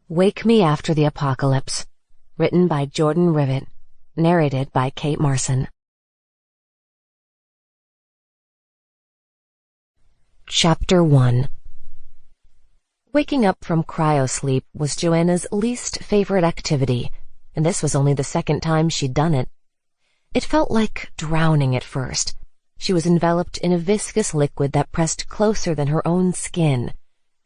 Wake Me After the Apocalypse, written by Jordan Rivet, narrated by Kate Marson. Chapter 1. Waking up from cryosleep was Joanna's least favorite activity, and this was only the second time she'd done it. It felt like drowning at first. She was enveloped in a viscous liquid that pressed closer than her own skin.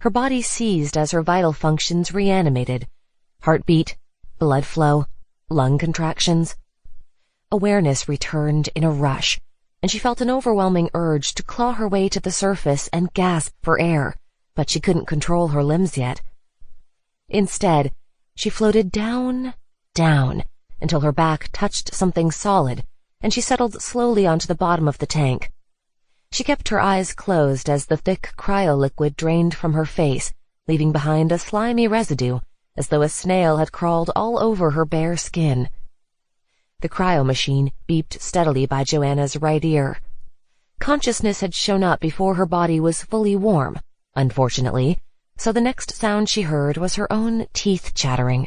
Her body seized as her vital functions reanimated. Heartbeat, blood flow, lung contractions. Awareness returned in a rush, and she felt an overwhelming urge to claw her way to the surface and gasp for air, but she couldn't control her limbs yet. Instead, she floated down, until her back touched something solid, and she settled slowly onto the bottom of the tank. She kept her eyes closed as the thick cryo-liquid drained from her face, leaving behind a slimy residue, as though a snail had crawled all over her bare skin. The cryo-machine beeped steadily by Joanna's right ear. Consciousness had shown up before her body was fully warm, unfortunately, so the next sound she heard was her own teeth chattering.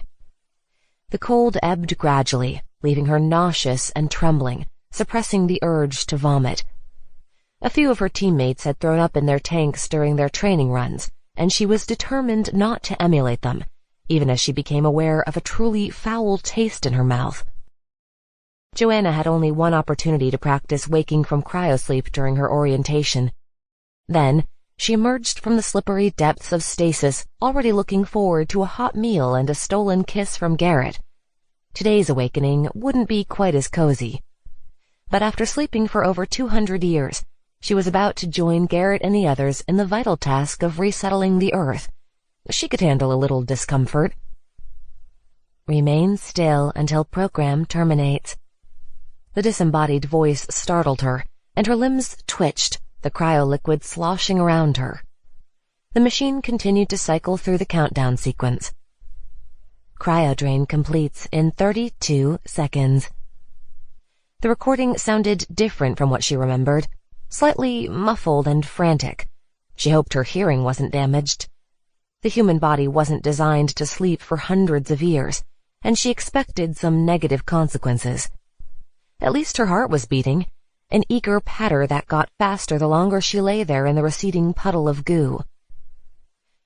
The cold ebbed gradually, leaving her nauseous and trembling, suppressing the urge to vomit. A few of her teammates had thrown up in their tanks during their training runs, and she was determined not to emulate them, even as she became aware of a truly foul taste in her mouth. Joanna had only one opportunity to practice waking from cryosleep during her orientation. Then, she emerged from the slippery depths of stasis, already looking forward to a hot meal and a stolen kiss from Garrett. Today's awakening wouldn't be quite as cozy. But after sleeping for over 200 years, she was about to join Garrett and the others in the vital task of resettling the Earth. She could handle a little discomfort. Remain still until program terminates. The disembodied voice startled her, and her limbs twitched, the cryo-liquid sloshing around her. The machine continued to cycle through the countdown sequence. Cryodrain completes in 32 seconds. The recording sounded different from what she remembered, slightly muffled and frantic. She hoped her hearing wasn't damaged. The human body wasn't designed to sleep for hundreds of years, and she expected some negative consequences. At least her heart was beating, an eager patter that got faster the longer she lay there in the receding puddle of goo.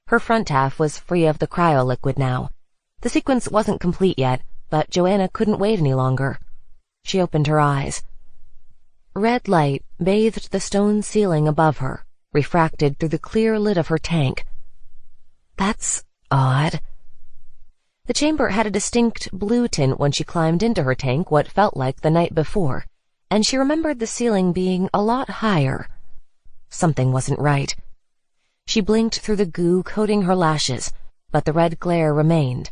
Her front half was free of the cryo-liquid now. The sequence wasn't complete yet, but Joanna couldn't wait any longer. She opened her eyes. Red light bathed the stone ceiling above her, refracted through the clear lid of her tank. That's odd. The chamber had a distinct blue tint when she climbed into her tank what felt like the night before, and she remembered the ceiling being a lot higher. Something wasn't right. She blinked through the goo coating her lashes, but the red glare remained.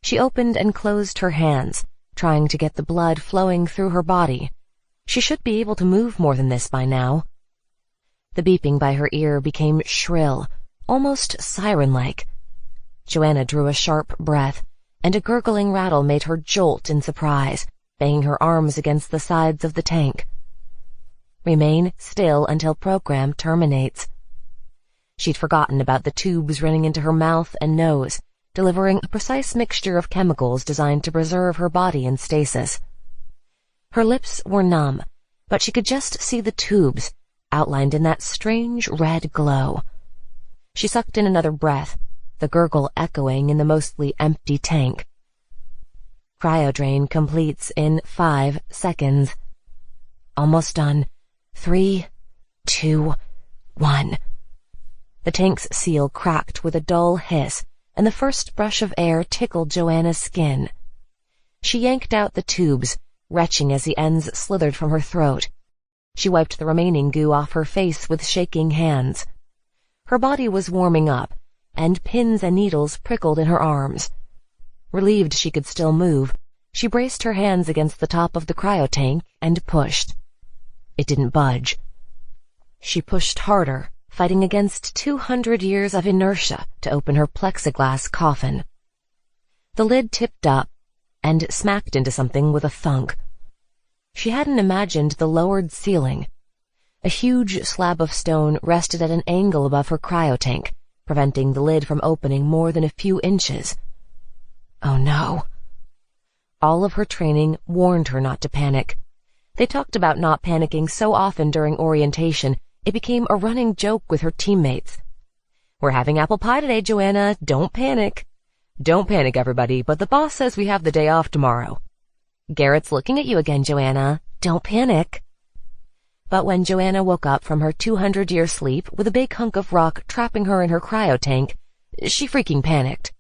She opened and closed her hands, trying to get the blood flowing through her body. She should be able to move more than this by now. The beeping by her ear became shrill, almost siren-like. Joanna drew a sharp breath, and a gurgling rattle made her jolt in surprise, banging her arms against the sides of the tank. Remain still until program terminates. She'd forgotten about the tubes running into her mouth and nose, delivering a precise mixture of chemicals designed to preserve her body in stasis. Her lips were numb, but she could just see the tubes, outlined in that strange red glow. She sucked in another breath, the gurgle echoing in the mostly empty tank. Cryodrain completes in 5 seconds. Almost done. 3, 2, 1. The tank's seal cracked with a dull hiss, and the first brush of air tickled Joanna's skin. She yanked out the tubes, retching as the ends slithered from her throat. She wiped the remaining goo off her face with shaking hands. Her body was warming up, and pins and needles prickled in her arms. Relieved she could still move, she braced her hands against the top of the cryotank and pushed. It didn't budge. She pushed harder, fighting against 200 years of inertia to open her plexiglass coffin. The lid tipped up and smacked into something with a thunk. She hadn't imagined the lowered ceiling. A huge slab of stone rested at an angle above her cryotank, preventing the lid from opening more than a few inches. Oh no. All of her training warned her not to panic. They talked about not panicking so often during orientation, it became a running joke with her teammates. "We're having apple pie today, Joanna. Don't panic." "Don't panic, everybody, but the boss says we have the day off tomorrow." "Garrett's looking at you again, Joanna. Don't panic." But when Joanna woke up from her 200-year sleep with a big hunk of rock trapping her in her cryo tank, she freaking panicked.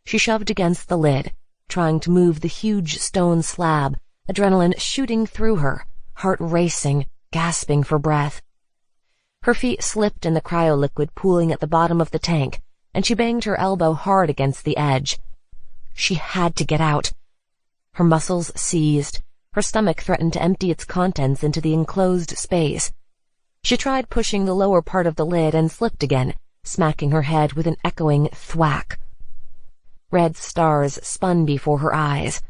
She shoved against the lid, trying to move the huge stone slab, adrenaline shooting through her, heart racing, gasping for breath. Her feet slipped in the cryo-liquid pooling at the bottom of the tank, and she banged her elbow hard against the edge. She had to get out. Her muscles seized. Her stomach threatened to empty its contents into the enclosed space. She tried pushing the lower part of the lid and slipped again, smacking her head with an echoing thwack. Red stars spun before her eyes.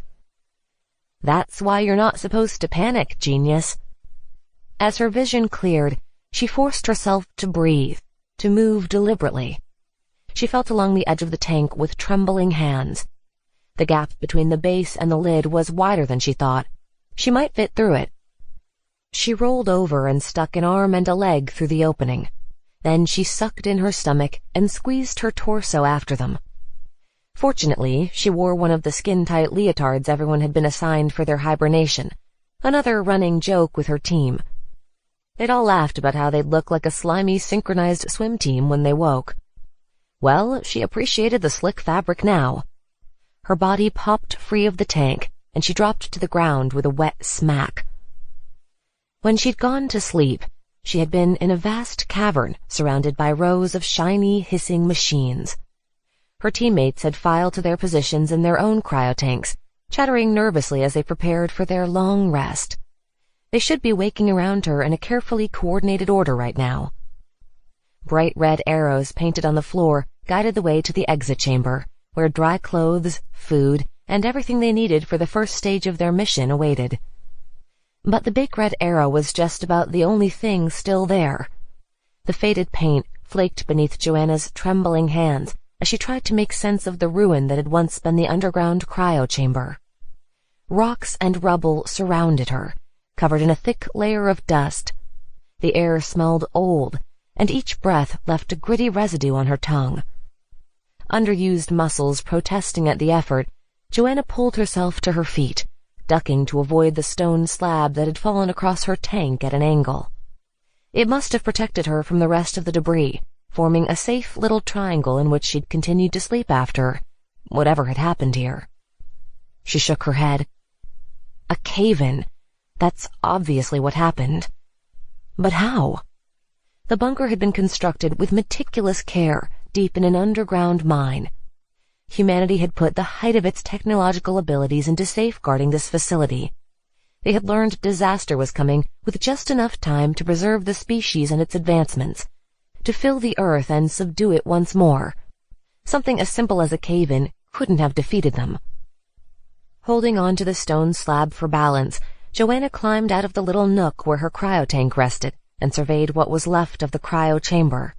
"That's why you're not supposed to panic, genius." As her vision cleared, she forced herself to breathe, to move deliberately. She felt along the edge of the tank with trembling hands. The gap between the base and the lid was wider than she thought. She might fit through it. She rolled over and stuck an arm and a leg through the opening. Then she sucked in her stomach and squeezed her torso after them. Fortunately, she wore one of the skin-tight leotards everyone had been assigned for their hibernation, another running joke with her team. They'd all laughed about how they'd look like a slimy synchronized swim team when they woke. Well, she appreciated the slick fabric now. Her body popped free of the tank, and she dropped to the ground with a wet smack. When she'd gone to sleep, she had been in a vast cavern surrounded by rows of shiny, hissing machines. Her teammates had filed to their positions in their own cryotanks, chattering nervously as they prepared for their long rest. They should be waking around her in a carefully coordinated order right now. Bright red arrows painted on the floor guided the way to the exit chamber, where dry clothes, food, and everything they needed for the first stage of their mission awaited. But the big red arrow was just about the only thing still there. The faded paint flaked beneath Joanna's trembling hands as she tried to make sense of the ruin that had once been the underground cryo chamber. Rocks and rubble surrounded her, covered in a thick layer of dust. The air smelled old, and each breath left a gritty residue on her tongue. Underused muscles protesting at the effort, Joanna pulled herself to her feet, ducking to avoid the stone slab that had fallen across her tank at an angle. It must have protected her from the rest of the debris, forming a safe little triangle in which she'd continued to sleep after whatever had happened here. She shook her head. A cave-in. That's obviously what happened. But how? The bunker had been constructed with meticulous care deep in an underground mine. Humanity had put the height of its technological abilities into safeguarding this facility. They had learned disaster was coming with just enough time to preserve the species and its advancements, to fill the earth and subdue it once more. Something as simple as a cave-in couldn't have defeated them. Holding on to the stone slab for balance, Joanna climbed out of the little nook where her cryotank rested and surveyed what was left of the cryo chamber.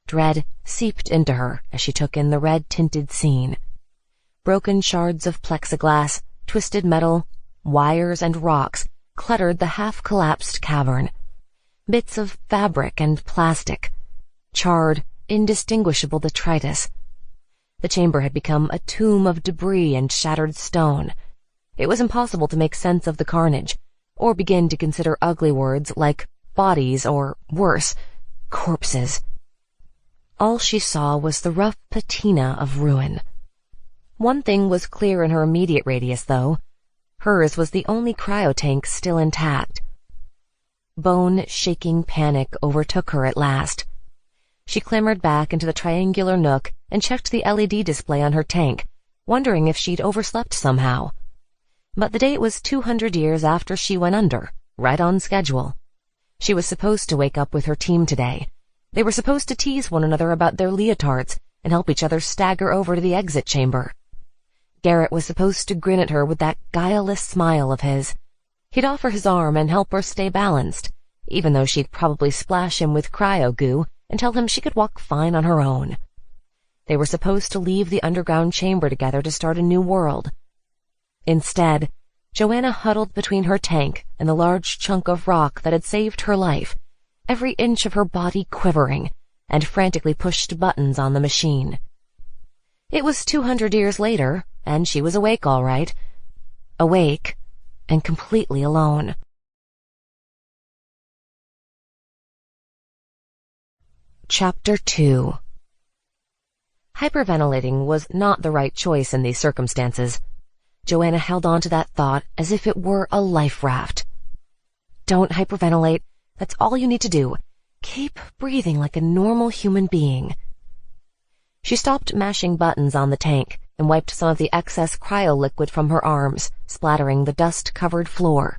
Dread seeped into her as she took in the red-tinted scene. Broken shards of plexiglass, twisted metal, wires and rocks cluttered the half-collapsed cavern. Bits of fabric and plastic, charred, indistinguishable detritus. The chamber had become a tomb of debris and shattered stone. It was impossible to make sense of the carnage, or begin to consider ugly words like bodies or, worse, corpses. All she saw was the rough patina of ruin. One thing was clear in her immediate radius, though. Hers was the only cryotank still intact. Bone-shaking panic overtook her at last. She clambered back into the triangular nook and checked the LED display on her tank, wondering if she'd overslept somehow. But the date was 200 years after she went under, right on schedule. She was supposed to wake up with her team today. They were supposed to tease one another about their leotards and help each other stagger over to the exit chamber. Garrett was supposed to grin at her with that guileless smile of his. He'd offer his arm and help her stay balanced, even though she'd probably splash him with cryo goo and tell him she could walk fine on her own. They were supposed to leave the underground chamber together to start a new world. Instead, Joanna huddled between her tank and the large chunk of rock that had saved her life, every inch of her body quivering, and frantically pushed buttons on the machine. It was 200 years later, and she was awake all right. Awake and completely alone. Chapter 2. Hyperventilating was not the right choice in these circumstances. Joanna held on to that thought as if it were a life raft. Don't hyperventilate. That's all you need to do. Keep breathing like a normal human being. She stopped mashing buttons on the tank and wiped some of the excess cryo-liquid from her arms, splattering the dust-covered floor.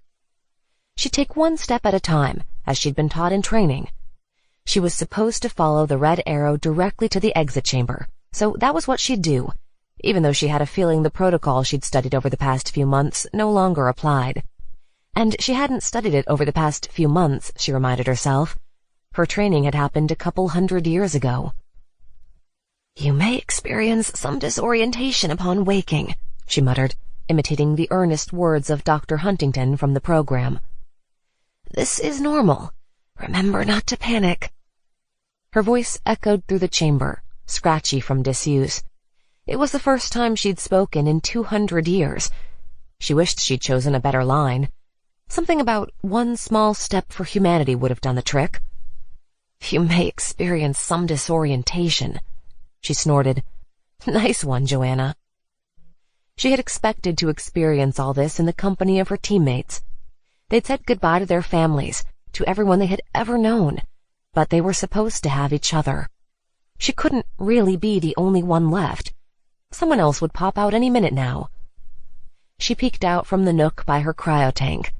She'd take one step at a time, as she'd been taught in training. She was supposed to follow the red arrow directly to the exit chamber, so that was what she'd do, even though she had a feeling the protocol she'd studied over the past few months no longer applied. And she hadn't studied it over the past few months, she reminded herself. Her training had happened a couple 100 years ago. "You may experience some disorientation upon waking," she muttered, imitating the earnest words of Dr. Huntington from the program. "This is normal. Remember not to panic." Her voice echoed through the chamber, scratchy from disuse. It was the first time she'd spoken in 200 years. She wished she'd chosen a better line. Something about one small step for humanity would have done the trick. "You may experience some disorientation," she snorted. "Nice one, Joanna." She had expected to experience all this in the company of her teammates. They'd said goodbye to their families, to everyone they had ever known, but they were supposed to have each other. She couldn't really be the only one left. Someone else would pop out any minute now. She peeked out from the nook by her cryotank.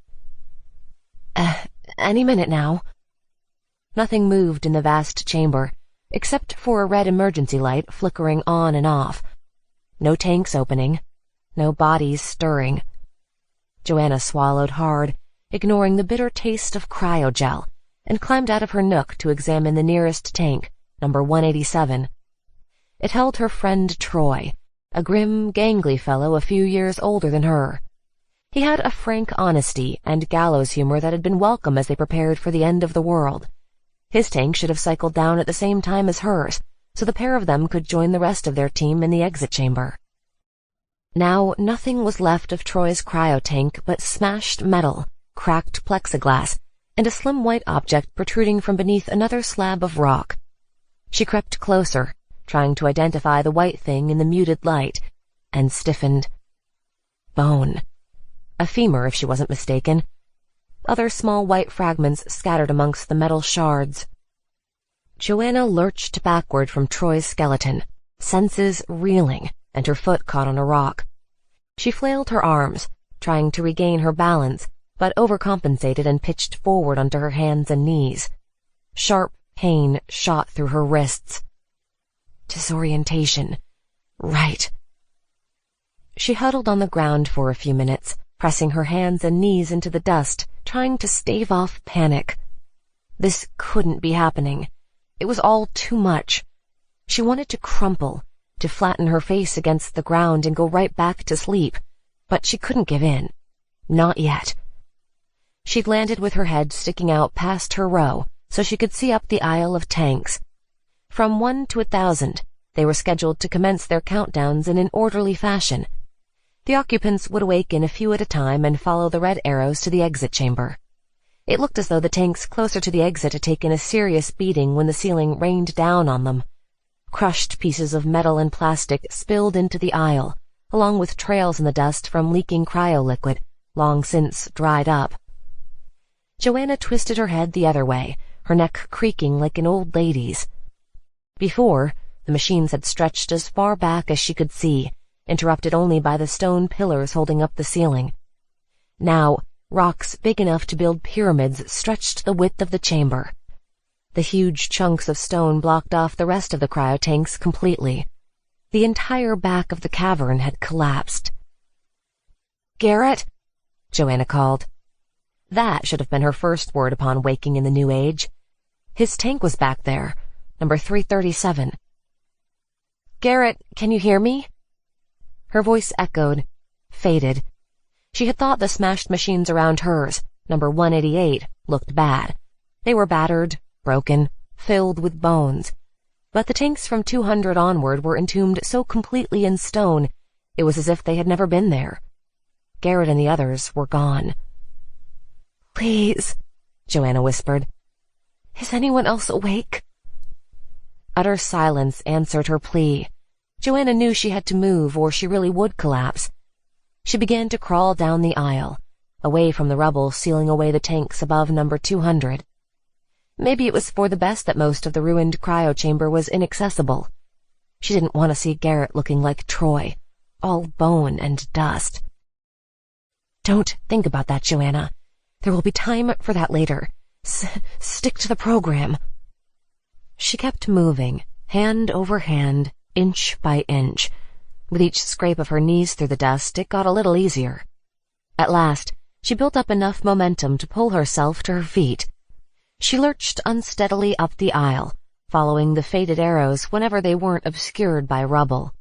Any minute now." Nothing moved in the vast chamber, except for a red emergency light flickering on and off. No tanks opening. No bodies stirring. Joanna swallowed hard, ignoring the bitter taste of cryogel, and climbed out of her nook to examine the nearest tank, number 187. It held her friend Troy, a grim, gangly fellow a few years older than her. He had a frank honesty and gallows humor that had been welcome as they prepared for the end of the world. His tank should have cycled down at the same time as hers, so the pair of them could join the rest of their team in the exit chamber. Now nothing was left of Troy's cryotank but smashed metal, cracked plexiglass, and a slim white object protruding from beneath another slab of rock. She crept closer, trying to identify the white thing in the muted light, and stiffened. Bone. A femur, if she wasn't mistaken. Other small white fragments scattered amongst the metal shards. Joanna lurched backward from Troy's skeleton, senses reeling, and her foot caught on a rock. She flailed her arms, trying to regain her balance, but overcompensated and pitched forward onto her hands and knees. Sharp pain shot through her wrists. Disorientation. Right. She huddled on the ground for a few minutes, pressing her hands and knees into the dust, trying to stave off panic. This couldn't be happening. It was all too much. She wanted to crumple, to flatten her face against the ground and go right back to sleep, but she couldn't give in. Not yet. She'd landed with her head sticking out past her row so she could see up the aisle of tanks. From 1 to 1,000, they were scheduled to commence their countdowns in an orderly fashion. The occupants would awaken a few at a time and follow the red arrows to the exit chamber. It looked as though the tanks closer to the exit had taken a serious beating when the ceiling rained down on them. Crushed pieces of metal and plastic spilled into the aisle, along with trails in the dust from leaking cryo-liquid, long since dried up. Joanna twisted her head the other way, her neck creaking like an old lady's. Before, the machines had stretched as far back as she could see, interrupted only by the stone pillars holding up the ceiling. Now, rocks big enough to build pyramids stretched the width of the chamber. The huge chunks of stone blocked off the rest of the cryotanks completely. The entire back of the cavern had collapsed. "Garrett?" Joanna called. That should have been her first word upon waking in the new age. His tank was back there, number 337. "Garrett, can you hear me?" Her voice echoed, faded. She had thought the smashed machines around hers, number 188, looked bad. They were battered, broken, filled with bones. But the tanks from 200 onward were entombed so completely in stone, it was as if they had never been there. Garrett and the others were gone. "Please," Joanna whispered. "Is anyone else awake?" Utter silence answered her plea. Joanna knew she had to move or she really would collapse. She began to crawl down the aisle, away from the rubble sealing away the tanks above number 200. Maybe it was for the best that most of the ruined cryo chamber was inaccessible. She didn't want to see Garrett looking like Troy, all bone and dust. "Don't think about that, Joanna. There will be time for that later. Stick to the program." She kept moving, hand over hand, inch by inch. With each scrape of her knees through the dust, it got a little easier. At last, she built up enough momentum to pull herself to her feet. She lurched unsteadily up the aisle, following the faded arrows whenever they weren't obscured by rubble.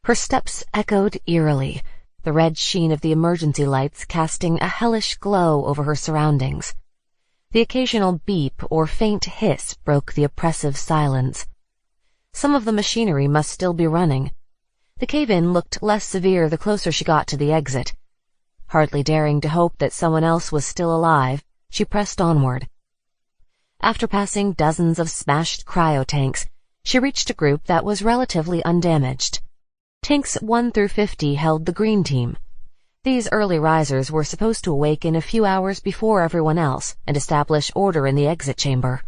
Her steps echoed eerily, the red sheen of the emergency lights casting a hellish glow over her surroundings. The occasional beep or faint hiss broke the oppressive silence. Some of the machinery must still be running. The cave-in looked less severe the closer she got to the exit. Hardly daring to hope that someone else was still alive, she pressed onward. After passing dozens of smashed cryo-tanks, she reached a group that was relatively undamaged. Tanks 1 through 50 held the green team. These early risers were supposed to awaken a few hours before everyone else and establish order in the exit chamber.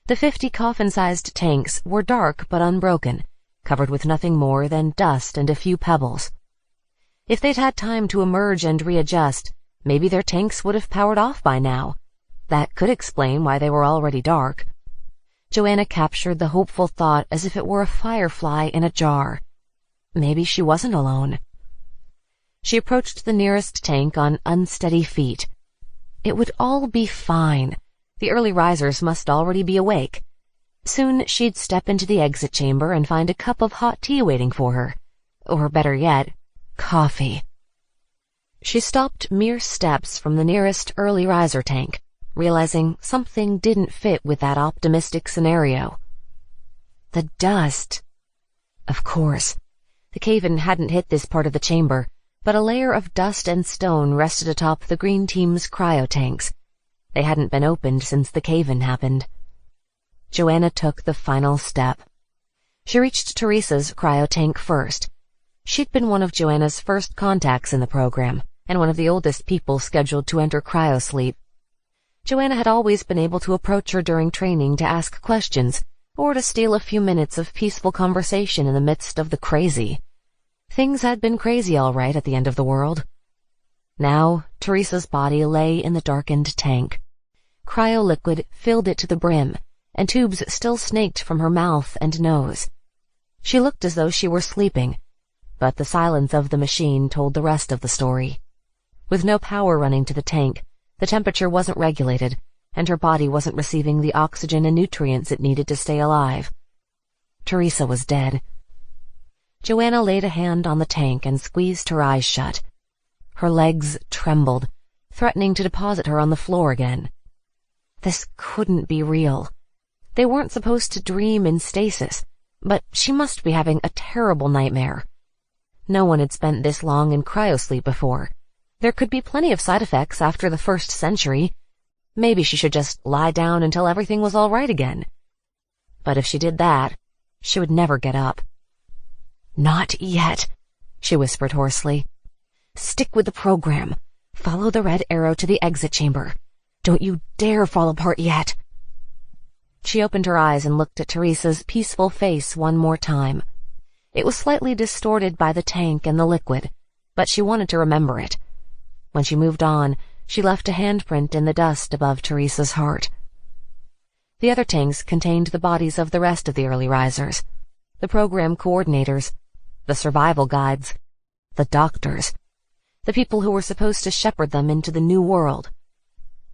The 50 coffin-sized tanks were dark but unbroken, covered with nothing more than dust and a few pebbles. If they'd had time to emerge and readjust, maybe their tanks would have powered off by now. That could explain why they were already dark. Joanna captured the hopeful thought as if it were a firefly in a jar. Maybe she wasn't alone. She approached the nearest tank on unsteady feet. It would all be fine. The early risers must already be awake. Soon she'd step into the exit chamber and find a cup of hot tea waiting for her. Or better yet, coffee. She stopped mere steps from the nearest early riser tank, realizing something didn't fit with that optimistic scenario. The dust. Of course. The cave-in hadn't hit this part of the chamber, but a layer of dust and stone rested atop the green team's cryo-tanks. They hadn't been opened since the cave-in happened. Joanna took the final step. She reached Teresa's cryo-tank first. She'd been one of Joanna's first contacts in the program, and one of the oldest people scheduled to enter cryosleep. Joanna had always been able to approach her during training to ask questions, or to steal a few minutes of peaceful conversation in the midst of the crazy. Things had been crazy all right at the end of the world. Now, Teresa's body lay in the darkened tank. Cryo-liquid filled it to the brim, and tubes still snaked from her mouth and nose. She looked as though she were sleeping, but the silence of the machine told the rest of the story. With no power running to the tank, the temperature wasn't regulated, and her body wasn't receiving the oxygen and nutrients it needed to stay alive. Teresa was dead. Joanna laid a hand on the tank and squeezed her eyes shut. Her legs trembled, threatening to deposit her on the floor again. This couldn't be real. They weren't supposed to dream in stasis, but she must be having a terrible nightmare. No one had spent this long in cryosleep before. There could be plenty of side effects after the first century. Maybe she should just lie down until everything was all right again. But if she did that, she would never get up. "Not yet," she whispered hoarsely. "Stick with the program. Follow the red arrow to the exit chamber. Don't you dare fall apart yet." She opened her eyes and looked at Teresa's peaceful face one more time. It was slightly distorted by the tank and the liquid, but she wanted to remember it. When she moved on, she left a handprint in the dust above Teresa's heart. The other tanks contained the bodies of the rest of the early risers, the program coordinators, the survival guides, the doctors, the people who were supposed to shepherd them into the new world.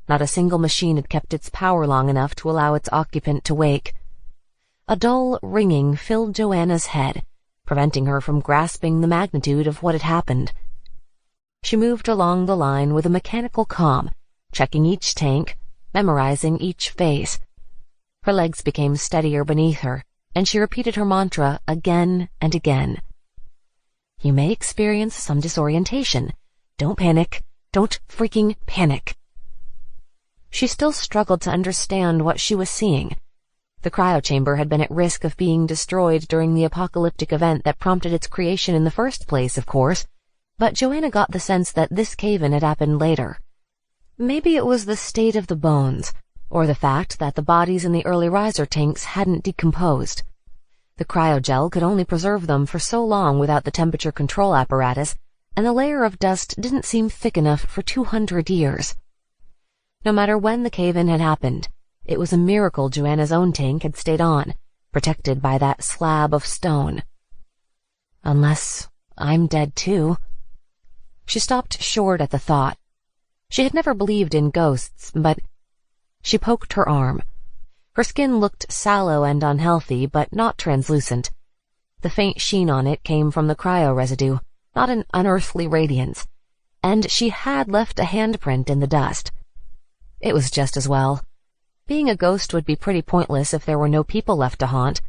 Not a single machine had kept its power long enough to allow its occupant to wake. A dull ringing filled Joanna's head, preventing her from grasping the magnitude of what had happened. She moved along the line with a mechanical calm, checking each tank, memorizing each phase. Her legs became steadier beneath her, and she repeated her mantra again and again. You may experience some disorientation. Don't panic. Don't freaking panic. She still struggled to understand what she was seeing. The cryochamber had been at risk of being destroyed during the apocalyptic event that prompted its creation in the first place, of course, but Joanna got the sense that this cave-in had happened later. Maybe it was the state of the bones, or the fact that the bodies in the early riser tanks hadn't decomposed. The cryogel could only preserve them for so long without the temperature control apparatus, and the layer of dust didn't seem thick enough for 200 years. No matter when the cave-in had happened, it was a miracle Joanna's own tank had stayed on, protected by that slab of stone. Unless I'm dead too. She stopped short at the thought. She had never believed in ghosts, but she poked her arm. Her skin looked sallow and unhealthy, but not translucent. The faint sheen on it came from the cryo residue, not an unearthly radiance, and she had left a handprint in the dust. It was just as well. Being a ghost would be pretty pointless if there were no people left to haunt.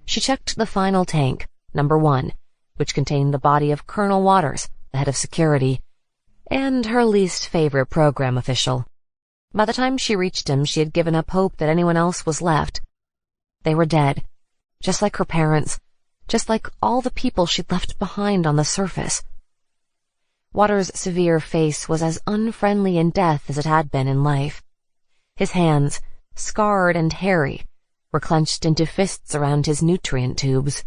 She checked the final tank, number 1, which contained the body of Colonel Waters, the head of security, and her least favorite program official. By the time she reached him, she had given up hope that anyone else was left. They were dead, just like her parents, just like all the people she'd left behind on the surface. Waters' severe face was as unfriendly in death as it had been in life. His hands, scarred and hairy, were clenched into fists around his nutrient tubes.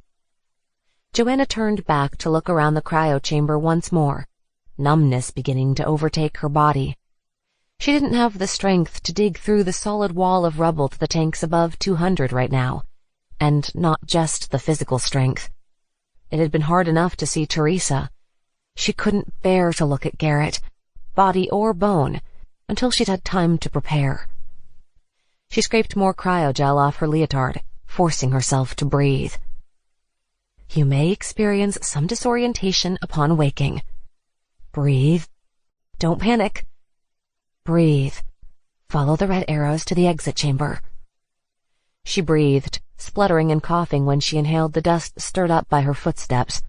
Joanna turned back to look around the cryochamber once more, numbness beginning to overtake her body. She didn't have the strength to dig through the solid wall of rubble to the tanks above 200 right now, and not just the physical strength. It had been hard enough to see Teresa. She couldn't bear to look at Garrett, body or bone, until she'd had time to prepare. She scraped more cryogel off her leotard, forcing herself to breathe. You may experience some disorientation upon waking. Breathe. Don't panic. Breathe. Follow the red arrows to the exit chamber. She breathed, spluttering and coughing when she inhaled the dust stirred up by her footsteps.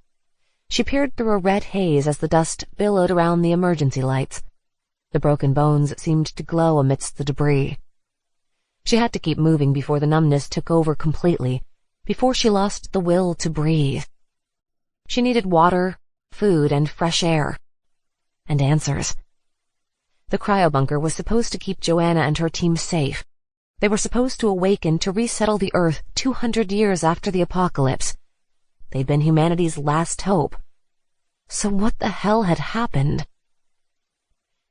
She peered through a red haze as the dust billowed around the emergency lights. The broken bones seemed to glow amidst the debris. She had to keep moving before the numbness took over completely, before she lost the will to breathe. She needed water, food, and fresh air. And answers. The cryobunker was supposed to keep Joanna and her team safe. They were supposed to awaken to resettle the Earth 200 years after the apocalypse. They'd been humanity's last hope. So what the hell had happened?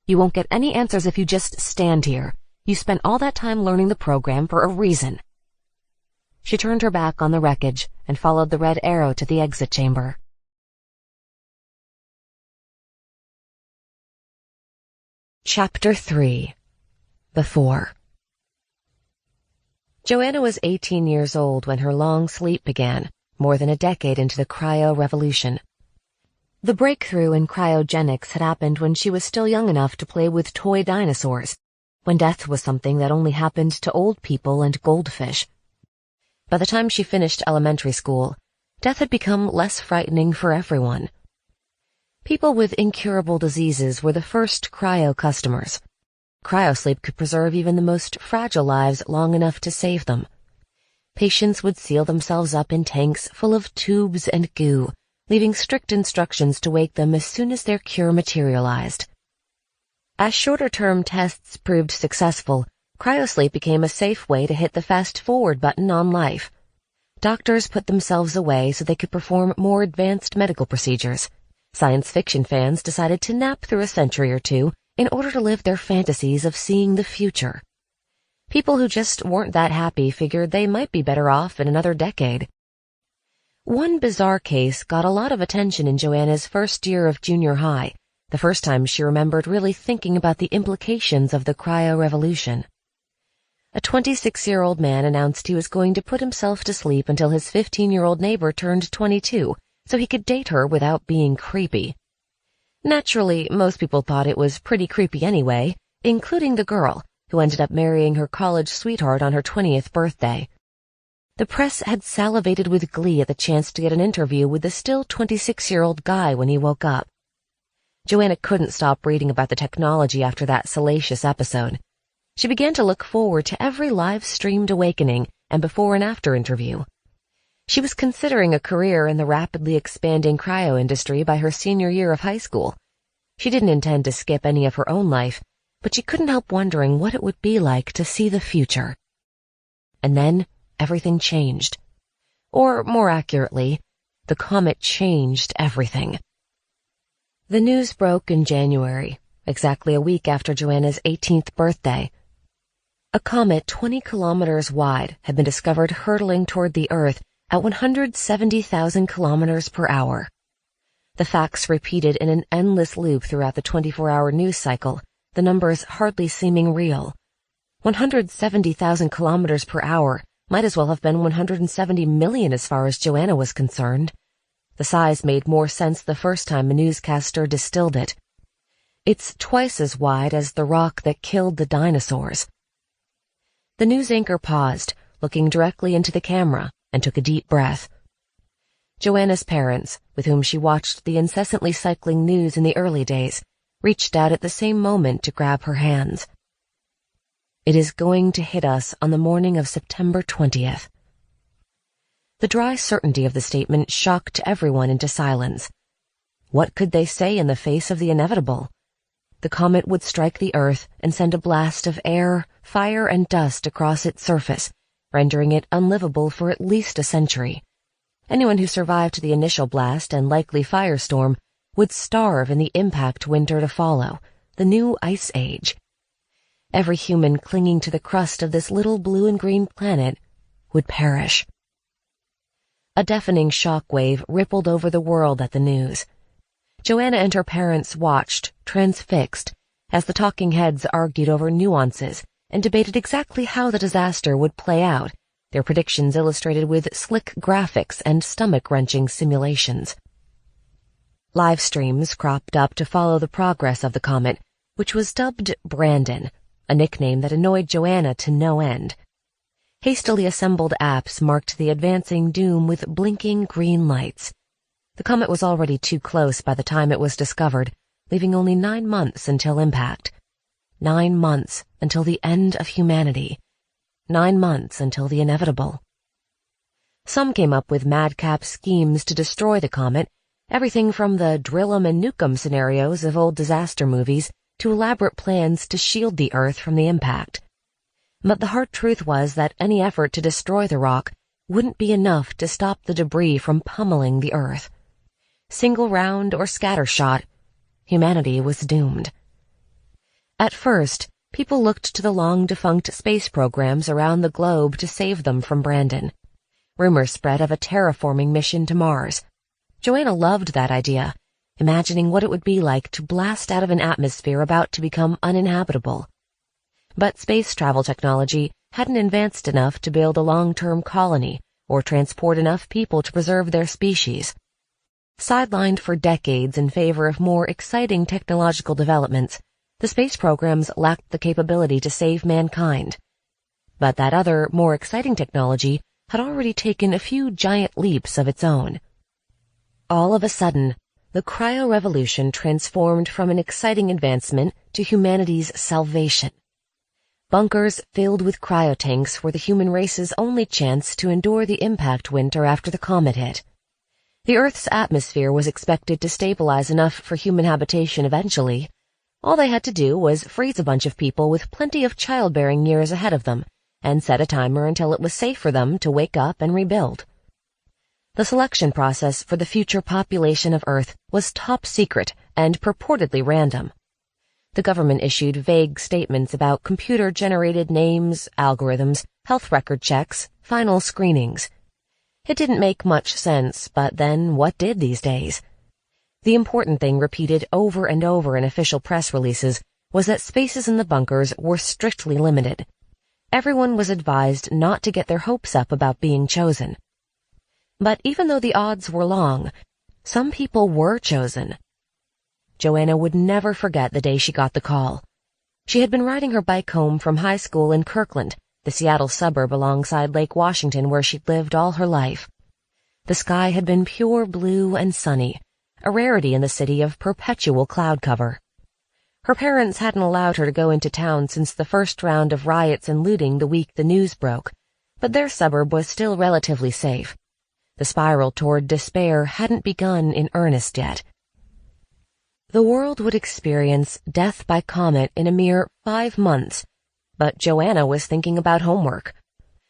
You won't get any answers if you just stand here. You spent all that time learning the program for a reason. She turned her back on the wreckage and followed the red arrow to the exit chamber. Chapter 3. Before. Joanna was 18 years old when her long sleep began, more than a decade into the cryo-revolution. The breakthrough in cryogenics had happened when she was still young enough to play with toy dinosaurs, when death was something that only happened to old people and goldfish. By the time she finished elementary school, death had become less frightening for everyone. People with incurable diseases were the first cryo customers. Cryosleep could preserve even the most fragile lives long enough to save them. Patients would seal themselves up in tanks full of tubes and goo, leaving strict instructions to wake them as soon as their cure materialized. As shorter-term tests proved successful, cryosleep became a safe way to hit the fast-forward button on life. Doctors put themselves away so they could perform more advanced medical procedures. Science fiction fans decided to nap through a century or two in order to live their fantasies of seeing the future. People who just weren't that happy figured they might be better off in another decade. One bizarre case got a lot of attention in Joanna's first year of junior high, the first time she remembered really thinking about the implications of the cryo-revolution. A 26-year-old man announced he was going to put himself to sleep until his 15-year-old neighbor turned 22, so he could date her without being creepy. Naturally, most people thought it was pretty creepy anyway, including the girl, who ended up marrying her college sweetheart on her 20th birthday. The press had salivated with glee at the chance to get an interview with the still 26-year-old guy when he woke up. Joanna couldn't stop reading about the technology after that salacious episode. She began to look forward to every live-streamed awakening and before and after interview. She was considering a career in the rapidly expanding cryo industry by her senior year of high school. She didn't intend to skip any of her own life, but she couldn't help wondering what it would be like to see the future. And then everything changed. Or, more accurately, the comet changed everything. The news broke in January, exactly a week after Joanna's 18th birthday. A comet 20 kilometers wide had been discovered hurtling toward the Earth at 170,000 kilometers per hour. The facts repeated in an endless loop throughout the 24-hour news cycle, the numbers hardly seeming real. 170,000 kilometers per hour might as well have been 170 million as far as Joanna was concerned. The size made more sense the first time a newscaster distilled it. It's twice as wide as the rock that killed the dinosaurs. The news anchor paused, looking directly into the camera, and took a deep breath. Joanna's parents, with whom she watched the incessantly cycling news in the early days, reached out at the same moment to grab her hands. It is going to hit us on the morning of September 20th. The dry certainty of the statement shocked everyone into silence. What could they say in the face of the inevitable? The comet would strike the Earth and send a blast of air, fire, and dust across its surface, rendering it unlivable for at least a century. Anyone who survived the initial blast and likely firestorm would starve in the impact winter to follow, the new ice age. Every human clinging to the crust of this little blue and green planet would perish. A deafening shockwave rippled over the world at the news. Joanna and her parents watched, transfixed, as the talking heads argued over nuances and debated exactly how the disaster would play out, their predictions illustrated with slick graphics and stomach-wrenching simulations. Live streams cropped up to follow the progress of the comet, which was dubbed Brandon, a nickname that annoyed Joanna to no end. Hastily assembled apps marked the advancing doom with blinking green lights. The comet was already too close by the time it was discovered, leaving only 9 months until impact. 9 months until the end of humanity. 9 months until the inevitable. Some came up with madcap schemes to destroy the comet, everything from the drill 'em and nuke 'em scenarios of old disaster movies to elaborate plans to shield the Earth from the impact. But the hard truth was that any effort to destroy the rock wouldn't be enough to stop the debris from pummeling the Earth. Single round or scatter shot, humanity was doomed. At first, people looked to the long-defunct space programs around the globe to save them from Brandon. Rumors spread of a terraforming mission to Mars. Joanna loved that idea, imagining what it would be like to blast out of an atmosphere about to become uninhabitable. But space travel technology hadn't advanced enough to build a long-term colony or transport enough people to preserve their species. Sidelined for decades in favor of more exciting technological developments, the space programs lacked the capability to save mankind. But that other, more exciting technology had already taken a few giant leaps of its own. All of a sudden, the cryo-revolution transformed from an exciting advancement to humanity's salvation. Bunkers filled with cryotanks were the human race's only chance to endure the impact winter after the comet hit. The Earth's atmosphere was expected to stabilize enough for human habitation eventually. All they had to do was freeze a bunch of people with plenty of childbearing years ahead of them and set a timer until it was safe for them to wake up and rebuild. The selection process for the future population of Earth was top secret and purportedly random. The government issued vague statements about computer-generated names, algorithms, health record checks, final screenings. It didn't make much sense, but then what did these days? The important thing repeated over and over in official press releases was that spaces in the bunkers were strictly limited. everyone was advised not to get their hopes up about being chosen. But even though the odds were long, some people were chosen. Joanna would never forget the day she got the call. She had been riding her bike home from high school in Kirkland, the Seattle suburb alongside Lake Washington where she'd lived all her life. The sky had been pure blue and sunny, a rarity in the city of perpetual cloud cover. Her parents hadn't allowed her to go into town since the first round of riots and looting the week the news broke, but their suburb was still relatively safe. The spiral toward despair hadn't begun in earnest yet. The world would experience death by comet in a mere 5 months, but Joanna was thinking about homework.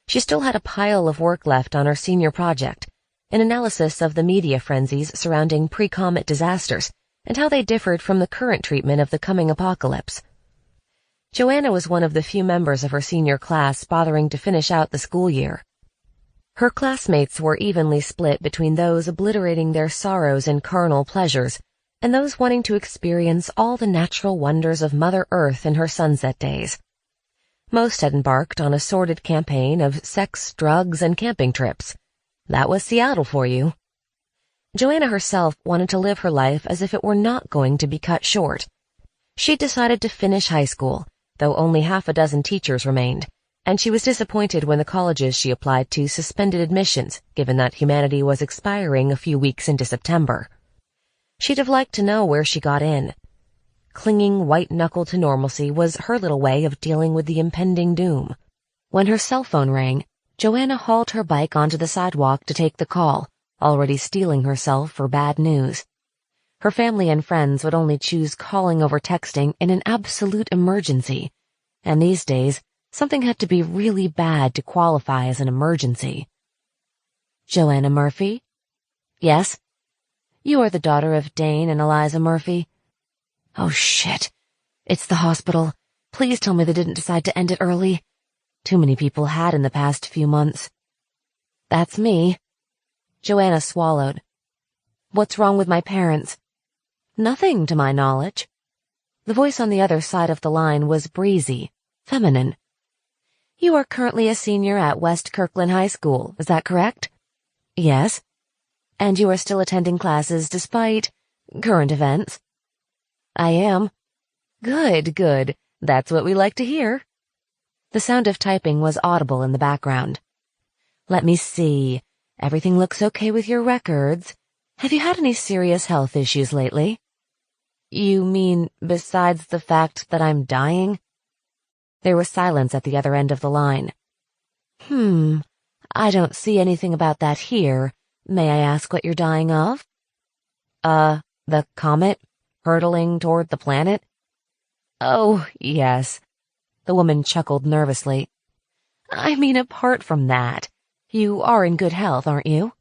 She still had a pile of work left on her senior project, an analysis of the media frenzies surrounding pre-comet disasters and how they differed from the current treatment of the coming apocalypse. Joanna was one of the few members of her senior class bothering to finish out the school year. Her classmates were evenly split between those obliterating their sorrows and carnal pleasures and those wanting to experience all the natural wonders of Mother Earth in her sunset days. Most had embarked on a sordid campaign of sex, drugs, and camping trips. That was Seattle for you. Joanna herself wanted to live her life as if it were not going to be cut short. She'd decided to finish high school, though only half a dozen teachers remained, and she was disappointed when the colleges she applied to suspended admissions, given that humanity was expiring a few weeks into September. She'd have liked to know where she got in. Clinging white-knuckle to normalcy was her little way of dealing with the impending doom. When her cell phone rang, Joanna hauled her bike onto the sidewalk to take the call, already steeling herself for bad news. Her family and friends would only choose calling over texting in an absolute emergency, and these days, something had to be really bad to qualify as an emergency. Joanna Murphy? Yes? You are the daughter of Dane and Eliza Murphy? Oh, shit. It's the hospital. Please tell me they didn't decide to end it early. Too many people had in the past few months. That's me. Joanna swallowed. What's wrong with my parents? Nothing, to my knowledge. The voice on the other side of the line was breezy, feminine. You are currently a senior at West Kirkland High School, is that correct? Yes. And you are still attending classes despite current events? I am. Good, good. That's what we like to hear. The sound of typing was audible in the background. Let me see. Everything looks okay with your records. Have you had any serious health issues lately? You mean besides the fact that I'm dying? There was silence at the other end of the line. I don't see anything about that here. May I ask what you're dying of? The comet hurtling toward the planet? Oh, yes. The woman chuckled nervously. I mean, apart from that, you are in good health, aren't you?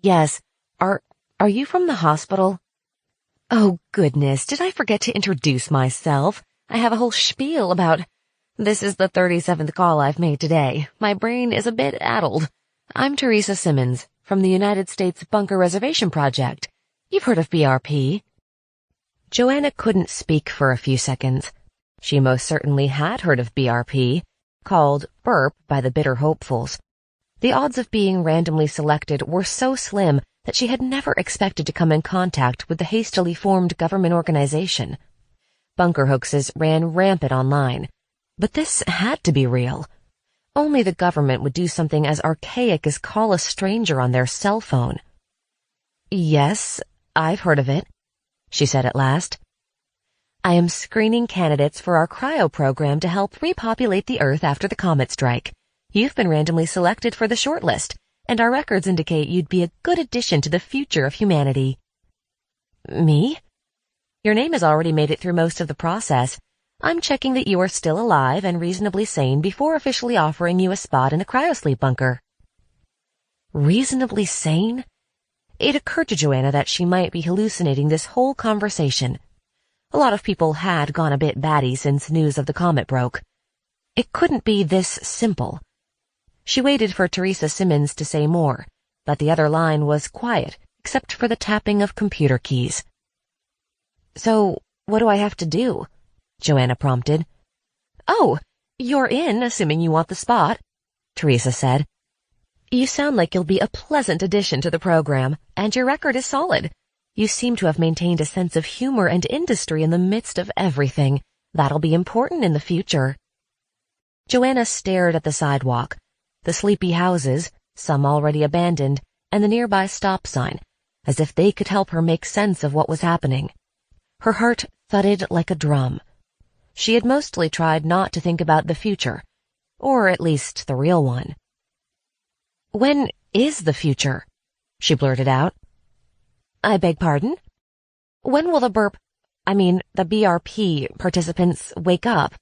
Yes. Are you from the hospital? Oh, goodness, did I forget to introduce myself? I have a whole spiel about... This is the 37th call I've made today. My brain is a bit addled. I'm Teresa Simmons, from the United States Bunker Reservation Project. You've heard of BRP. Joanna couldn't speak for a few seconds. She most certainly had heard of BRP, called BURP by the bitter hopefuls. The odds of being randomly selected were so slim that she had never expected to come in contact with the hastily formed government organization. Bunker hoaxes ran rampant online, but this had to be real. Only the government would do something as archaic as call a stranger on their cell phone. Yes, I've heard of it, she said at last. I am screening candidates for our cryo program to help repopulate the Earth after the comet strike. You've been randomly selected for the shortlist, and our records indicate you'd be a good addition to the future of humanity. Me? Your name has already made it through most of the process. I'm checking that you are still alive and reasonably sane before officially offering you a spot in a cryosleep bunker. Reasonably sane? It occurred to Joanna that she might be hallucinating this whole conversation. A lot of people had gone a bit batty since news of the comet broke. It couldn't be this simple. She waited for Teresa Simmons to say more, but the other line was quiet, except for the tapping of computer keys. So, what do I have to do? Joanna prompted. Oh, "You're in, assuming you want the spot," Teresa said. "You sound like you'll be a pleasant addition to the program, and your record is solid. You seem to have maintained a sense of humor and industry in the midst of everything. That'll be important in the future." Joanna stared at the sidewalk, the sleepy houses, some already abandoned, and the nearby stop sign, as if they could help her make sense of what was happening. Her heart thudded like a drum. She had mostly tried not to think about the future, or at least the real one. "When is the future?" she blurted out. "I beg pardon? When will the the BRP participants wake up?"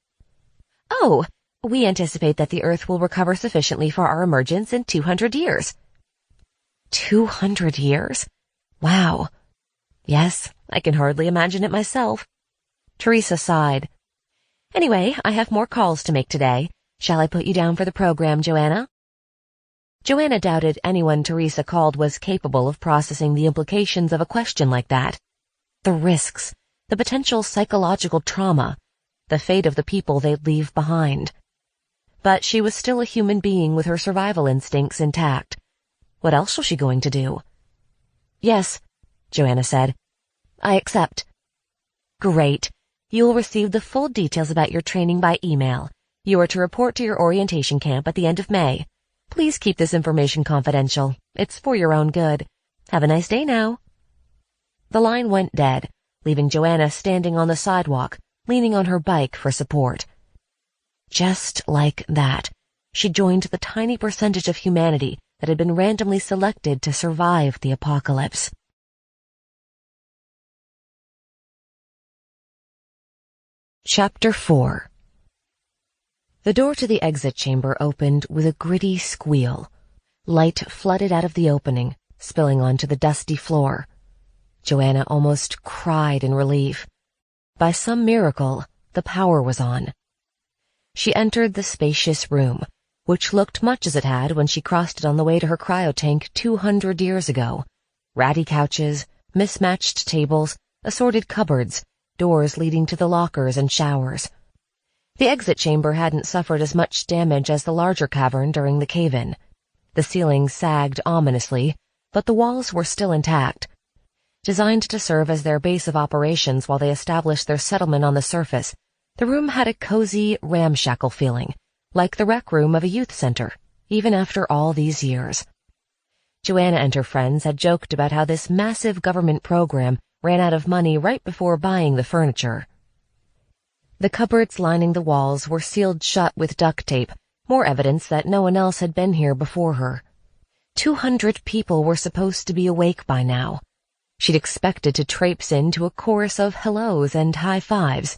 "Oh, we anticipate that the Earth will recover sufficiently for our emergence in 200 years. 200 years? Wow. Yes, I can hardly imagine it myself." Teresa sighed. "Anyway, I have more calls to make today. Shall I put you down for the program, Joanna?" Joanna doubted anyone Teresa called was capable of processing the implications of a question like that. The risks, the potential psychological trauma, the fate of the people they'd leave behind. But she was still a human being with her survival instincts intact. What else was she going to do? "Yes," Joanna said. "I accept." "Great. You will receive the full details about your training by email. You are to report to your orientation camp at the end of May. Please keep this information confidential. It's for your own good. Have a nice day now." The line went dead, leaving Joanna standing on the sidewalk, leaning on her bike for support. Just like that, she joined the tiny percentage of humanity that had been randomly selected to survive the apocalypse. Chapter 4. The door to the exit chamber opened with a gritty squeal. Light flooded out of the opening, spilling onto the dusty floor. Joanna almost cried in relief. By some miracle, the power was on. She entered the spacious room, which looked much as it had when she crossed it on the way to her cryotank 200 years ago. Ratty couches, mismatched tables, assorted cupboards, doors leading to the lockers and showers. The exit chamber hadn't suffered as much damage as the larger cavern during the cave-in. The ceiling sagged ominously, but the walls were still intact. Designed to serve as their base of operations while they established their settlement on the surface, the room had a cozy, ramshackle feeling, like the rec room of a youth center, even after all these years. Joanna and her friends had joked about how this massive government program ran out of money right before buying the furniture. The cupboards lining the walls were sealed shut with duct tape, more evidence that no one else had been here before her. 200 people were supposed to be awake by now. She'd expected to traipse into a chorus of hellos and high fives.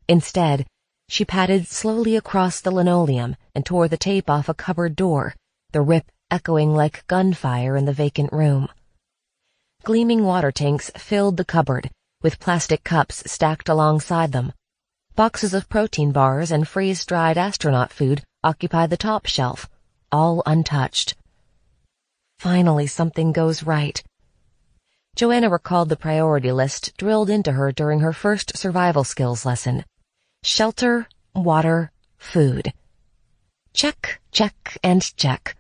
Instead, she padded slowly across the linoleum and tore the tape off a cupboard door, the rip echoing like gunfire in the vacant room. Gleaming water tanks filled the cupboard, with plastic cups stacked alongside them. Boxes of protein bars and freeze-dried astronaut food occupied the top shelf, all untouched. Finally, something goes right. Joanna recalled the priority list drilled into her during her first survival skills lesson. Shelter, water, food. Check, check, and check.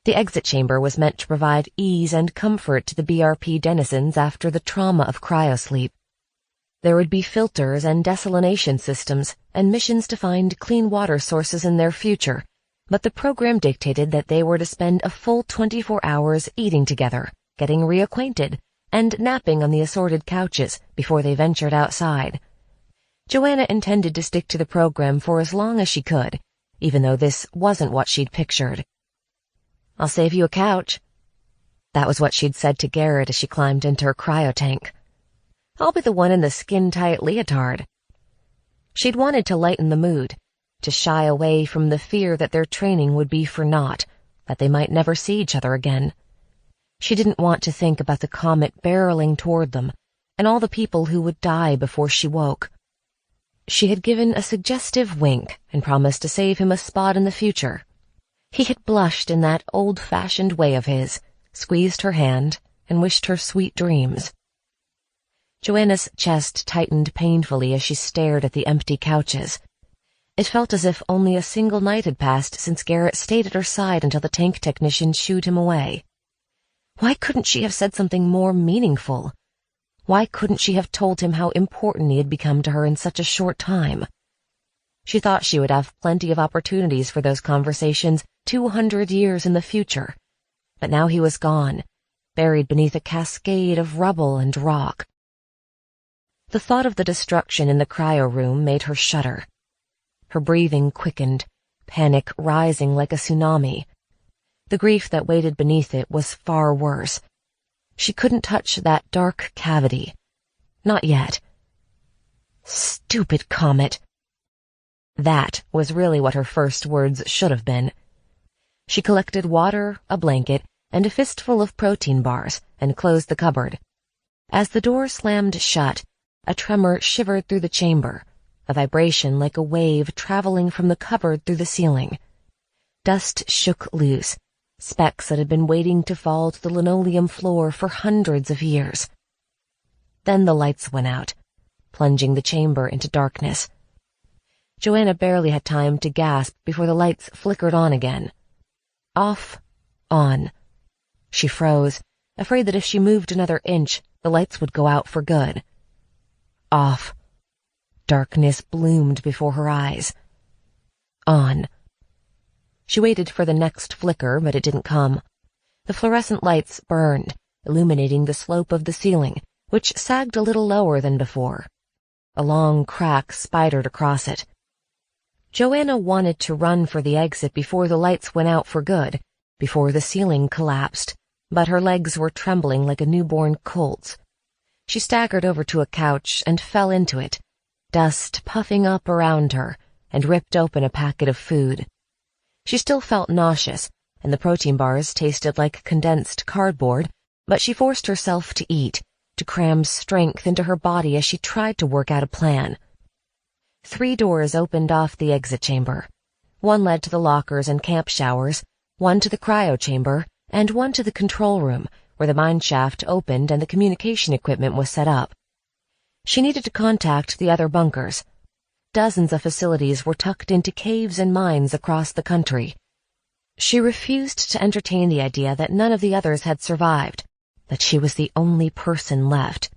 The exit chamber was meant to provide ease and comfort to the BRP denizens after the trauma of cryosleep. There would be filters and desalination systems and missions to find clean water sources in their future, but the program dictated that they were to spend a full 24 hours eating together, getting reacquainted, and napping on the assorted couches before they ventured outside. Joanna intended to stick to the program for as long as she could, even though this wasn't what she'd pictured. "I'll save you a couch." That was what she'd said to Garrett as she climbed into her cryotank. "I'll be the one in the skin-tight leotard." She'd wanted to lighten the mood, to shy away from the fear that their training would be for naught, that they might never see each other again. She didn't want to think about the comet barreling toward them, and all the people who would die before she woke. She had given a suggestive wink and promised to save him a spot in the future. He had blushed in that old-fashioned way of his, squeezed her hand, and wished her sweet dreams. Joanna's chest tightened painfully as she stared at the empty couches. It felt as if only a single night had passed since Garrett stayed at her side until the tank technician shooed him away. Why couldn't she have said something more meaningful? Why couldn't she have told him how important he had become to her in such a short time? She thought she would have plenty of opportunities for those conversations 200 years in the future. But now he was gone, buried beneath a cascade of rubble and rock. The thought of the destruction in the cryo room made her shudder. Her breathing quickened, panic rising like a tsunami. The grief that waited beneath it was far worse. She couldn't touch that dark cavity. Not yet. Stupid comet. That was really what her first words should have been. She collected water, a blanket, and a fistful of protein bars, and closed the cupboard. As the door slammed shut, a tremor shivered through the chamber, a vibration like a wave traveling from the cupboard through the ceiling. Dust shook loose, specks that had been waiting to fall to the linoleum floor for hundreds of years. Then the lights went out, plunging the chamber into darkness. Joanna barely had time to gasp before the lights flickered on again. Off, on. She froze, afraid that if she moved another inch, the lights would go out for good. Off. Darkness bloomed before her eyes. On. She waited for the next flicker, but it didn't come. The fluorescent lights burned, illuminating the slope of the ceiling, which sagged a little lower than before. A long crack spidered across it. Joanna wanted to run for the exit before the lights went out for good, before the ceiling collapsed, but her legs were trembling like a newborn colt's. She staggered over to a couch and fell into it, dust puffing up around her, and ripped open a packet of food. She still felt nauseous, and the protein bars tasted like condensed cardboard, but she forced herself to eat, to cram strength into her body as she tried to work out a plan. 3 doors opened off the exit chamber. One led to the lockers and camp showers, one to the cryo chamber, and one to the control room, where the mine shaft opened and the communication equipment was set up. She needed to contact the other bunkers. Dozens of facilities were tucked into caves and mines across the country. She refused to entertain the idea that none of the others had survived, that she was the only person left.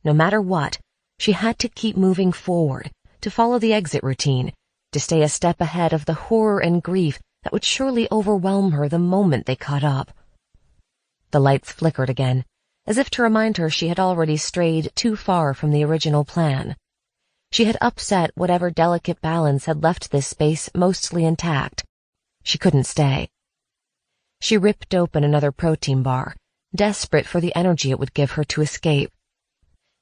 No matter what, she had to keep moving forward, to follow the exit routine, to stay a step ahead of the horror and grief that would surely overwhelm her the moment they caught up. The lights flickered again, as if to remind her she had already strayed too far from the original plan. She had upset whatever delicate balance had left this space mostly intact. She couldn't stay. She ripped open another protein bar, desperate for the energy it would give her to escape.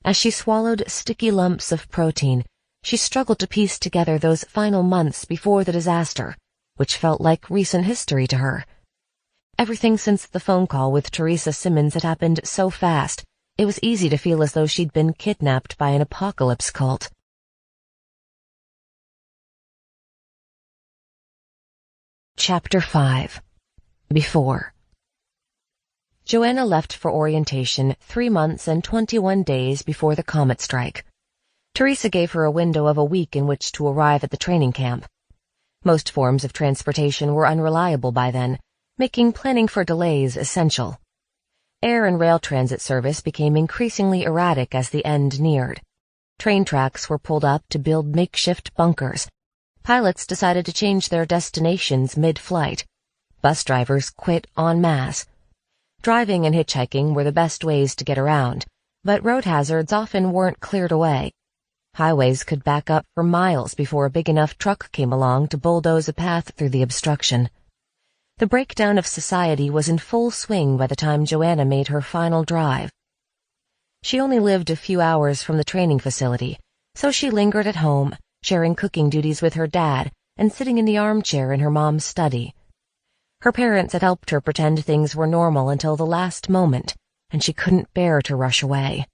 As she swallowed sticky lumps of protein, she struggled to piece together those final months before the disaster, which felt like recent history to her. Everything since the phone call with Teresa Simmons had happened so fast, it was easy to feel as though she'd been kidnapped by an apocalypse cult. Chapter 5. Before. Joanna left for orientation 3 months and 21 days before the comet strike. Teresa gave her a window of a week in which to arrive at the training camp. Most forms of transportation were unreliable by then, making planning for delays essential. Air and rail transit service became increasingly erratic as the end neared. Train tracks were pulled up to build makeshift bunkers. Pilots decided to change their destinations mid-flight. Bus drivers quit en masse. Driving and hitchhiking were the best ways to get around, but road hazards often weren't cleared away. Highways could back up for miles before a big enough truck came along to bulldoze a path through the obstruction. The breakdown of society was in full swing by the time Joanna made her final drive. She only lived a few hours from the training facility, so she lingered at home, sharing cooking duties with her dad and sitting in the armchair in her mom's study. Her parents had helped her pretend things were normal until the last moment, and she couldn't bear to rush away.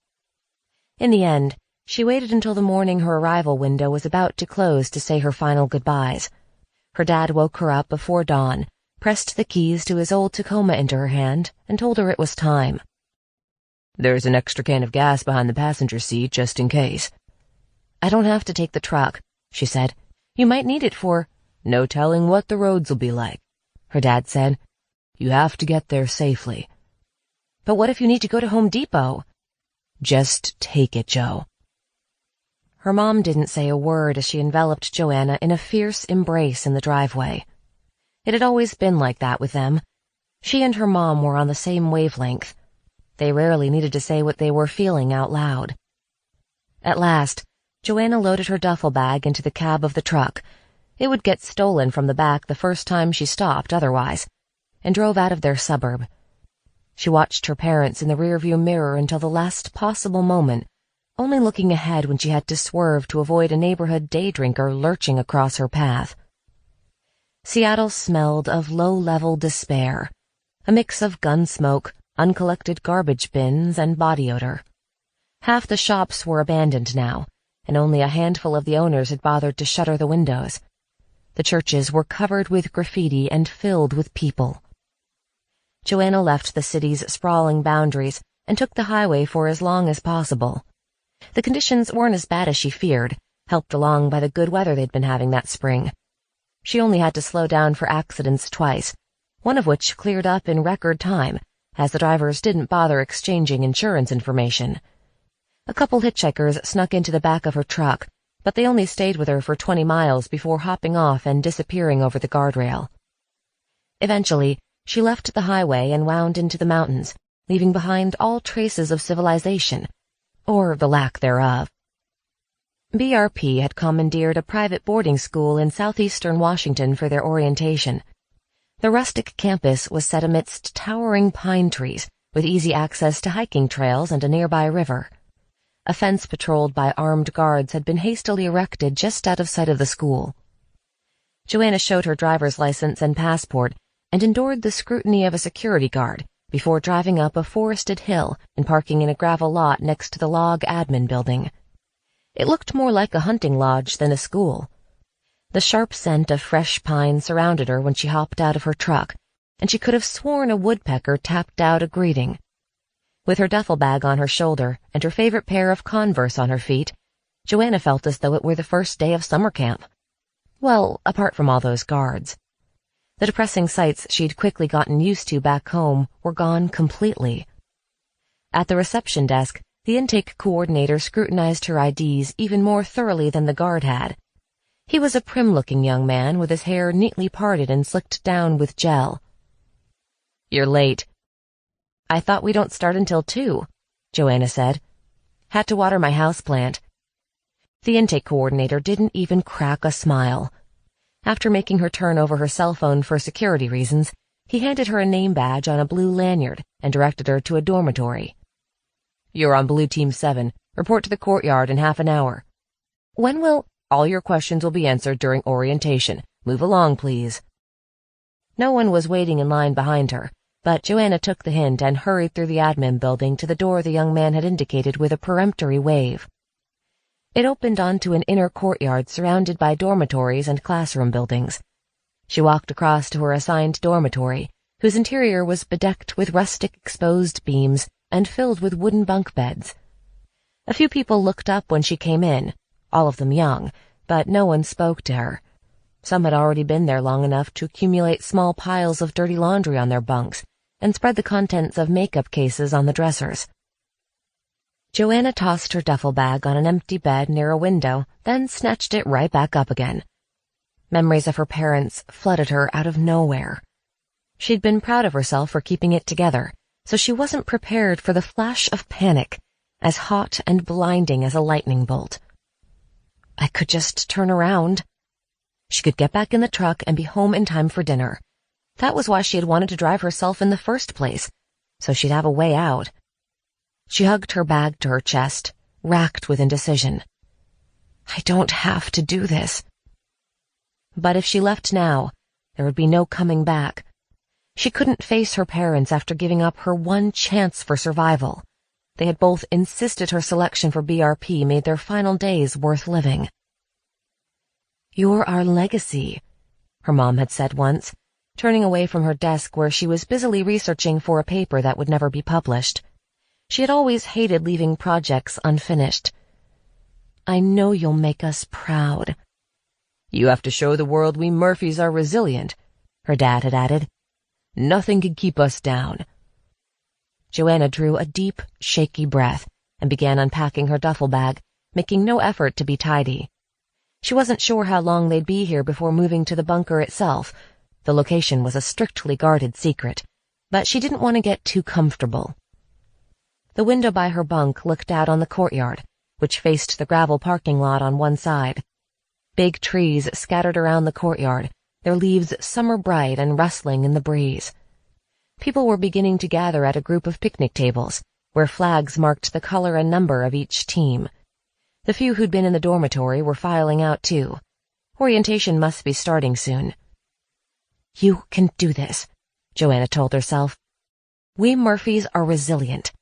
In the end, she waited until the morning her arrival window was about to close to say her final goodbyes. Her dad woke her up before dawn, pressed the keys to his old Tacoma into her hand, and told her it was time. "There's an extra can of gas behind the passenger seat, just in case." "I don't have to take the truck," she said. You might need it for— "No telling what the roads will be like," her dad said. "You have to get there safely." "But what if you need to go to Home Depot?" "Just take it, Joe." Her mom didn't say a word as she enveloped Joanna in a fierce embrace in the driveway. It had always been like that with them. She and her mom were on the same wavelength. They rarely needed to say what they were feeling out loud. At last, Joanna loaded her duffel bag into the cab of the truck. It would get stolen from the back the first time she stopped otherwise, and drove out of their suburb. She watched her parents in the rearview mirror until the last possible moment, only looking ahead when she had to swerve to avoid a neighborhood day drinker lurching across her path. Seattle smelled of low-level despair, a mix of gun smoke, uncollected garbage bins, and body odor. Half the shops were abandoned now, and only a handful of the owners had bothered to shutter the windows. The churches were covered with graffiti and filled with people. Joanna left the city's sprawling boundaries and took the highway for as long as possible. The conditions weren't as bad as she feared, helped along by the good weather they'd been having that spring. She only had to slow down for accidents twice, one of which cleared up in record time, as the drivers didn't bother exchanging insurance information. A couple hitchhikers snuck into the back of her truck, but they only stayed with her for 20 miles before hopping off and disappearing over the guardrail. Eventually, she left the highway and wound into the mountains, leaving behind all traces of civilization, or the lack thereof. BRP had commandeered a private boarding school in southeastern Washington for their orientation. The rustic campus was set amidst towering pine trees, with easy access to hiking trails and a nearby river. A fence patrolled by armed guards had been hastily erected just out of sight of the school. Joanna showed her driver's license and passport and endured the scrutiny of a security guard before driving up a forested hill and parking in a gravel lot next to the log admin building. It looked more like a hunting lodge than a school. The sharp scent of fresh pine surrounded her when she hopped out of her truck, and she could have sworn a woodpecker tapped out a greeting. With her duffel bag on her shoulder and her favorite pair of Converse on her feet, Joanna felt as though it were the first day of summer camp. Well, apart from all those guards. The depressing sights she'd quickly gotten used to back home were gone completely. At the reception desk, the intake coordinator scrutinized her IDs even more thoroughly than the guard had. He was a prim-looking young man with his hair neatly parted and slicked down with gel. "You're late." "I thought we don't start until 2, Joanna said. "Had to water my houseplant." The intake coordinator didn't even crack a smile. After making her turn over her cell phone for security reasons, he handed her a name badge on a blue lanyard and directed her to a dormitory. "You're on Blue Team 7. Report to the courtyard in half an hour." "When will—" "All your questions will be answered during orientation. Move along, please." No one was waiting in line behind her, but Joanna took the hint and hurried through the admin building to the door the young man had indicated with a peremptory wave. It opened onto an inner courtyard surrounded by dormitories and classroom buildings. She walked across to her assigned dormitory, whose interior was bedecked with rustic exposed beams and filled with wooden bunk beds. A few people looked up when she came in, all of them young, but no one spoke to her. Some had already been there long enough to accumulate small piles of dirty laundry on their bunks and spread the contents of makeup cases on the dressers. Joanna tossed her duffel bag on an empty bed near a window, then snatched it right back up again. Memories of her parents flooded her out of nowhere. She'd been proud of herself for keeping it together, so she wasn't prepared for the flash of panic, as hot and blinding as a lightning bolt. I could just turn around. She could get back in the truck and be home in time for dinner. That was why she had wanted to drive herself in the first place, so she'd have a way out. She hugged her bag to her chest, racked with indecision. I don't have to do this. But if she left now, there would be no coming back. She couldn't face her parents after giving up her one chance for survival. They had both insisted her selection for BRP made their final days worth living. "You're our legacy," her mom had said once, turning away from her desk where she was busily researching for a paper that would never be published. She had always hated leaving projects unfinished. "I know you'll make us proud." "You have to show the world we Murphys are resilient," her dad had added. "Nothing can keep us down." Joanna drew a deep, shaky breath and began unpacking her duffel bag, making no effort to be tidy. She wasn't sure how long they'd be here before moving to the bunker itself. The location was a strictly guarded secret, but she didn't want to get too comfortable. The window by her bunk looked out on the courtyard, which faced the gravel parking lot on one side. Big trees scattered around the courtyard, their leaves summer bright and rustling in the breeze. People were beginning to gather at a group of picnic tables, where flags marked the color and number of each team. The few who'd been in the dormitory were filing out too. Orientation must be starting soon. "You can do this," Joanna told herself. "We Murphys are resilient."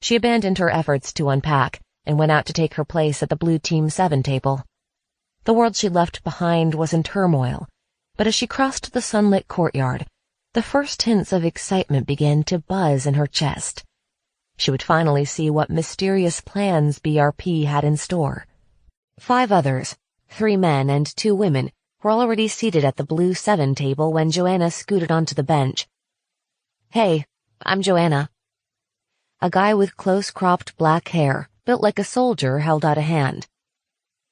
She abandoned her efforts to unpack and went out to take her place at the Blue Team 7 table. The world she left behind was in turmoil, but as she crossed the sunlit courtyard, the first hints of excitement began to buzz in her chest. She would finally see what mysterious plans BRP had in store. 5 others, 3 men and 2 women, were already seated at the Blue 7 table when Joanna scooted onto the bench. "Hey, I'm Joanna." A guy with close-cropped black hair, built like a soldier, held out a hand.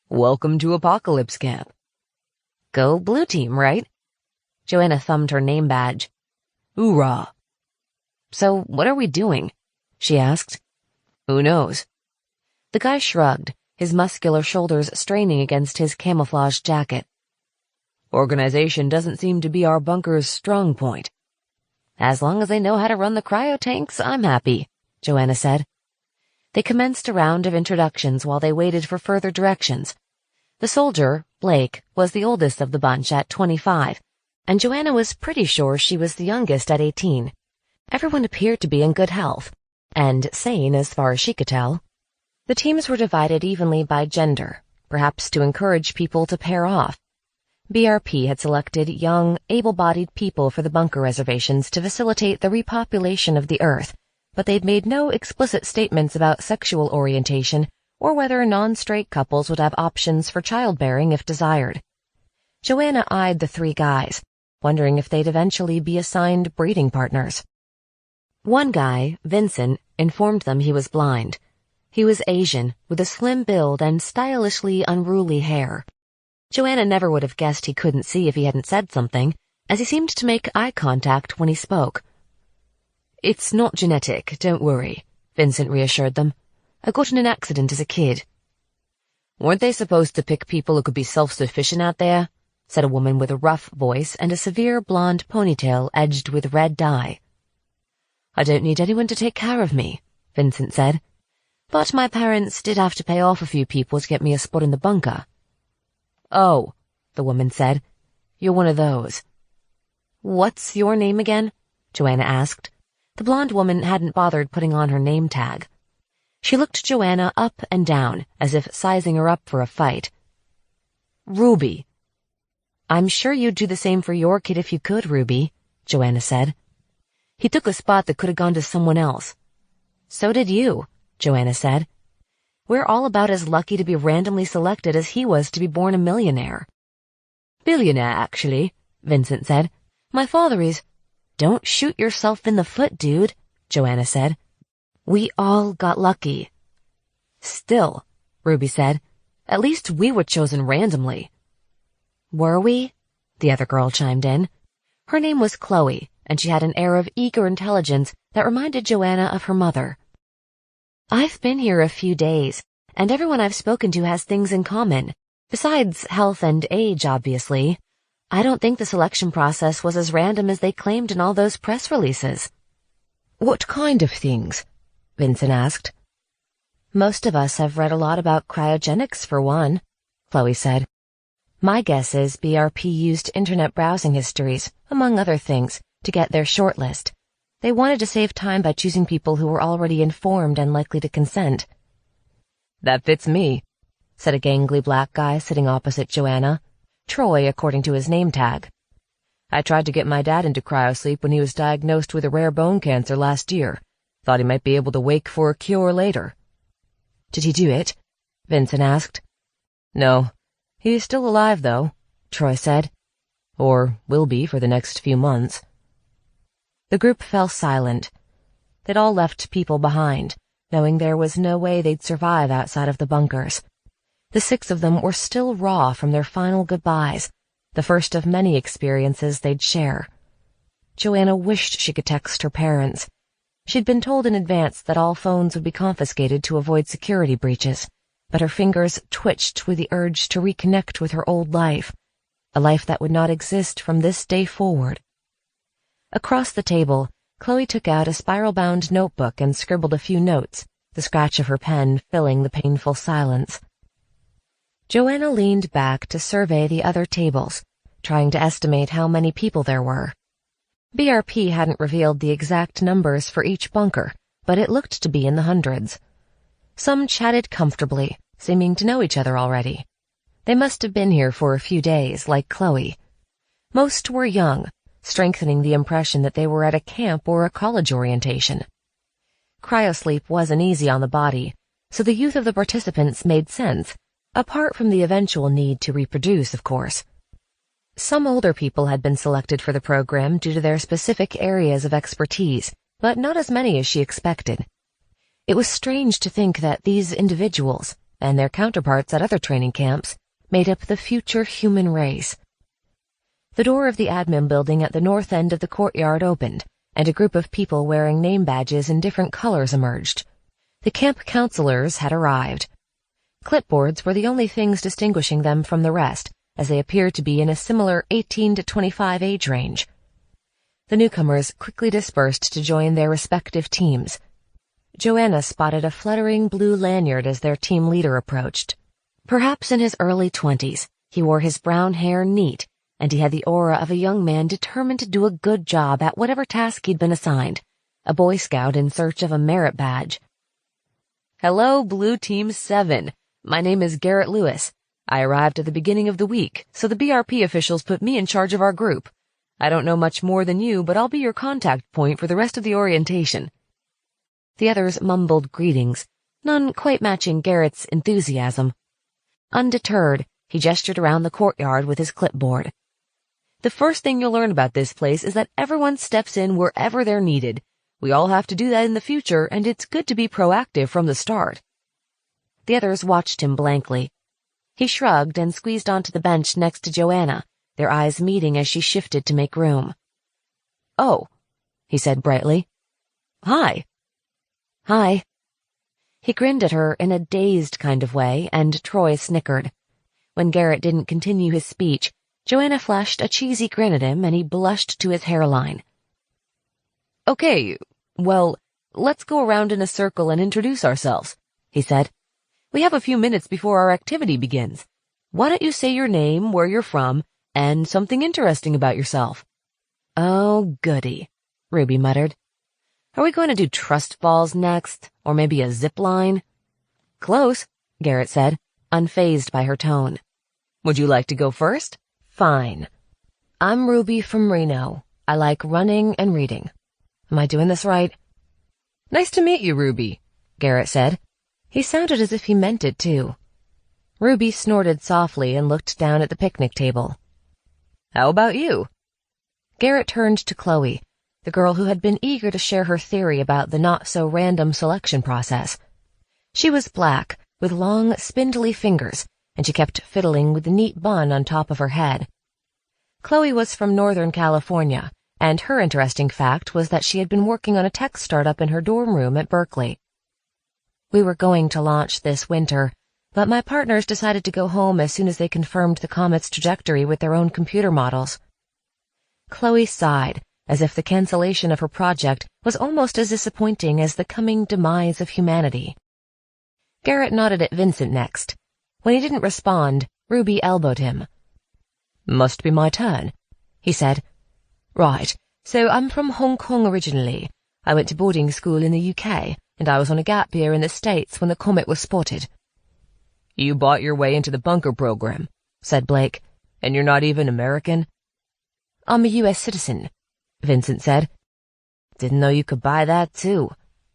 "Welcome to Apocalypse Camp." "Go Blue Team, right?" Joanna thumbed her name badge. "Hoorah." "So what are we doing?" she asked. "Who knows?" The guy shrugged, his muscular shoulders straining against his camouflage jacket. "Organization doesn't seem to be our bunker's strong point." "As long as they know how to run the cryotanks, I'm happy," Joanna said. They commenced a round of introductions while they waited for further directions. The soldier, Blake, was the oldest of the bunch at 25, and Joanna was pretty sure she was the youngest at 18. Everyone appeared to be in good health, and sane as far as she could tell. The teams were divided evenly by gender, perhaps to encourage people to pair off. BRP had selected young, able-bodied people for the bunker reservations to facilitate the repopulation of the Earth, but they'd made no explicit statements about sexual orientation or whether non-straight couples would have options for childbearing if desired. Joanna eyed the 3 guys, wondering if they'd eventually be assigned breeding partners. One guy, Vincent, informed them he was blind. He was Asian, with a slim build and stylishly unruly hair. Joanna never would have guessed he couldn't see if he hadn't said something, as he seemed to make eye contact when he spoke. "It's not genetic, don't worry," Vincent reassured them. "I got in an accident as a kid." "Weren't they supposed to pick people who could be self-sufficient out there?" said a woman with a rough voice and a severe blonde ponytail edged with red dye. "I don't need anyone to take care of me," Vincent said. "But my parents did have to pay off a few people to get me a spot in the bunker." "Oh," the woman said. "You're one of those." "What's your name again?" Joanna asked. The blonde woman hadn't bothered putting on her name tag. She looked Joanna up and down, as if sizing her up for a fight. "Ruby." "I'm sure you'd do the same for your kid if you could, Ruby," Joanna said. "He took a spot that could have gone to someone else." "So did you," Joanna said. "We're all about as lucky to be randomly selected as he was to be born a millionaire." "Billionaire, actually," Vincent said. "My father is—" "Don't shoot yourself in the foot, dude," Joanna said. "We all got lucky." "Still," Ruby said, "at least we were chosen randomly." "Were we?" the other girl chimed in. Her name was Chloe, and she had an air of eager intelligence that reminded Joanna of her mother. "I've been here a few days, and everyone I've spoken to has things in common. Besides health and age, obviously. I don't think the selection process was as random as they claimed in all those press releases." "What kind of things?" Vincent asked. "Most of us have read a lot about cryogenics, for one," Chloe said. "My guess is BRP used internet browsing histories, among other things, to get their shortlist. They wanted to save time by choosing people who were already informed and likely to consent." "That fits me," said a gangly black guy sitting opposite Joanna. Troy, according to his name tag. "I tried to get my dad into cryosleep when he was diagnosed with a rare bone cancer last year. Thought he might be able to wake for a cure later." "Did he do it?" Vincent asked. "No. "He's still alive, though," Troy said. "Or will be for the next few months." The group fell silent. They'd all left people behind, knowing there was no way they'd survive outside of the bunkers. The 6 of them were still raw from their final goodbyes, the first of many experiences they'd share. Joanna wished she could text her parents. She'd been told in advance that all phones would be confiscated to avoid security breaches, but her fingers twitched with the urge to reconnect with her old life, a life that would not exist from this day forward. Across the table, Chloe took out a spiral-bound notebook and scribbled a few notes, the scratch of her pen filling the painful silence. Joanna leaned back to survey the other tables, trying to estimate how many people there were. BRP hadn't revealed the exact numbers for each bunker, but it looked to be in the hundreds. Some chatted comfortably, seeming to know each other already. They must have been here for a few days, like Chloe. Most were young, strengthening the impression that they were at a camp or a college orientation. Cryosleep wasn't easy on the body, so the youth of the participants made sense, apart from the eventual need to reproduce, of course. Some older people had been selected for the program due to their specific areas of expertise, but not as many as she expected. It was strange to think that these individuals, and their counterparts at other training camps, made up the future human race. The door of the admin building at the north end of the courtyard opened, and a group of people wearing name badges in different colors emerged. The camp counselors had arrived. Clipboards were the only things distinguishing them from the rest, as they appeared to be in a similar 18 to 25 age range. The newcomers quickly dispersed to join their respective teams. Joanna spotted a fluttering blue lanyard as their team leader approached. Perhaps in his early 20s, he wore his brown hair neat, and he had the aura of a young man determined to do a good job at whatever task he'd been assigned, a Boy Scout in search of a merit badge. "Hello, Blue Team 7. My name is Garrett Lewis. I arrived at the beginning of the week, so the BRP officials put me in charge of our group. I don't know much more than you, but I'll be your contact point for the rest of the orientation." The others mumbled greetings, none quite matching Garrett's enthusiasm. Undeterred, he gestured around the courtyard with his clipboard. "The first thing you'll learn about this place is that everyone steps in wherever they're needed. We all have to do that in the future, and it's good to be proactive from the start." The others watched him blankly. He shrugged and squeezed onto the bench next to Joanna, their eyes meeting as she shifted to make room. "Oh," he said brightly. "Hi." "Hi." He grinned at her in a dazed kind of way, and Troy snickered. When Garrett didn't continue his speech, Joanna flashed a cheesy grin at him, and he blushed to his hairline. "Okay, well, let's go around in a circle and introduce ourselves," he said. "We have a few minutes before our activity begins. Why don't you say your name, where you're from, and something interesting about yourself?" "Oh, goody," Ruby muttered. "Are we going to do trust falls next, or maybe a zip line?" "Close," Garrett said, unfazed by her tone. "Would you like to go first?" "Fine. I'm Ruby from Reno. I like running and reading. Am I doing this right?" "Nice to meet you, Ruby," Garrett said. He sounded as if he meant it, too. Ruby snorted softly and looked down at the picnic table. "How about you?" Garrett turned to Chloe, the girl who had been eager to share her theory about the not-so-random selection process. She was black, with long, spindly fingers, and she kept fiddling with the neat bun on top of her head. Chloe was from Northern California, and her interesting fact was that she had been working on a tech startup in her dorm room at Berkeley. "We were going to launch this winter, but my partners decided to go home as soon as they confirmed the comet's trajectory with their own computer models." Chloe sighed, as if the cancellation of her project was almost as disappointing as the coming demise of humanity. Garrett nodded at Vincent next. When he didn't respond, Ruby elbowed him. "Must be my turn," he said. "Right, so I'm from Hong Kong originally. I went to boarding school in the UK, and I was on a gap year in the States when the comet was spotted." "You bought your way into the bunker program," said Blake, "and you're not even American?" "I'm a US citizen," Vincent said. "Didn't know you could buy that, too,"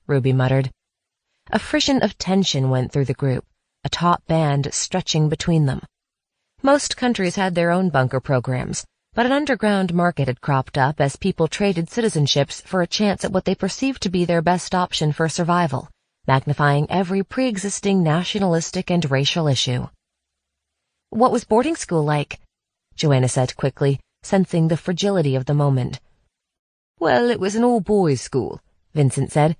Ruby muttered. A frisson of tension went through the group, a taut band stretching between them. Most countries had their own bunker programs, but an underground market had cropped up as people traded citizenships for a chance at what they perceived to be their best option for survival, magnifying every pre-existing nationalistic and racial issue. "What was boarding school like?" Joanna said quickly, sensing the fragility of the moment. "Well, it was an all-boys school," Vincent said,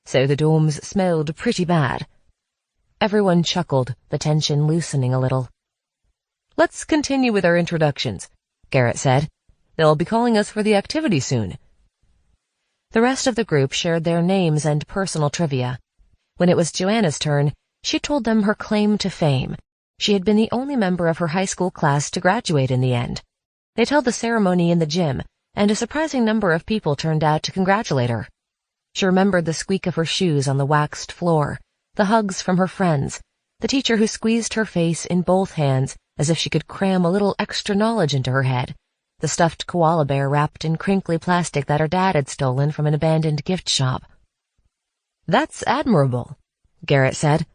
"so the dorms smelled pretty bad." Everyone chuckled, the tension loosening a little. "Let's continue with our introductions," Garrett said. "They'll be calling us for the activity soon." The rest of the group shared their names and personal trivia. When it was Joanna's turn, she told them her claim to fame. She had been the only member of her high school class to graduate in the end. They'd held the ceremony in the gym, and a surprising number of people turned out to congratulate her. She remembered the squeak of her shoes on the waxed floor, the hugs from her friends, the teacher who squeezed her face in both hands as if she could cram a little extra knowledge into her head, the stuffed koala bear wrapped in crinkly plastic that her dad had stolen from an abandoned gift shop. "That's admirable," Garrett said.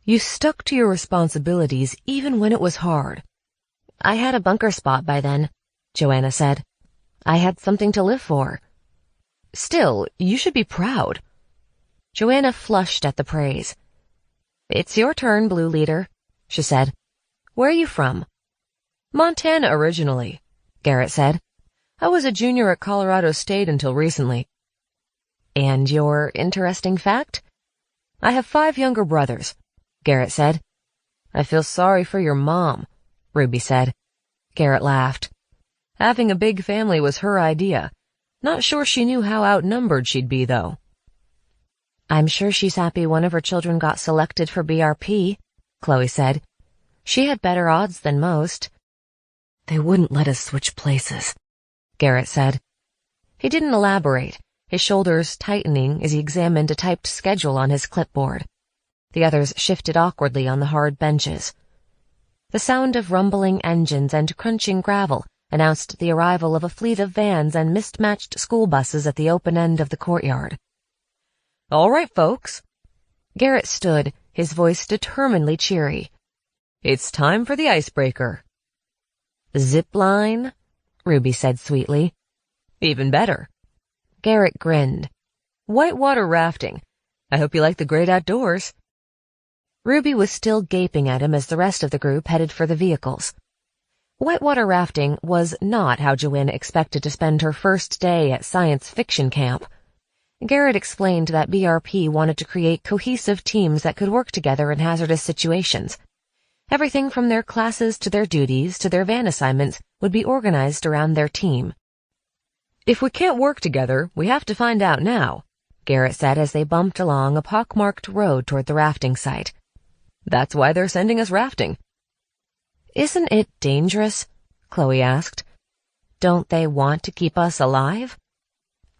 "You stuck to your responsibilities even when it was hard." "I had a bunker spot by then," Joanna said. "I had something to live for." "Still, you should be proud." Joanna flushed at the praise. "It's your turn, Blue Leader," she said. "Where are you from?" "Montana originally," Garrett said. "I was a junior at Colorado State until recently." "And your interesting fact?" "I have 5 younger brothers," Garrett said. "I feel sorry for your mom," Ruby said. Garrett laughed. "Having a big family was her idea. Not sure she knew how outnumbered she'd be, though." "I'm sure she's happy one of her children got selected for BRP," Chloe said. "She had better odds than most." "They wouldn't let us switch places," Garrett said. He didn't elaborate, his shoulders tightening as he examined a typed schedule on his clipboard. The others shifted awkwardly on the hard benches. The sound of rumbling engines and crunching gravel announced the arrival of a fleet of vans and mismatched school buses at the open end of the courtyard. "All right, folks." Garrett stood, his voice determinedly cheery. "It's time for the icebreaker." "Zip line?" Ruby said sweetly. "Even better." Garrett grinned. "Whitewater rafting. I hope you like the great outdoors." Ruby was still gaping at him as the rest of the group headed for the vehicles. Whitewater rafting was not how Joanna expected to spend her first day at science fiction camp. Garrett explained that BRP wanted to create cohesive teams that could work together in hazardous situations. Everything from their classes to their duties to their van assignments would be organized around their team. "If we can't work together, we have to find out now," Garrett said as they bumped along a pockmarked road toward the rafting site. "That's why they're sending us rafting." "Isn't it dangerous?" Chloe asked. "Don't they want to keep us alive?"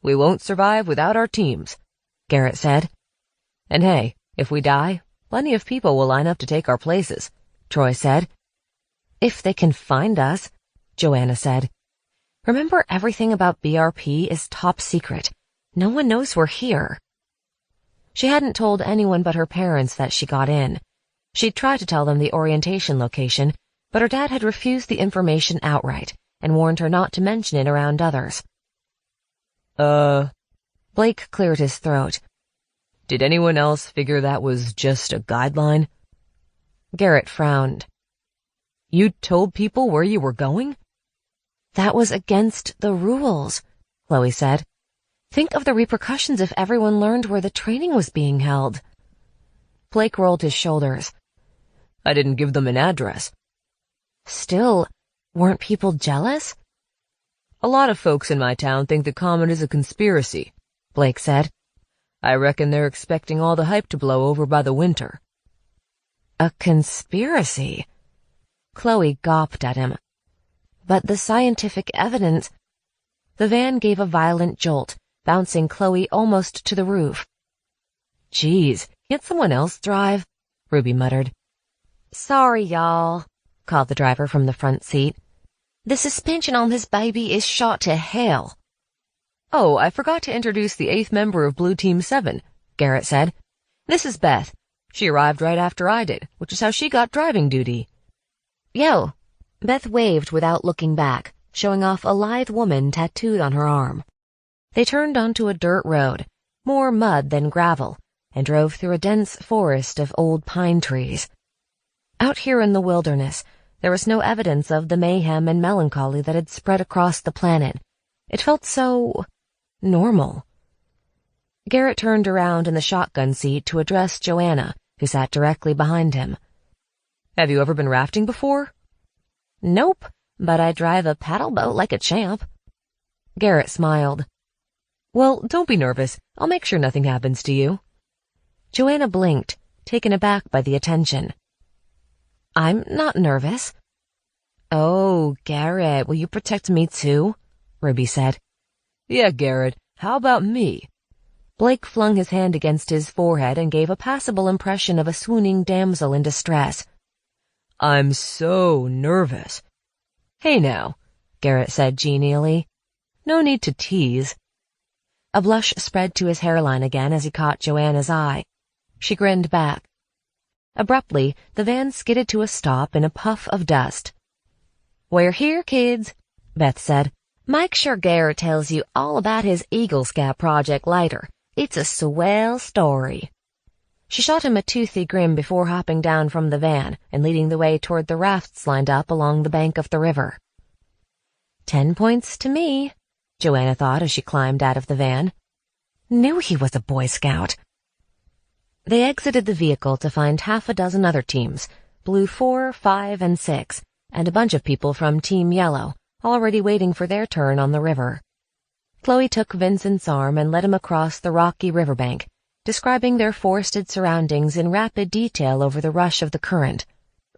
"We won't survive without our teams," Garrett said. "And hey, if we die, plenty of people will line up to take our places," Troy said. "If they can find us," Joanna said. "Remember, everything about BRP is top secret. No one knows we're here." She hadn't told anyone but her parents that she got in. She'd tried to tell them the orientation location, but her dad had refused the information outright and warned her not to mention it around others. Blake cleared his throat. "Did anyone else figure that was just a guideline?" Garrett frowned. "You told people where you were going?" "That was against the rules," Chloe said. "Think of the repercussions if everyone learned where the training was being held." Blake rolled his shoulders. "I didn't give them an address." "Still, weren't people jealous?" "A lot of folks in my town think the comet is a conspiracy," Blake said. "I reckon they're expecting all the hype to blow over by the winter." "A conspiracy?" Chloe gawped at him. "But the scientific evidence—" The van gave a violent jolt, bouncing Chloe almost to the roof. "Geez, can't someone else drive?" Ruby muttered. "Sorry, y'all," called the driver from the front seat. "The suspension on this baby is shot to hell." "Oh, I forgot to introduce the 8th member of Blue Team 7, Garrett said. "This is Beth. She arrived right after I did, which is how she got driving duty." "Yo," Beth waved without looking back, showing off a lithe woman tattooed on her arm. They turned onto a dirt road, more mud than gravel, and drove through a dense forest of old pine trees. Out here in the wilderness, there was no evidence of the mayhem and melancholy that had spread across the planet. It felt so normal. Garrett turned around in the shotgun seat to address Joanna, who sat directly behind him. "Have you ever been rafting before?" "Nope, but I drive a paddle boat like a champ." Garrett smiled. "Well, don't be nervous. I'll make sure nothing happens to you." Joanna blinked, taken aback by the attention. "I'm not nervous." "Oh, Garrett, will you protect me too?" Ruby said. "Yeah, Garrett, how about me?" Blake flung his hand against his forehead and gave a passable impression of a swooning damsel in distress. "I'm so nervous." "Hey now," Garrett said genially. "No need to tease." A blush spread to his hairline again as he caught Joanna's eye. She grinned back. Abruptly, the van skidded to a stop in a puff of dust. "We're here, kids," Beth said. "Make sure Garrett tells you all about his Eagle Scout project later. It's a swell story." She shot him a toothy grin before hopping down from the van and leading the way toward the rafts lined up along the bank of the river. 10 points to me, Joanna thought as she climbed out of the van. Knew he was a Boy Scout. They exited the vehicle to find half a dozen other teams, Blue 4, 5, and 6, and a bunch of people from Team Yellow, already waiting for their turn on the river. Chloe took Vincent's arm and led him across the rocky riverbank, describing their forested surroundings in rapid detail over the rush of the current.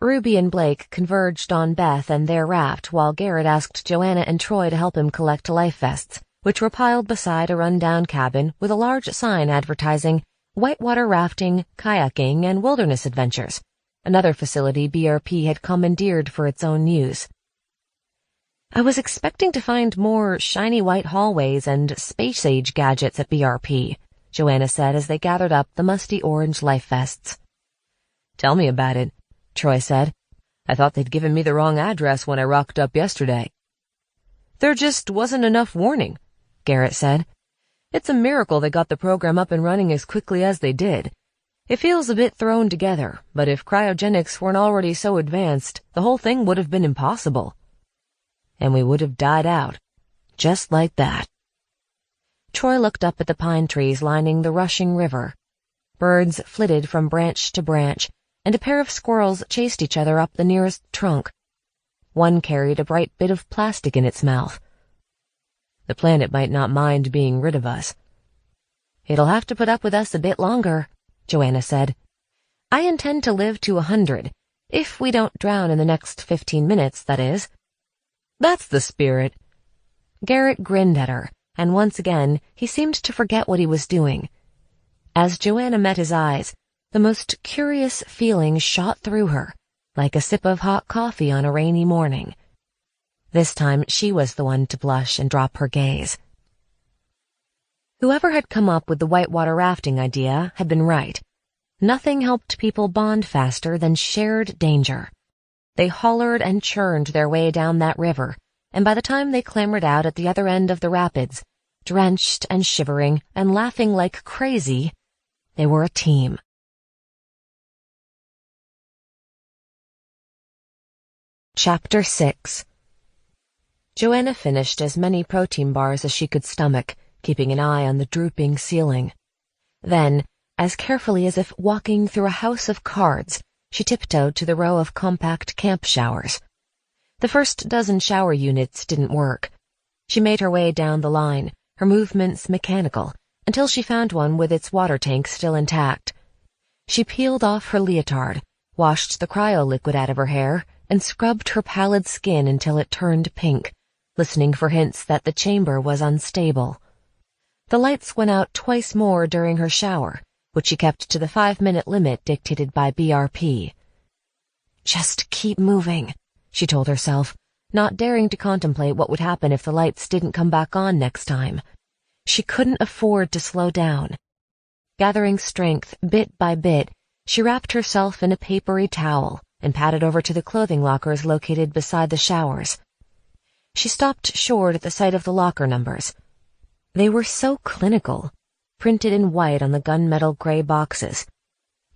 Ruby and Blake converged on Beth and their raft while Garrett asked Joanna and Troy to help him collect life vests, which were piled beside a run-down cabin with a large sign advertising whitewater rafting, kayaking, and wilderness adventures, another facility BRP had commandeered for its own use. I was expecting to find more shiny white hallways and space-age gadgets at BRP, Joanna said as they gathered up the musty orange life vests. Tell me about it, Troy said. I thought they'd given me the wrong address when I rocked up yesterday. There just wasn't enough warning, Garrett said. It's a miracle they got the program up and running as quickly as they did. It feels a bit thrown together, but if cryogenics weren't already so advanced, the whole thing would have been impossible. And we would have died out. Just like that. Troy looked up at the pine trees lining the rushing river. Birds flitted from branch to branch, and a pair of squirrels chased each other up the nearest trunk. One carried a bright bit of plastic in its mouth. The planet might not mind being rid of us. It'll have to put up with us a bit longer, Joanna said. I intend to live to 100, if we don't drown in the next 15 minutes, that is. That's the spirit. Garrett grinned at her, and once again he seemed to forget what he was doing. As Joanna met his eyes, the most curious feeling shot through her, like a sip of hot coffee on a rainy morning. This time she was the one to blush and drop her gaze. Whoever had come up with the whitewater rafting idea had been right. Nothing helped people bond faster than shared danger. They hollered and churned their way down that river, and by the time they clambered out at the other end of the rapids, drenched and shivering and laughing like crazy, they were a team. Chapter 6. Joanna finished as many protein bars as she could stomach, keeping an eye on the drooping ceiling. Then, as carefully as if walking through a house of cards, she tiptoed to the row of compact camp showers. The first dozen shower units didn't work. She made her way down the line, her movements mechanical, until she found one with its water tank still intact. She peeled off her leotard, washed the cryo-liquid out of her hair, and scrubbed her pallid skin until it turned pink, listening for hints that the chamber was unstable. The lights went out twice more during her shower, which she kept to the 5-minute limit dictated by BRP. Just keep moving, she told herself, not daring to contemplate what would happen if the lights didn't come back on next time. She couldn't afford to slow down. Gathering strength bit by bit, she wrapped herself in a papery towel and padded over to the clothing lockers located beside the showers. She stopped short at the sight of the locker numbers. They were so clinical, printed in white on the gunmetal gray boxes.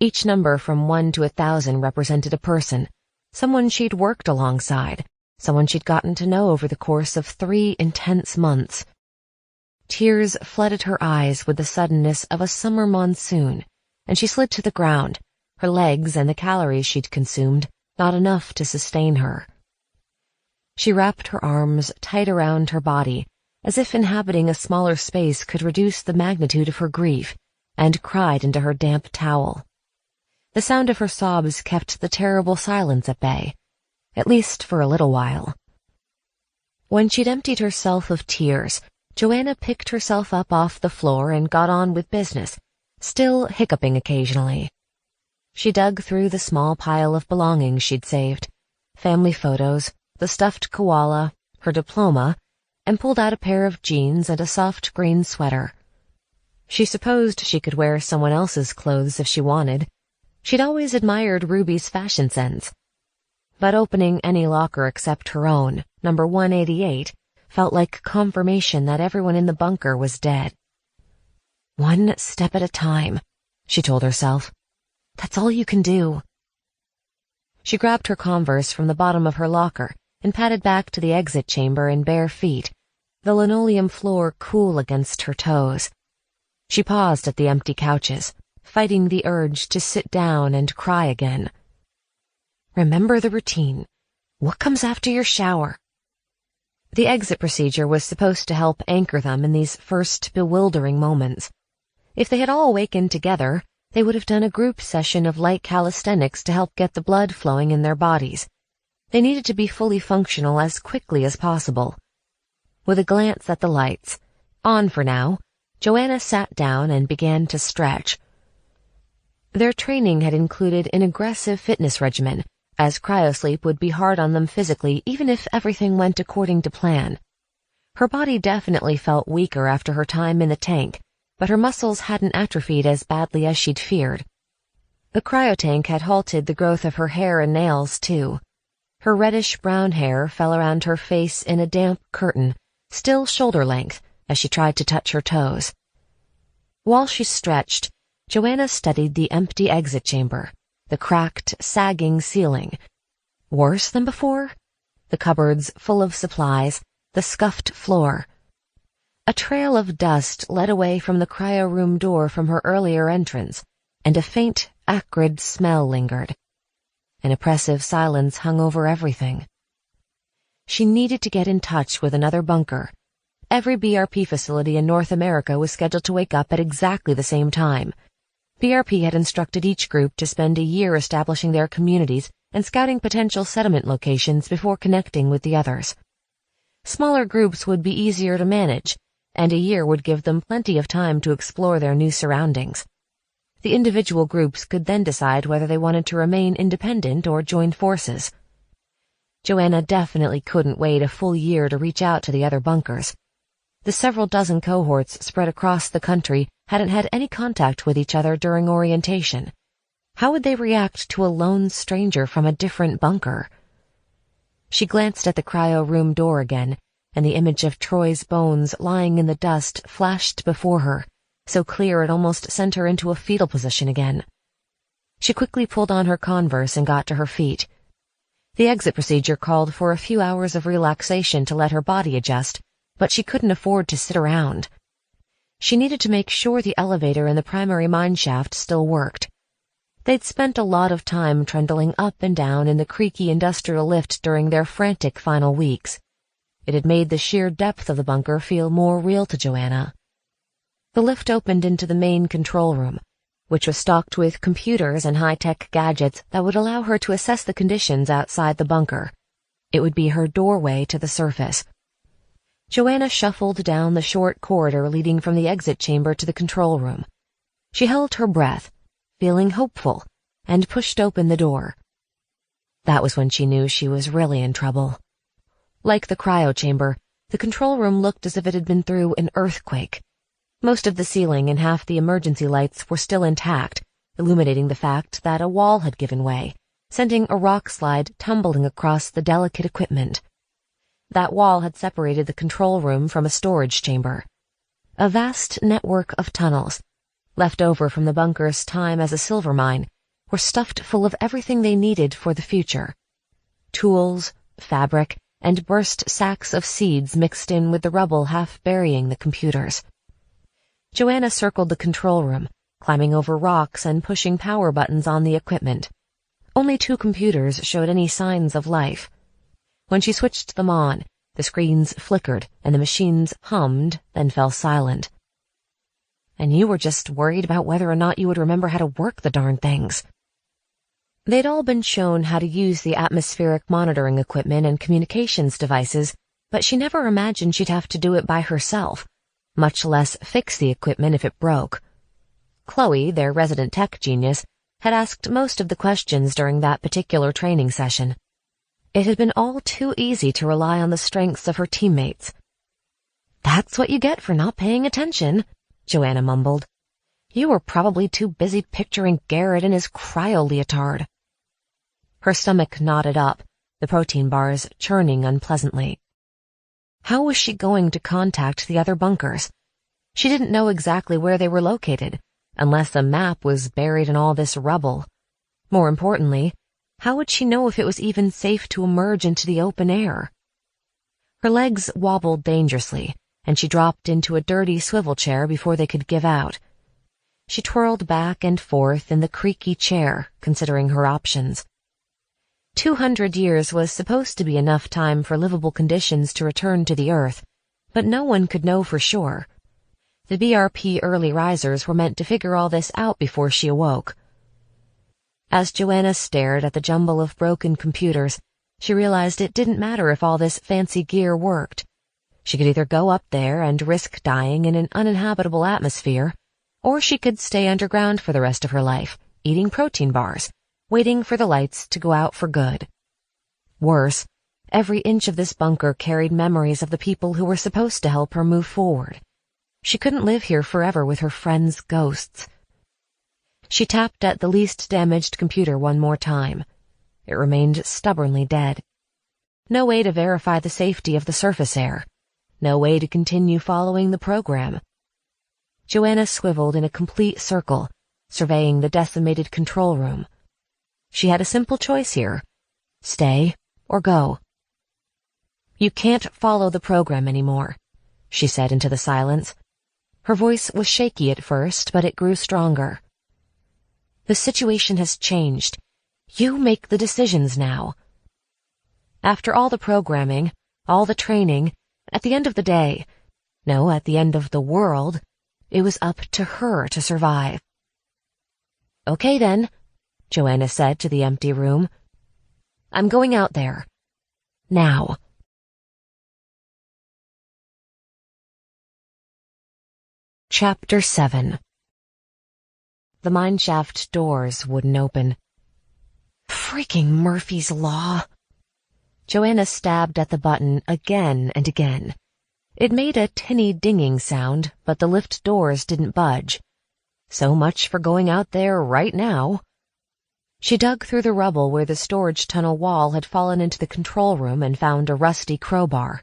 Each number from 1 to 1,000 represented a person, someone she'd worked alongside, someone she'd gotten to know over the course of 3 intense months. Tears flooded her eyes with the suddenness of a summer monsoon, and she slid to the ground, her legs and the calories she'd consumed not enough to sustain her. She wrapped her arms tight around her body, as if inhabiting a smaller space could reduce the magnitude of her grief, and cried into her damp towel. The sound of her sobs kept the terrible silence at bay, at least for a little while. When she'd emptied herself of tears, Joanna picked herself up off the floor and got on with business, still hiccuping occasionally. She dug through the small pile of belongings she'd saved, family photos, the stuffed koala, her diploma, and pulled out a pair of jeans and a soft green sweater. She supposed she could wear someone else's clothes if she wanted. She'd always admired Ruby's fashion sense. But opening any locker except her own, number 188, felt like confirmation that everyone in the bunker was dead. "One step at a time," she told herself. "That's all you can do." She grabbed her Converse from the bottom of her locker and padded back to the exit chamber in bare feet, the linoleum floor cool against her toes. She paused at the empty couches, fighting the urge to sit down and cry again. Remember the routine. What comes after your shower? The exit procedure was supposed to help anchor them in these first bewildering moments. If they had all awakened together, they would have done a group session of light calisthenics to help get the blood flowing in their bodies. They needed to be fully functional as quickly as possible. With a glance at the lights, on for now, Joanna sat down and began to stretch. Their training had included an aggressive fitness regimen, as cryosleep would be hard on them physically even if everything went according to plan. Her body definitely felt weaker after her time in the tank, but her muscles hadn't atrophied as badly as she'd feared. The cryotank had halted the growth of her hair and nails, too. Her reddish-brown hair fell around her face in a damp curtain, still shoulder-length, as she tried to touch her toes. While she stretched, Joanna studied the empty exit chamber, the cracked, sagging ceiling. Worse than before? The cupboards full of supplies, the scuffed floor. A trail of dust led away from the cryo room door from her earlier entrance, and a faint, acrid smell lingered. An oppressive silence hung over everything. She needed to get in touch with another bunker. Every BRP facility in North America was scheduled to wake up at exactly the same time. BRP had instructed each group to spend a year establishing their communities and scouting potential settlement locations before connecting with the others. Smaller groups would be easier to manage, and a year would give them plenty of time to explore their new surroundings. The individual groups could then decide whether they wanted to remain independent or join forces. Joanna definitely couldn't wait a full year to reach out to the other bunkers. The several dozen cohorts spread across the country hadn't had any contact with each other during orientation. How would they react to a lone stranger from a different bunker? She glanced at the cryo room door again, and the image of Troy's bones lying in the dust flashed before her, so clear it almost sent her into a fetal position again. She quickly pulled on her Converse and got to her feet. The exit procedure called for a few hours of relaxation to let her body adjust, but she couldn't afford to sit around. She needed to make sure the elevator in the primary mine shaft still worked. They'd spent a lot of time trundling up and down in the creaky industrial lift during their frantic final weeks. It had made the sheer depth of the bunker feel more real to Joanna. The lift opened into the main control room, which was stocked with computers and high-tech gadgets that would allow her to assess the conditions outside the bunker. It would be her doorway to the surface. Joanna shuffled down the short corridor leading from the exit chamber to the control room. She held her breath, feeling hopeful, and pushed open the door. That was when she knew she was really in trouble. Like the cryo chamber, the control room looked as if it had been through an earthquake. Most of the ceiling and half the emergency lights were still intact, illuminating the fact that a wall had given way, sending a rock slide tumbling across the delicate equipment. That wall had separated the control room from a storage chamber. A vast network of tunnels, left over from the bunker's time as a silver mine, were stuffed full of everything they needed for the future. Tools, fabric, and burst sacks of seeds mixed in with the rubble half burying the computers. Joanna circled the control room, climbing over rocks and pushing power buttons on the equipment. Only 2 computers showed any signs of life. When she switched them on, the screens flickered and the machines hummed, then fell silent. And you were just worried about whether or not you would remember how to work the darn things. They'd all been shown how to use the atmospheric monitoring equipment and communications devices, but she never imagined she'd have to do it by herself, much less fix the equipment if it broke. Chloe, their resident tech genius, had asked most of the questions during that particular training session. It had been all too easy to rely on the strengths of her teammates. "That's what you get for not paying attention," Joanna mumbled. "You were probably too busy picturing Garrett in his cryo-leotard." Her stomach knotted up, the protein bars churning unpleasantly. How was she going to contact the other bunkers? She didn't know exactly where they were located, unless a map was buried in all this rubble. More importantly, how would she know if it was even safe to emerge into the open air? Her legs wobbled dangerously, and she dropped into a dirty swivel chair before they could give out. She twirled back and forth in the creaky chair, considering her options. 200 years was supposed to be enough time for livable conditions to return to the Earth, but no one could know for sure. The BRP early risers were meant to figure all this out before she awoke. As Joanna stared at the jumble of broken computers, she realized it didn't matter if all this fancy gear worked. She could either go up there and risk dying in an uninhabitable atmosphere, or she could stay underground for the rest of her life, eating protein bars, waiting for the lights to go out for good. Worse, every inch of this bunker carried memories of the people who were supposed to help her move forward. She couldn't live here forever with her friends' ghosts. She tapped at the least damaged computer one more time. It remained stubbornly dead. No way to verify the safety of the surface air. No way to continue following the program. Joanna swiveled in a complete circle, surveying the decimated control room. She had a simple choice here: stay or go. "You can't follow the program anymore," she said into the silence. Her voice was shaky at first, but it grew stronger. "The situation has changed. You make the decisions now." After all the programming, all the training, at the end of the day, no, at the end of the world, it was up to her to survive. "Okay then," Joanna said to the empty room. "I'm going out there. Now." Chapter 7. The mineshaft doors wouldn't open. Freaking Murphy's Law. Joanna stabbed at the button again and again. It made a tinny dinging sound, but the lift doors didn't budge. So much for going out there right now. She dug through the rubble where the storage tunnel wall had fallen into the control room and found a rusty crowbar.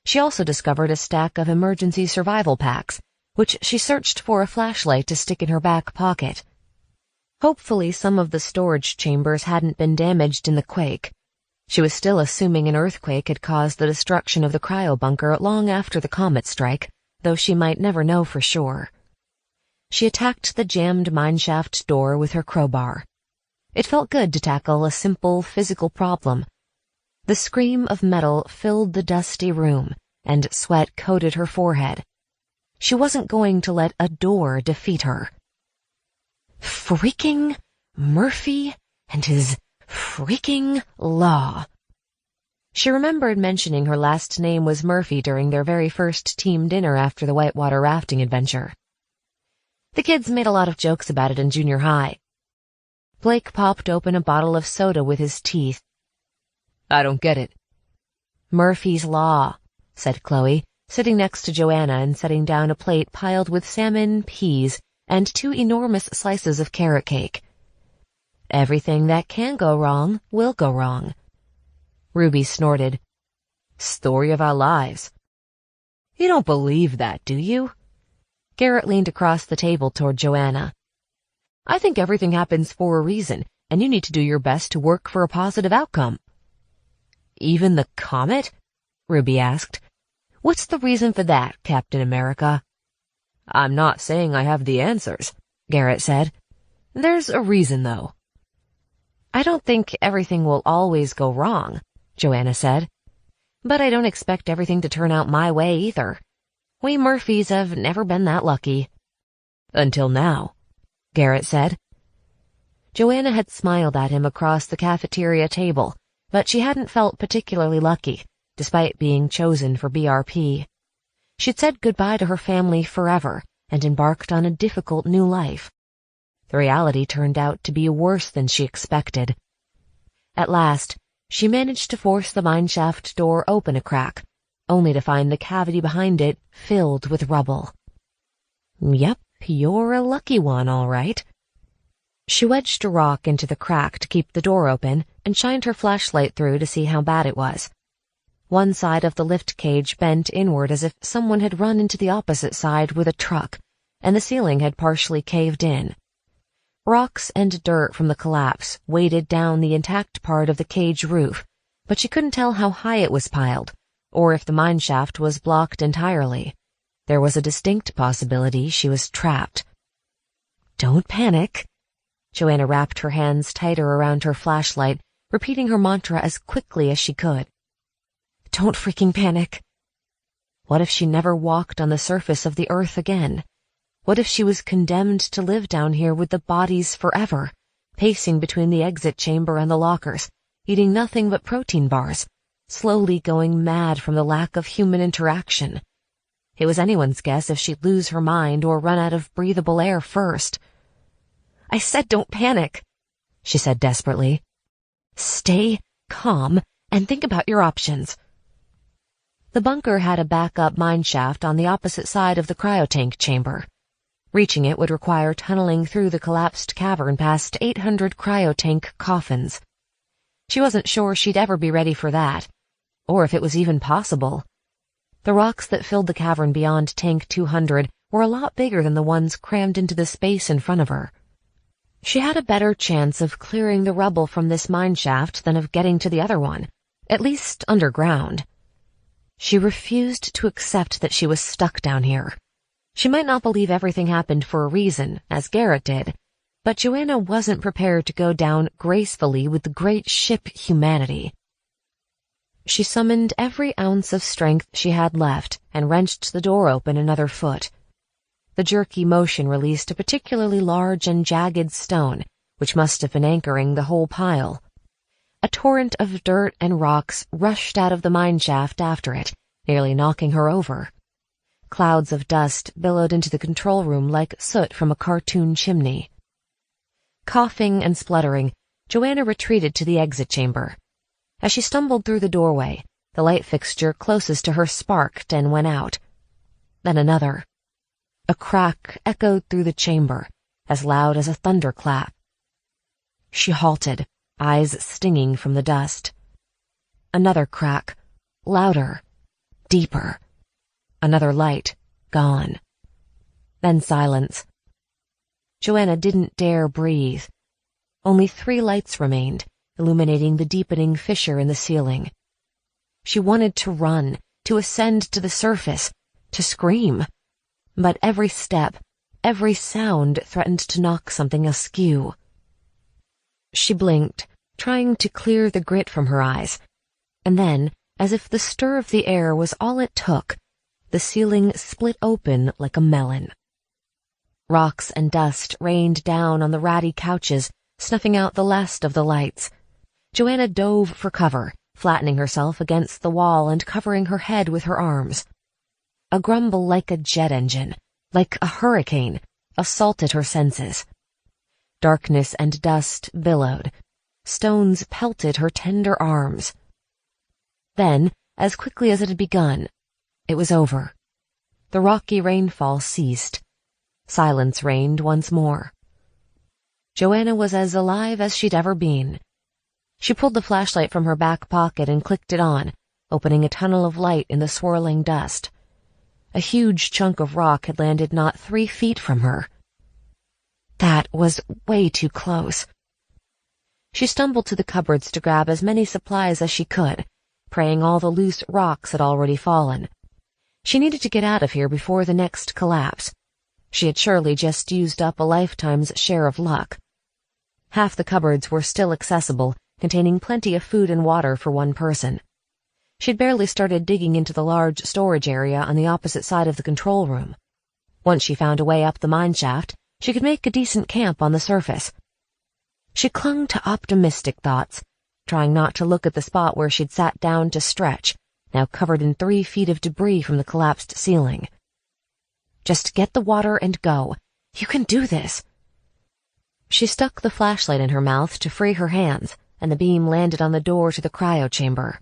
She also discovered a stack of emergency survival packs, which she searched for a flashlight to stick in her back pocket. Hopefully some of the storage chambers hadn't been damaged in the quake. She was still assuming an earthquake had caused the destruction of the cryo-bunker long after the comet strike, though she might never know for sure. She attacked the jammed mineshaft door with her crowbar. It felt good to tackle a simple physical problem. The scream of metal filled the dusty room, and sweat coated her forehead. She wasn't going to let a door defeat her. Freaking Murphy and his freaking law. She remembered mentioning her last name was Murphy during their very first team dinner after the whitewater rafting adventure. The kids made a lot of jokes about it in junior high. Blake popped open a bottle of soda with his teeth. "I don't get it." "Murphy's Law," said Chloe, sitting next to Joanna and setting down a plate piled with salmon, peas, and 2 enormous slices of carrot cake. Everything that can go wrong will go wrong. Ruby snorted. Story of our lives. You don't believe that, do you? Garrett leaned across the table toward Joanna. I think everything happens for a reason, and you need to do your best to work for a positive outcome. Even the comet? Ruby asked. What's the reason for that, Captain America? I'm not saying I have the answers, Garrett said. There's a reason, though. I don't think everything will always go wrong, Joanna said. But I don't expect everything to turn out my way either. We Murphys have never been that lucky. Until now, Garrett said. Joanna had smiled at him across the cafeteria table, but she hadn't felt particularly lucky, despite being chosen for BRP. She'd said goodbye to her family forever and embarked on a difficult new life. The reality turned out to be worse than she expected. At last, she managed to force the mineshaft door open a crack, only to find the cavity behind it filled with rubble. Yep, you're a lucky one, all right. She wedged a rock into the crack to keep the door open and shined her flashlight through to see how bad it was. One side of the lift cage bent inward as if someone had run into the opposite side with a truck, and the ceiling had partially caved in. Rocks and dirt from the collapse weighted down the intact part of the cage roof, but she couldn't tell how high it was piled, or if the mineshaft was blocked entirely. There was a distinct possibility she was trapped. Don't panic. Joanna wrapped her hands tighter around her flashlight, repeating her mantra as quickly as she could. Don't freaking panic. What if she never walked on the surface of the earth again? What if she was condemned to live down here with the bodies forever, pacing between the exit chamber and the lockers, eating nothing but protein bars, slowly going mad from the lack of human interaction? It was anyone's guess if she'd lose her mind or run out of breathable air first. I said don't panic, she said desperately. Stay calm and think about your options. The bunker had a backup mineshaft on the opposite side of the cryotank chamber. Reaching it would require tunneling through the collapsed cavern past 800 cryotank coffins. She wasn't sure she'd ever be ready for that, or if it was even possible. The rocks that filled the cavern beyond Tank 200 were a lot bigger than the ones crammed into the space in front of her. She had a better chance of clearing the rubble from this mineshaft than of getting to the other one, at least underground. She refused to accept that she was stuck down here. She might not believe everything happened for a reason, as Garrett did, but Joanna wasn't prepared to go down gracefully with the great ship humanity. She summoned every ounce of strength she had left and wrenched the door open another foot. The jerky motion released a particularly large and jagged stone, which must have been anchoring the whole pile. A torrent of dirt and rocks rushed out of the mineshaft after it, nearly knocking her over. Clouds of dust billowed into the control room like soot from a cartoon chimney. Coughing and spluttering, Joanna retreated to the exit chamber. As she stumbled through the doorway, the light fixture closest to her sparked and went out. Then another. A crack echoed through the chamber, as loud as a thunderclap. She halted, eyes stinging from the dust. Another crack, louder, deeper. Another light, gone. Then silence. Joanna didn't dare breathe. Only 3 lights remained, illuminating the deepening fissure in the ceiling. She wanted to run, to ascend to the surface, to scream. But every step, every sound threatened to knock something askew. She blinked, trying to clear the grit from her eyes, and then, as if the stir of the air was all it took, the ceiling split open like a melon. Rocks and dust rained down on the ratty couches, snuffing out the last of the lights. Joanna dove for cover, flattening herself against the wall and covering her head with her arms. A grumble like a jet engine, like a hurricane, assaulted her senses. Darkness and dust billowed. Stones pelted her tender arms. Then, as quickly as it had begun, it was over. The rocky rainfall ceased. Silence reigned once more. Joanna was as alive as she'd ever been. She pulled the flashlight from her back pocket and clicked it on, opening a tunnel of light in the swirling dust. A huge chunk of rock had landed not 3 feet from her. That was way too close. She stumbled to the cupboards to grab as many supplies as she could, praying all the loose rocks had already fallen. She needed to get out of here before the next collapse. She had surely just used up a lifetime's share of luck. Half the cupboards were still accessible, containing plenty of food and water for one person. She'd barely started digging into the large storage area on the opposite side of the control room. Once she found a way up the mine shaft, she could make a decent camp on the surface. She clung to optimistic thoughts, trying not to look at the spot where she'd sat down to stretch, now covered in 3 feet of debris from the collapsed ceiling. Just get the water and go. You can do this. She stuck the flashlight in her mouth to free her hands, and the beam landed on the door to the cryo chamber.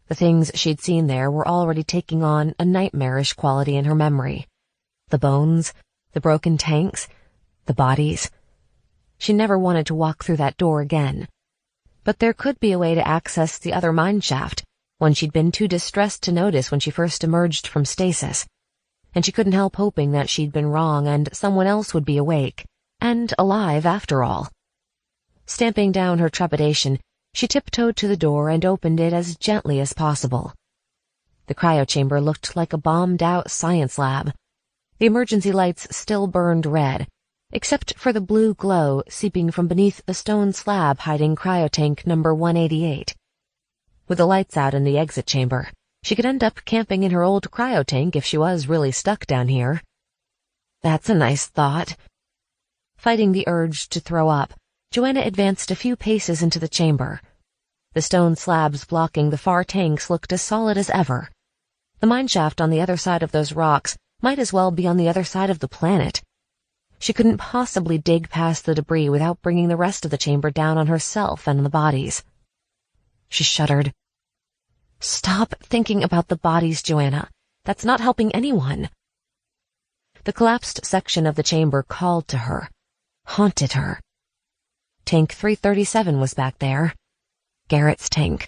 The things she'd seen there were already taking on a nightmarish quality in her memory. The bones, the broken tanks, the bodies. She never wanted to walk through that door again. But there could be a way to access the other mine shaft, one she'd been too distressed to notice when she first emerged from stasis. And she couldn't help hoping that she'd been wrong and someone else would be awake, and alive after all. Stamping down her trepidation, she tiptoed to the door and opened it as gently as possible. The cryo chamber looked like a bombed-out science lab. The emergency lights still burned red, except for the blue glow seeping from beneath the stone slab hiding cryotank number 188. With the lights out in the exit chamber, she could end up camping in her old cryotank if she was really stuck down here. That's a nice thought. Fighting the urge to throw up, Joanna advanced a few paces into the chamber. The stone slabs blocking the far tanks looked as solid as ever. The mineshaft on the other side of those rocks might as well be on the other side of the planet. She couldn't possibly dig past the debris without bringing the rest of the chamber down on herself and the bodies. She shuddered. Stop thinking about the bodies, Joanna. That's not helping anyone. The collapsed section of the chamber called to her, haunted her. Tank 337 was back there. Garrett's tank.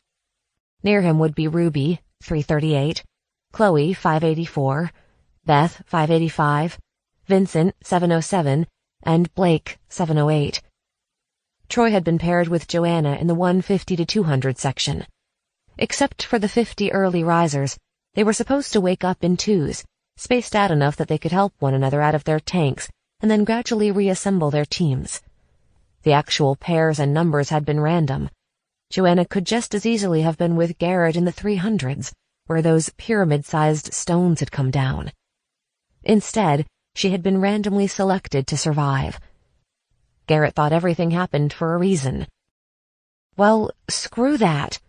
Near him would be Ruby, 338, Chloe, 584, Beth, 585, Vincent, 707, and Blake, 708. Troy had been paired with Joanna in the 150 to 200 section. Except for the 50 early risers, they were supposed to wake up in twos, spaced out enough that they could help one another out of their tanks and then gradually reassemble their teams. The actual pairs and numbers had been random. Joanna could just as easily have been with Garrett in the 300s, where those pyramid-sized stones had come down. Instead, she had been randomly selected to survive. Garrett thought everything happened for a reason. Well, screw that.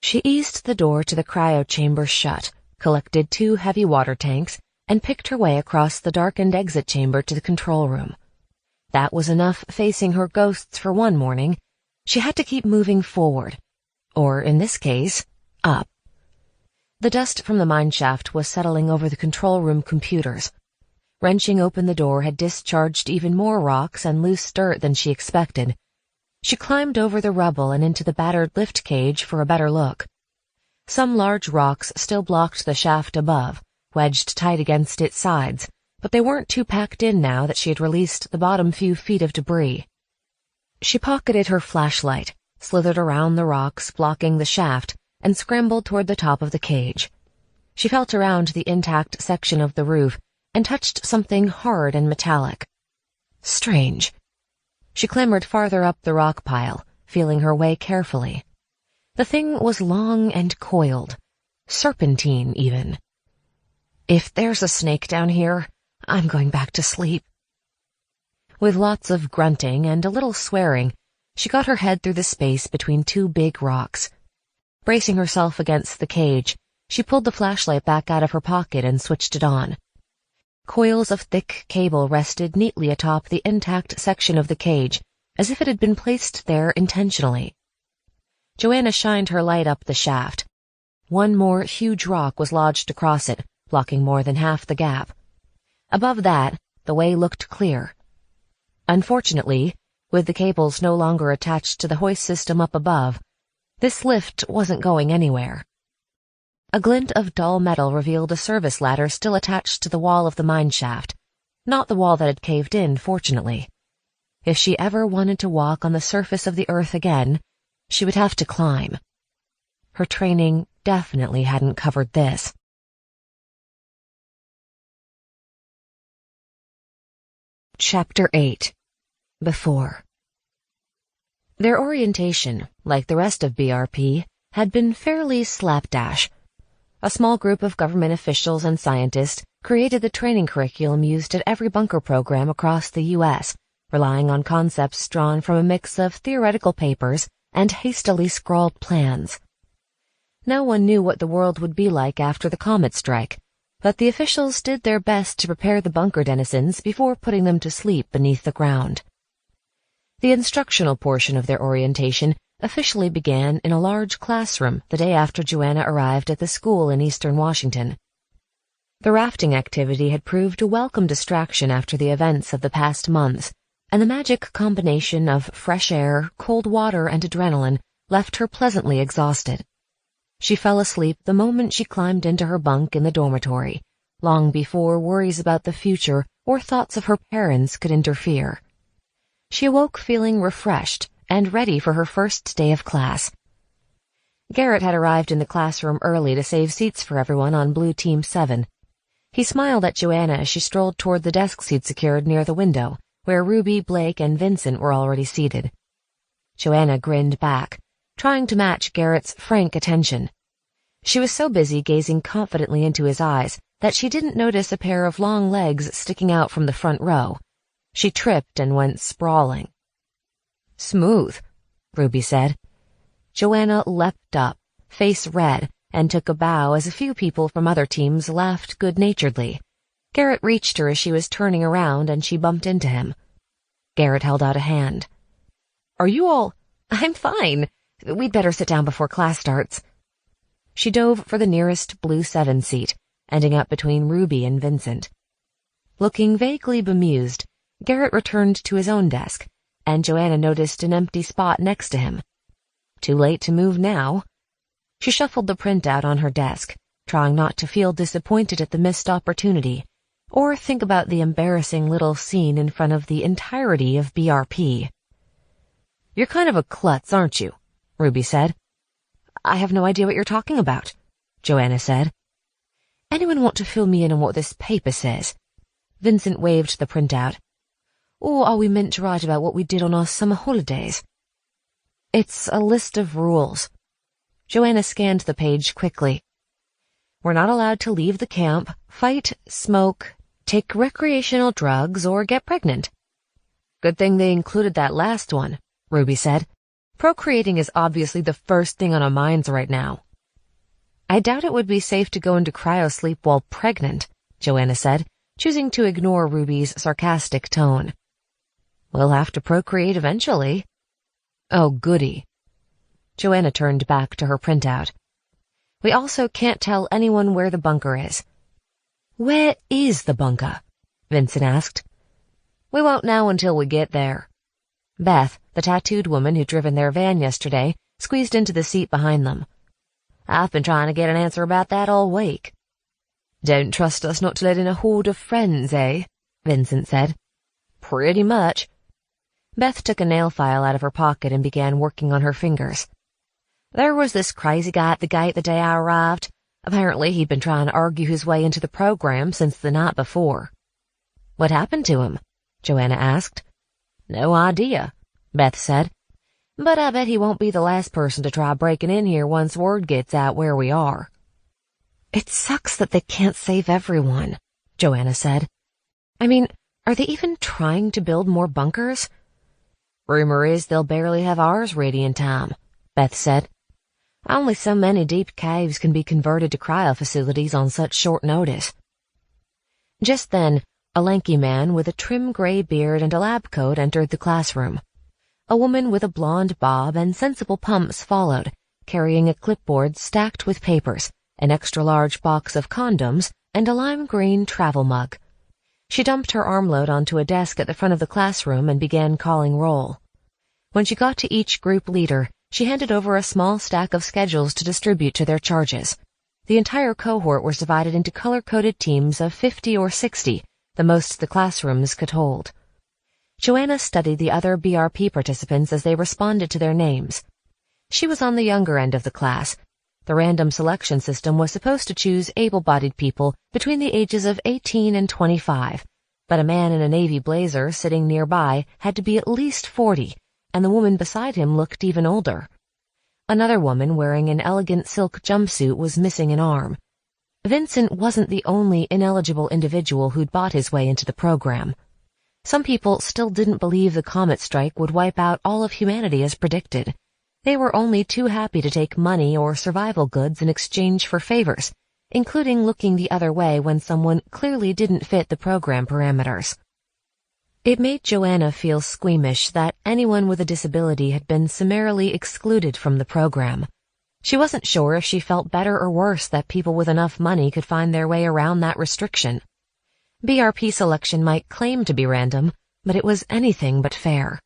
She eased the door to the cryo chamber shut, collected 2 heavy water tanks, and picked her way across the darkened exit chamber to the control room. That was enough facing her ghosts for one morning. She had to keep moving forward. Or, in this case, up. The dust from the mineshaft was settling over the control room computers. Wrenching open the door had discharged even more rocks and loose dirt than she expected. She climbed over the rubble and into the battered lift cage for a better look. Some large rocks still blocked the shaft above, wedged tight against its sides, but they weren't too packed in now that she had released the bottom few feet of debris. She pocketed her flashlight, slithered around the rocks blocking the shaft, and scrambled toward the top of the cage. She felt around the intact section of the roof and touched something hard and metallic. Strange. She clambered farther up the rock pile, feeling her way carefully. The thing was long and coiled, serpentine even. If there's a snake down here, I'm going back to sleep. With lots of grunting and a little swearing, she got her head through the space between 2 big rocks. Bracing herself against the cage, she pulled the flashlight back out of her pocket and switched it on. Coils of thick cable rested neatly atop the intact section of the cage, as if it had been placed there intentionally. Joanna shined her light up the shaft. One more huge rock was lodged across it, blocking more than half the gap. Above that, the way looked clear. Unfortunately, with the cables no longer attached to the hoist system up above, this lift wasn't going anywhere. A glint of dull metal revealed a service ladder still attached to the wall of the mine shaft, not the wall that had caved in, fortunately. If she ever wanted to walk on the surface of the earth again, she would have to climb. Her training definitely hadn't covered this. Chapter 8. Before. Their orientation, like the rest of BRP, had been fairly slapdash. A small group of government officials and scientists created the training curriculum used at every bunker program across the U.S., relying on concepts drawn from a mix of theoretical papers and hastily scrawled plans. No one knew what the world would be like after the comet strike, but the officials did their best to prepare the bunker denizens before putting them to sleep beneath the ground. The instructional portion of their orientation officially began in a large classroom the day after Joanna arrived at the school in eastern Washington. The rafting activity had proved a welcome distraction after the events of the past months, and the magic combination of fresh air, cold water, and adrenaline left her pleasantly exhausted. She fell asleep the moment she climbed into her bunk in the dormitory, long before worries about the future or thoughts of her parents could interfere. She awoke feeling refreshed and ready for her first day of class. Garrett had arrived in the classroom early to save seats for everyone on Blue Team 7. He smiled at Joanna as she strolled toward the desk he'd secured near the window, where Ruby, Blake, and Vincent were already seated. Joanna grinned back, trying to match Garrett's frank attention. She was so busy gazing confidently into his eyes that she didn't notice a pair of long legs sticking out from the front row. She tripped and went sprawling. "Smooth," Ruby said. Joanna leapt up, face red, and took a bow as a few people from other teams laughed good-naturedly. Garrett reached her as she was turning around, and she bumped into him. Garrett held out a hand. "Are you all—" "I'm fine. We'd better sit down before class starts." She dove for the nearest Blue 7 seat, ending up between Ruby and Vincent. Looking vaguely bemused, Garrett returned to his own desk, and Joanna noticed an empty spot next to him. Too late to move now. She shuffled the printout on her desk, trying not to feel disappointed at the missed opportunity, or think about the embarrassing little scene in front of the entirety of BRP. "You're kind of a klutz, aren't you?" Ruby said. "I have no idea what you're talking about," Joanna said. "Anyone want to fill me in on what this paper says?" Vincent waved the printout. "Or are we meant to write about what we did on our summer holidays?" "It's a list of rules." Joanna scanned the page quickly. "We're not allowed to leave the camp, fight, smoke, take recreational drugs, or get pregnant." "Good thing they included that last one," Ruby said. "Procreating is obviously the first thing on our minds right now." "I doubt it would be safe to go into cryosleep while pregnant," Joanna said, choosing to ignore Ruby's sarcastic tone. "We'll have to procreate eventually." "Oh, goody." Joanna turned back to her printout. "We also can't tell anyone where the bunker is." "Where is the bunker?" Vincent asked. "We won't know until we get there." Beth, the tattooed woman who'd driven their van yesterday, squeezed into the seat behind them. "I've been trying to get an answer about that all week." "Don't trust us not to let in a horde of friends, eh?" Vincent said. "Pretty much." Beth took a nail file out of her pocket and began working on her fingers. "There was this crazy guy at the gate the day I arrived. Apparently he'd been trying to argue his way into the program since the night before." "What happened to him?" Joanna asked. "No idea," Beth said. "But I bet he won't be the last person to try breaking in here once word gets out where we are." "It sucks that they can't save everyone," Joanna said. "I mean, are they even trying to build more bunkers?" "Rumor is they'll barely have ours ready in time," Beth said. "Only so many deep caves can be converted to cryo facilities on such short notice." Just then, a lanky man with a trim gray beard and a lab coat entered the classroom. A woman with a blonde bob and sensible pumps followed, carrying a clipboard stacked with papers, an extra-large box of condoms, and a lime green travel mug. She dumped her armload onto a desk at the front of the classroom and began calling roll. When she got to each group leader, she handed over a small stack of schedules to distribute to their charges. The entire cohort was divided into color-coded teams of 50 or 60, the most the classrooms could hold. Joanna studied the other BRP participants as they responded to their names. She was on the younger end of the class. The random selection system was supposed to choose able-bodied people between the ages of 18 and 25, but a man in a navy blazer sitting nearby had to be at least 40, and the woman beside him looked even older. Another woman wearing an elegant silk jumpsuit was missing an arm. Vincent wasn't the only ineligible individual who'd bought his way into the program. Some people still didn't believe the comet strike would wipe out all of humanity as predicted. They were only too happy to take money or survival goods in exchange for favors, including looking the other way when someone clearly didn't fit the program parameters. It made Joanna feel squeamish that anyone with a disability had been summarily excluded from the program. She wasn't sure if she felt better or worse that people with enough money could find their way around that restriction. BRP selection might claim to be random, but it was anything but fair.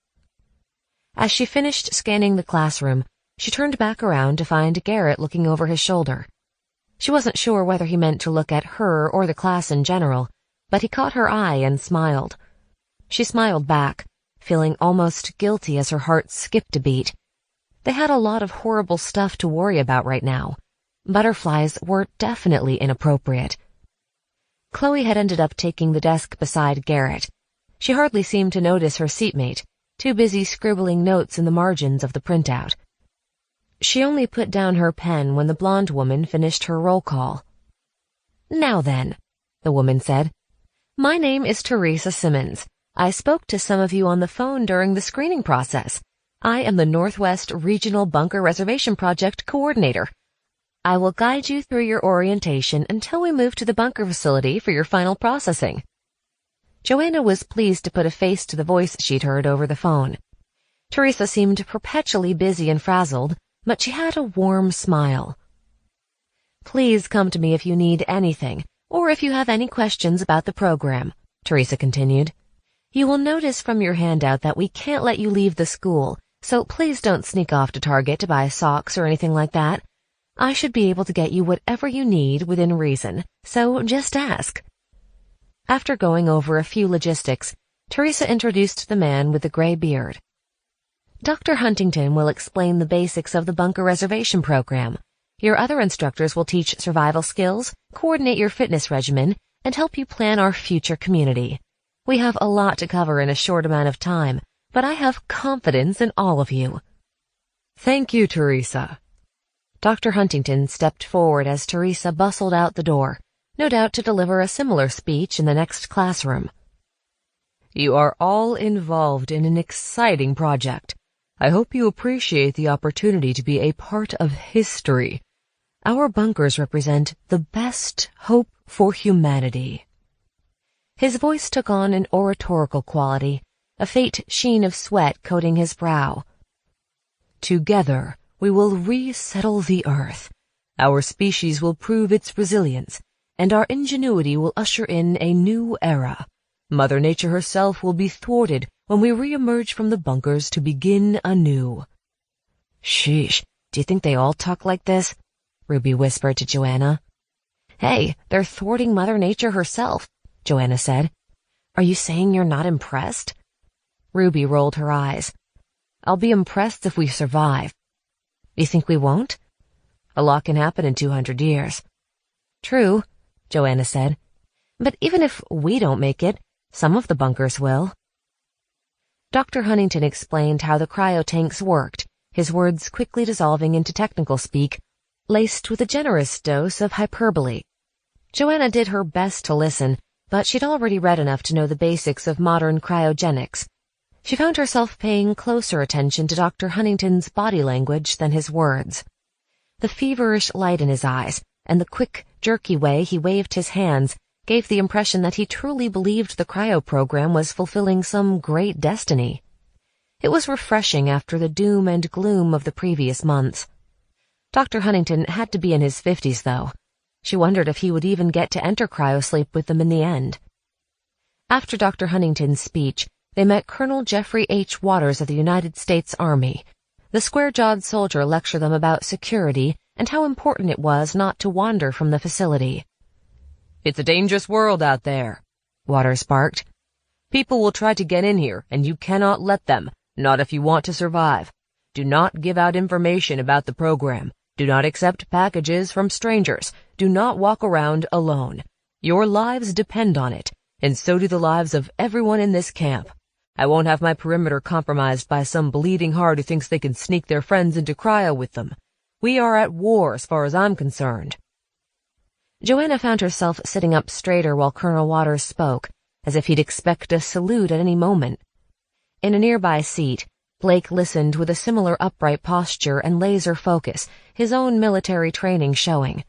As she finished scanning the classroom, she turned back around to find Garrett looking over his shoulder. She wasn't sure whether he meant to look at her or the class in general, but he caught her eye and smiled. She smiled back, feeling almost guilty as her heart skipped a beat. They had a lot of horrible stuff to worry about right now. Butterflies were definitely inappropriate. Chloe had ended up taking the desk beside Garrett. She hardly seemed to notice her seatmate, too busy scribbling notes in the margins of the printout. She only put down her pen when the blonde woman finished her roll call. "Now then," the woman said. "My name is Teresa Simmons. I spoke to some of you on the phone during the screening process. I am the Northwest Regional Bunker Reservation Project Coordinator. I will guide you through your orientation until we move to the bunker facility for your final processing." Joanna was pleased to put a face to the voice she'd heard over the phone. Teresa seemed perpetually busy and frazzled, but she had a warm smile. "Please come to me if you need anything, or if you have any questions about the program," Teresa continued. "You will notice from your handout that we can't let you leave the school, so please don't sneak off to Target to buy socks or anything like that. I should be able to get you whatever you need within reason, so just ask." After going over a few logistics, Teresa introduced the man with the gray beard. "Dr. Huntington will explain the basics of the bunker reservation program. Your other instructors will teach survival skills, coordinate your fitness regimen, and help you plan our future community. We have a lot to cover in a short amount of time, but I have confidence in all of you." "Thank you, Teresa." Dr. Huntington stepped forward as Teresa bustled out the door, no doubt to deliver a similar speech in the next classroom. "You are all involved in an exciting project. I hope you appreciate the opportunity to be a part of history. Our bunkers represent the best hope for humanity." His voice took on an oratorical quality, a faint sheen of sweat coating his brow. "Together, we will resettle the earth. Our species will prove its resilience, and our ingenuity will usher in a new era. Mother Nature herself will be thwarted when we re-emerge from the bunkers to begin anew." "Sheesh, do you think they all talk like this?" Ruby whispered to Joanna. "Hey, they're thwarting Mother Nature herself," Joanna said. "Are you saying you're not impressed?" Ruby rolled her eyes. "I'll be impressed if we survive." "You think we won't?" "A lot can happen in 200 years. "True," Joanna said. "But even if we don't make it, some of the bunkers will." Dr. Huntington explained how the cryotanks worked, his words quickly dissolving into technical speak, laced with a generous dose of hyperbole. Joanna did her best to listen, but she'd already read enough to know the basics of modern cryogenics. She found herself paying closer attention to Dr. Huntington's body language than his words. The feverish light in his eyes, and the quick, jerky way he waved his hands, gave the impression that he truly believed the cryo program was fulfilling some great destiny. It was refreshing after the doom and gloom of the previous months. Dr. Huntington had to be in his 50s, though. She wondered if he would even get to enter cryosleep with them in the end. After Dr. Huntington's speech, they met Colonel Jeffrey H. Waters of the United States Army. The square-jawed soldier lectured them about security and how important it was not to wander from the facility. "It's a dangerous world out there," Waters barked. "People will try to get in here, and you cannot let them, not if you want to survive. Do not give out information about the program. Do not accept packages from strangers. Do not walk around alone. Your lives depend on it, and so do the lives of everyone in this camp. I won't have my perimeter compromised by some bleeding heart who thinks they can sneak their friends into cryo with them. We are at war as far as I'm concerned." Joanna found herself sitting up straighter while Colonel Waters spoke, as if he'd expect a salute at any moment. In a nearby seat, Blake listened with a similar upright posture and laser focus, his own military training showing.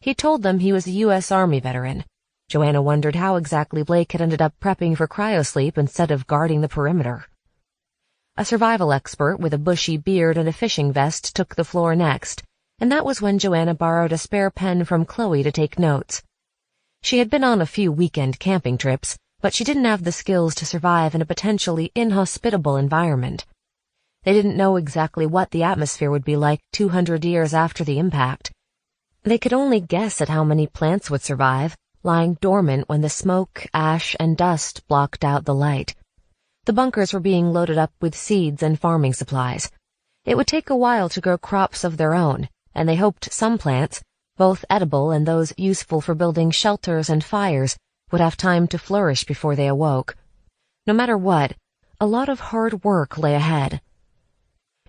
He told them he was a U.S. Army veteran. Joanna wondered how exactly Blake had ended up prepping for cryosleep instead of guarding the perimeter. A survival expert with a bushy beard and a fishing vest took the floor next, and that was when Joanna borrowed a spare pen from Chloe to take notes. She had been on a few weekend camping trips, but she didn't have the skills to survive in a potentially inhospitable environment. They didn't know exactly what the atmosphere would be like 200 years after the impact. They could only guess at how many plants would survive, lying dormant when the smoke, ash, and dust blocked out the light. The bunkers were being loaded up with seeds and farming supplies. It would take a while to grow crops of their own, and they hoped some plants, both edible and those useful for building shelters and fires, would have time to flourish before they awoke. No matter what, a lot of hard work lay ahead.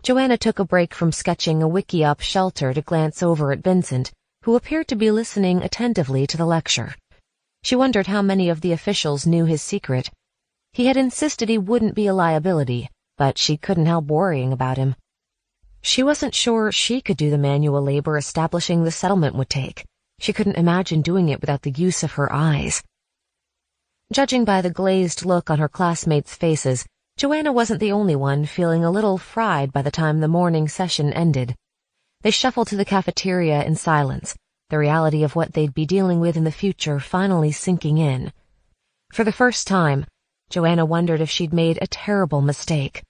Joanna took a break from sketching a wiki-up shelter to glance over at Vincent, who appeared to be listening attentively to the lecture. She wondered how many of the officials knew his secret. He had insisted he wouldn't be a liability, but she couldn't help worrying about him. She wasn't sure she could do the manual labor establishing the settlement would take. She couldn't imagine doing it without the use of her eyes. Judging by the glazed look on her classmates' faces, Joanna wasn't the only one feeling a little fried by the time the morning session ended. They shuffled to the cafeteria in silence, the reality of what they'd be dealing with in the future finally sinking in. For the first time, Joanna wondered if she'd made a terrible mistake.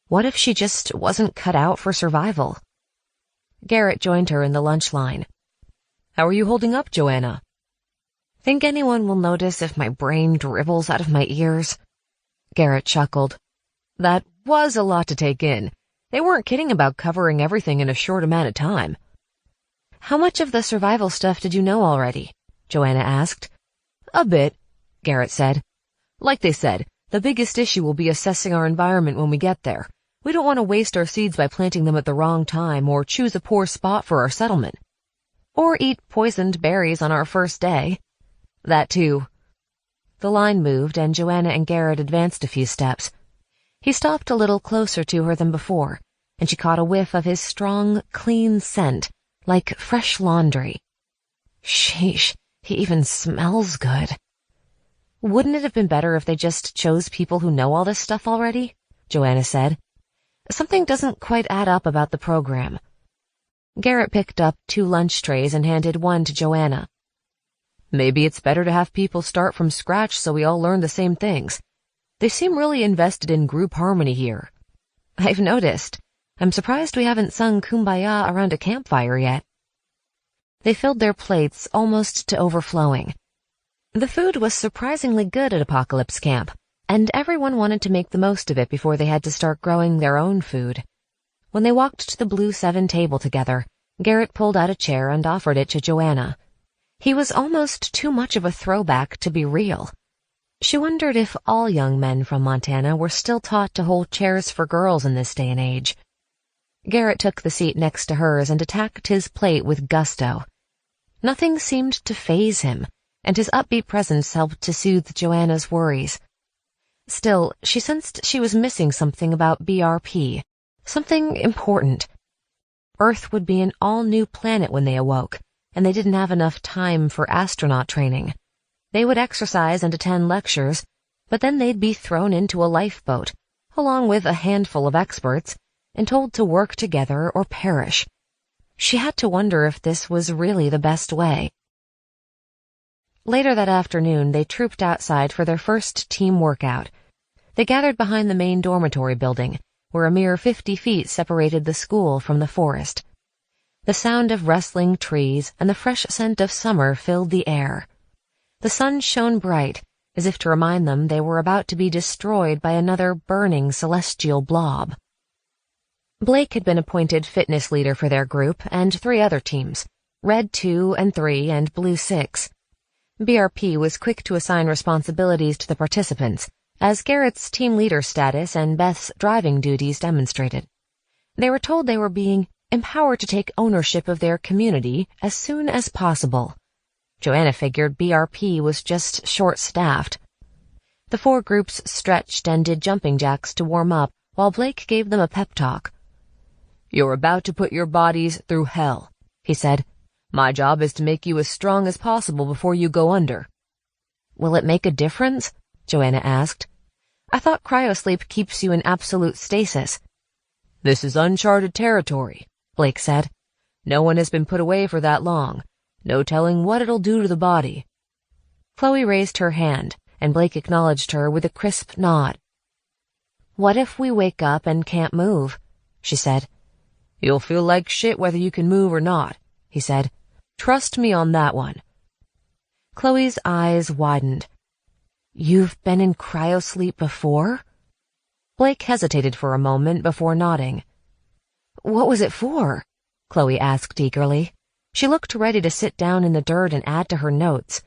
What if she just wasn't cut out for survival? Garrett joined her in the lunch line. "How are you holding up, Joanna?" "Think anyone will notice if my brain dribbles out of my ears?" Garrett chuckled. "That was a lot to take in. They weren't kidding about covering everything in a short amount of time." "How much of the survival stuff did you know already?" Joanna asked. "A bit," Garrett said. "Like they said, the biggest issue will be assessing our environment when we get there. We don't want to waste our seeds by planting them at the wrong time or choose a poor spot for our settlement. Or eat poisoned berries on our first day." "That too." The line moved, and Joanna and Garrett advanced a few steps. He stopped a little closer to her than before, and she caught a whiff of his strong, clean scent, like fresh laundry. Sheesh, he even smells good. "Wouldn't it have been better if they just chose people who know all this stuff already?" Joanna said. "Something doesn't quite add up about the program." Garrett picked up 2 lunch trays and handed one to Joanna. "Maybe it's better to have people start from scratch so we all learn the same things. They seem really invested in group harmony here." "I've noticed. I'm surprised we haven't sung Kumbaya around a campfire yet." They filled their plates almost to overflowing. The food was surprisingly good at Apocalypse Camp, and everyone wanted to make the most of it before they had to start growing their own food. When they walked to the Blue 7 table together, Garrett pulled out a chair and offered it to Joanna. He was almost too much of a throwback to be real. She wondered if all young men from Montana were still taught to hold chairs for girls in this day and age. Garrett took the seat next to hers and attacked his plate with gusto. Nothing seemed to faze him, and his upbeat presence helped to soothe Joanna's worries. Still, she sensed she was missing something about BRP, something important. Earth would be an all-new planet when they awoke, and they didn't have enough time for astronaut training. They would exercise and attend lectures, but then they'd be thrown into a lifeboat, along with a handful of experts, and told to work together or perish. She had to wonder if this was really the best way. Later that afternoon, they trooped outside for their first team workout. They gathered behind the main dormitory building, where a mere 50 feet separated the school from the forest. The sound of rustling trees and the fresh scent of summer filled the air. The sun shone bright, as if to remind them they were about to be destroyed by another burning celestial blob. Blake had been appointed fitness leader for their group and 3 other teams, Red 2 and 3 and Blue 6. BRP was quick to assign responsibilities to the participants, as Garrett's team leader status and Beth's driving duties demonstrated. They were told they were being empowered to take ownership of their community as soon as possible. Joanna figured BRP was just short-staffed. The 4 groups stretched and did jumping jacks to warm up, while Blake gave them a pep talk. "You're about to put your bodies through hell," he said. "My job is to make you as strong as possible before you go under." "Will it make a difference?" Joanna asked. "I thought cryosleep keeps you in absolute stasis." "This is uncharted territory," Blake said. "No one has been put away for that long. No telling what it'll do to the body." Chloe raised her hand, and Blake acknowledged her with a crisp nod. "What if we wake up and can't move?" she said. "You'll feel like shit whether you can move or not," he said. "Trust me on that one." Chloe's eyes widened. "You've been in cryosleep before?" Blake hesitated for a moment before nodding. "What was it for?" Chloe asked eagerly. She looked ready to sit down in the dirt and add to her notes.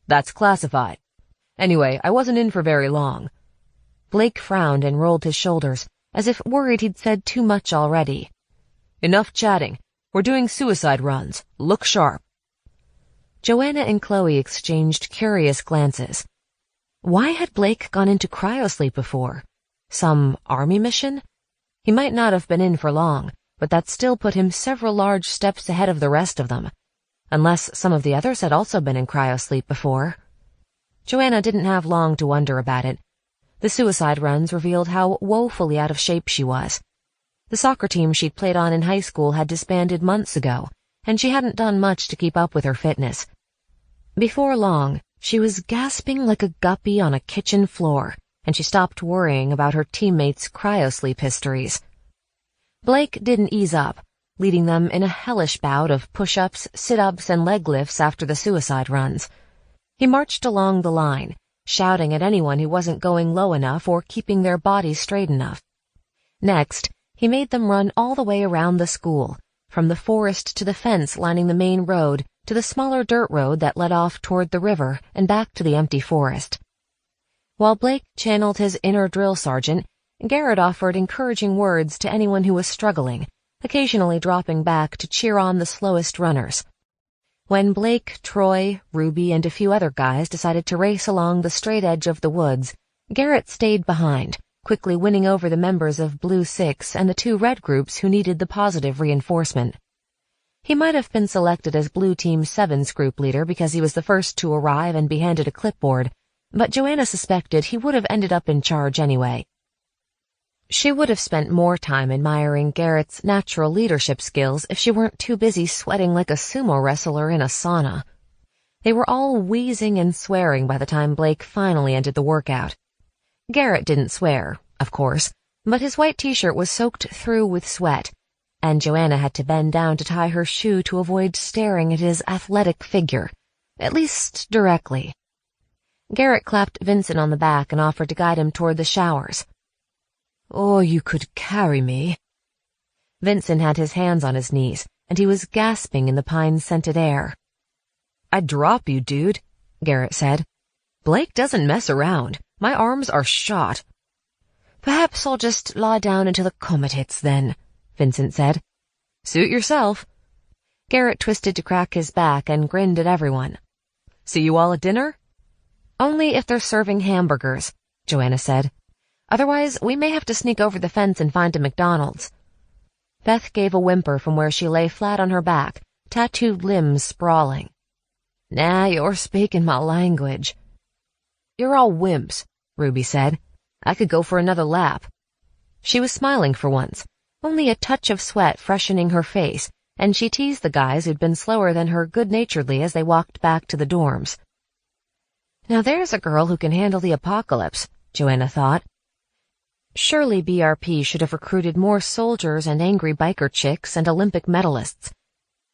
"That's classified. Anyway, I wasn't in for very long." Blake frowned and rolled his shoulders, as if worried he'd said too much already. "Enough chatting. We're doing suicide runs. Look sharp." Joanna and Chloe exchanged curious glances. Why had Blake gone into cryosleep before? Some army mission? He might not have been in for long, but that still put him several large steps ahead of the rest of them, unless some of the others had also been in cryosleep before. Joanna didn't have long to wonder about it. The suicide runs revealed how woefully out of shape she was. The soccer team she'd played on in high school had disbanded months ago, and she hadn't done much to keep up with her fitness. Before long, she was gasping like a guppy on a kitchen floor, and she stopped worrying about her teammates' cryosleep histories. Blake didn't ease up, leading them in a hellish bout of push-ups, sit-ups, and leg lifts after the suicide runs. He marched along the line, shouting at anyone who wasn't going low enough or keeping their bodies straight enough. Next, he made them run all the way around the school, from the forest to the fence lining the main road to the smaller dirt road that led off toward the river and back to the empty forest. While Blake channeled his inner drill sergeant, Garrett offered encouraging words to anyone who was struggling, occasionally dropping back to cheer on the slowest runners. When Blake, Troy, Ruby, and a few other guys decided to race along the straight edge of the woods, Garrett stayed behind, quickly winning over the members of Blue 6 and the 2 red groups who needed the positive reinforcement. He might have been selected as Blue Team 7's group leader because he was the first to arrive and be handed a clipboard, but Joanna suspected he would have ended up in charge anyway. She would have spent more time admiring Garrett's natural leadership skills if she weren't too busy sweating like a sumo wrestler in a sauna. They were all wheezing and swearing by the time Blake finally ended the workout. Garrett didn't swear, of course, but his white t-shirt was soaked through with sweat, and Joanna had to bend down to tie her shoe to avoid staring at his athletic figure, at least directly. Garrett clapped Vincent on the back and offered to guide him toward the showers. "Oh, you could carry me." Vincent had his hands on his knees, and he was gasping in the pine-scented air. "I'd drop you, dude," Garrett said. "Blake doesn't mess around. My arms are shot." "Perhaps I'll just lie down until the comet hits then," Vincent said. "Suit yourself." Garrett twisted to crack his back and grinned at everyone. "See you all at dinner?" "Only if they're serving hamburgers," Joanna said. "Otherwise, we may have to sneak over the fence and find a McDonald's." Beth gave a whimper from where she lay flat on her back, tattooed limbs sprawling. "Nah, you're speaking my language." "You're all wimps," Ruby said. "I could go for another lap." She was smiling for once, only a touch of sweat freshening her face, and she teased the guys who'd been slower than her good-naturedly as they walked back to the dorms. Now there's a girl who can handle the apocalypse, Joanna thought. Surely BRP should have recruited more soldiers and angry biker chicks and Olympic medalists.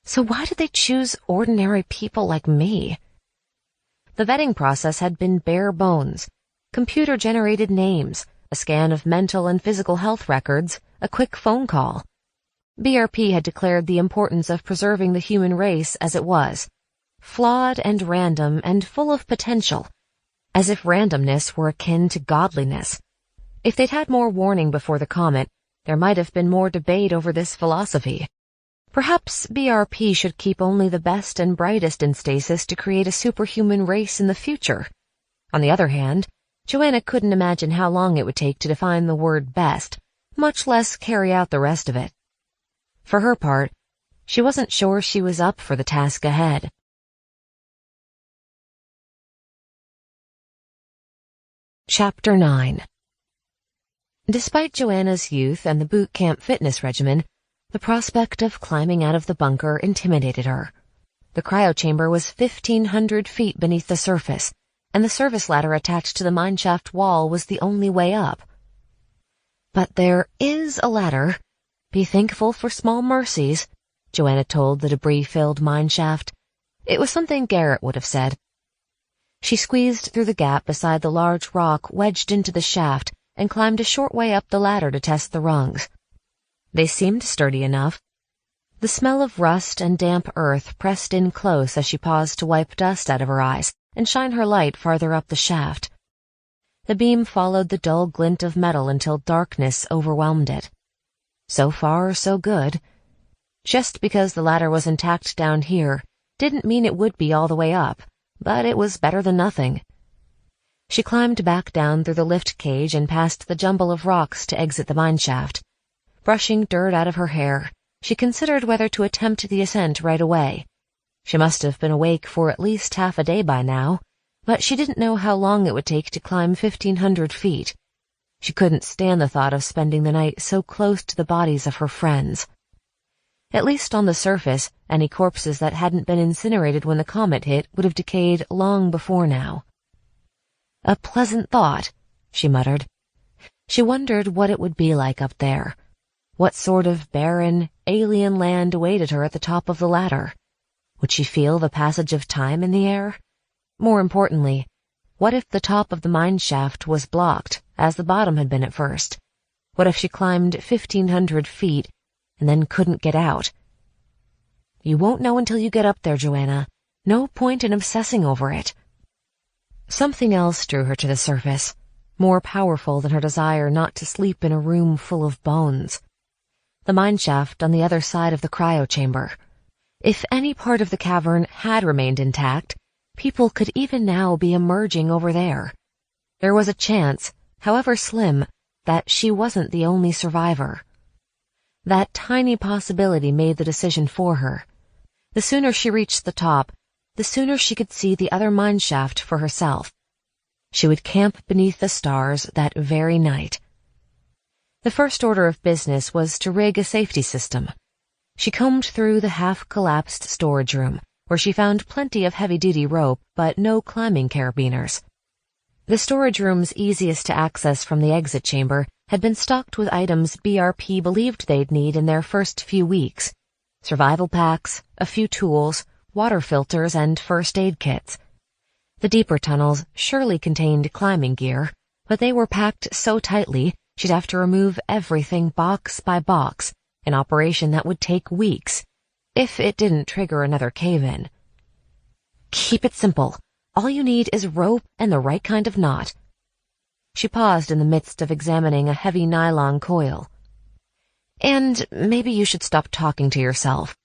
So why did they choose ordinary people like me? The vetting process had been bare bones. Computer-generated names, a scan of mental and physical health records, a quick phone call. BRP had declared the importance of preserving the human race as it was, flawed and random and full of potential, as if randomness were akin to godliness. If they'd had more warning before the comet, there might have been more debate over this philosophy. Perhaps BRP should keep only the best and brightest in stasis to create a superhuman race in the future. On the other hand, Joanna couldn't imagine how long it would take to define the word best, much less carry out the rest of it. For her part, she wasn't sure she was up for the task ahead. Chapter 9. Despite Joanna's youth and the boot camp fitness regimen, the prospect of climbing out of the bunker intimidated her. The cryochamber was 1,500 feet beneath the surface, and the service ladder attached to the mineshaft wall was the only way up. But there is a ladder. Be thankful for small mercies, Joanna told the debris-filled mineshaft. It was something Garrett would have said. She squeezed through the gap beside the large rock wedged into the shaft and climbed a short way up the ladder to test the rungs. They seemed sturdy enough. The smell of rust and damp earth pressed in close as she paused to wipe dust out of her eyes and shine her light farther up the shaft. The beam followed the dull glint of metal until darkness overwhelmed it. So far, so good. Just because the ladder was intact down here didn't mean it would be all the way up, but it was better than nothing. She climbed back down through the lift cage and past the jumble of rocks to exit the mineshaft. Brushing dirt out of her hair, she considered whether to attempt the ascent right away. She must have been awake for at least half a day by now, but she didn't know how long it would take to climb 1,500 feet. She couldn't stand the thought of spending the night so close to the bodies of her friends. At least on the surface, any corpses that hadn't been incinerated when the comet hit would have decayed long before now. A pleasant thought, she muttered. She wondered what it would be like up there. What sort of barren, alien land awaited her at the top of the ladder? Would she feel the passage of time in the air? More importantly, what if the top of the mineshaft was blocked, as the bottom had been at first? What if she climbed 1,500 feet and then couldn't get out? You won't know until you get up there, Joanna. No point in obsessing over it. Something else drew her to the surface, more powerful than her desire not to sleep in a room full of bones. The mineshaft on the other side of the cryochamber. If any part of the cavern had remained intact, people could even now be emerging over there. There was a chance, however slim, that she wasn't the only survivor. That tiny possibility made the decision for her. The sooner she reached the top, the sooner she could see the other mineshaft for herself. She would camp beneath the stars that very night. The first order of business was to rig a safety system. She combed through the half-collapsed storage room, where she found plenty of heavy-duty rope, but no climbing carabiners. The storage room's easiest to access from the exit chamber had been stocked with items BRP believed they'd need in their first few weeks. Survival packs, a few tools, water filters, and first aid kits. The deeper tunnels surely contained climbing gear, but they were packed so tightly she'd have to remove everything box by box, an operation that would take weeks, if it didn't trigger another cave-in. Keep it simple. All you need is rope and the right kind of knot. She paused in the midst of examining a heavy nylon coil. And maybe you should stop talking to yourself.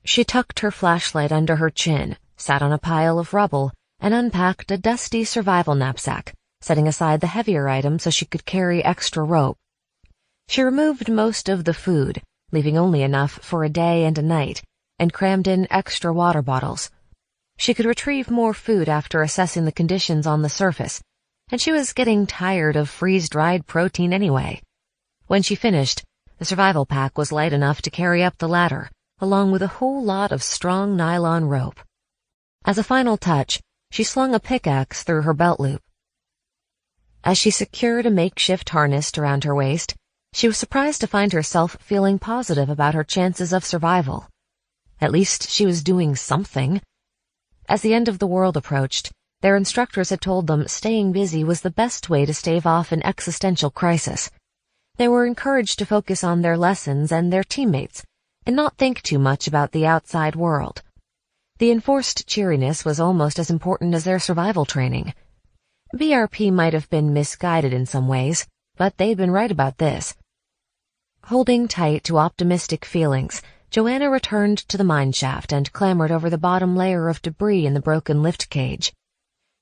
She tucked her flashlight under her chin, sat on a pile of rubble, and unpacked a dusty survival knapsack, setting aside the heavier items so she could carry extra rope. She removed most of the food, leaving only enough for a day and a night, and crammed in extra water bottles. She could retrieve more food after assessing the conditions on the surface, and she was getting tired of freeze-dried protein anyway. When she finished, the survival pack was light enough to carry up the ladder, along with a whole lot of strong nylon rope. As a final touch, She slung a pickaxe through her belt loop. As she secured a makeshift harness around her waist, she was surprised to find herself feeling positive about her chances of survival. At least she was doing something. As the end of the world approached, their instructors had told them staying busy was the best way to stave off an existential crisis. They were encouraged to focus on their lessons and their teammates, and not think too much about the outside world. The enforced cheeriness was almost as important as their survival training. BRP might have been misguided in some ways, but they'd been right about this. Holding tight to optimistic feelings, Joanna returned to the mine shaft and clambered over the bottom layer of debris in the broken lift cage.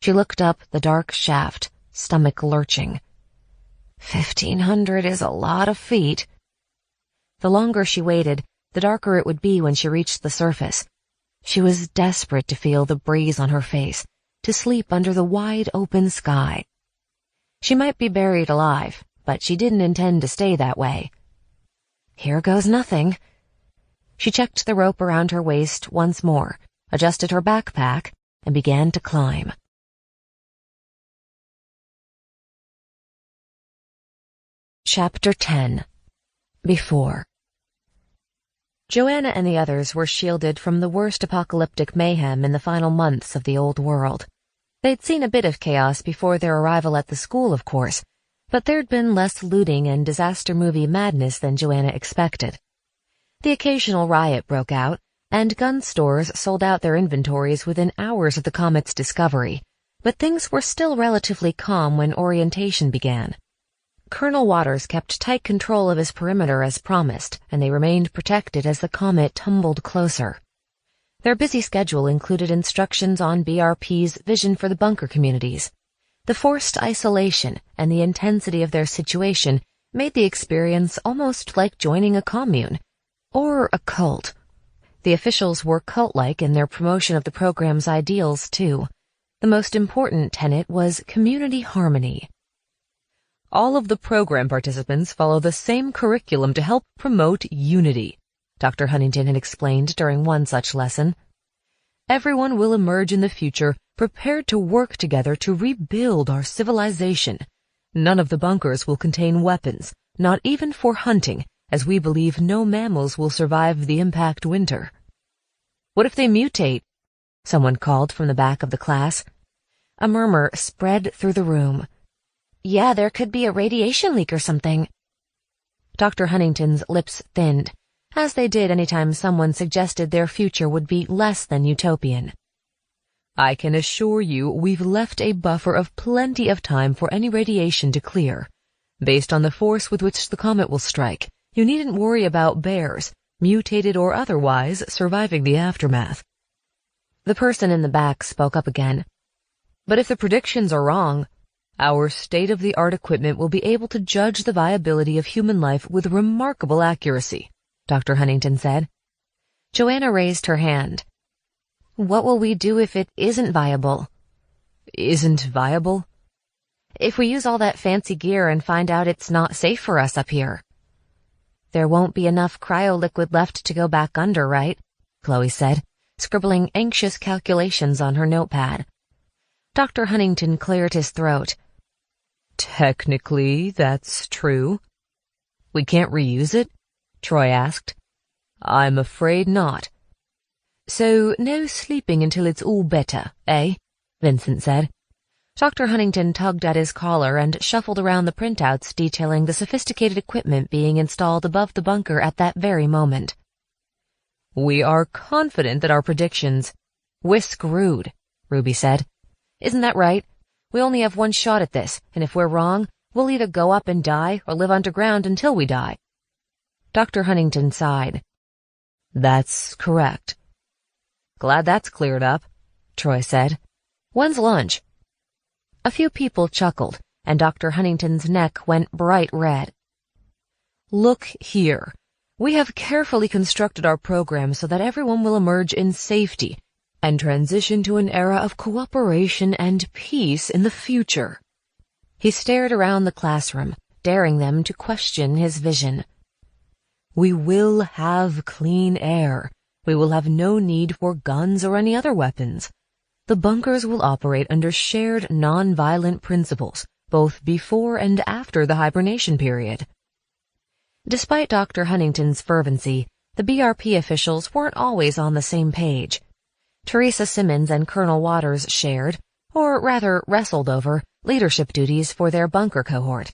She looked up the dark shaft, stomach lurching. 1,500 is a lot of feet. The longer she waited, the darker it would be when she reached the surface. She was desperate to feel the breeze on her face, to sleep under the wide open sky. She might be buried alive, but she didn't intend to stay that way. Here goes nothing. She checked the rope around her waist once more, adjusted her backpack, and began to climb. Chapter 10. Before. Joanna and the others were shielded from the worst apocalyptic mayhem in the final months of the old world. They'd seen a bit of chaos before their arrival at the school, of course, but there'd been less looting and disaster movie madness than Joanna expected. The occasional riot broke out, and gun stores sold out their inventories within hours of the comet's discovery, but things were still relatively calm when orientation began. Colonel Waters kept tight control of his perimeter as promised, and they remained protected as the comet tumbled closer. Their busy schedule included instructions on BRP's vision for the bunker communities. The forced isolation and the intensity of their situation made the experience almost like joining a commune, or a cult. The officials were cult-like in their promotion of the program's ideals, too. The most important tenet was community harmony. All of the program participants follow the same curriculum to help promote unity, Dr. Huntington had explained during one such lesson. Everyone will emerge in the future prepared to work together to rebuild our civilization. None of the bunkers will contain weapons, not even for hunting, as we believe no mammals will survive the impact winter. What if they mutate? Someone called from the back of the class. A murmur spread through the room. Yeah, there could be a radiation leak or something. Dr. Huntington's lips thinned, as they did anytime someone suggested their future would be less than utopian. I can assure you we've left a buffer of plenty of time for any radiation to clear. Based on the force with which the comet will strike, you needn't worry about bears, mutated or otherwise, surviving the aftermath. The person in the back spoke up again. But if the predictions are wrong, our state-of-the-art equipment will be able to judge the viability of human life with remarkable accuracy, Dr. Huntington said. Joanna raised her hand. What will we do if it isn't viable? Isn't viable? If we use all that fancy gear and find out it's not safe for us up here. There won't be enough cryo-liquid left to go back under, right? Chloe said, scribbling anxious calculations on her notepad. Dr. Huntington cleared his throat. Technically, that's true. We can't reuse it? Troy asked. I'm afraid not. So no sleeping until it's all better, eh? Vincent said. Dr. Huntington tugged at his collar and shuffled around the printouts detailing the sophisticated equipment being installed above the bunker at that very moment. We are confident that our predictions... We're screwed, Ruby said. Isn't that right? We only have one shot at this, and if we're wrong, we'll either go up and die or live underground until we die. Dr. Huntington sighed. That's correct. Glad that's cleared up, Troy said. When's lunch? A few people chuckled, and Dr. Huntington's neck went bright red. Look here. We have carefully constructed our program so that everyone will emerge in safety and transition to an era of cooperation and peace in the future. He stared around the classroom, daring them to question his vision. We will have clean air. We will have no need for guns or any other weapons. The bunkers will operate under shared non-violent principles, both before and after the hibernation period. Despite Dr. Huntington's fervency, the BRP officials weren't always on the same page. Teresa Simmons and Colonel Waters shared, or rather wrestled over, leadership duties for their bunker cohort.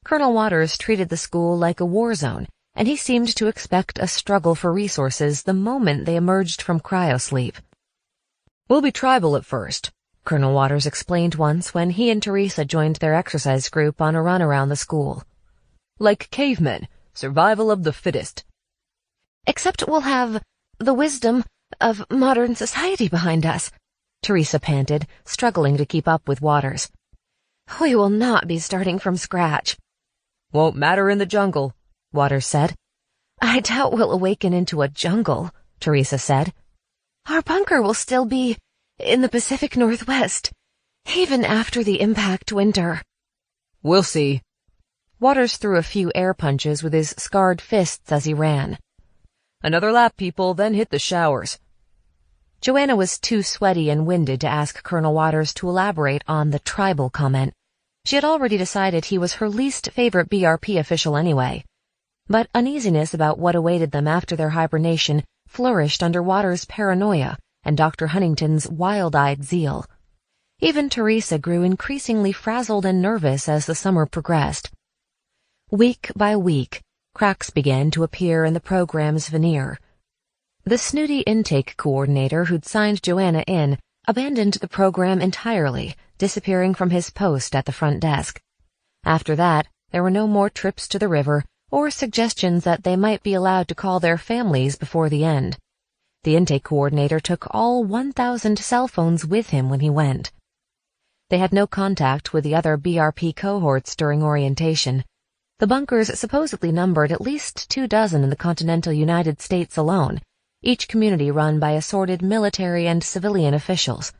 Colonel Waters treated the school like a war zone, and he seemed to expect a struggle for resources the moment they emerged from cryosleep. "We'll be tribal at first," Colonel Waters explained once when he and Teresa joined their exercise group on a run around the school. "Like cavemen, survival of the fittest." "Except we'll have the wisdom of modern society behind us," Teresa panted, struggling to keep up with Waters. "We will not be starting from scratch." "Won't matter in the jungle," Waters said. "I doubt we'll awaken into a jungle," Teresa said. "Our bunker will still be in the Pacific Northwest, even after the impact winter." "We'll see." Waters threw a few air punches with his scarred fists as he ran. "Another lap, people, then hit the showers." Joanna was too sweaty and winded to ask Colonel Waters to elaborate on the tribal comment. She had already decided he was her least favorite BRP official anyway. But uneasiness about what awaited them after their hibernation flourished under Waters' paranoia and Dr. Huntington's wild-eyed zeal. Even Teresa grew increasingly frazzled and nervous as the summer progressed. Week by week, cracks began to appear in the program's veneer. The snooty intake coordinator who'd signed Joanna in abandoned the program entirely, disappearing from his post at the front desk. After that, there were no more trips to the river or suggestions that they might be allowed to call their families before the end. The intake coordinator took all 1,000 cell phones with him when he went. They had no contact with the other BRP cohorts during orientation. The bunkers supposedly numbered at least 24 in the continental United States alone, each community run by assorted military and civilian officials.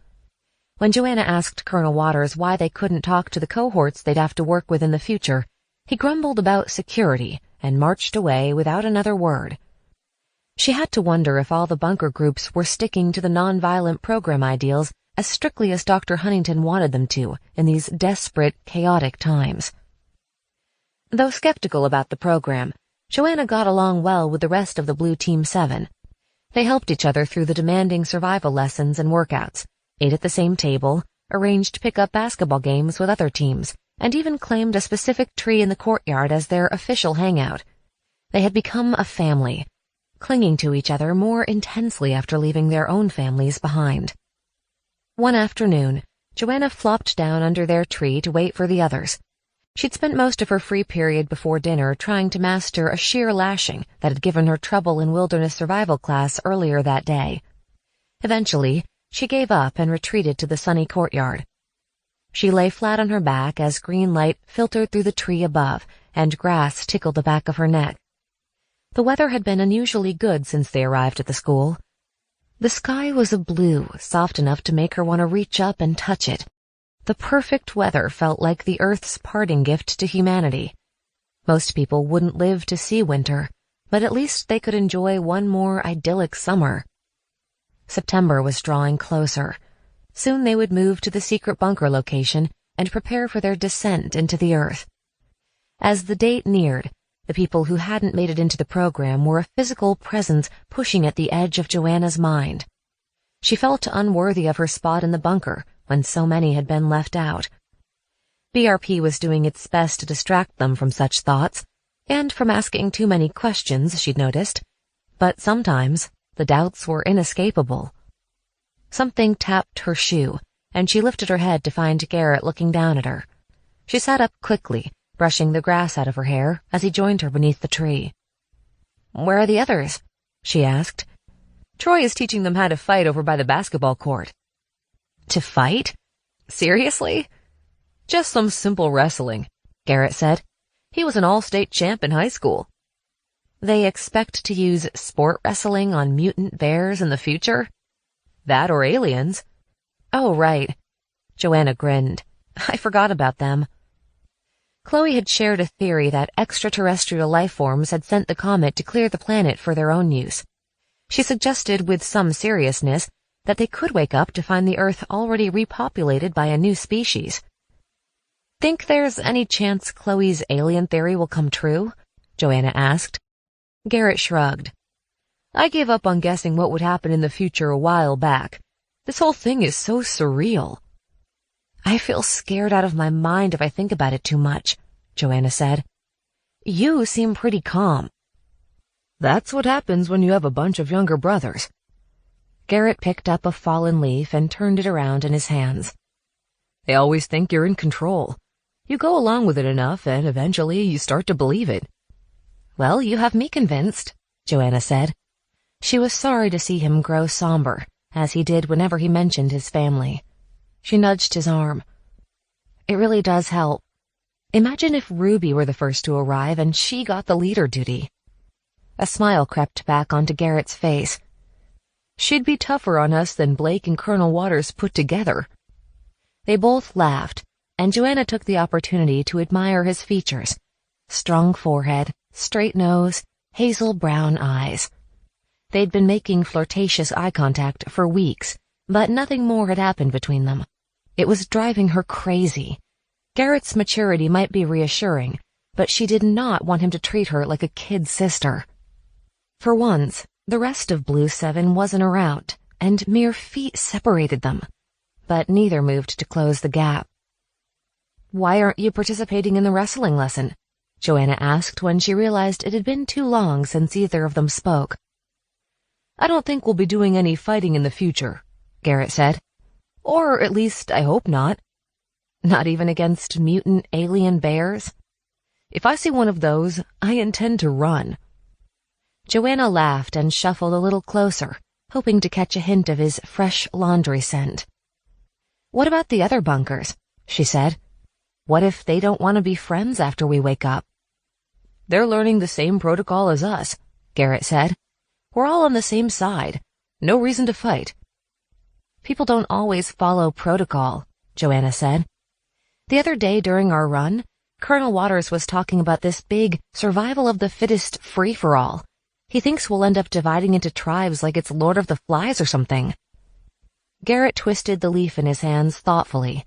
When Joanna asked Colonel Waters why they couldn't talk to the cohorts they'd have to work with in the future, he grumbled about security and marched away without another word. She had to wonder if all the bunker groups were sticking to the nonviolent program ideals as strictly as Dr. Huntington wanted them to in these desperate, chaotic times. Though skeptical about the program, Joanna got along well with the rest of the Blue Team 7. They helped each other through the demanding survival lessons and workouts, ate at the same table, arranged pick-up basketball games with other teams, and even claimed a specific tree in the courtyard as their official hangout. They had become a family, clinging to each other more intensely after leaving their own families behind. One afternoon, Joanna flopped down under their tree to wait for the others. She'd spent most of her free period before dinner trying to master a sheer lashing that had given her trouble in wilderness survival class earlier that day. Eventually, she gave up and retreated to the sunny courtyard. She lay flat on her back as green light filtered through the tree above and grass tickled the back of her neck. The weather had been unusually good since they arrived at the school. The sky was a blue, soft enough to make her want to reach up and touch it. The perfect weather felt like the Earth's parting gift to humanity. Most people wouldn't live to see winter, but at least they could enjoy one more idyllic summer. September was drawing closer. Soon they would move to the secret bunker location and prepare for their descent into the Earth. As the date neared, the people who hadn't made it into the program were a physical presence pushing at the edge of Joanna's mind. She felt unworthy of her spot in the bunker when so many had been left out. BRP was doing its best to distract them from such thoughts, and from asking too many questions, she'd noticed. But sometimes, the doubts were inescapable. Something tapped her shoe, and she lifted her head to find Garrett looking down at her. She sat up quickly, brushing the grass out of her hair as he joined her beneath the tree. "Where are the others?" she asked. "Troy is teaching them how to fight over by the basketball court." "To fight? Seriously?" "Just some simple wrestling," Garrett said. "He was an all-state champ in high school." "They expect to use sport wrestling on mutant bears in the future?" "That or aliens." "Oh, right." Joanna grinned. "I forgot about them." Chloe had shared a theory that extraterrestrial life forms had sent the comet to clear the planet for their own use. She suggested with some seriousness that they could wake up to find the Earth already repopulated by a new species. "Think there's any chance Chloe's alien theory will come true?" Joanna asked. Garrett shrugged. "I gave up on guessing what would happen in the future a while back. This whole thing is so surreal." "I feel scared out of my mind if I think about it too much," Joanna said. "You seem pretty calm." "That's what happens when you have a bunch of younger brothers." Garrett picked up a fallen leaf and turned it around in his hands. "They always think you're in control. You go along with it enough, and eventually you start to believe it." "Well, you have me convinced," Joanna said. She was sorry to see him grow somber, as he did whenever he mentioned his family. She nudged his arm. "It really does help. Imagine if Ruby were the first to arrive and she got the leader duty." A smile crept back onto Garrett's face. "She'd be tougher on us than Blake and Colonel Waters put together." They both laughed, and Joanna took the opportunity to admire his features. Strong forehead, straight nose, hazel brown eyes. They'd been making flirtatious eye contact for weeks, but nothing more had happened between them. It was driving her crazy. Garrett's maturity might be reassuring, but she did not want him to treat her like a kid sister. For once, the rest of Blue 7 wasn't around, and mere feet separated them. But neither moved to close the gap. "Why aren't you participating in the wrestling lesson?" Joanna asked when she realized it had been too long since either of them spoke. "I don't think we'll be doing any fighting in the future," Garrett said. "Or at least I hope not. Not even against mutant alien bears? If I see one of those, I intend to run." Joanna laughed and shuffled a little closer, hoping to catch a hint of his fresh laundry scent. "What about the other bunkers?" she said. "What if they don't want to be friends after we wake up?" "They're learning the same protocol as us," Garrett said. "We're all on the same side. No reason to fight." "People don't always follow protocol," Joanna said. "The other day during our run, Colonel Waters was talking about this big survival of the fittest free-for-all. He thinks we'll end up dividing into tribes like it's Lord of the Flies or something." Garrett twisted the leaf in his hands thoughtfully.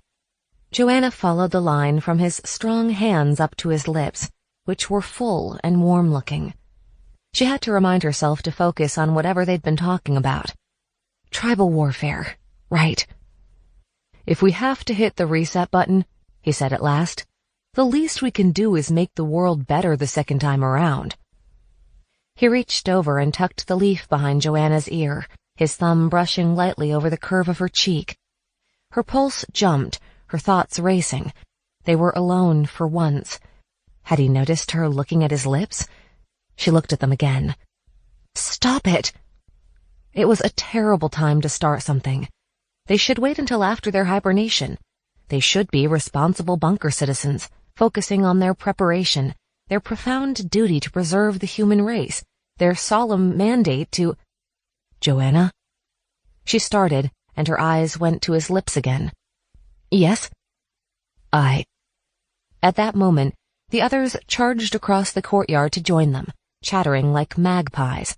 Joanna followed the line from his strong hands up to his lips, which were full and warm-looking. She had to remind herself to focus on whatever they'd been talking about. Tribal warfare, right. "If we have to hit the reset button," he said at last, "the least we can do is make the world better the second time around." He reached over and tucked the leaf behind Joanna's ear, his thumb brushing lightly over the curve of her cheek. Her pulse jumped, her thoughts racing. They were alone for once. Had he noticed her looking at his lips? She looked at them again. "Stop it!" It was a terrible time to start something. They should wait until after their hibernation. They should be responsible bunker citizens, focusing on their preparation, their profound duty to preserve the human race, their solemn mandate to— "Joanna?" She started, and her eyes went to his lips again. "Yes?" At that moment, the others charged across the courtyard to join them, chattering like magpies.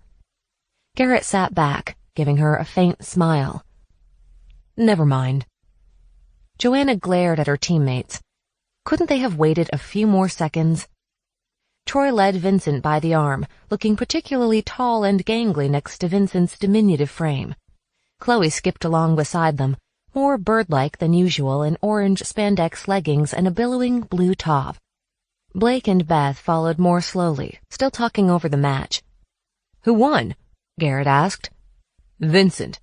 Garrett sat back, giving her a faint smile. "Never mind." Joanna glared at her teammates. Couldn't they have waited a few more seconds? Troy led Vincent by the arm, looking particularly tall and gangly next to Vincent's diminutive frame. Chloe skipped along beside them, more bird-like than usual in orange spandex leggings and a billowing blue top. Blake and Beth followed more slowly, still talking over the match. "Who won?" Garrett asked. "Vincent,"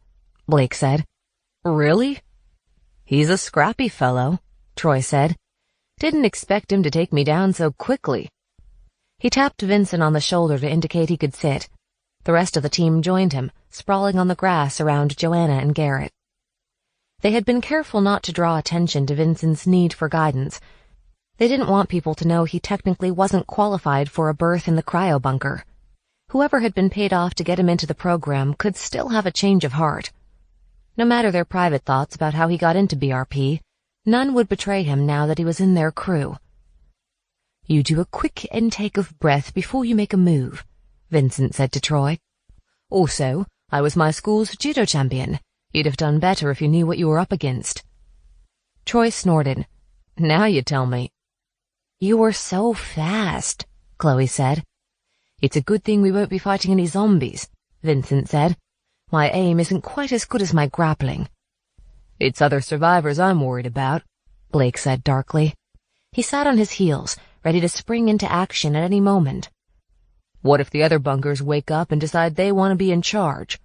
Blake said. "Really?" "He's a scrappy fellow," Troy said. "Didn't expect him to take me down so quickly." He tapped Vincent on the shoulder to indicate he could sit. The rest of the team joined him, sprawling on the grass around Joanna and Garrett. They had been careful not to draw attention to Vincent's need for guidance. They didn't want people to know he technically wasn't qualified for a berth in the cryo bunker. Whoever had been paid off to get him into the program could still have a change of heart. No matter their private thoughts about how he got into BRP, none would betray him now that he was in their crew. "You do a quick intake of breath before you make a move," Vincent said to Troy. "Also, I was my school's judo champion. You'd have done better if you knew what you were up against. Troy snorted. Now you tell me. You were so fast, Chloe said. It's a good thing we won't be fighting any zombies, Vincent said. My aim isn't quite as good as my grappling. It's other survivors I'm worried about, Blake said darkly. He sat on his heels, ready to spring into action at any moment. What if the other bunkers wake up and decide they want to be in charge?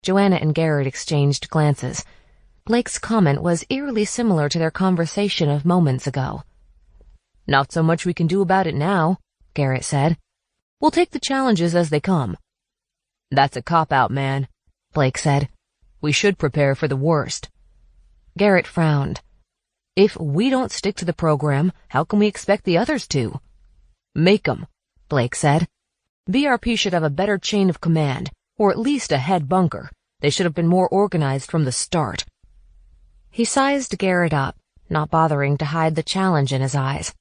Joanna and Garrett exchanged glances. Blake's comment was eerily similar to their conversation of moments ago. Not so much we can do about it now, Garrett said. We'll take the challenges as they come. That's a cop-out, man, Blake said. We should prepare for the worst. Garrett frowned. If we don't stick to the program, how can we expect the others to? Make 'em, Blake said. BRP should have a better chain of command, or at least a head bunker. They should have been more organized from the start. He sized Garrett up, not bothering to hide the challenge in his eyes.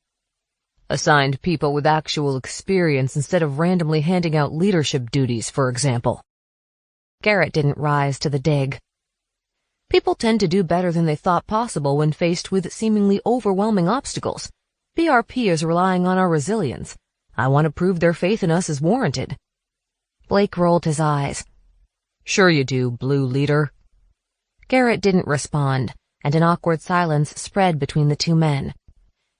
Assigned people with actual experience instead of randomly handing out leadership duties, for example. Garrett didn't rise to the dig. People tend to do better than they thought possible when faced with seemingly overwhelming obstacles. BRP is relying on our resilience. I want to prove their faith in us is warranted. Blake rolled his eyes. Sure you do, Blue Leader. Garrett didn't respond, and an awkward silence spread between the two men.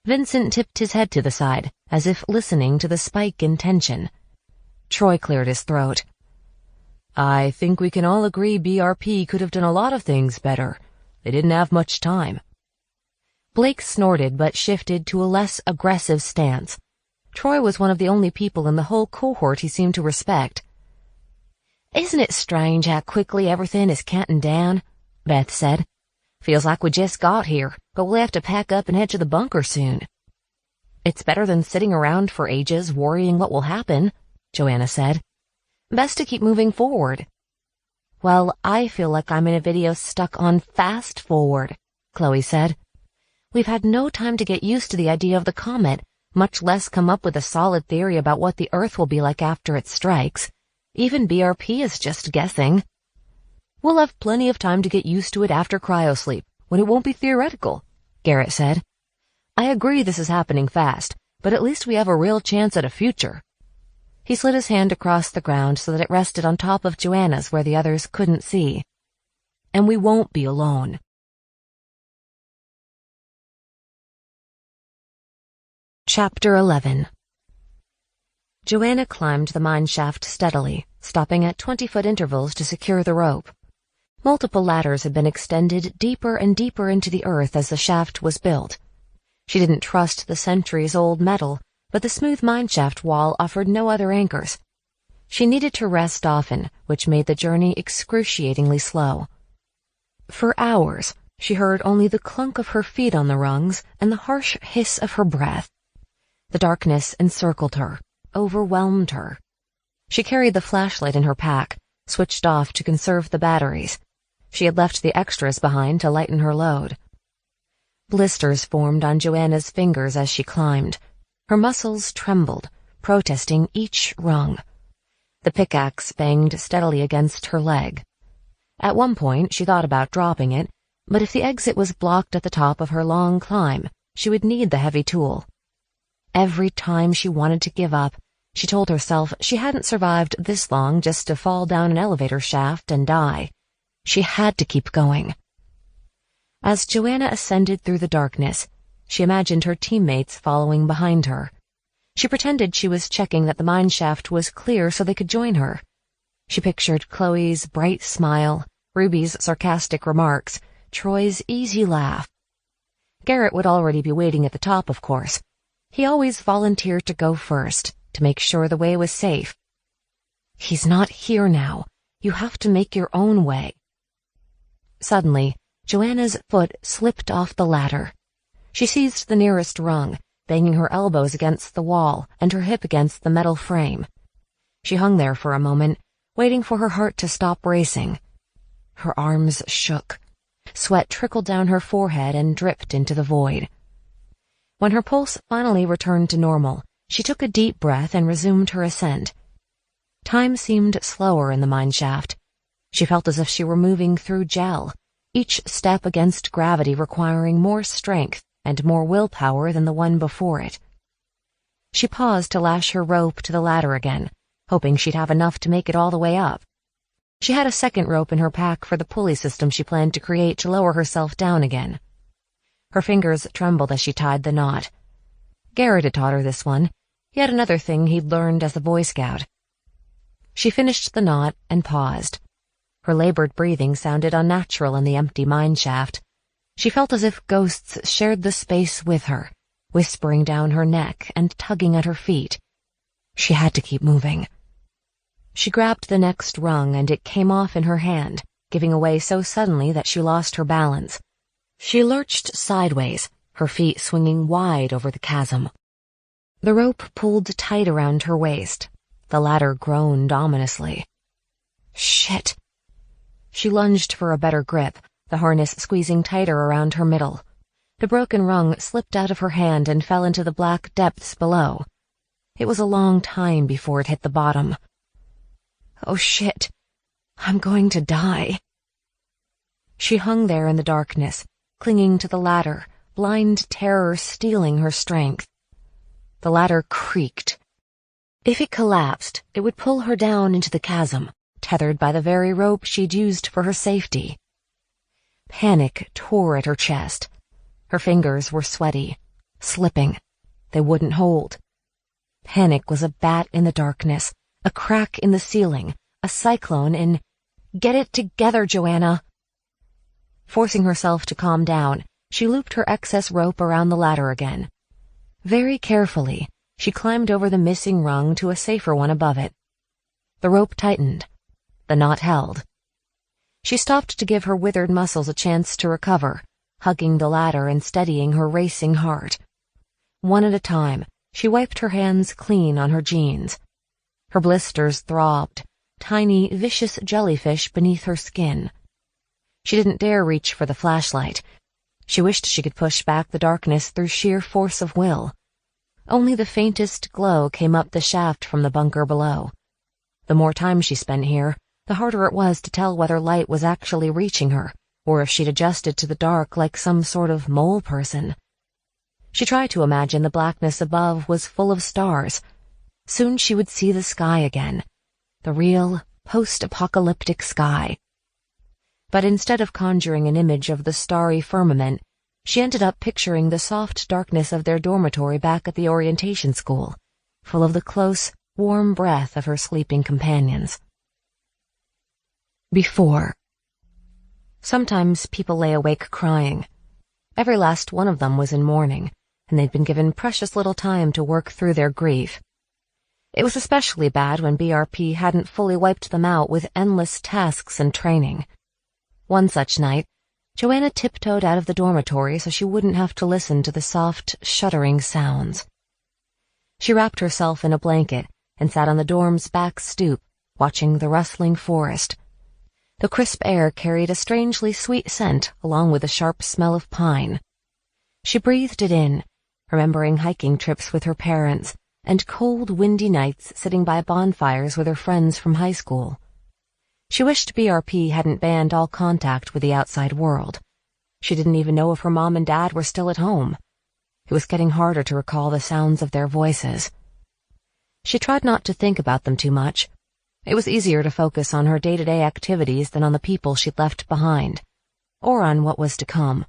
Vincent tipped his head to the side, as if listening to the spike in tension. Troy cleared his throat. I think we can all agree BRP could have done a lot of things better. They didn't have much time. Blake snorted but shifted to a less aggressive stance. Troy was one of the only people in the whole cohort he seemed to respect. Isn't it strange how quickly everything is counting down? Beth said. Feels like we just got here, but we'll have to pack up and head to the bunker soon. It's better than sitting around for ages worrying what will happen, Joanna said. Best to keep moving forward. Well, I feel like I'm in a video stuck on fast forward, Chloe said. We've had no time to get used to the idea of the comet, much less come up with a solid theory about what the Earth will be like after it strikes. Even BRP is just guessing. We'll have plenty of time to get used to it after cryosleep, when it won't be theoretical, Garrett said. I agree this is happening fast, but at least we have a real chance at a future. He slid his hand across the ground so that it rested on top of Joanna's where the others couldn't see. And we won't be alone. Chapter 11. Joanna climbed the mine shaft steadily, stopping at 20-foot intervals to secure the rope. Multiple ladders had been extended deeper and deeper into the earth as the shaft was built. She didn't trust the centuries-old metal, but the smooth mineshaft wall offered no other anchors. She needed to rest often, which made the journey excruciatingly slow. For hours, she heard only the clunk of her feet on the rungs and the harsh hiss of her breath. The darkness encircled her, overwhelmed her. She carried the flashlight in her pack, switched off to conserve the batteries. She had left the extras behind to lighten her load. Blisters formed on Joanna's fingers as she climbed. Her muscles trembled, protesting each rung. The pickaxe banged steadily against her leg. At one point, she thought about dropping it, but if the exit was blocked at the top of her long climb, she would need the heavy tool. Every time she wanted to give up, she told herself she hadn't survived this long just to fall down an elevator shaft and die. She had to keep going. As Joanna ascended through the darkness, she imagined her teammates following behind her. She pretended she was checking that the mine shaft was clear so they could join her. She pictured Chloe's bright smile, Ruby's sarcastic remarks, Troy's easy laugh. Garrett would already be waiting at the top, of course. He always volunteered to go first, to make sure the way was safe. He's not here now. You have to make your own way. Suddenly, Joanna's foot slipped off the ladder. She seized the nearest rung, banging her elbows against the wall and her hip against the metal frame. She hung there for a moment, waiting for her heart to stop racing. Her arms shook. Sweat trickled down her forehead and dripped into the void. When her pulse finally returned to normal, she took a deep breath and resumed her ascent. Time seemed slower in the mine shaft. She felt as if she were moving through gel, each step against gravity requiring more strength and more willpower than the one before it. She paused to lash her rope to the ladder again, hoping she'd have enough to make it all the way up. She had a second rope in her pack for the pulley system she planned to create to lower herself down again. Her fingers trembled as she tied the knot. Garrett had taught her this one, yet another thing he'd learned as a Boy Scout. She finished the knot and paused. Her labored breathing sounded unnatural in the empty mine shaft. She felt as if ghosts shared the space with her, whispering down her neck and tugging at her feet. She had to keep moving. She grabbed the next rung and it came off in her hand, giving away so suddenly that she lost her balance. She lurched sideways, her feet swinging wide over the chasm. The rope pulled tight around her waist. The ladder groaned ominously. Shit! She lunged for a better grip, the harness squeezing tighter around her middle. The broken rung slipped out of her hand and fell into the black depths below. It was a long time before it hit the bottom. Oh shit! I'm going to die. She hung there in the darkness, clinging to the ladder, blind terror stealing her strength. The ladder creaked. If it collapsed, it would pull her down into the chasm, tethered by the very rope she'd used for her safety. Panic tore at her chest. Her fingers were sweaty, slipping. They wouldn't hold. Panic was a bat in the darkness, a crack in the ceiling, a cyclone in... Get it together, Joanna! Forcing herself to calm down, she looped her excess rope around the ladder again. Very carefully, she climbed over the missing rung to a safer one above it. The rope tightened. The knot held. She stopped to give her withered muscles a chance to recover, hugging the ladder and steadying her racing heart. One at a time, she wiped her hands clean on her jeans. Her blisters throbbed, tiny, vicious jellyfish beneath her skin. She didn't dare reach for the flashlight. She wished she could push back the darkness through sheer force of will. Only the faintest glow came up the shaft from the bunker below. The more time she spent here, the harder it was to tell whether light was actually reaching her, or if she'd adjusted to the dark like some sort of mole person. She tried to imagine the blackness above was full of stars. Soon she would see the sky again, the real, post-apocalyptic sky. But instead of conjuring an image of the starry firmament, she ended up picturing the soft darkness of their dormitory back at the orientation school, full of the close, warm breath of her sleeping companions. Before. Sometimes people lay awake crying. Every last one of them was in mourning, and they'd been given precious little time to work through their grief. It was especially bad when BRP hadn't fully wiped them out with endless tasks and training. One such night, Joanna tiptoed out of the dormitory so she wouldn't have to listen to the soft, shuddering sounds. She wrapped herself in a blanket and sat on the dorm's back stoop, watching the rustling forest. The crisp air carried a strangely sweet scent along with a sharp smell of pine. She breathed it in, remembering hiking trips with her parents and cold, windy nights sitting by bonfires with her friends from high school. She wished BRP hadn't banned all contact with the outside world. She didn't even know if her mom and dad were still at home. It was getting harder to recall the sounds of their voices. She tried not to think about them too much. It was easier to focus on her day-to-day activities than on the people she'd left behind, or on what was to come.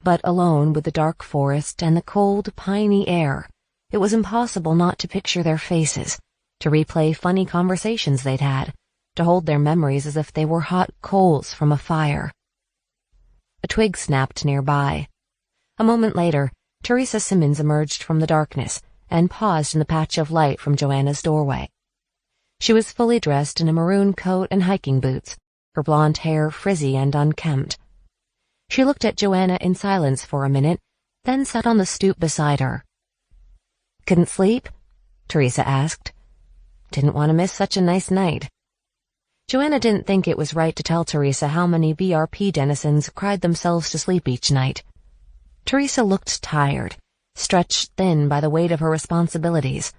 But alone with the dark forest and the cold, piney air, it was impossible not to picture their faces, to replay funny conversations they'd had, to hold their memories as if they were hot coals from a fire. A twig snapped nearby. A moment later, Teresa Simmons emerged from the darkness and paused in the patch of light from Joanna's doorway. She was fully dressed in a maroon coat and hiking boots, her blonde hair frizzy and unkempt. She looked at Joanna in silence for a minute, then sat on the stoop beside her. "Couldn't sleep?" Teresa asked. "Didn't want to miss such a nice night." Joanna didn't think it was right to tell Teresa how many BRP denizens cried themselves to sleep each night. Teresa looked tired, stretched thin by the weight of her responsibilities.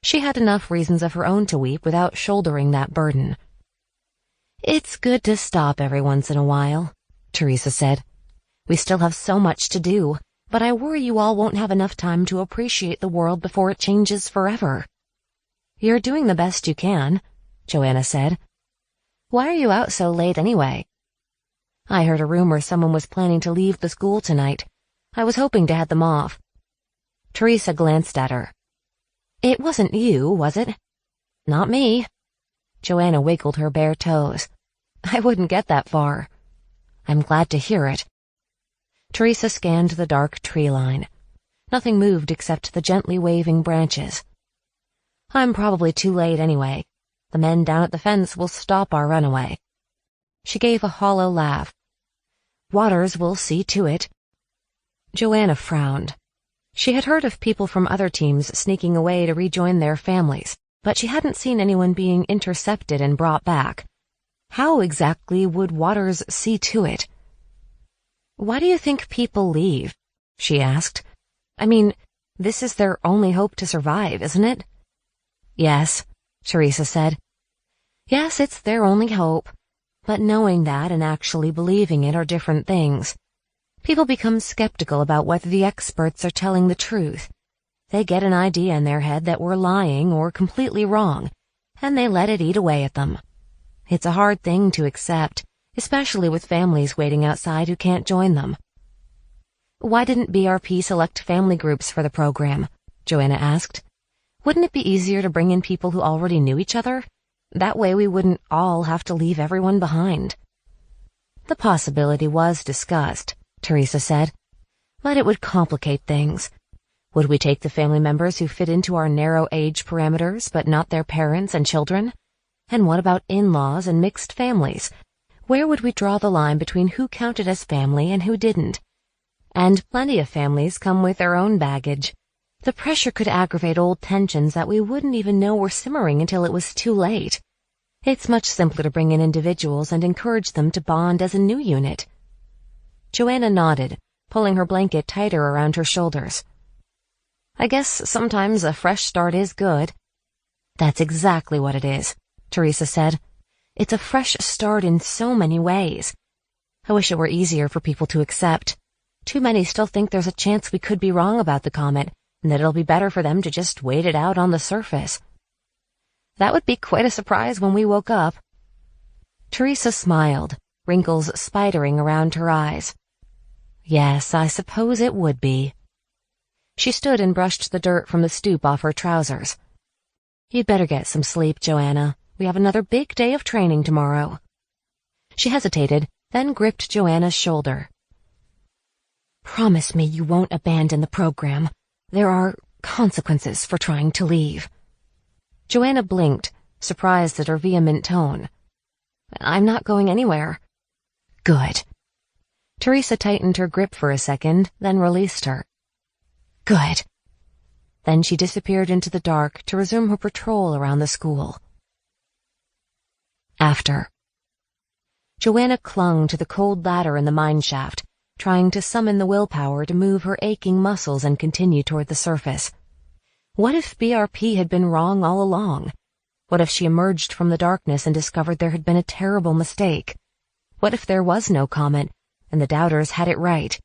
She had enough reasons of her own to weep without shouldering that burden. "It's good to stop every once in a while," Teresa said. "We still have so much to do, but I worry you all won't have enough time to appreciate the world before it changes forever." "You're doing the best you can," Joanna said. "Why are you out so late anyway?" "I heard a rumor someone was planning to leave the school tonight. I was hoping to head them off." Teresa glanced at her. "It wasn't you, was it?" "Not me." Joanna wiggled her bare toes. "I wouldn't get that far." "I'm glad to hear it." Teresa scanned the dark tree line. Nothing moved except the gently waving branches. "I'm probably too late anyway. The men down at the fence will stop our runaway." She gave a hollow laugh. "Waters will see to it." Joanna frowned. She had heard of people from other teams sneaking away to rejoin their families, but she hadn't seen anyone being intercepted and brought back. How exactly would Waters see to it? "Why do you think people leave?" she asked. "I mean, this is their only hope to survive, isn't it?" "Yes," Teresa said. "Yes, it's their only hope. But knowing that and actually believing it are different things. People become skeptical about whether the experts are telling the truth. They get an idea in their head that we're lying or completely wrong, and they let it eat away at them. It's a hard thing to accept, especially with families waiting outside who can't join them." "Why didn't BRP select family groups for the program?" Joanna asked. "Wouldn't it be easier to bring in people who already knew each other? That way we wouldn't all have to leave everyone behind." "The possibility was discussed," Teresa said, "but it would complicate things. Would we take the family members who fit into our narrow age parameters but not their parents and children? And what about in-laws and mixed families? Where would we draw the line between who counted as family and who didn't? And plenty of families come with their own baggage. The pressure could aggravate old tensions that we wouldn't even know were simmering until it was too late. It's much simpler to bring in individuals and encourage them to bond as a new unit." Joanna nodded, pulling her blanket tighter around her shoulders. "I guess sometimes a fresh start is good." "That's exactly what it is," Teresa said. "It's a fresh start in so many ways. I wish it were easier for people to accept. Too many still think there's a chance we could be wrong about the comet, and that it'll be better for them to just wait it out on the surface." "That would be quite a surprise when we woke up." Teresa smiled, wrinkles spidering around her eyes. "Yes, I suppose it would be." She stood and brushed the dirt from the stoop off her trousers. "You'd better get some sleep, Joanna. We have another big day of training tomorrow." She hesitated, then gripped Joanna's shoulder. "Promise me you won't abandon the program. There are consequences for trying to leave." Joanna blinked, surprised at her vehement tone. "I'm not going anywhere." "Good." Teresa tightened her grip for a second, then released her. "Good." Then she disappeared into the dark to resume her patrol around the school. After. Joanna clung to the cold ladder in the mine shaft, trying to summon the willpower to move her aching muscles and continue toward the surface. What if BRP had been wrong all along? What if she emerged from the darkness and discovered there had been a terrible mistake? What if there was no comet, and the doubters had it right?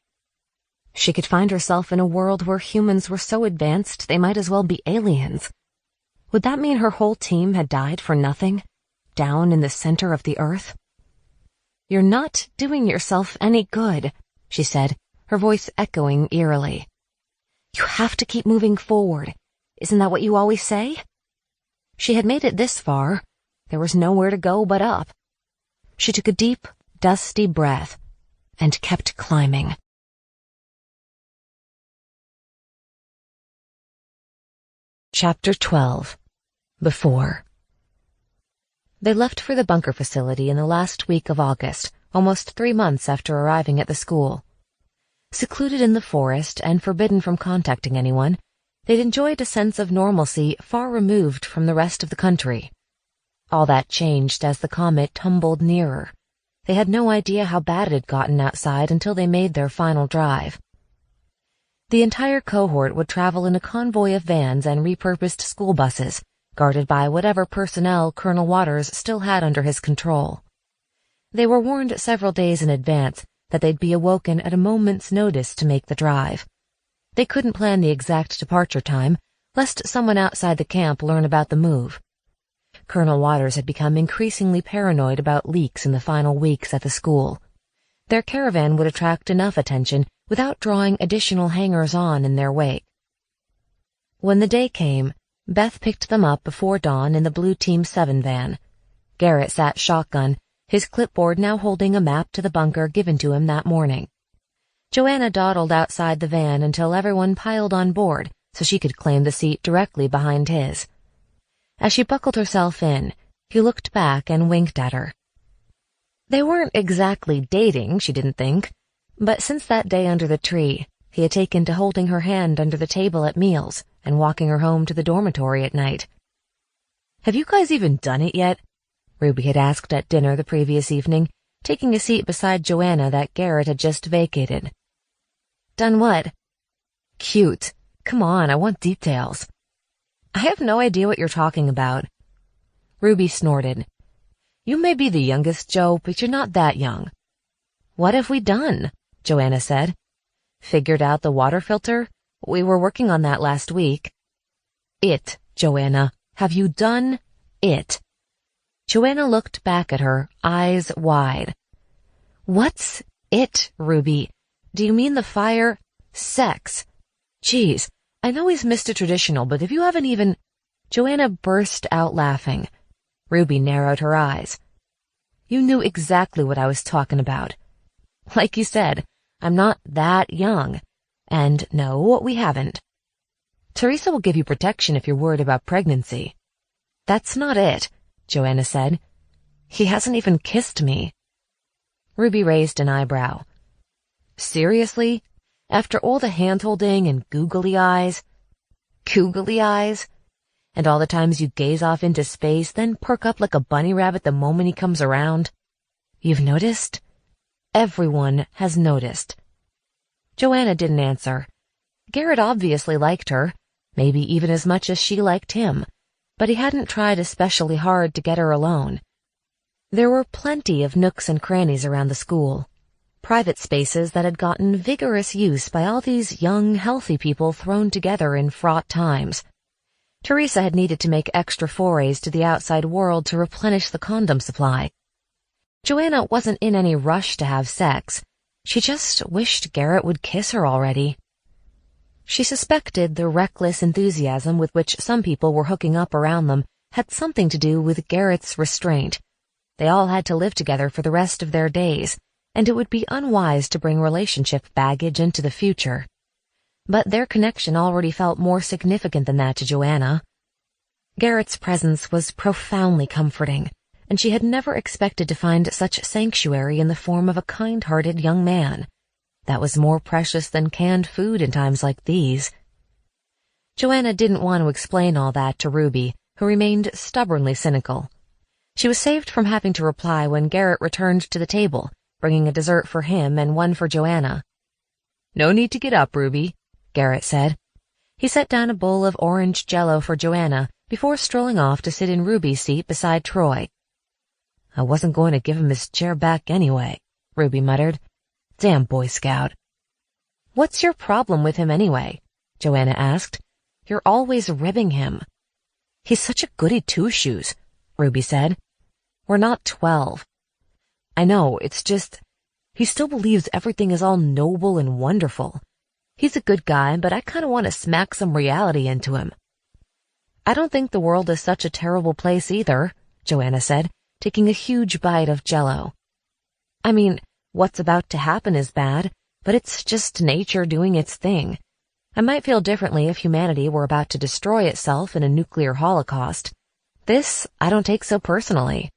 She could find herself in a world where humans were so advanced they might as well be aliens. Would that mean her whole team had died for nothing, down in the center of the earth? "You're not doing yourself any good," she said, her voice echoing eerily. "You have to keep moving forward. Isn't that what you always say?" She had made it this far. There was nowhere to go but up. She took a deep, dusty breath and kept climbing. Chapter 12. Before. They left for the bunker facility in the last week of August, almost 3 months after arriving at the school. Secluded in the forest and forbidden from contacting anyone, they'd enjoyed a sense of normalcy far removed from the rest of the country. All that changed as the comet tumbled nearer. They had no idea how bad it had gotten outside until they made their final drive. The entire cohort would travel in a convoy of vans and repurposed school buses, guarded by whatever personnel Colonel Waters still had under his control. They were warned several days in advance that they'd be awoken at a moment's notice to make the drive. They couldn't plan the exact departure time, lest someone outside the camp learn about the move. Colonel Waters had become increasingly paranoid about leaks in the final weeks at the school. Their caravan would attract enough attention without drawing additional hangers-on in their wake. When the day came, Beth picked them up before dawn in the Blue Team 7 van. Garrett sat shotgun, his clipboard now holding a map to the bunker given to him that morning. Joanna dawdled outside the van until everyone piled on board so she could claim the seat directly behind his. As she buckled herself in, he looked back and winked at her. They weren't exactly dating, she didn't think, but since that day under the tree, he had taken to holding her hand under the table at meals and walking her home to the dormitory at night. "Have you guys even done it yet?" Ruby had asked at dinner the previous evening, taking a seat beside Joanna that Garrett had just vacated. "Done what?" "Cute. Come on, I want details." "I have no idea what you're talking about." Ruby snorted. "You may be the youngest, Joe, but you're not that young." "What have we done?" Joanna said. "Figured out the water filter? We were working on that last week." "It, Joanna. Have you done it?" Joanna looked back at her, eyes wide. "What's it, Ruby? Do you mean the fire? Sex? Geez, I know he's Mr. Traditional, but if you haven't even—" Joanna burst out laughing. Ruby narrowed her eyes. "You knew exactly what I was talking about. Like you said, I'm not that young. And no, we haven't. Teresa will give you protection if you're worried about pregnancy." "That's not it," Joanna said. "He hasn't even kissed me." Ruby raised an eyebrow. "Seriously? After all the hand-holding and googly eyes?" "Googly eyes? And all the times you gaze off into space, then perk up like a bunny rabbit the moment he comes around? You've noticed?" "Everyone has noticed." Joanna didn't answer. Garrett obviously liked her, maybe even as much as she liked him, but he hadn't tried especially hard to get her alone. There were plenty of nooks and crannies around the school, private spaces that had gotten vigorous use by all these young, healthy people thrown together in fraught times. Teresa had needed to make extra forays to the outside world to replenish the condom supply. Joanna wasn't in any rush to have sex. She just wished Garrett would kiss her already. She suspected the reckless enthusiasm with which some people were hooking up around them had something to do with Garrett's restraint. They all had to live together for the rest of their days, and it would be unwise to bring relationship baggage into the future. But their connection already felt more significant than that to Joanna. Garrett's presence was profoundly comforting, and she had never expected to find such sanctuary in the form of a kind-hearted young man. That was more precious than canned food in times like these. Joanna didn't want to explain all that to Ruby, who remained stubbornly cynical. She was saved from having to reply when Garrett returned to the table, bringing a dessert for him and one for Joanna. "No need to get up, Ruby," Garrett said. He set down a bowl of orange jello for Joanna before strolling off to sit in Ruby's seat beside Troy. "I wasn't going to give him his chair back anyway," Ruby muttered. "Damn Boy Scout." "What's your problem with him anyway?" Joanna asked. "You're always ribbing him." "He's such a goody two-shoes," Ruby said. "We're not 12. I know, it's just, he still believes everything is all noble and wonderful. He's a good guy, but I kind of want to smack some reality into him." "I don't think the world is such a terrible place either," Joanna said, taking a huge bite of jello. "I mean, what's about to happen is bad, but it's just nature doing its thing. I might feel differently if humanity were about to destroy itself in a nuclear holocaust. This, I don't take so personally."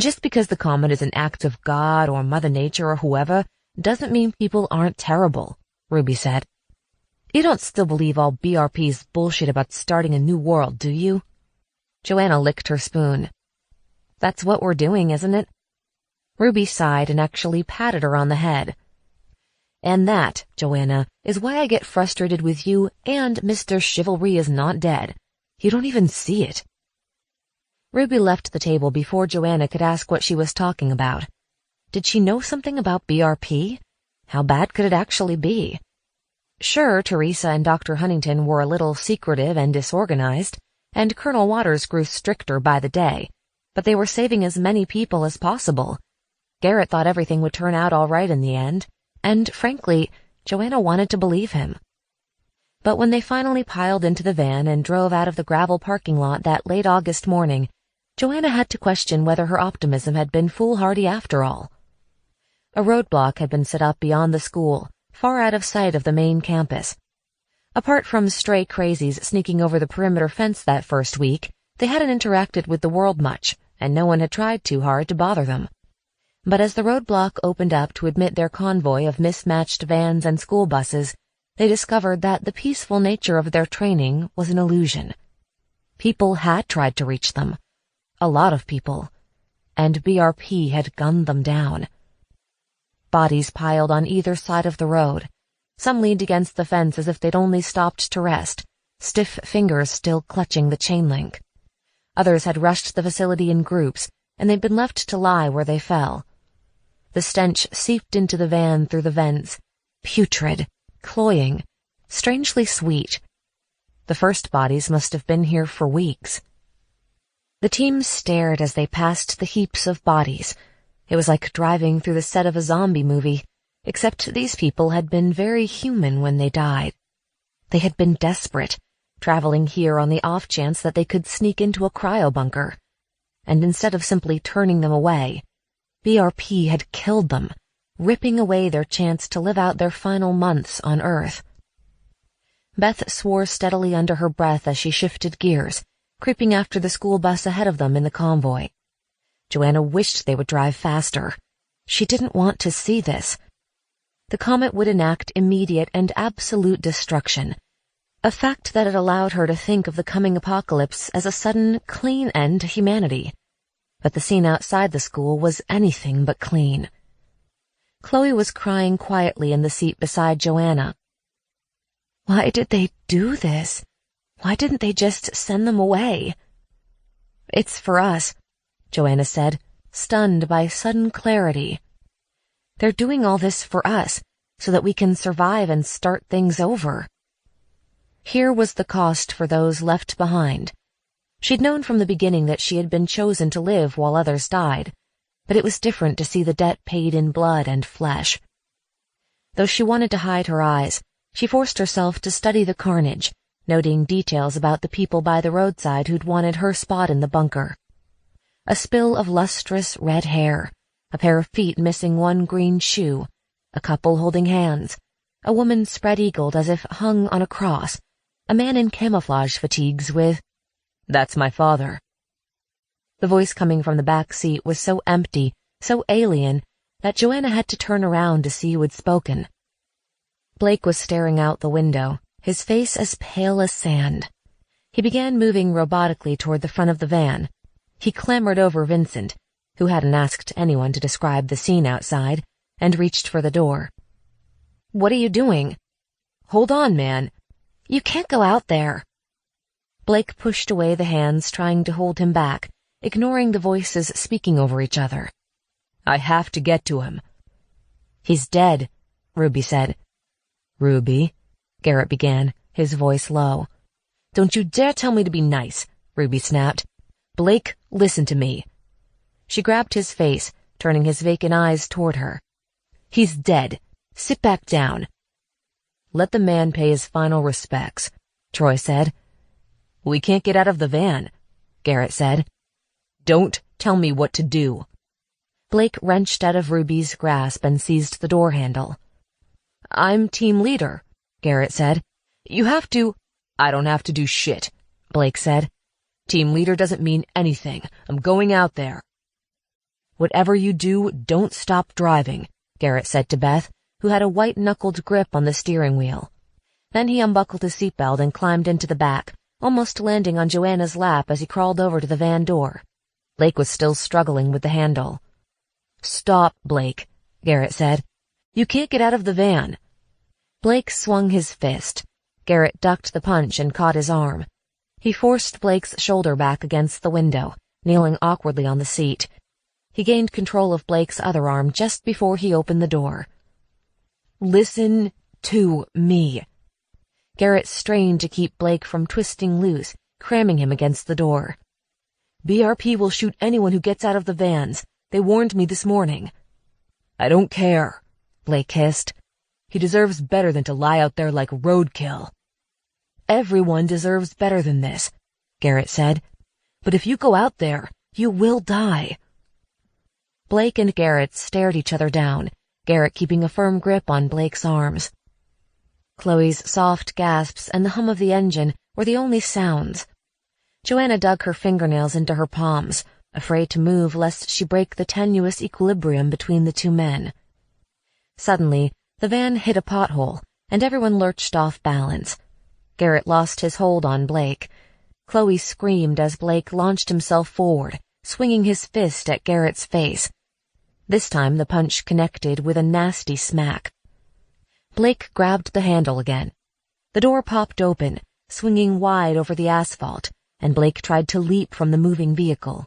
"Just because the comet is an act of God or Mother Nature or whoever doesn't mean people aren't terrible," Ruby said. "You don't still believe all BRP's bullshit about starting a new world, do you?" Joanna licked her spoon. "That's what we're doing, isn't it?" Ruby sighed and actually patted her on the head. "And that, Joanna, is why I get frustrated with you and Mr. Chivalry is Not Dead. You don't even see it." Ruby left the table before Joanna could ask what she was talking about. Did she know something about BRP? How bad could it actually be? Sure, Teresa and Dr. Huntington were a little secretive and disorganized, and Colonel Waters grew stricter by the day, but they were saving as many people as possible. Garrett thought everything would turn out all right in the end, and frankly, Joanna wanted to believe him. But when they finally piled into the van and drove out of the gravel parking lot that late August morning, Joanna had to question whether her optimism had been foolhardy after all. A roadblock had been set up beyond the school, far out of sight of the main campus. Apart from stray crazies sneaking over the perimeter fence that first week, they hadn't interacted with the world much, and no one had tried too hard to bother them. But as the roadblock opened up to admit their convoy of mismatched vans and school buses, they discovered that the peaceful nature of their training was an illusion. People had tried to reach them. A lot of people. And BRP had gunned them down. Bodies piled on either side of the road. Some leaned against the fence as if they'd only stopped to rest, stiff fingers still clutching the chain link. Others had rushed the facility in groups, and they'd been left to lie where they fell. The stench seeped into the van through the vents, putrid, cloying, strangely sweet. The first bodies must have been here for weeks. The team stared as they passed the heaps of bodies. It was like driving through the set of a zombie movie, except these people had been very human when they died. They had been desperate, traveling here on the off chance that they could sneak into a cryo-bunker. And instead of simply turning them away, BRP had killed them, ripping away their chance to live out their final months on Earth. Beth swore steadily under her breath as she shifted gears, creeping after the school bus ahead of them in the convoy. Joanna wished they would drive faster. She didn't want to see this. The comet would enact immediate and absolute destruction, a fact that had allowed her to think of the coming apocalypse as a sudden, clean end to humanity. But the scene outside the school was anything but clean. Chloe was crying quietly in the seat beside Joanna. Why did they do this? Why didn't they just send them away? It's for us, Joanna said, stunned by sudden clarity. They're doing all this for us, so that we can survive and start things over. Here was the cost for those left behind. She'd known from the beginning that she had been chosen to live while others died, but it was different to see the debt paid in blood and flesh. Though she wanted to hide her eyes, she forced herself to study the carnage, noting details about the people by the roadside who'd wanted her spot in the bunker. A spill of lustrous red hair, a pair of feet missing one green shoe, a couple holding hands, a woman spread-eagled as if hung on a cross, a man in camouflage fatigues with, "That's my father." The voice coming from the back seat was so empty, so alien, that Joanna had to turn around to see who had spoken. Blake was staring out the window, his face as pale as sand. He began moving robotically toward the front of the van. He clambered over Vincent, who hadn't asked anyone to describe the scene outside, and reached for the door. "What are you doing?" "Hold on, man. You can't go out there." Blake pushed away the hands trying to hold him back, ignoring the voices speaking over each other. "I have to get to him." "He's dead," Ruby said. "Ruby," Garrett began, his voice low. "Don't you dare tell me to be nice," Ruby snapped. "Blake, listen to me." She grabbed his face, turning his vacant eyes toward her. "He's dead. Sit back down." "Let the man pay his final respects," Troy said. "We can't get out of the van," Garrett said. "Don't tell me what to do." Blake wrenched out of Ruby's grasp and seized the door handle. "I'm team leader," Garrett said. "You have to—" "I don't have to do shit," Blake said. "Team leader doesn't mean anything. I'm going out there." "Whatever you do, don't stop driving," Garrett said to Beth, who had a white-knuckled grip on the steering wheel. Then he unbuckled his seatbelt and climbed into the back, almost landing on Joanna's lap as he crawled over to the van door. Blake was still struggling with the handle. "Stop, Blake," Garrett said. "You can't get out of the van." Blake swung his fist. Garrett ducked the punch and caught his arm. He forced Blake's shoulder back against the window, kneeling awkwardly on the seat. He gained control of Blake's other arm just before he opened the door. "Listen to me." Garrett strained to keep Blake from twisting loose, cramming him against the door. "BRP will shoot anyone who gets out of the vans. They warned me this morning." "I don't care," Blake hissed. "He deserves better than to lie out there like roadkill." "Everyone deserves better than this," Garrett said. "But if you go out there, you will die." Blake and Garrett stared each other down, Garrett keeping a firm grip on Blake's arms. Chloe's soft gasps and the hum of the engine were the only sounds. Joanna dug her fingernails into her palms, afraid to move lest she break the tenuous equilibrium between the two men. Suddenly, the van hit a pothole, and everyone lurched off balance. Garrett lost his hold on Blake. Chloe screamed as Blake launched himself forward, swinging his fist at Garrett's face. This time the punch connected with a nasty smack. Blake grabbed the handle again. The door popped open, swinging wide over the asphalt, and Blake tried to leap from the moving vehicle.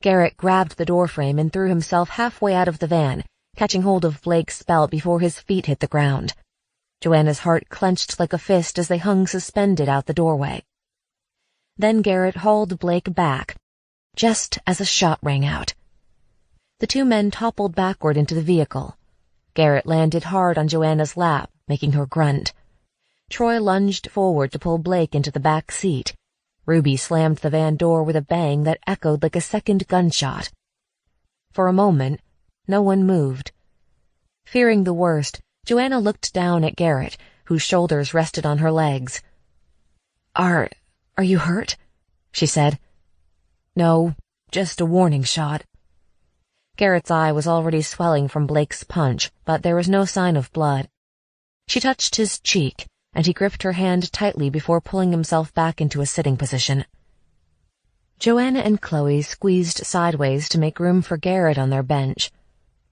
Garrett grabbed the doorframe and threw himself halfway out of the van, catching hold of Blake's belt before his feet hit the ground. Joanna's heart clenched like a fist as they hung suspended out the doorway. Then Garrett hauled Blake back, just as a shot rang out. The two men toppled backward into the vehicle. Garrett landed hard on Joanna's lap, making her grunt. Troy lunged forward to pull Blake into the back seat. Ruby slammed the van door with a bang that echoed like a second gunshot. For a moment, no one moved. Fearing the worst, Joanna looked down at Garrett, whose shoulders rested on her legs. Are you hurt?" she said. "No, just a warning shot." Garrett's eye was already swelling from Blake's punch, but there was no sign of blood. She touched his cheek, and he gripped her hand tightly before pulling himself back into a sitting position. Joanna and Chloe squeezed sideways to make room for Garrett on their bench.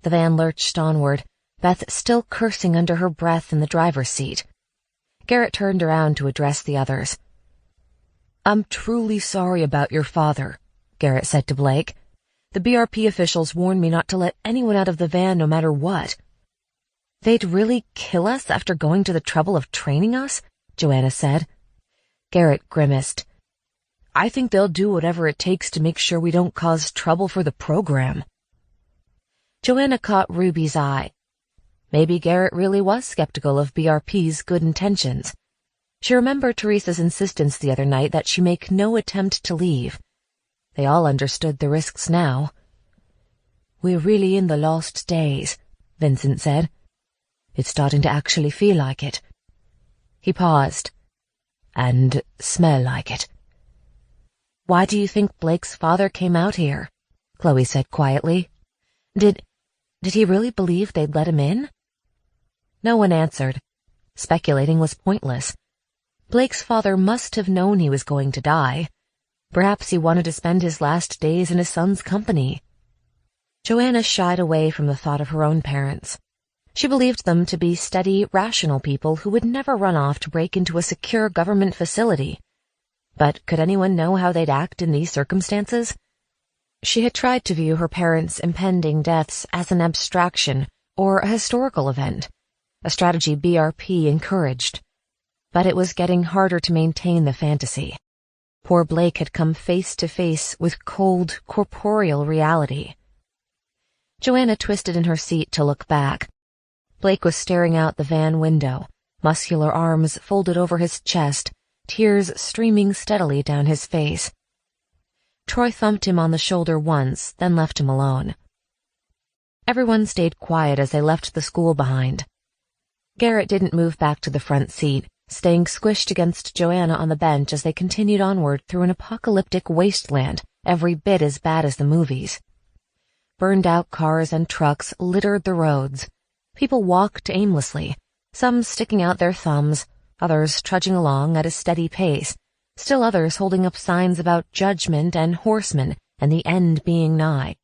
The van lurched onward, Beth still cursing under her breath in the driver's seat. Garrett turned around to address the others. "I'm truly sorry about your father," Garrett said to Blake. "The BRP officials warned me not to let anyone out of the van no matter what." "They'd really kill us after going to the trouble of training us?" Joanna said. Garrett grimaced. "I think they'll do whatever it takes to make sure we don't cause trouble for the program." Joanna caught Ruby's eye. Maybe Garrett really was skeptical of BRP's good intentions. She remembered Teresa's insistence the other night that she make no attempt to leave. They all understood the risks now. "We're really in the lost days," Vincent said. "It's starting to actually feel like it." He paused. "And smell like it." "Why do you think Blake's father came out here?" Chloe said quietly. Did he really believe they'd let him in?" No one answered. Speculating was pointless. Blake's father must have known he was going to die. Perhaps he wanted to spend his last days in his son's company. Joanna shied away from the thought of her own parents. She believed them to be steady, rational people who would never run off to break into a secure government facility. But could anyone know how they'd act in these circumstances? She had tried to view her parents' impending deaths as an abstraction or a historical event, a strategy BRP encouraged. But it was getting harder to maintain the fantasy. Poor Blake had come face to face with cold, corporeal reality. Joanna twisted in her seat to look back. Blake was staring out the van window, muscular arms folded over his chest, tears streaming steadily down his face. Troy thumped him on the shoulder once, then left him alone. Everyone stayed quiet as they left the school behind. Garrett didn't move back to the front seat, staying squished against Joanna on the bench as they continued onward through an apocalyptic wasteland every bit as bad as the movies. Burned-out cars and trucks littered the roads. People walked aimlessly, some sticking out their thumbs, others trudging along at a steady pace, still others holding up signs about judgment and horsemen and the end being nigh.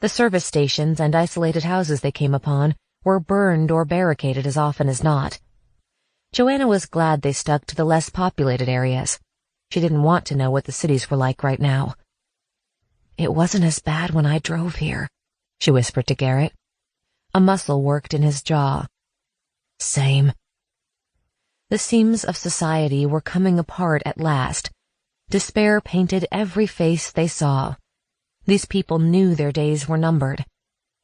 The service stations and isolated houses they came upon were burned or barricaded as often as not. Joanna was glad they stuck to the less populated areas. She didn't want to know what the cities were like right now. "It wasn't as bad when I drove here," she whispered to Garrett. A muscle worked in his jaw. "Same." The seams of society were coming apart at last. Despair painted every face they saw. These people knew their days were numbered.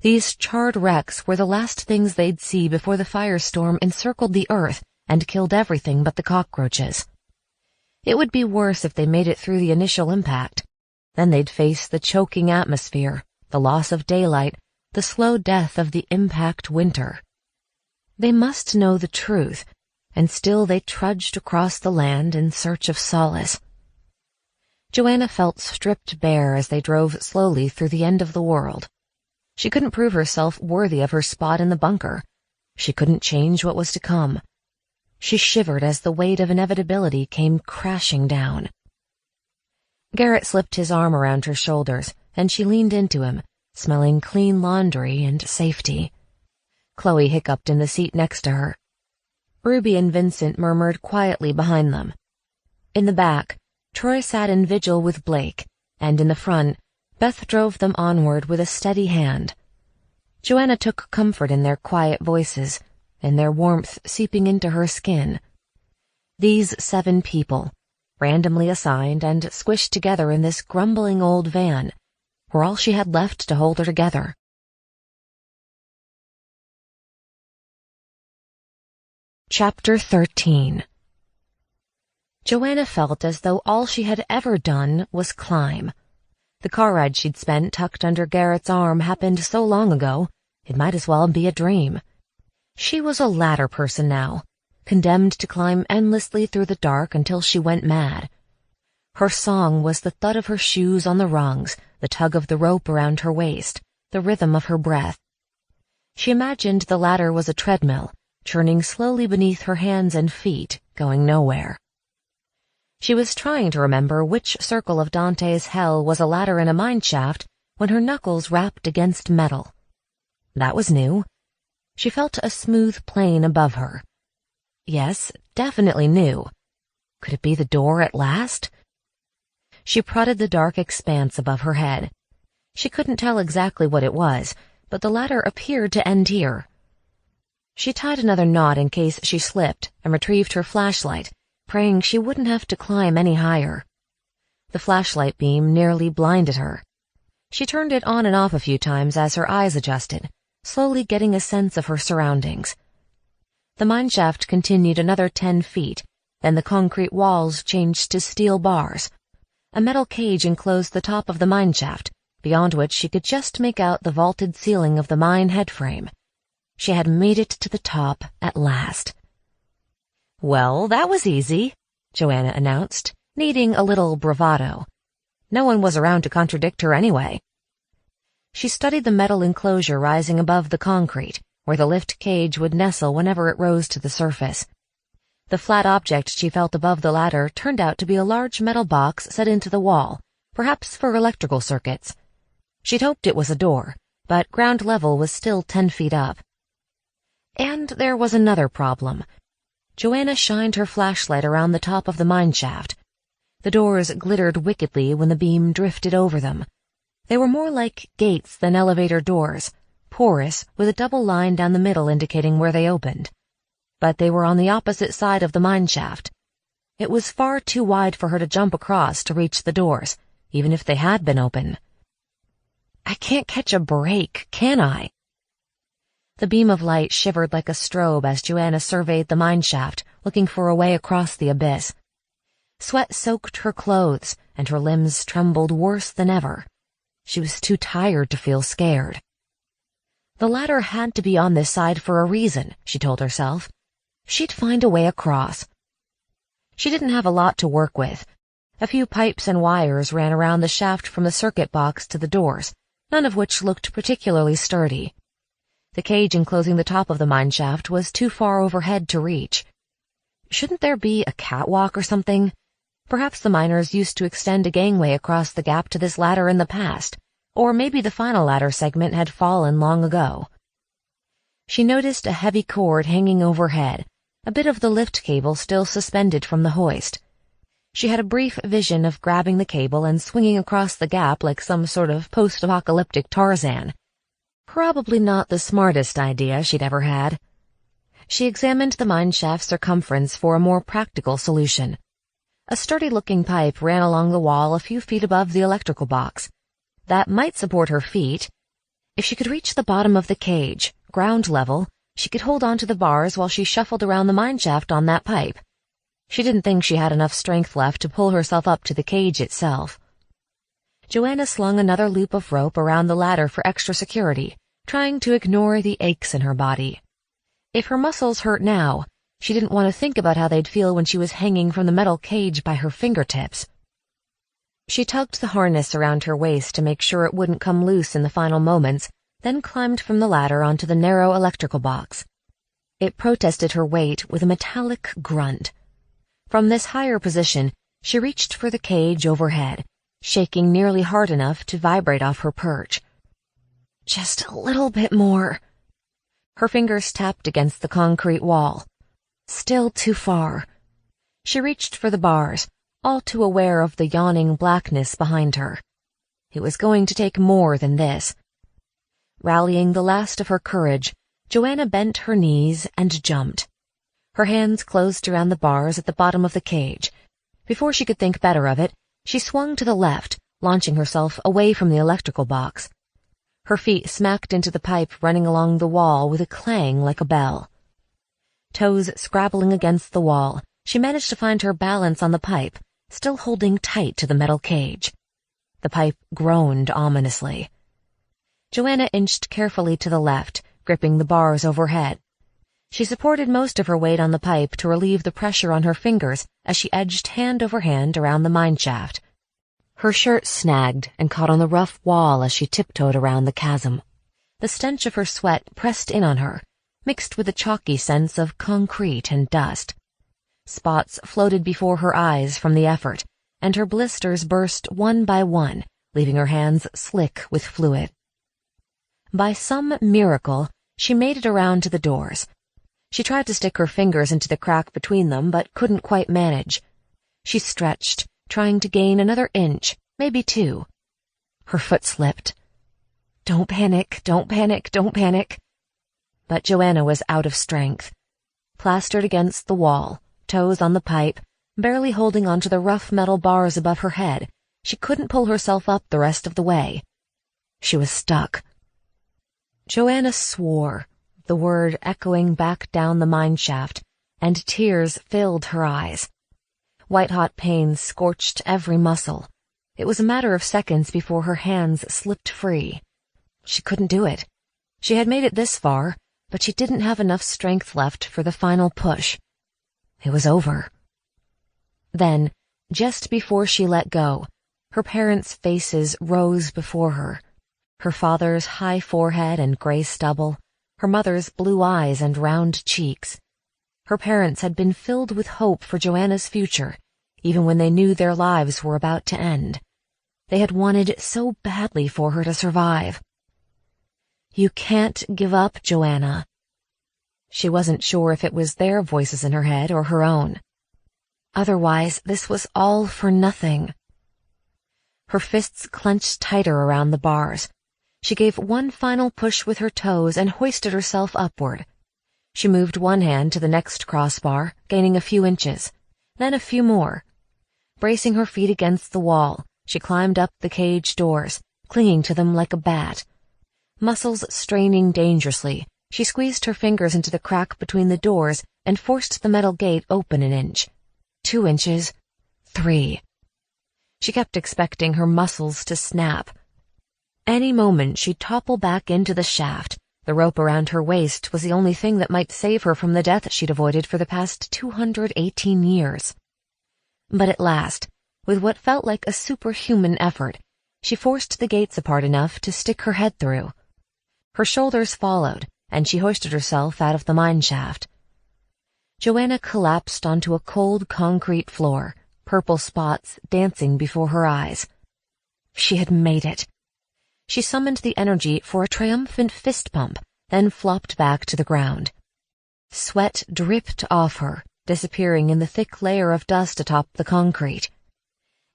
These charred wrecks were the last things they'd see before the firestorm encircled the earth and killed everything but the cockroaches. It would be worse if they made it through the initial impact. Then they'd face the choking atmosphere, the loss of daylight, the slow death of the impact winter. They must know the truth, and still they trudged across the land in search of solace. Joanna felt stripped bare as they drove slowly through the end of the world. She couldn't prove herself worthy of her spot in the bunker. She couldn't change what was to come. She shivered as the weight of inevitability came crashing down. Garrett slipped his arm around her shoulders, and she leaned into him, smelling clean laundry and safety. Chloe hiccuped in the seat next to her. Ruby and Vincent murmured quietly behind them. In the back, Troy sat in vigil with Blake, and in the front, Beth drove them onward with a steady hand. Joanna took comfort in their quiet voices, in their warmth seeping into her skin. These 7 people, randomly assigned and squished together in this grumbling old van, were all she had left to hold her together. Chapter 13. Joanna felt as though all she had ever done was climb. The car ride she'd spent tucked under Garrett's arm happened so long ago, it might as well be a dream. She was a ladder person now, condemned to climb endlessly through the dark until she went mad. Her song was the thud of her shoes on the rungs, the tug of the rope around her waist, the rhythm of her breath. She imagined the ladder was a treadmill, churning slowly beneath her hands and feet, going nowhere. She was trying to remember which circle of Dante's hell was a ladder in a mine shaft when her knuckles rapped against metal. That was new. She felt a smooth plane above her. Yes, definitely new. Could it be the door at last? She prodded the dark expanse above her head. She couldn't tell exactly what it was, but the ladder appeared to end here. She tied another knot in case she slipped and retrieved her flashlight, praying she wouldn't have to climb any higher. The flashlight beam nearly blinded her. She turned it on and off a few times as her eyes adjusted, slowly getting a sense of her surroundings. The mineshaft continued another 10 feet, then the concrete walls changed to steel bars. A metal cage enclosed the top of the mineshaft, beyond which she could just make out the vaulted ceiling of the mine headframe. She had made it to the top at last. "Well, that was easy," Joanna announced, needing a little bravado. No one was around to contradict her anyway. She studied the metal enclosure rising above the concrete, where the lift cage would nestle whenever it rose to the surface. The flat object she felt above the ladder turned out to be a large metal box set into the wall, perhaps for electrical circuits. She'd hoped it was a door, but ground level was still 10 feet up. And there was another problem. Joanna shined her flashlight around the top of the mineshaft. The doors glittered wickedly when the beam drifted over them. They were more like gates than elevator doors, porous with a double line down the middle indicating where they opened. But they were on the opposite side of the mineshaft. It was far too wide for her to jump across to reach the doors, even if they had been open. "I can't catch a break, can I?" The beam of light shivered like a strobe as Joanna surveyed the mineshaft, looking for a way across the abyss. Sweat soaked her clothes, and her limbs trembled worse than ever. She was too tired to feel scared. The ladder had to be on this side for a reason, she told herself. She'd find a way across. She didn't have a lot to work with. A few pipes and wires ran around the shaft from the circuit box to the doors, none of which looked particularly sturdy. The cage enclosing the top of the mineshaft was too far overhead to reach. Shouldn't there be a catwalk or something? Perhaps the miners used to extend a gangway across the gap to this ladder in the past, or maybe the final ladder segment had fallen long ago. She noticed a heavy cord hanging overhead, a bit of the lift cable still suspended from the hoist. She had a brief vision of grabbing the cable and swinging across the gap like some sort of post-apocalyptic Tarzan. Probably not the smartest idea she'd ever had. She examined the mineshaft's circumference for a more practical solution. A sturdy-looking pipe ran along the wall a few feet above the electrical box. That might support her feet. If she could reach the bottom of the cage, ground level, she could hold onto the bars while she shuffled around the mineshaft on that pipe. She didn't think she had enough strength left to pull herself up to the cage itself. Joanna slung another loop of rope around the ladder for extra security, trying to ignore the aches in her body. If her muscles hurt now, she didn't want to think about how they'd feel when she was hanging from the metal cage by her fingertips. She tugged the harness around her waist to make sure it wouldn't come loose in the final moments, then climbed from the ladder onto the narrow electrical box. It protested her weight with a metallic grunt. From this higher position, she reached for the cage overhead, shaking nearly hard enough to vibrate off her perch. Just a little bit more. Her fingers tapped against the concrete wall. Still too far. She reached for the bars, all too aware of the yawning blackness behind her. It was going to take more than this. Rallying the last of her courage, Joanna bent her knees and jumped. Her hands closed around the bars at the bottom of the cage. Before she could think better of it, she swung to the left, launching herself away from the electrical box. Her feet smacked into the pipe running along the wall with a clang like a bell. Toes scrabbling against the wall, she managed to find her balance on the pipe, still holding tight to the metal cage. The pipe groaned ominously. Joanna inched carefully to the left, gripping the bars overhead. She supported most of her weight on the pipe to relieve the pressure on her fingers as she edged hand over hand around the mineshaft. Her shirt snagged and caught on the rough wall as she tiptoed around the chasm. The stench of her sweat pressed in on her, mixed with a chalky sense of concrete and dust. Spots floated before her eyes from the effort, and her blisters burst one by one, leaving her hands slick with fluid. By some miracle, she made it around to the doors. She tried to stick her fingers into the crack between them, but couldn't quite manage. She stretched, trying to gain another inch, maybe two. Her foot slipped. Don't panic, don't panic, don't panic. But Joanna was out of strength. Plastered against the wall, toes on the pipe, barely holding onto the rough metal bars above her head, she couldn't pull herself up the rest of the way. She was stuck. Joanna swore, the word echoing back down the mineshaft, and tears filled her eyes. White-hot pain scorched every muscle. It was a matter of seconds before her hands slipped free. She couldn't do it. She had made it this far, but she didn't have enough strength left for the final push. It was over. Then, just before she let go, her parents' faces rose before her. Her father's high forehead and gray stubble, her mother's blue eyes and round cheeks. Her parents had been filled with hope for Joanna's future, even when they knew their lives were about to end. They had wanted so badly for her to survive. You can't give up, Joanna. She wasn't sure if it was their voices in her head or her own. Otherwise, this was all for nothing. Her fists clenched tighter around the bars. She gave one final push with her toes and hoisted herself upward. She moved one hand to the next crossbar, gaining a few inches, then a few more. Bracing her feet against the wall, she climbed up the cage doors, clinging to them like a bat. Muscles straining dangerously, she squeezed her fingers into the crack between the doors and forced the metal gate open an inch. 2 inches. 3. She kept expecting her muscles to snap. Any moment she'd topple back into the shaft. The rope around her waist was the only thing that might save her from the death she'd avoided for the past 218 years. But at last, with what felt like a superhuman effort, she forced the gates apart enough to stick her head through. Her shoulders followed, and she hoisted herself out of the mineshaft. Joanna collapsed onto a cold concrete floor, purple spots dancing before her eyes. She had made it. She summoned the energy for a triumphant fist pump, then flopped back to the ground. Sweat dripped off her, disappearing in the thick layer of dust atop the concrete.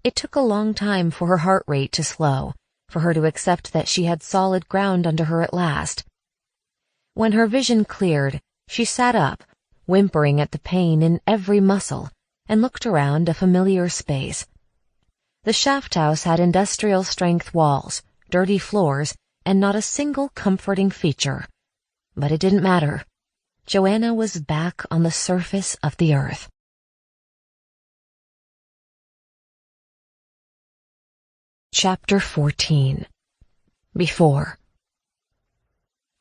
It took a long time for her heart rate to slow, for her to accept that she had solid ground under her at last. When her vision cleared, she sat up, whimpering at the pain in every muscle, and looked around a familiar space. The shaft house had industrial-strength walls, dirty floors, and not a single comforting feature. But it didn't matter. Joanna was back on the surface of the earth. Chapter 14. Before.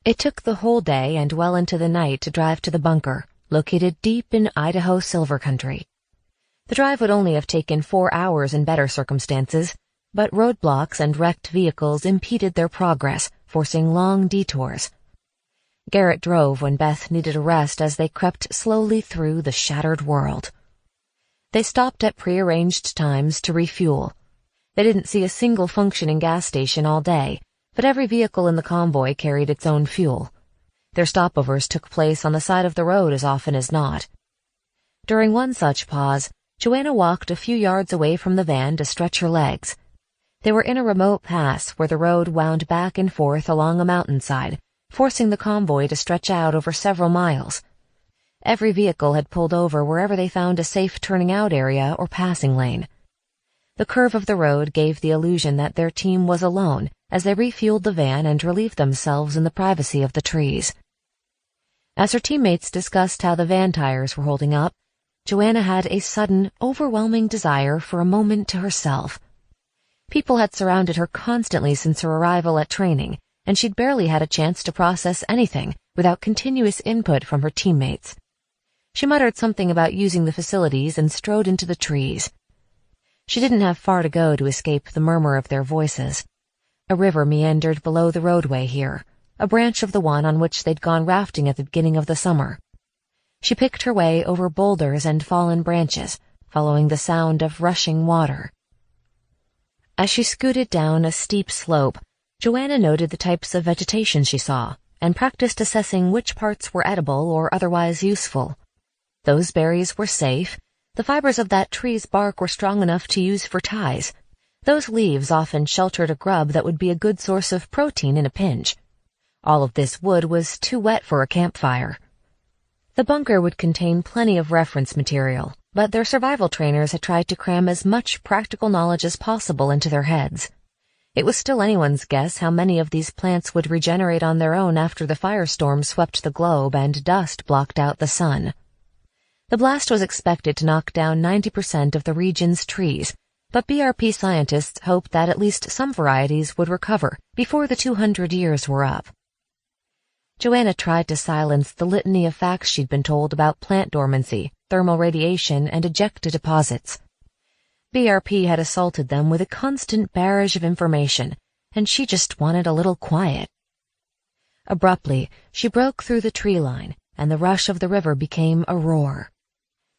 It took the whole day and well into the night to drive to the bunker, located deep in Idaho silver country. The drive would only have taken 4 hours in better circumstances, but roadblocks and wrecked vehicles impeded their progress, forcing long detours. Garrett drove when Beth needed a rest as they crept slowly through the shattered world. They stopped at prearranged times to refuel. They didn't see a single functioning gas station all day, but every vehicle in the convoy carried its own fuel. Their stopovers took place on the side of the road as often as not. During one such pause, Joanna walked a few yards away from the van to stretch her legs. They were in a remote pass where the road wound back and forth along a mountainside, forcing the convoy to stretch out over several miles. Every vehicle had pulled over wherever they found a safe turning-out area or passing lane. The curve of the road gave the illusion that their team was alone as they refueled the van and relieved themselves in the privacy of the trees. As her teammates discussed how the van tires were holding up, Joanna had a sudden, overwhelming desire for a moment to herself. People had surrounded her constantly since her arrival at training, and she'd barely had a chance to process anything without continuous input from her teammates. She muttered something about using the facilities and strode into the trees. She didn't have far to go to escape the murmur of their voices. A river meandered below the roadway here, a branch of the one on which they'd gone rafting at the beginning of the summer. She picked her way over boulders and fallen branches, following the sound of rushing water. As she scooted down a steep slope, Joanna noted the types of vegetation she saw and practiced assessing which parts were edible or otherwise useful. Those berries were safe. The fibers of that tree's bark were strong enough to use for ties. Those leaves often sheltered a grub that would be a good source of protein in a pinch. All of this wood was too wet for a campfire. The bunker would contain plenty of reference material, but their survival trainers had tried to cram as much practical knowledge as possible into their heads. It was still anyone's guess how many of these plants would regenerate on their own after the firestorm swept the globe and dust blocked out the sun. The blast was expected to knock down 90% of the region's trees, but BRP scientists hoped that at least some varieties would recover before the 200 years were up. Joanna tried to silence the litany of facts she'd been told about plant dormancy, thermal radiation, and ejecta deposits. BRP had assaulted them with a constant barrage of information, and she just wanted a little quiet. Abruptly, she broke through the tree line, and the rush of the river became a roar.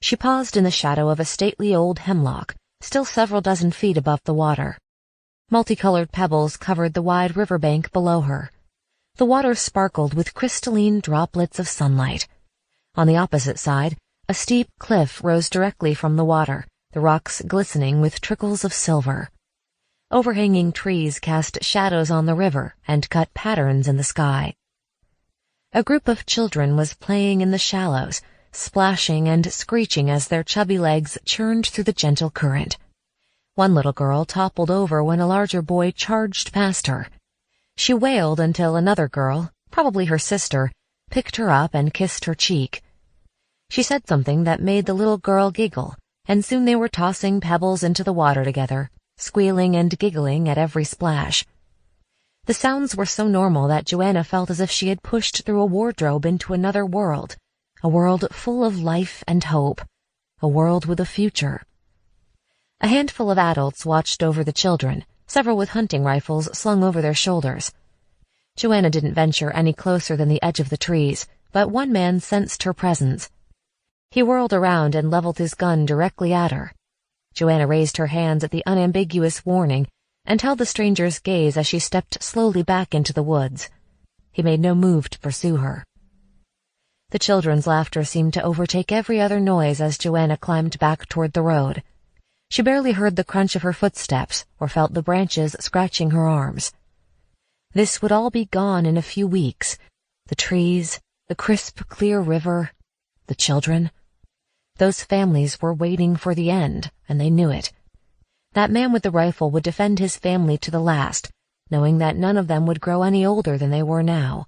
She paused in the shadow of a stately old hemlock, still several dozen feet above the water. Multicolored pebbles covered the wide riverbank below her. The water sparkled with crystalline droplets of sunlight. On the opposite side, a steep cliff rose directly from the water, the rocks glistening with trickles of silver. Overhanging trees cast shadows on the river and cut patterns in the sky. A group of children was playing in the shallows, splashing and screeching as their chubby legs churned through the gentle current. One little girl toppled over when a larger boy charged past her. She wailed until another girl, probably her sister, picked her up and kissed her cheek. She said something that made the little girl giggle, and soon they were tossing pebbles into the water together, squealing and giggling at every splash. The sounds were so normal that Joanna felt as if she had pushed through a wardrobe into another world, a world full of life and hope, a world with a future. A handful of adults watched over the children, several with hunting rifles slung over their shoulders. Joanna didn't venture any closer than the edge of the trees, but one man sensed her presence. He whirled around and leveled his gun directly at her. Joanna raised her hands at the unambiguous warning and held the stranger's gaze as she stepped slowly back into the woods. He made no move to pursue her. The children's laughter seemed to overtake every other noise as Joanna climbed back toward the road. She barely heard the crunch of her footsteps or felt the branches scratching her arms. This would all be gone in a few weeks. The trees, the crisp, clear river, the children. Those families were waiting for the end, and they knew it. That man with the rifle would defend his family to the last, knowing that none of them would grow any older than they were now.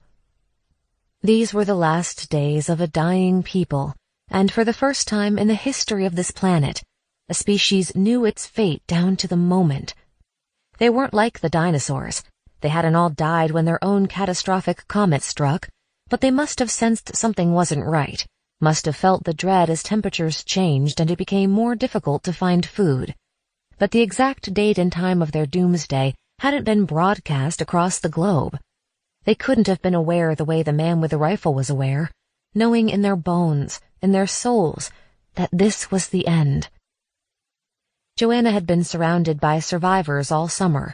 These were the last days of a dying people, and for the first time in the history of this planet, a species knew its fate down to the moment. They weren't like the dinosaurs. They hadn't all died when their own catastrophic comet struck, but they must have sensed something wasn't right, must have felt the dread as temperatures changed and it became more difficult to find food. But the exact date and time of their doomsday hadn't been broadcast across the globe. They couldn't have been aware the way the man with the rifle was aware, knowing in their bones, in their souls, that this was the end. Joanna had been surrounded by survivors all summer.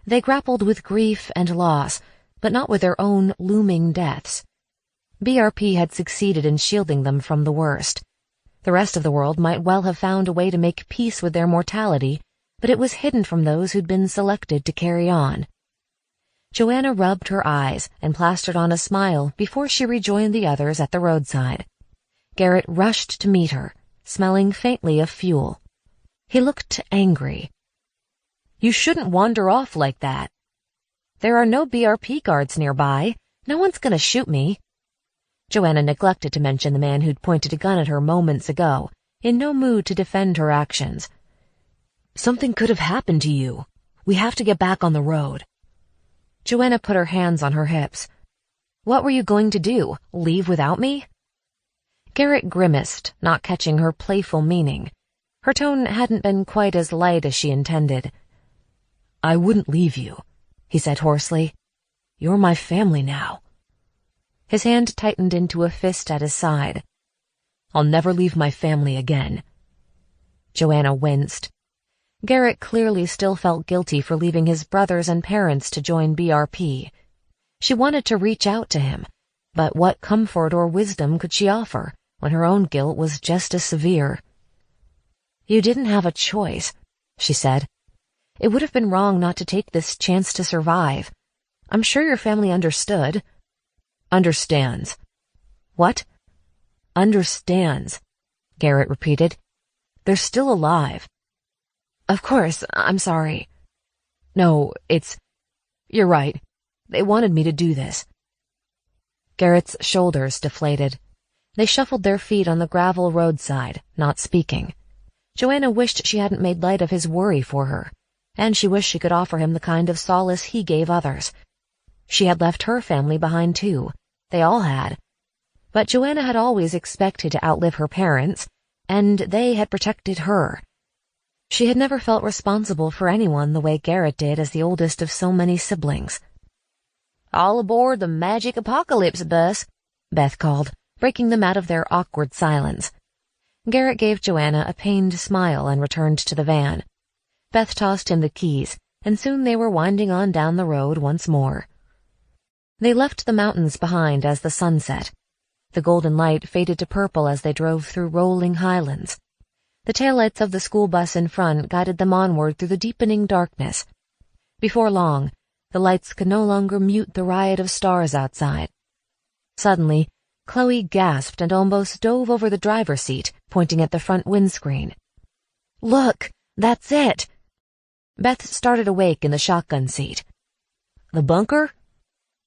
They grappled with grief and loss, but not with their own looming deaths. BRP had succeeded in shielding them from the worst. The rest of the world might well have found a way to make peace with their mortality, but it was hidden from those who'd been selected to carry on. Joanna rubbed her eyes and plastered on a smile before she rejoined the others at the roadside. Garrett rushed to meet her, smelling faintly of fuel. He looked angry. "You shouldn't wander off like that. There are no BRP guards nearby. No one's going to shoot me." Joanna neglected to mention the man who'd pointed a gun at her moments ago, in no mood to defend her actions. "Something could have happened to you. We have to get back on the road." Joanna put her hands on her hips. "What were you going to do? Leave without me?" Garrett grimaced, not catching her playful meaning. Her tone hadn't been quite as light as she intended. "I wouldn't leave you," he said hoarsely. "You're my family now." His hand tightened into a fist at his side. "I'll never leave my family again." Joanna winced. Garrett clearly still felt guilty for leaving his brothers and parents to join BRP. She wanted to reach out to him, but what comfort or wisdom could she offer when her own guilt was just as severe? "You didn't have a choice," she said. "It would have been wrong not to take this chance to survive. I'm sure your family understood." "Understands." "What?" "Understands," Garrett repeated. "They're still alive." "Of course, I'm sorry." "No, you're right. They wanted me to do this." Garrett's shoulders deflated. They shuffled their feet on the gravel roadside, not speaking. Joanna wished she hadn't made light of his worry for her, and she wished she could offer him the kind of solace he gave others. She had left her family behind, too. They all had. But Joanna had always expected to outlive her parents, and they had protected her. She had never felt responsible for anyone the way Garrett did as the oldest of so many siblings. "All aboard the Magic Apocalypse bus," Beth called, breaking them out of their awkward silence. Garrett gave Joanna a pained smile and returned to the van. Beth tossed him the keys, and soon they were winding on down the road once more. They left the mountains behind as the sun set. The golden light faded to purple as they drove through rolling highlands. The taillights of the school bus in front guided them onward through the deepening darkness. Before long, the lights could no longer mute the riot of stars outside. Suddenly, Chloe gasped and almost dove over the driver's seat, pointing at the front windscreen. "Look, that's it!" Beth started awake in the shotgun seat. "The bunker?"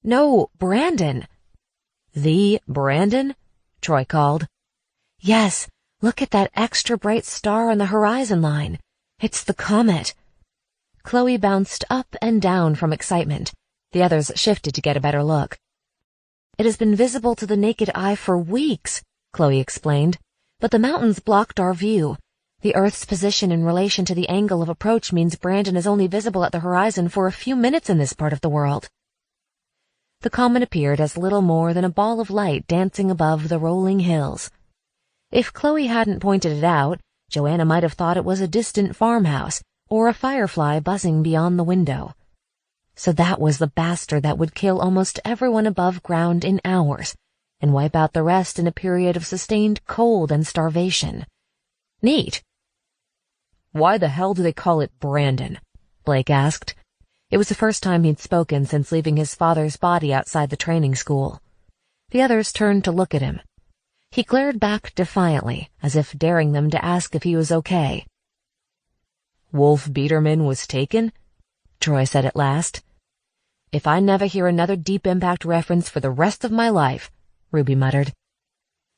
"No, Brandon." "The Brandon?" Troy called. "Yes, look at that extra bright star on the horizon line. It's the comet." Chloe bounced up and down from excitement. The others shifted to get a better look. "It has been visible to the naked eye for weeks," Chloe explained, "but the mountains blocked our view. The Earth's position in relation to the angle of approach means Brandon is only visible at the horizon for a few minutes in this part of the world." The comet appeared as little more than a ball of light dancing above the rolling hills. If Chloe hadn't pointed it out, Joanna might have thought it was a distant farmhouse or a firefly buzzing beyond the window. So that was the bastard that would kill almost everyone above ground in hours, and wipe out the rest in a period of sustained cold and starvation. Neat. "Why the hell do they call it Brandon?" Blake asked. It was the first time he'd spoken since leaving his father's body outside the training school. The others turned to look at him. He glared back defiantly, as if daring them to ask if he was okay. "Wolf Biederman was taken?" Troy said at last. "If I never hear another Deep Impact reference for the rest of my life," Ruby muttered.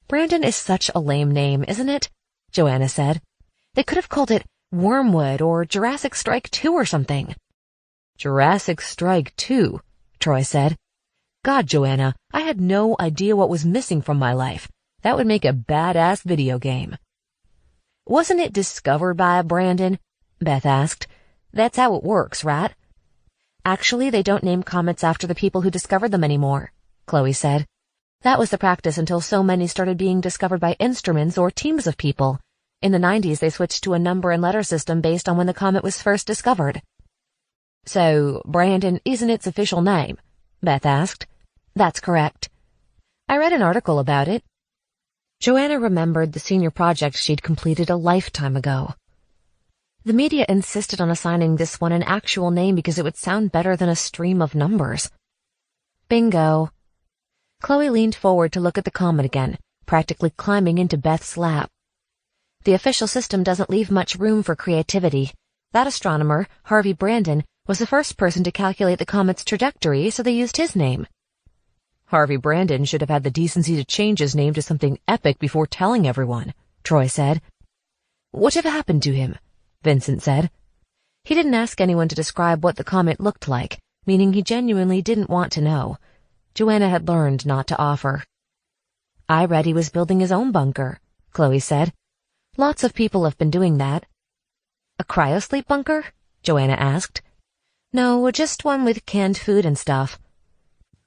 "Brandon is such a lame name, isn't it?" Joanna said. "They could have called it Wormwood or Jurassic Strike 2 or something." "Jurassic Strike 2, Troy said. "God, Joanna, I had no idea what was missing from my life. That would make a badass video game." "Wasn't it discovered by a Brandon?" Beth asked. "That's how it works, right?" "Actually, they don't name comets after the people who discovered them anymore," Chloe said. "That was the practice until so many started being discovered by instruments or teams of people. In the 90s, they switched to a number and letter system based on when the comet was first discovered." "So, Brandon isn't its official name?" Beth asked. "That's correct. I read an article about it." Joanna remembered the senior project she'd completed a lifetime ago. The media insisted on assigning this one an actual name because it would sound better than a stream of numbers. Bingo. Chloe leaned forward to look at the comet again, practically climbing into Beth's lap. The official system doesn't leave much room for creativity. That astronomer, Harvey Brandon, was the first person to calculate the comet's trajectory, so they used his name. "Harvey Brandon should have had the decency to change his name to something epic before telling everyone," Troy said. "Whatever happened to him?" Vincent said. He didn't ask anyone to describe what the comet looked like, meaning he genuinely didn't want to know. Joanna had learned not to offer. "I read he was building his own bunker," Chloe said. "Lots of people have been doing that." "A cryosleep bunker?" Joanna asked. "No, just one with canned food and stuff."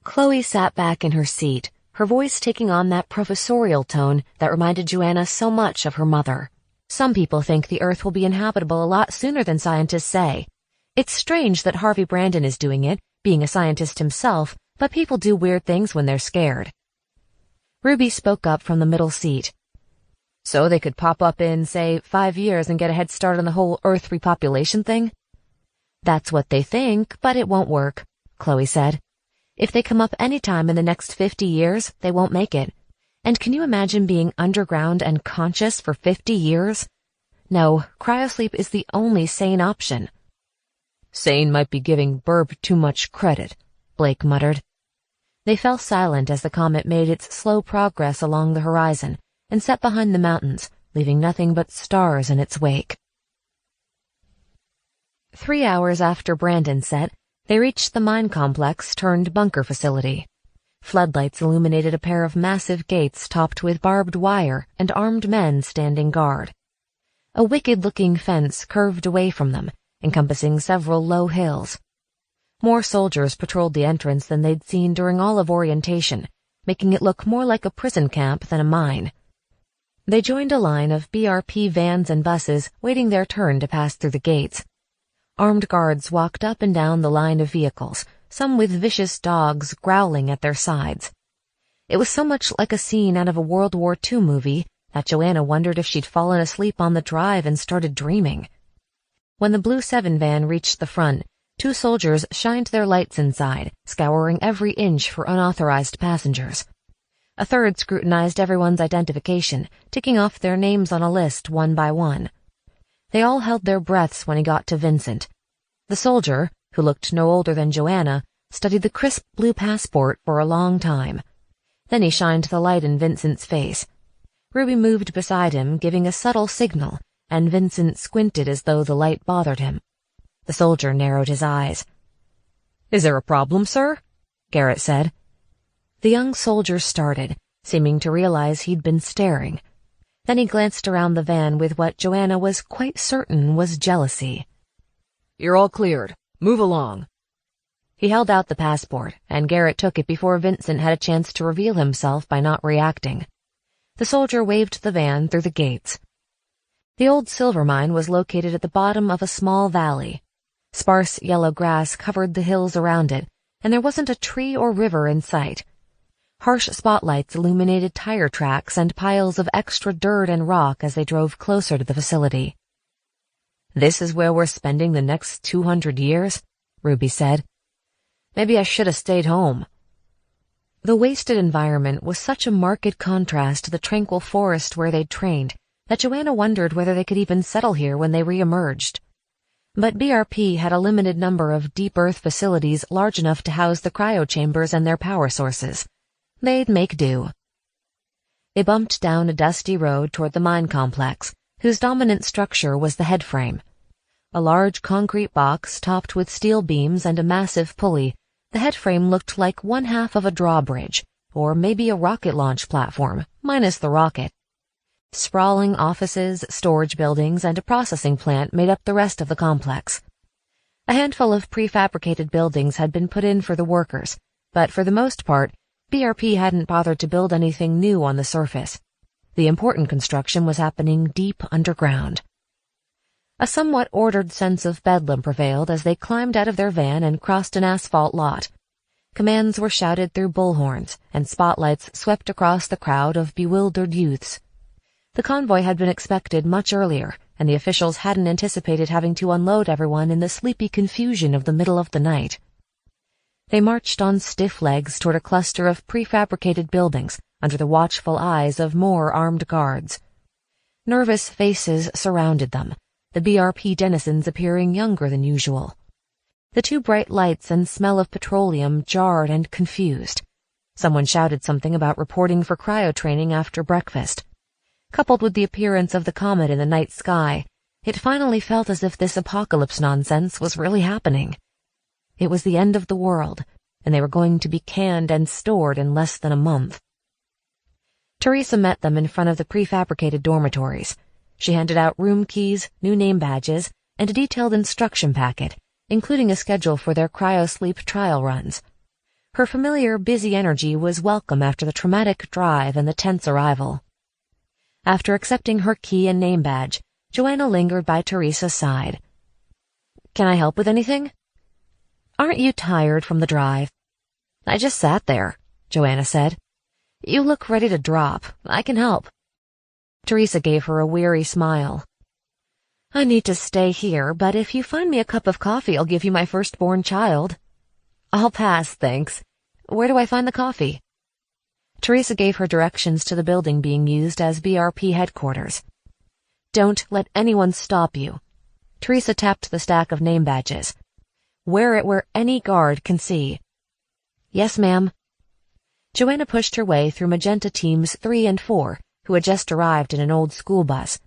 Chloe sat back in her seat, her voice taking on that professorial tone that reminded Joanna so much of her mother. "Some people think the Earth will be inhabitable a lot sooner than scientists say. It's strange that Harvey Brandon is doing it, being a scientist himself, but people do weird things when they're scared." Ruby spoke up from the middle seat. "So they could pop up in, say, 5 years and get a head start on the whole Earth repopulation thing?" "That's what they think, but it won't work," Chloe said. "If they come up any time in the next 50 years, they won't make it. And can you imagine being underground and conscious for 50 years? No, cryosleep is the only sane option." "Sane might be giving Burb too much credit," Blake muttered. They fell silent as the comet made its slow progress along the horizon and set behind the mountains, leaving nothing but stars in its wake. 3 hours after Brandon set, they reached the mine complex turned bunker facility. Floodlights illuminated a pair of massive gates topped with barbed wire and armed men standing guard. A wicked-looking fence curved away from them, encompassing several low hills. More soldiers patrolled the entrance than they'd seen during all of orientation, making it look more like a prison camp than a mine. They joined a line of BRP vans and buses waiting their turn to pass through the gates. Armed guards walked up and down the line of vehicles, some with vicious dogs growling at their sides. It was so much like a scene out of a World War II movie that Joanna wondered if she'd fallen asleep on the drive and started dreaming. When the Blue 7 van reached the front, 2 soldiers shined their lights inside, scouring every inch for unauthorized passengers. A third scrutinized everyone's identification, ticking off their names on a list one by one. They all held their breaths when he got to Vincent. The soldier, who looked no older than Joanna, studied the crisp blue passport for a long time. Then he shined the light in Vincent's face. Ruby moved beside him, giving a subtle signal, and Vincent squinted as though the light bothered him. The soldier narrowed his eyes. "Is there a problem, sir?" Garrett said. The young soldier started, seeming to realize he'd been staring. Then he glanced around the van with what Joanna was quite certain was jealousy. "You're all cleared. Move along." He held out the passport, and Garrett took it before Vincent had a chance to reveal himself by not reacting. The soldier waved the van through the gates. The old silver mine was located at the bottom of a small valley. Sparse yellow grass covered the hills around it, and there wasn't a tree or river in sight. Harsh spotlights illuminated tire tracks and piles of extra dirt and rock as they drove closer to the facility. "This is where we're spending the next 200 years?" Ruby said. "Maybe I should have stayed home." The wasted environment was such a marked contrast to the tranquil forest where they'd trained that Joanna wondered whether they could even settle here when they re-emerged. But BRP had a limited number of deep earth facilities large enough to house the cryo-chambers and their power sources. They'd make do. They bumped down a dusty road toward the mine complex, whose dominant structure was the headframe. A large concrete box topped with steel beams and a massive pulley, the headframe looked like one half of a drawbridge, or maybe a rocket launch platform, minus the rocket. Sprawling offices, storage buildings, and a processing plant made up the rest of the complex. A handful of prefabricated buildings had been put in for the workers, but for the most part, BRP hadn't bothered to build anything new on the surface. The important construction was happening deep underground. A somewhat ordered sense of bedlam prevailed as they climbed out of their van and crossed an asphalt lot. Commands were shouted through bullhorns, and spotlights swept across the crowd of bewildered youths. The convoy had been expected much earlier, and the officials hadn't anticipated having to unload everyone in the sleepy confusion of the middle of the night. They marched on stiff legs toward a cluster of prefabricated buildings under the watchful eyes of more armed guards. Nervous faces surrounded them, the BRP denizens appearing younger than usual. The too bright lights and smell of petroleum jarred and confused. Someone shouted something about reporting for cryo-training after breakfast. Coupled with the appearance of the comet in the night sky, it finally felt as if this apocalypse nonsense was really happening. It was the end of the world, and they were going to be canned and stored in less than a month. Teresa met them in front of the prefabricated dormitories. She handed out room keys, new name badges, and a detailed instruction packet, including a schedule for their cryo-sleep trial runs. Her familiar, busy energy was welcome after the traumatic drive and the tense arrival. After accepting her key and name badge, Joanna lingered by Teresa's side. "Can I help with anything?" "Aren't you tired from the drive?" "I just sat there," Joanna said. "You look ready to drop. I can help." Teresa gave her a weary smile. "I need to stay here, but if you find me a cup of coffee, I'll give you my firstborn child." "I'll pass, thanks. Where do I find the coffee?" Teresa gave her directions to the building being used as BRP headquarters. "Don't let anyone stop you." Teresa tapped the stack of name badges. "Wear it where any guard can see." "Yes, ma'am." Joanna pushed her way through magenta teams 3 and 4, who had just arrived in an old school bus.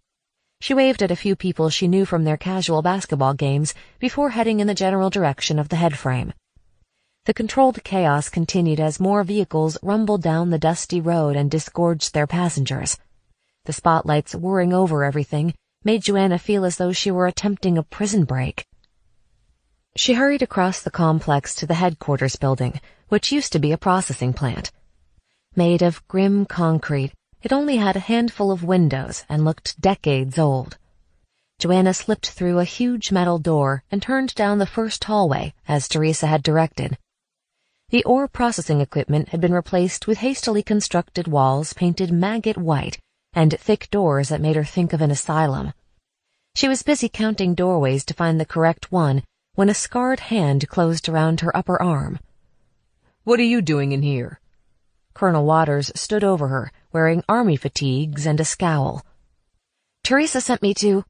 She waved at a few people she knew from their casual basketball games before heading in the general direction of the headframe. The controlled chaos continued as more vehicles rumbled down the dusty road and disgorged their passengers. The spotlights whirring over everything made Joanna feel as though she were attempting a prison break. She hurried across the complex to the headquarters building, which used to be a processing plant. Made of grim concrete, it only had a handful of windows and looked decades old. Joanna slipped through a huge metal door and turned down the first hallway, as Teresa had directed. The ore processing equipment had been replaced with hastily constructed walls painted maggot white and thick doors that made her think of an asylum. She was busy counting doorways to find the correct one when a scarred hand closed around her upper arm. "What are you doing in here?" Colonel Waters stood over her, wearing army fatigues and a scowl. "Teresa sent me to—"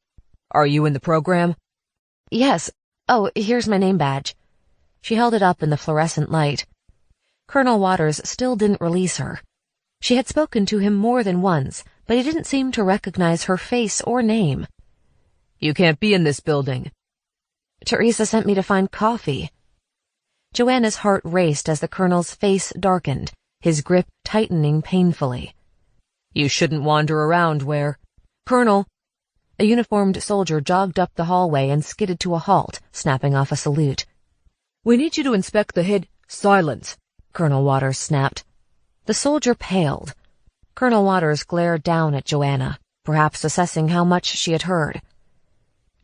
"Are you in the program?" "Yes. Oh, here's my name badge." She held it up in the fluorescent light. Colonel Waters still didn't release her. She had spoken to him more than once, but he didn't seem to recognize her face or name. "You can't be in this building." "Teresa sent me to find coffee." Joanna's heart raced as the colonel's face darkened, his grip tightening painfully. "You shouldn't wander around where—" "Colonel!" A uniformed soldier jogged up the hallway and skidded to a halt, snapping off a salute. "We need you to inspect the head—" "Silence!" Colonel Waters snapped. The soldier paled. Colonel Waters glared down at Joanna, perhaps assessing how much she had heard.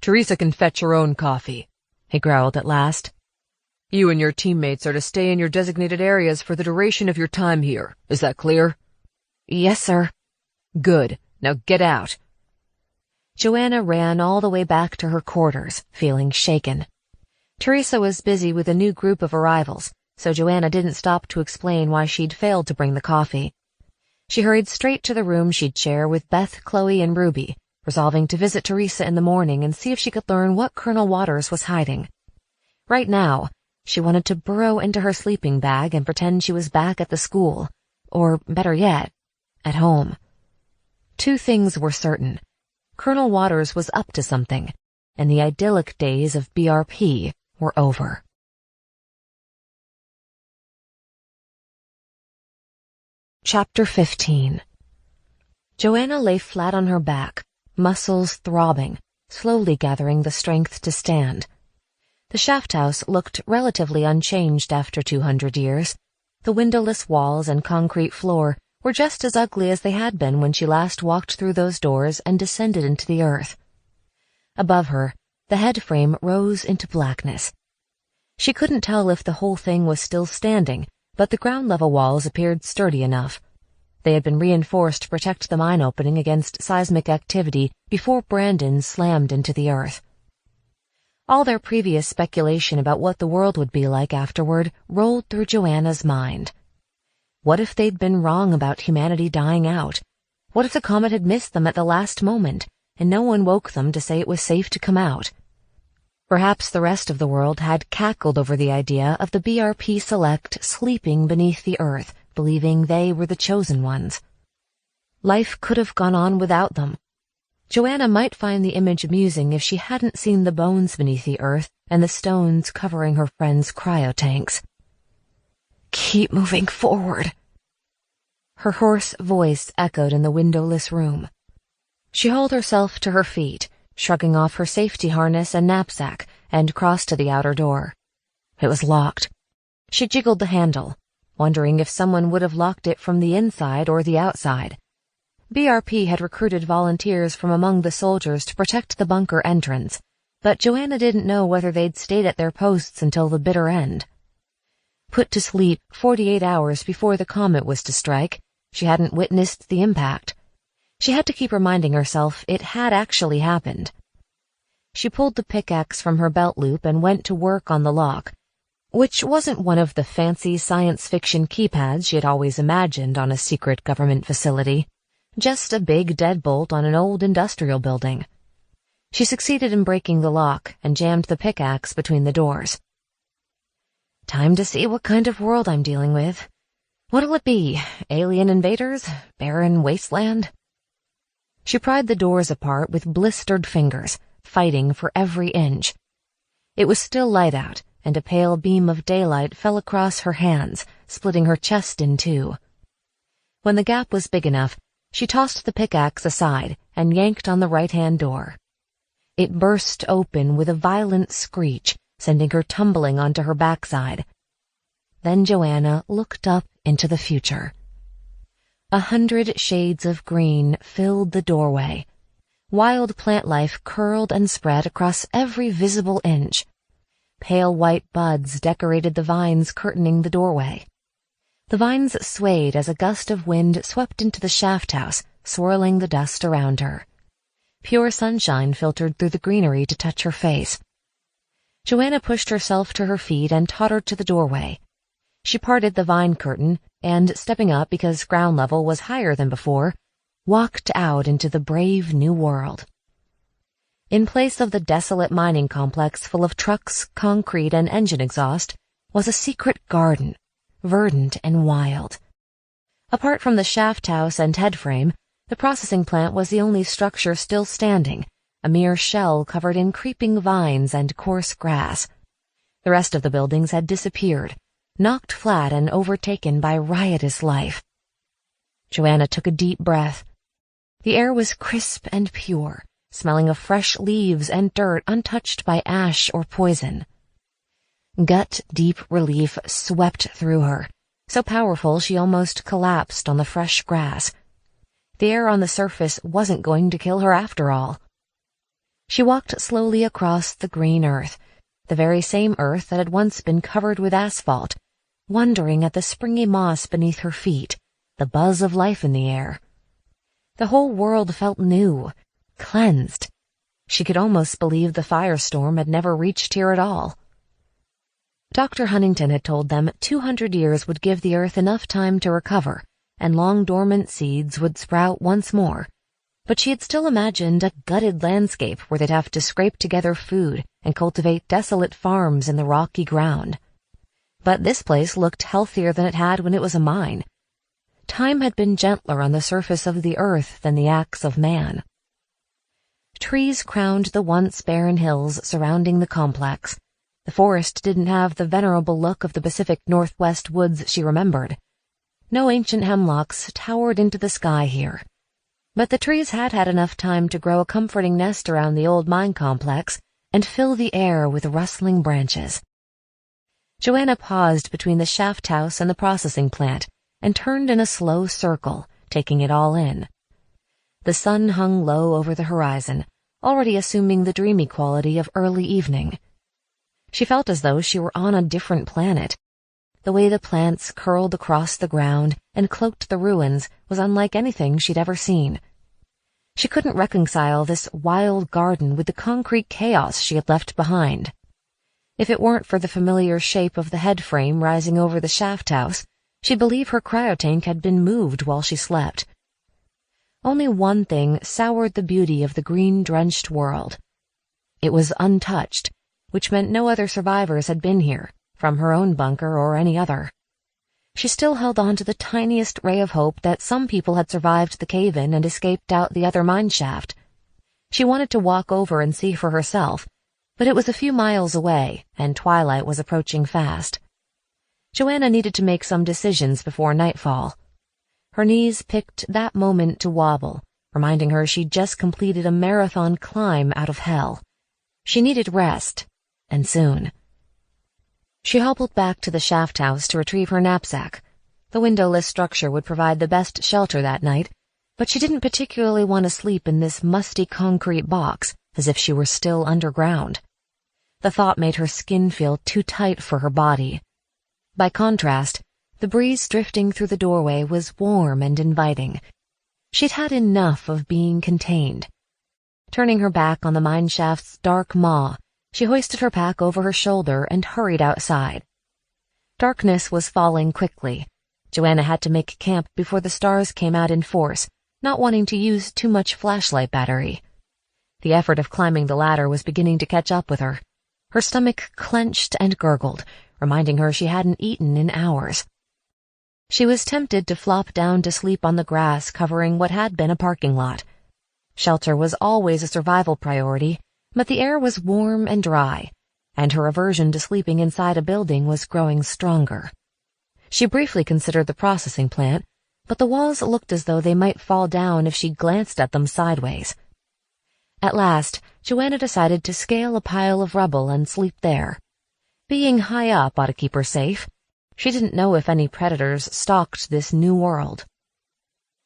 "Teresa can fetch her own coffee," he growled at last. You and your teammates are to stay in your designated areas for the duration of your time here. Is that clear? Yes, sir. Good. Now get out. Joanna ran all the way back to her quarters, feeling shaken. Teresa was busy with a new group of arrivals, so Joanna didn't stop to explain why she'd failed to bring the coffee. She hurried straight to the room she'd share with Beth, Chloe, and Ruby, resolving to visit Teresa in the morning and see if she could learn what Colonel Waters was hiding. Right now, she wanted to burrow into her sleeping bag and pretend she was back at the school, or, better yet, at home. Two things were certain. Colonel Waters was up to something, and the idyllic days of BRP were over. Chapter 15. Joanna lay flat on her back, muscles throbbing, slowly gathering the strength to stand. The shaft house looked relatively unchanged after 200 years. The windowless walls and concrete floor were just as ugly as they had been when she last walked through those doors and descended into the earth. Above her, the head frame rose into blackness. She couldn't tell if the whole thing was still standing, but the ground-level walls appeared sturdy enough. They had been reinforced to protect the mine opening against seismic activity before Brandon slammed into the earth. All their previous speculation about what the world would be like afterward rolled through Joanna's mind. What if they'd been wrong about humanity dying out? What if the comet had missed them at the last moment, and no one woke them to say it was safe to come out? Perhaps the rest of the world had cackled over the idea of the BRP Select sleeping beneath the earth, believing they were the chosen ones. Life could have gone on without them. Joanna might find the image amusing if she hadn't seen the bones beneath the earth and the stones covering her friends' cryotanks. Keep moving forward. Her hoarse voice echoed in the windowless room. She hauled herself to her feet, shrugging off her safety harness and knapsack, and crossed to the outer door. It was locked. She jiggled the handle, wondering if someone would have locked it from the inside or the outside. BRP had recruited volunteers from among the soldiers to protect the bunker entrance, but Joanna didn't know whether they'd stayed at their posts until the bitter end. Put to sleep 48 hours before the comet was to strike, she hadn't witnessed the impact. She had to keep reminding herself it had actually happened. She pulled the pickaxe from her belt loop and went to work on the lock, which wasn't one of the fancy science fiction keypads she had always imagined on a secret government facility. Just a big deadbolt on an old industrial building. She succeeded in breaking the lock and jammed the pickaxe between the doors. Time to see what kind of world I'm dealing with. What'll it be? Alien invaders? Barren wasteland? She pried the doors apart with blistered fingers, fighting for every inch. It was still light out, and a pale beam of daylight fell across her hands, splitting her chest in two. When the gap was big enough, she tossed the pickaxe aside and yanked on the right-hand door. It burst open with a violent screech, sending her tumbling onto her backside. Then Joanna looked up into the future. 100 shades of green filled the doorway. Wild plant life curled and spread across every visible inch. Pale white buds decorated the vines curtaining the doorway. The vines swayed as a gust of wind swept into the shaft house, swirling the dust around her. Pure sunshine filtered through the greenery to touch her face. Joanna pushed herself to her feet and tottered to the doorway. She parted the vine curtain and, stepping up because ground level was higher than before, walked out into the brave new world. In place of the desolate mining complex full of trucks, concrete, and engine exhaust was a secret garden, verdant and wild. Apart from the shaft house and head frame, the processing plant was the only structure still standing, a mere shell covered in creeping vines and coarse grass. The rest of the buildings had disappeared, knocked flat and overtaken by riotous life. Joanna took a deep breath. The air was crisp and pure, smelling of fresh leaves and dirt untouched by ash or poison. Gut-deep relief swept through her, so powerful she almost collapsed on the fresh grass. The air on the surface wasn't going to kill her after all. She walked slowly across the green earth. the very same earth that had once been covered with asphalt, wondering at the springy moss beneath her feet, the buzz of life in the air. The whole world felt new, cleansed. She could almost believe the firestorm had never reached here at all. Dr. Huntington had told them 200 years would give the earth enough time to recover, and long-dormant seeds would sprout once more. But she had still imagined a gutted landscape where they'd have to scrape together food and cultivate desolate farms in the rocky ground. But this place looked healthier than it had when it was a mine. Time had been gentler on the surface of the earth than the acts of man. Trees crowned the once barren hills surrounding the complex. The forest didn't have the venerable look of the Pacific Northwest woods she remembered. No ancient hemlocks towered into the sky here. But the trees had had enough time to grow a comforting nest around the old mine complex and fill the air with rustling branches. Joanna paused between the shaft house and the processing plant and turned in a slow circle, taking it all in. The sun hung low over the horizon, already assuming the dreamy quality of early evening. She felt as though she were on a different planet. The way the plants curled across the ground and cloaked the ruins was unlike anything she'd ever seen. She couldn't reconcile this wild garden with the concrete chaos she had left behind. If it weren't for the familiar shape of the head frame rising over the shaft house, she'd believe her cryotank had been moved while she slept. Only one thing soured the beauty of the green-drenched world. It was untouched, which meant no other survivors had been here, from her own bunker or any other. She still held on to the tiniest ray of hope that some people had survived the cave-in and escaped out the other mine shaft. She wanted to walk over and see for herself, but it was a few miles away, and twilight was approaching fast. Joanna needed to make some decisions before nightfall. Her knees picked that moment to wobble, reminding her she'd just completed a marathon climb out of hell. She needed rest, and soon. She hobbled back to the shaft house to retrieve her knapsack. The windowless structure would provide the best shelter that night, but she didn't particularly want to sleep in this musty concrete box, as if she were still underground. The thought made her skin feel too tight for her body. By contrast, the breeze drifting through the doorway was warm and inviting. She'd had enough of being contained. Turning her back on the mineshaft's dark maw, she hoisted her pack over her shoulder and hurried outside. Darkness was falling quickly. Joanna had to make camp before the stars came out in force, not wanting to use too much flashlight battery. The effort of climbing the ladder was beginning to catch up with her. Her stomach clenched and gurgled, reminding her she hadn't eaten in hours. She was tempted to flop down to sleep on the grass covering what had been a parking lot. Shelter was always a survival priority, but the air was warm and dry, and her aversion to sleeping inside a building was growing stronger. She briefly considered the processing plant, but the walls looked as though they might fall down if she glanced at them sideways. At last, Joanna decided to scale a pile of rubble and sleep there. Being high up ought to keep her safe. She didn't know if any predators stalked this new world.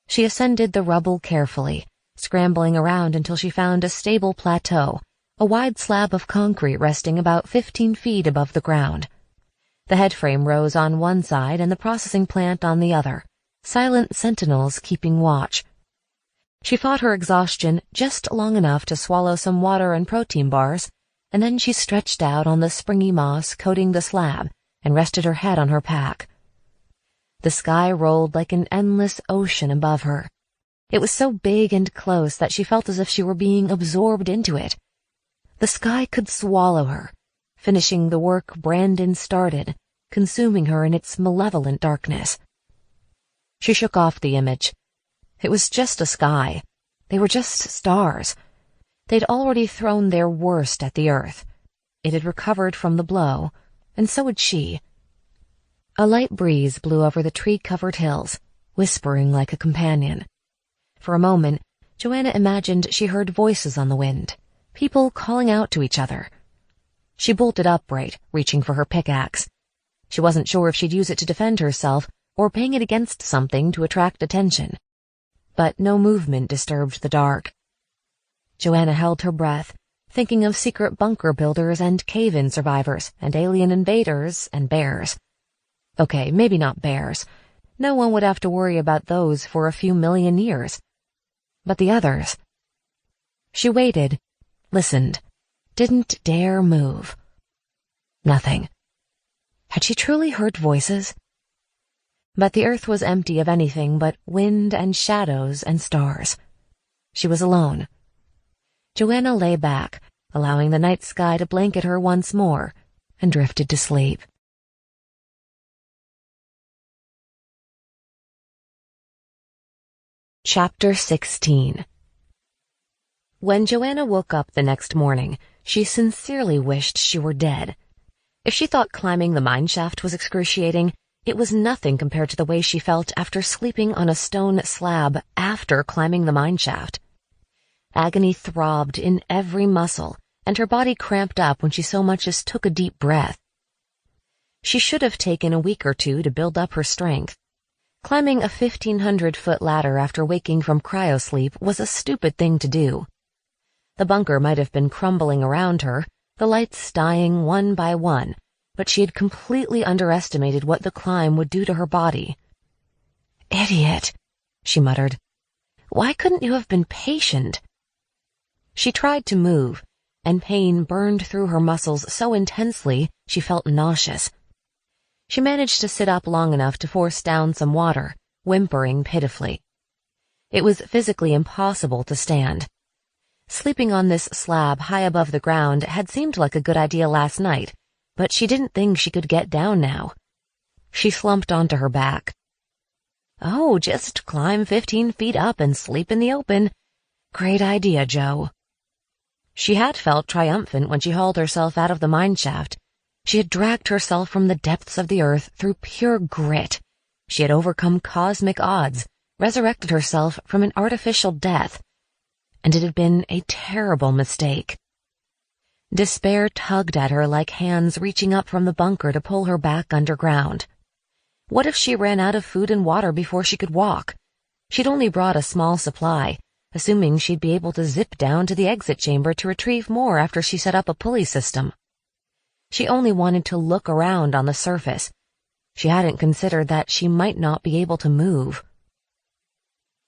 She ascended the rubble carefully, scrambling around until she found a stable plateau, a wide slab of concrete resting about 15 feet above the ground. The headframe rose on one side and the processing plant on the other, silent sentinels keeping watch. She fought her exhaustion just long enough to swallow some water and protein bars, and then she stretched out on the springy moss coating the slab and rested her head on her pack. The sky rolled like an endless ocean above her. It was so big and close that she felt as if she were being absorbed into it. The sky could swallow her, finishing the work Brandon started, consuming her in its malevolent darkness. She shook off the image. It was just a sky. They were just stars. They'd already thrown their worst at the earth. It had recovered from the blow, and so had she. A light breeze blew over the tree-covered hills, whispering like a companion. For a moment, Joanna imagined she heard voices on the wind, people calling out to each other. She bolted upright, reaching for her pickaxe. She wasn't sure if she'd use it to defend herself or bang it against something to attract attention. But no movement disturbed the dark. Joanna held her breath, thinking of secret bunker builders and cave-in survivors and alien invaders and bears. Okay, maybe not bears. No one would have to worry about those for a few million years. But the others... She waited, listened, didn't dare move. Nothing. Had she truly heard voices? But the earth was empty of anything but wind and shadows and stars. She was alone. Joanna lay back, allowing the night sky to blanket her once more, and drifted to sleep. Chapter 16. When Joanna woke up the next morning, she sincerely wished she were dead. If she thought climbing the mineshaft was excruciating, it was nothing compared to the way she felt after sleeping on a stone slab after climbing the mineshaft. Agony throbbed in every muscle, and her body cramped up when she so much as took a deep breath. She should have taken a week or two to build up her strength. Climbing a 1,500-foot ladder after waking from cryosleep was a stupid thing to do. The bunker might have been crumbling around her, the lights dying one by one, but she had completely underestimated what the climb would do to her body. "Idiot," she muttered. "Why couldn't you have been patient?" She tried to move, and pain burned through her muscles so intensely she felt nauseous. She managed to sit up long enough to force down some water, whimpering pitifully. It was physically impossible to stand. Sleeping on this slab high above the ground had seemed like a good idea last night, but she didn't think she could get down now. She slumped onto her back. "Oh, just climb 15 feet up and sleep in the open. Great idea, Joe." She had felt triumphant when she hauled herself out of the mineshaft. She had dragged herself from the depths of the earth through pure grit. She had overcome cosmic odds, resurrected herself from an artificial death. And it had been a terrible mistake. Despair tugged at her like hands reaching up from the bunker to pull her back underground. What if she ran out of food and water before she could walk? She'd only brought a small supply, assuming she'd be able to zip down to the exit chamber to retrieve more after she set up a pulley system. She only wanted to look around on the surface. She hadn't considered that she might not be able to move.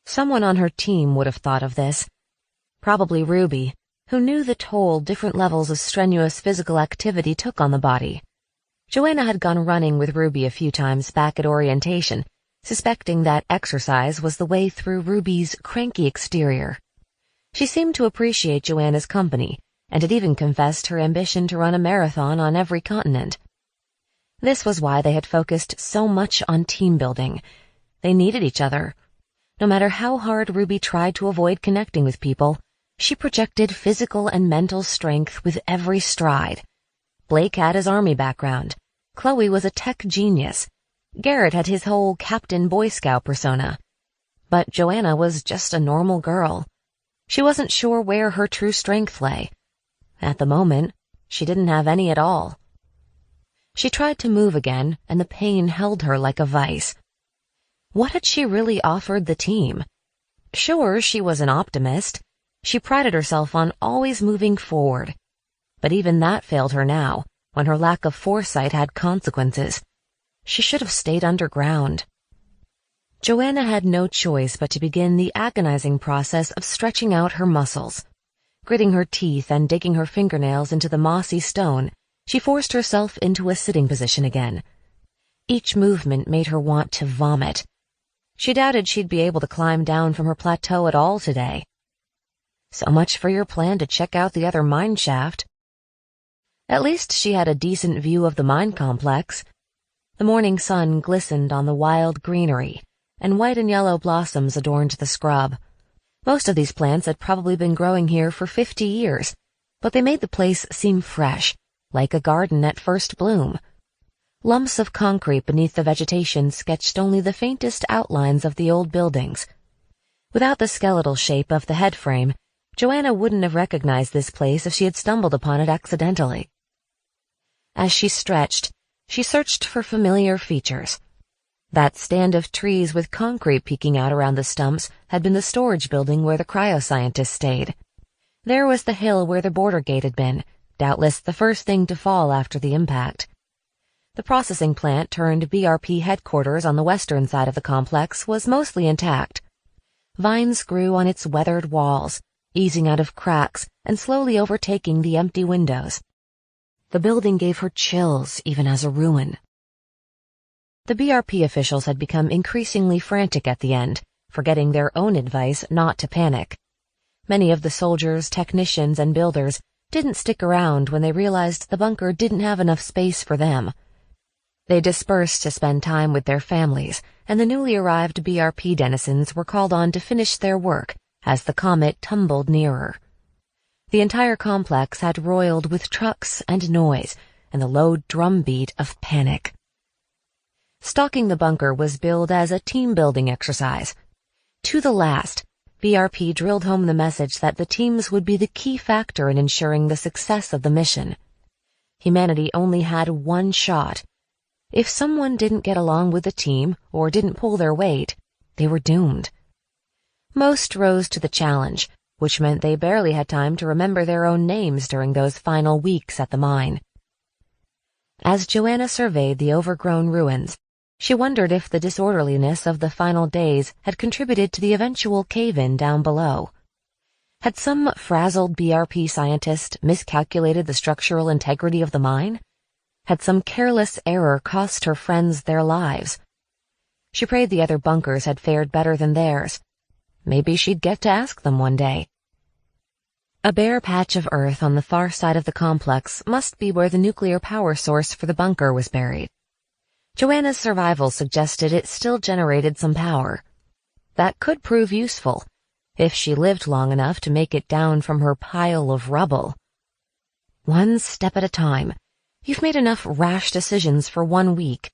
Someone on her team would have thought of this. Probably Ruby, who knew the toll different levels of strenuous physical activity took on the body. Joanna had gone running with Ruby a few times back at orientation, suspecting that exercise was the way through Ruby's cranky exterior. She seemed to appreciate Joanna's company, and had even confessed her ambition to run a marathon on every continent. This was why they had focused so much on team building. They needed each other. No matter how hard Ruby tried to avoid connecting with people, she projected physical and mental strength with every stride. Blake had his army background. Chloe was a tech genius. Garrett had his whole Captain Boy Scout persona. But Joanna was just a normal girl. She wasn't sure where her true strength lay. At the moment, she didn't have any at all. She tried to move again, and the pain held her like a vice. What had she really offered the team? Sure, she was an optimist. She prided herself on always moving forward. But even that failed her now, when her lack of foresight had consequences. She should have stayed underground. Joanna had no choice but to begin the agonizing process of stretching out her muscles. Gritting her teeth and digging her fingernails into the mossy stone, she forced herself into a sitting position again. Each movement made her want to vomit. She doubted she'd be able to climb down from her plateau at all today. So much for your plan to check out the other mine shaft. At least she had a decent view of the mine complex. The morning sun glistened on the wild greenery, and white and yellow blossoms adorned the scrub. Most of these plants had probably been growing here for 50 years, but they made the place seem fresh, like a garden at first bloom. Lumps of concrete beneath the vegetation sketched only the faintest outlines of the old buildings. Without the skeletal shape of the head frame, Joanna wouldn't have recognized this place if she had stumbled upon it accidentally. As she stretched, she searched for familiar features. That stand of trees with concrete peeking out around the stumps had been the storage building where the cryoscientists stayed. There was the hill where the border gate had been, doubtless the first thing to fall after the impact. The processing plant turned BRP headquarters on the western side of the complex was mostly intact. Vines grew on its weathered walls, easing out of cracks and slowly overtaking the empty windows. The building gave her chills even as a ruin. The BRP officials had become increasingly frantic at the end, forgetting their own advice not to panic. Many of the soldiers, technicians, and builders didn't stick around when they realized the bunker didn't have enough space for them. They dispersed to spend time with their families, and the newly arrived BRP denizens were called on to finish their work as the comet tumbled nearer. The entire complex had roiled with trucks and noise and the low drumbeat of panic. Stalking the bunker was billed as a team-building exercise. To the last, BRP drilled home the message that the teams would be the key factor in ensuring the success of the mission. Humanity only had one shot. If someone didn't get along with the team or didn't pull their weight, they were doomed. Most rose to the challenge, which meant they barely had time to remember their own names during those final weeks at the mine. As Joanna surveyed the overgrown ruins, she wondered if the disorderliness of the final days had contributed to the eventual cave-in down below. Had some frazzled BRP scientist miscalculated the structural integrity of the mine? Had some careless error cost her friends their lives? She prayed the other bunkers had fared better than theirs. Maybe she'd get to ask them one day. A bare patch of earth on the far side of the complex must be where the nuclear power source for the bunker was buried. Joanna's survival suggested it still generated some power. That could prove useful, if she lived long enough to make it down from her pile of rubble. One step at a time. You've made enough rash decisions for 1 week.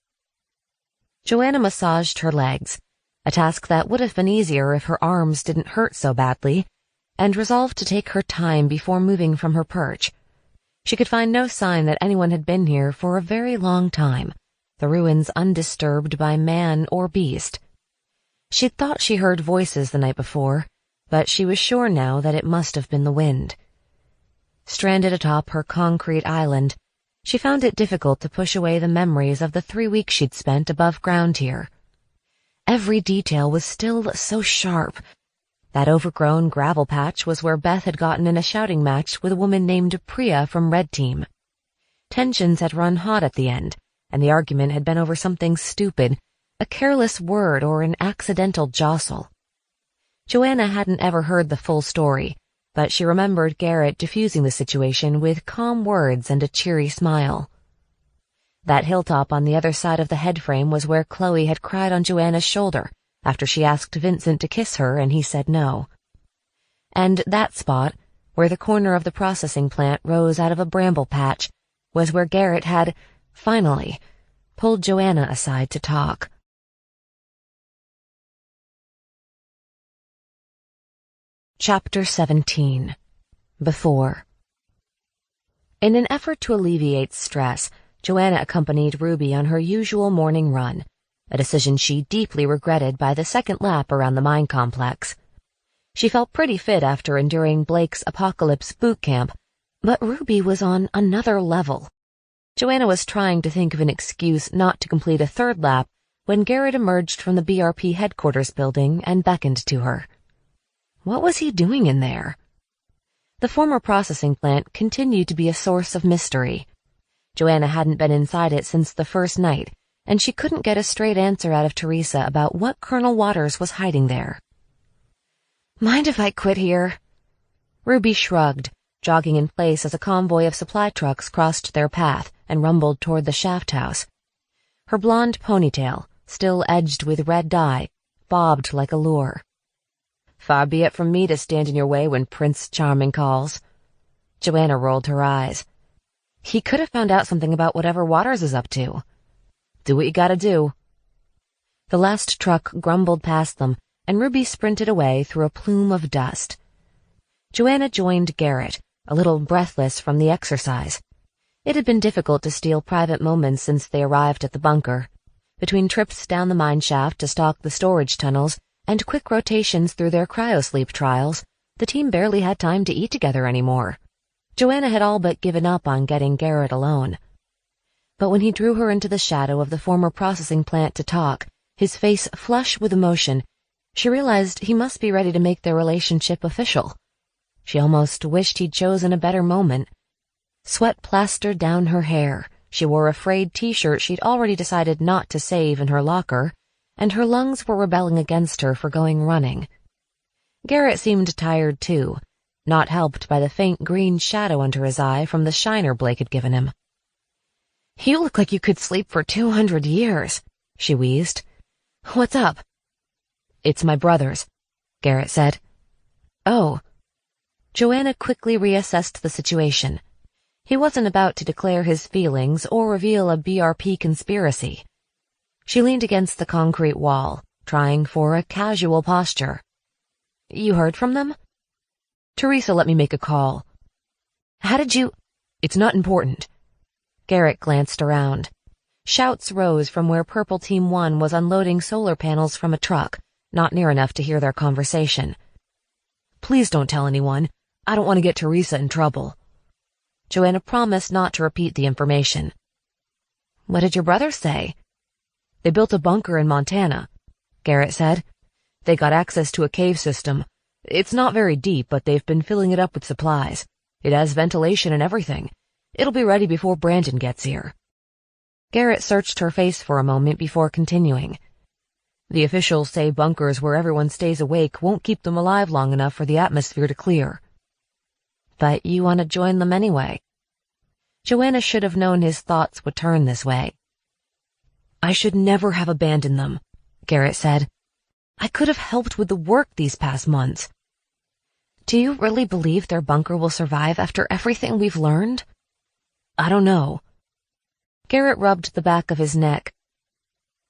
Joanna massaged her legs, a task that would have been easier if her arms didn't hurt so badly, and resolved to take her time before moving from her perch. She could find no sign that anyone had been here for a very long time, the ruins undisturbed by man or beast. She'd thought she heard voices the night before, but she was sure now that it must have been the wind. Stranded atop her concrete island, she found it difficult to push away the memories of the 3 weeks she'd spent above ground here. Every detail was still so sharp. That overgrown gravel patch was where Beth had gotten in a shouting match with a woman named Priya from Red Team. Tensions had run hot at the end, and the argument had been over something stupid, a careless word or an accidental jostle. Joanna hadn't ever heard the full story, but she remembered Garrett diffusing the situation with calm words and a cheery smile. That hilltop on the other side of the headframe was where Chloe had cried on Joanna's shoulder after she asked Vincent to kiss her and he said no. And that spot, where the corner of the processing plant rose out of a bramble patch, was where Garrett had, finally, pulled Joanna aside to talk. Chapter 17. Before. In an effort to alleviate stress, Joanna accompanied Ruby on her usual morning run, a decision she deeply regretted by the second lap around the mine complex. She felt pretty fit after enduring Blake's Apocalypse boot camp, but Ruby was on another level. Joanna was trying to think of an excuse not to complete a third lap when Garrett emerged from the BRP headquarters building and beckoned to her. What was he doing in there? The former processing plant continued to be a source of mystery. Joanna hadn't been inside it since the first night, and she couldn't get a straight answer out of Teresa about what Colonel Waters was hiding there. Mind if I quit here? Ruby shrugged, jogging in place as a convoy of supply trucks crossed their path and rumbled toward the shaft house. Her blonde ponytail, still edged with red dye, bobbed like a lure. Far be it from me to stand in your way when Prince Charming calls. Joanna rolled her eyes. He could have found out something about whatever Waters is up to. Do what you gotta do. The last truck grumbled past them, and Ruby sprinted away through a plume of dust. Joanna joined Garrett, a little breathless from the exercise. It had been difficult to steal private moments since they arrived at the bunker. Between trips down the mine shaft to stalk the storage tunnels and quick rotations through their cryosleep trials, The team barely had time to eat together anymore. Joanna had all but given up on getting Garrett alone. But when he drew her into the shadow of the former processing plant to talk, his face flush with emotion, she realized he must be ready to make their relationship official. She almost wished he'd chosen a better moment. Sweat plastered down her hair. She wore a frayed t-shirt she'd already decided not to save in her locker, and her lungs were rebelling against her for going running. Garrett seemed tired too, not helped by the faint green shadow under his eye from the shiner Blake had given him. "You look like you could sleep for 200 years, she wheezed. "What's up?" "It's my brother's," Garrett said. "Oh." Joanna quickly reassessed the situation. He wasn't about to declare his feelings or reveal a BRP conspiracy. She leaned against the concrete wall, trying for a casual posture. "You heard from them?" "Teresa let me make a call." "How did you—" "It's not important." Garrett glanced around. Shouts rose from where Purple Team 1 was unloading solar panels from a truck, not near enough to hear their conversation. "Please don't tell anyone. I don't want to get Teresa in trouble." Joanna promised not to repeat the information. "What did your brother say?" "They built a bunker in Montana," Garrett said. "They got access to a cave system. It's not very deep, but they've been filling it up with supplies. It has ventilation and everything. It'll be ready before Brandon gets here." Garrett searched her face for a moment before continuing. "The officials say bunkers where everyone stays awake won't keep them alive long enough for the atmosphere to clear." "But you want to join them anyway." Joanna should have known his thoughts would turn this way. "I should never have abandoned them," Garrett said. "I could have helped with the work these past months." "Do you really believe their bunker will survive after everything we've learned?" "I don't know." Garrett rubbed the back of his neck.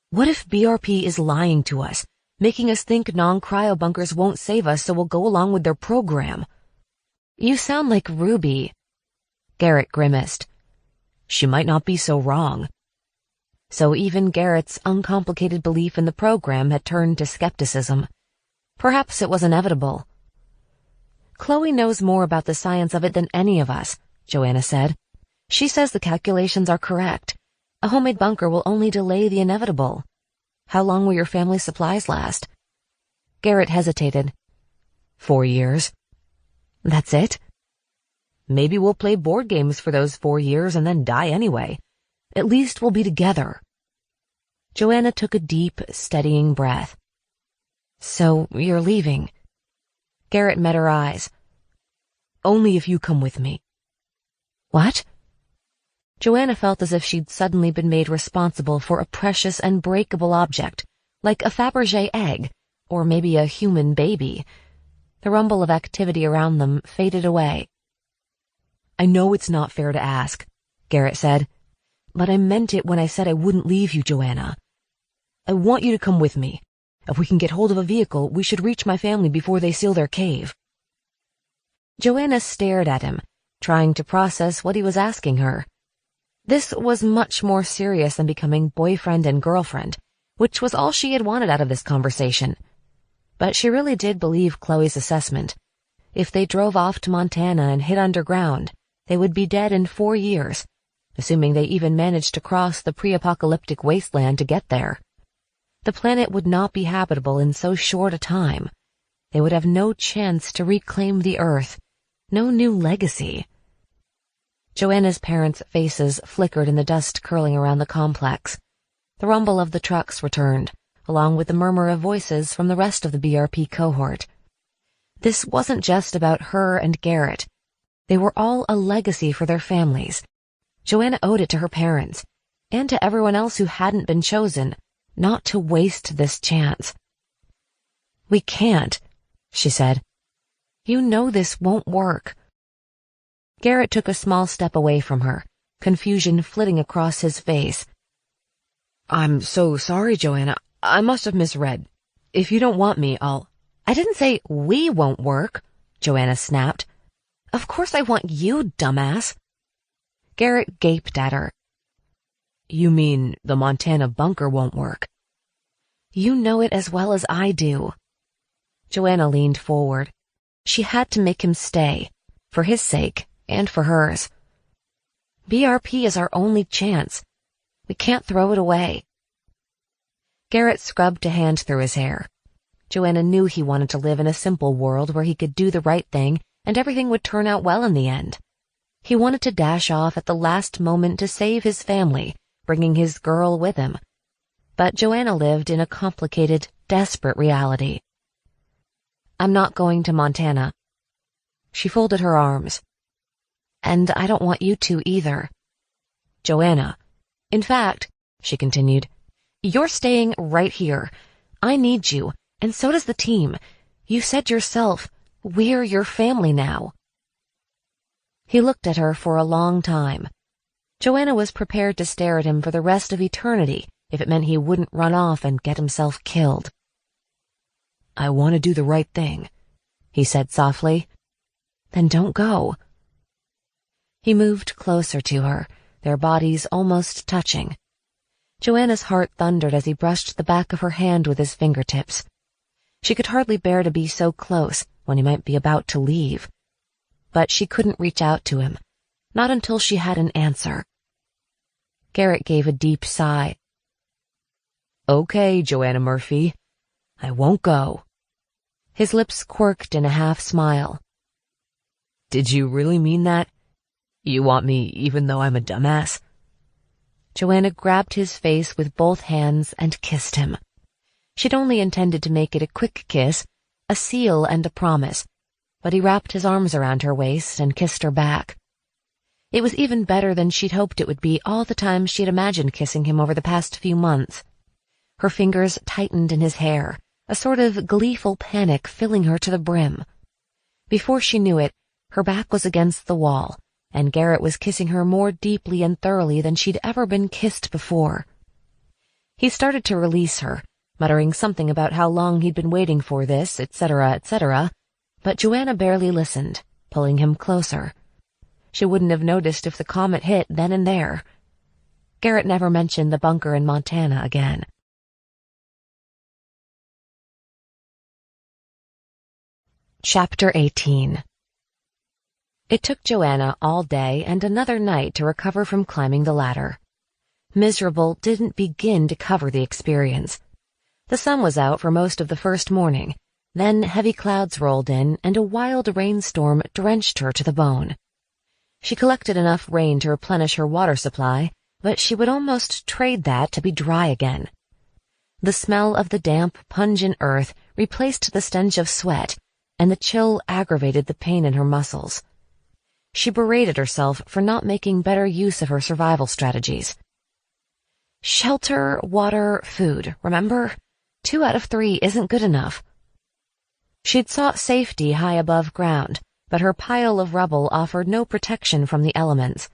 "What if BRP is lying to us, making us think non-cryo bunkers won't save us so we'll go along with their program?" "You sound like Ruby." Garrett grimaced. "She might not be so wrong." So even Garrett's uncomplicated belief in the program had turned to skepticism. Perhaps it was inevitable. "Chloe knows more about the science of it than any of us," Joanna said. "She says the calculations are correct. A homemade bunker will only delay the inevitable. How long will your family supplies last?" Garrett hesitated. 4 years. "That's it?" "Maybe we'll play board games for those 4 years and then die anyway. At least we'll be together." Joanna took a deep, steadying breath. "So you're leaving?" Garrett met her eyes. "Only if you come with me." "What?" Joanna felt as if she'd suddenly been made responsible for a precious and breakable object, like a Fabergé egg, or maybe a human baby. The rumble of activity around them faded away. "I know it's not fair to ask," Garrett said, "but I meant it when I said I wouldn't leave you, Joanna. I want you to come with me. If we can get hold of a vehicle, we should reach my family before they seal their cave." Joanna stared at him, trying to process what he was asking her. This was much more serious than becoming boyfriend and girlfriend, which was all she had wanted out of this conversation. But she really did believe Chloe's assessment. If they drove off to Montana and hid underground, they would be dead in 4 years, assuming they even managed to cross the pre-apocalyptic wasteland to get there. The planet would not be habitable in so short a time. They would have no chance to reclaim the Earth, no new legacy. Joanna's parents' faces flickered in the dust curling around the complex. The rumble of the trucks returned, along with the murmur of voices from the rest of the BRP cohort. This wasn't just about her and Garrett. They were all a legacy for their families. Joanna owed it to her parents, and to everyone else who hadn't been chosen, not to waste this chance. "We can't," she said. "You know this won't work." Garrett took a small step away from her, confusion flitting across his face. "I'm so sorry, Joanna. I must have misread. If you don't want me, I'll—" "I didn't say we won't work," Joanna snapped. "Of course I want you, dumbass." Garrett gaped at her. "You mean the Montana bunker won't work?" "You know it as well as I do." Joanna leaned forward. She had to make him stay, for his sake and for hers. BRP is our only chance. We can't throw it away. Garrett scrubbed a hand through his hair. Joanna knew he wanted to live in a simple world where he could do the right thing and everything would turn out well in the end. He wanted to dash off at the last moment to save his family, bringing his girl with him. But Joanna lived in a complicated, desperate reality. I'm not going to Montana. She folded her arms. And I don't want you to either. Joanna. In fact, she continued, you're staying right here. I need you, and so does the team. You said yourself, we're your family now. He looked at her for a long time. Joanna was prepared to stare at him for the rest of eternity if it meant he wouldn't run off and get himself killed. I want to do the right thing, he said softly. Then don't go. He moved closer to her, their bodies almost touching. Joanna's heart thundered as he brushed the back of her hand with his fingertips. She could hardly bear to be so close when he might be about to leave. But she couldn't reach out to him, not until she had an answer. Garrett gave a deep sigh. Okay, Joanna Murphy. I won't go. His lips quirked in a half-smile. Did you really mean that? You want me even though I'm a dumbass? Joanna grabbed his face with both hands and kissed him. She'd only intended to make it a quick kiss, a seal and a promise, but he wrapped his arms around her waist and kissed her back. It was even better than she'd hoped it would be all the time she'd imagined kissing him over the past few months. Her fingers tightened in his hair, a sort of gleeful panic filling her to the brim. Before she knew it, her back was against the wall, and Garrett was kissing her more deeply and thoroughly than she'd ever been kissed before. He started to release her, muttering something about how long he'd been waiting for this, etc., etc., but Joanna barely listened, pulling him closer. She wouldn't have noticed if the comet hit then and there. Garrett never mentioned the bunker in Montana again. Chapter 18. It took Joanna all day and another night to recover from climbing the ladder. Miserable didn't begin to cover the experience. The sun was out for most of the first morning, then heavy clouds rolled in and a wild rainstorm drenched her to the bone. She collected enough rain to replenish her water supply, but she would almost trade that to be dry again. The smell of the damp, pungent earth replaced the stench of sweat, and the chill aggravated the pain in her muscles. She berated herself for not making better use of her survival strategies. Shelter, water, food, remember? 2 out of 3 isn't good enough. She'd sought safety high above ground, but her pile of rubble offered no protection from the elements.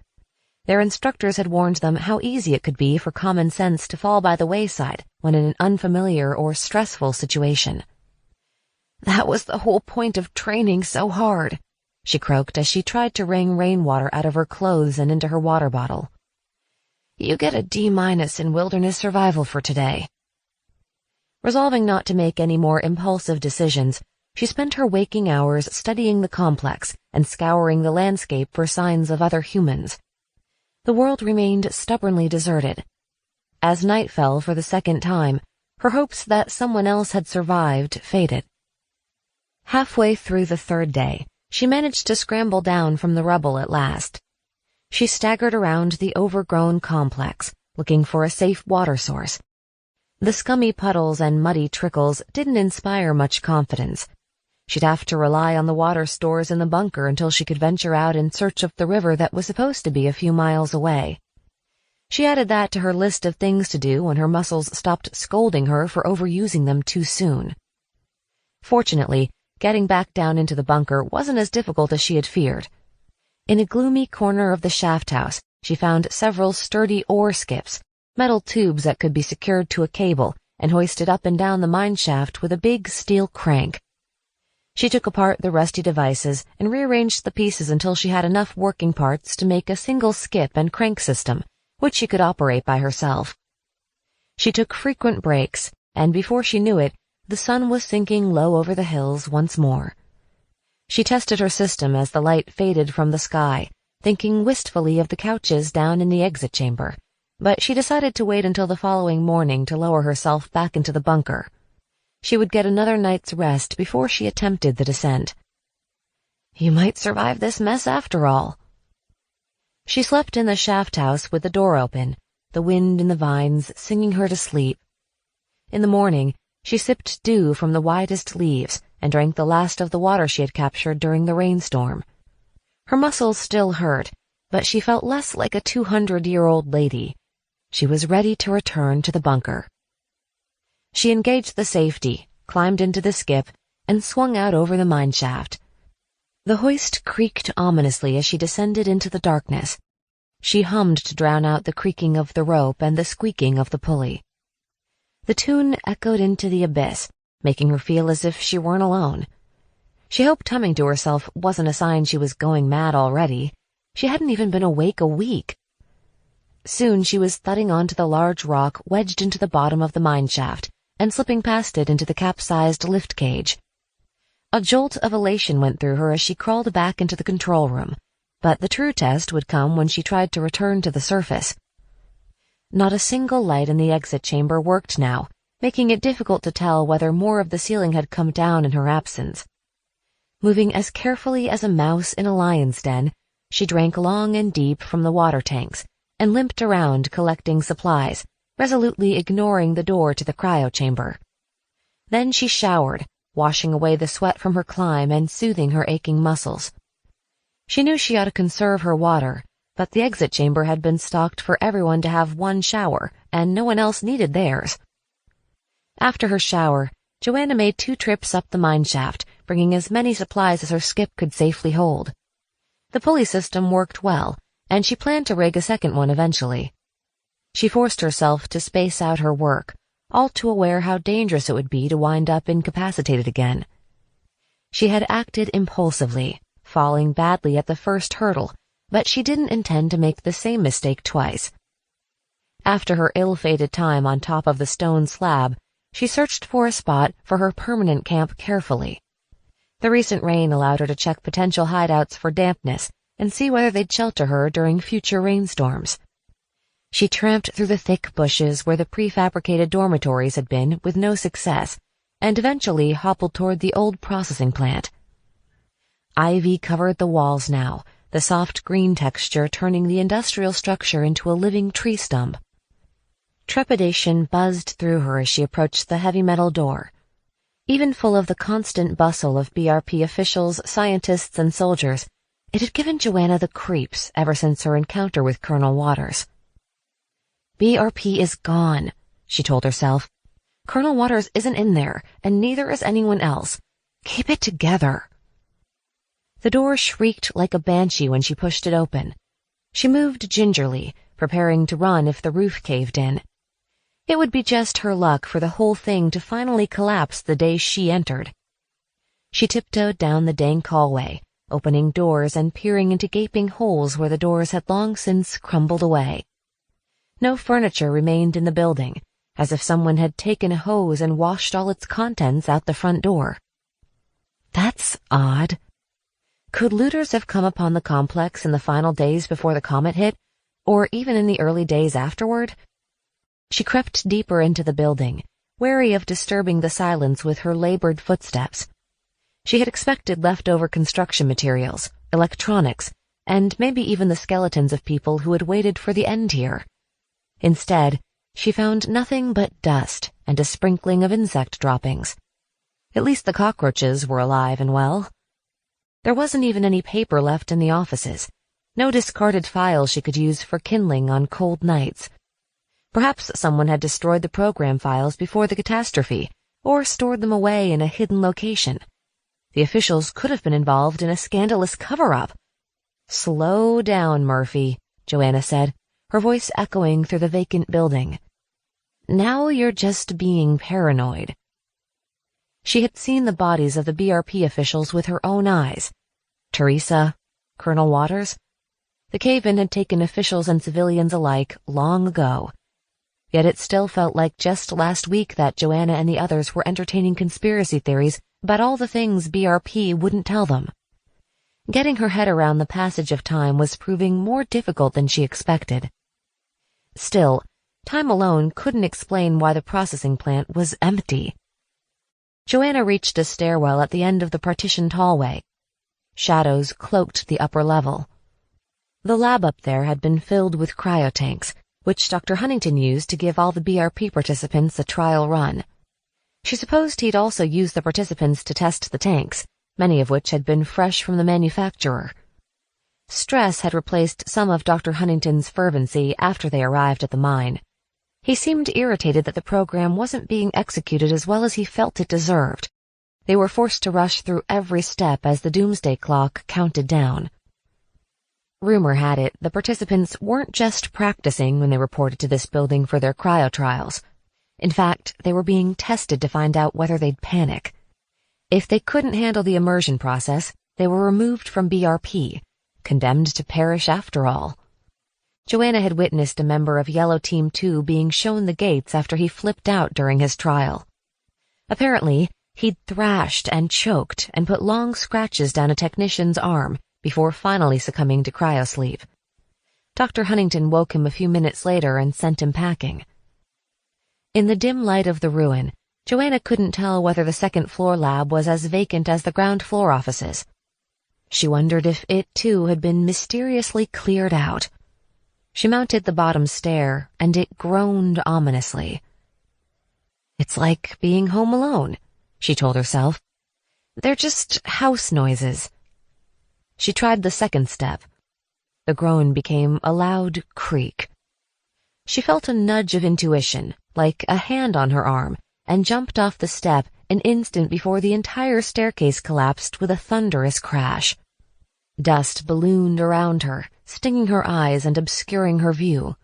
Their instructors had warned them how easy it could be for common sense to fall by the wayside when in an unfamiliar or stressful situation. That was the whole point of training so hard, she croaked as she tried to wring rainwater out of her clothes and into her water bottle. You get a D- in wilderness survival for today. Resolving not to make any more impulsive decisions, she spent her waking hours studying the complex and scouring the landscape for signs of other humans. The world remained stubbornly deserted. As night fell for the second time, her hopes that someone else had survived faded. Halfway through the third day, she managed to scramble down from the rubble at last. She staggered around the overgrown complex, looking for a safe water source. The scummy puddles and muddy trickles didn't inspire much confidence. She'd have to rely on the water stores in the bunker until she could venture out in search of the river that was supposed to be a few miles away. She added that to her list of things to do when her muscles stopped scolding her for overusing them too soon. Fortunately, getting back down into the bunker wasn't as difficult as she had feared. In a gloomy corner of the shaft house, she found several sturdy ore skips, metal tubes that could be secured to a cable and hoisted up and down the mine shaft with a big steel crank. She took apart the rusty devices and rearranged the pieces until she had enough working parts to make a single skip and crank system, which she could operate by herself. She took frequent breaks, and before she knew it, the sun was sinking low over the hills once more. She tested her system as the light faded from the sky, thinking wistfully of the couches down in the exit chamber, but she decided to wait until the following morning to lower herself back into the bunker. She would get another night's rest before she attempted the descent. You might survive this mess after all. She slept in the shaft house with the door open, the wind in the vines singing her to sleep. In the morning, she sipped dew from the widest leaves and drank the last of the water she had captured during the rainstorm. Her muscles still hurt, but she felt less like a 200-year-old lady. She was ready to return to the bunker. She engaged the safety, climbed into the skip, and swung out over the mine shaft. The hoist creaked ominously as she descended into the darkness. She hummed to drown out the creaking of the rope and the squeaking of the pulley. The tune echoed into the abyss, making her feel as if she weren't alone. She hoped humming to herself wasn't a sign she was going mad already. She hadn't even been awake a week. Soon she was thudding onto the large rock wedged into the bottom of the mine shaft and slipping past it into the capsized lift cage. A jolt of elation went through her as she crawled back into the control room, but the true test would come when she tried to return to the surface. Not a single light in the exit chamber worked now, making it difficult to tell whether more of the ceiling had come down in her absence. Moving as carefully as a mouse in a lion's den, she drank long and deep from the water tanks and limped around collecting supplies, resolutely ignoring the door to the cryo chamber. Then she showered, washing away the sweat from her climb and soothing her aching muscles. She knew she ought to conserve her water, but the exit chamber had been stocked for everyone to have one shower, and no one else needed theirs. After her shower, Joanna made 2 trips up the mine shaft, bringing as many supplies as her skip could safely hold. The pulley system worked well, and she planned to rig a second one eventually. She forced herself to space out her work, all too aware how dangerous it would be to wind up incapacitated again. She had acted impulsively, falling badly at the first hurdle, but she didn't intend to make the same mistake twice. After her ill-fated time on top of the stone slab, she searched for a spot for her permanent camp carefully. The recent rain allowed her to check potential hideouts for dampness and see whether they'd shelter her during future rainstorms. She tramped through the thick bushes where the prefabricated dormitories had been with no success, and eventually hobbled toward the old processing plant. Ivy covered the walls now, the soft green texture turning the industrial structure into a living tree stump. Trepidation buzzed through her as she approached the heavy metal door. Even full of the constant bustle of BRP officials, scientists, and soldiers, it had given Joanna the creeps ever since her encounter with Colonel Waters. BRP is gone, she told herself. Colonel Waters isn't in there, and neither is anyone else. Keep it together. The door shrieked like a banshee when she pushed it open. She moved gingerly, preparing to run if the roof caved in. It would be just her luck for the whole thing to finally collapse the day she entered. She tiptoed down the dank hallway, opening doors and peering into gaping holes where the doors had long since crumbled away. No furniture remained in the building, as if someone had taken a hose and washed all its contents out the front door. That's odd. Could looters have come upon the complex in the final days before the comet hit, or even in the early days afterward? She crept deeper into the building, wary of disturbing the silence with her labored footsteps. She had expected leftover construction materials, electronics, and maybe even the skeletons of people who had waited for the end here. Instead, she found nothing but dust and a sprinkling of insect droppings. At least the cockroaches were alive and well. There wasn't even any paper left in the offices, no discarded files she could use for kindling on cold nights. Perhaps someone had destroyed the program files before the catastrophe, or stored them away in a hidden location. The officials could have been involved in a scandalous cover-up. "Slow down, Murphy," Joanna said, her voice echoing through the vacant building. "Now you're just being paranoid." She had seen the bodies of the BRP officials with her own eyes. Teresa, Colonel Waters. The cave-in had taken officials and civilians alike long ago. Yet it still felt like just last week that Joanna and the others were entertaining conspiracy theories about all the things BRP wouldn't tell them. Getting her head around the passage of time was proving more difficult than she expected. Still, time alone couldn't explain why the processing plant was empty. Joanna reached a stairwell at the end of the partitioned hallway. Shadows cloaked the upper level. The lab up there had been filled with cryotanks, which Dr. Huntington used to give all the BRP participants a trial run. She supposed he'd also used the participants to test the tanks, many of which had been fresh from the manufacturer. Stress had replaced some of Dr. Huntington's fervency after they arrived at the mine. He seemed irritated that the program wasn't being executed as well as he felt it deserved. They were forced to rush through every step as the doomsday clock counted down. Rumor had it the participants weren't just practicing when they reported to this building for their cryo trials. In fact, they were being tested to find out whether they'd panic. If they couldn't handle the immersion process, they were removed from BRP, condemned to perish after all. Joanna had witnessed a member of Yellow Team 2 being shown the gates after he flipped out during his trial. Apparently, he'd thrashed and choked and put long scratches down a technician's arm before finally succumbing to cryosleep. Dr. Huntington woke him a few minutes later and sent him packing. In the dim light of the ruin, Joanna couldn't tell whether the second-floor lab was as vacant as the ground-floor offices. She wondered if it, too, had been mysteriously cleared out. She mounted the bottom stair, and it groaned ominously. "It's like being home alone," she told herself. "They're just house noises." She tried the second step. The groan became a loud creak. She felt a nudge of intuition, like a hand on her arm, and jumped off the step an instant before the entire staircase collapsed with a thunderous crash. Dust ballooned around her, stinging her eyes and obscuring her view.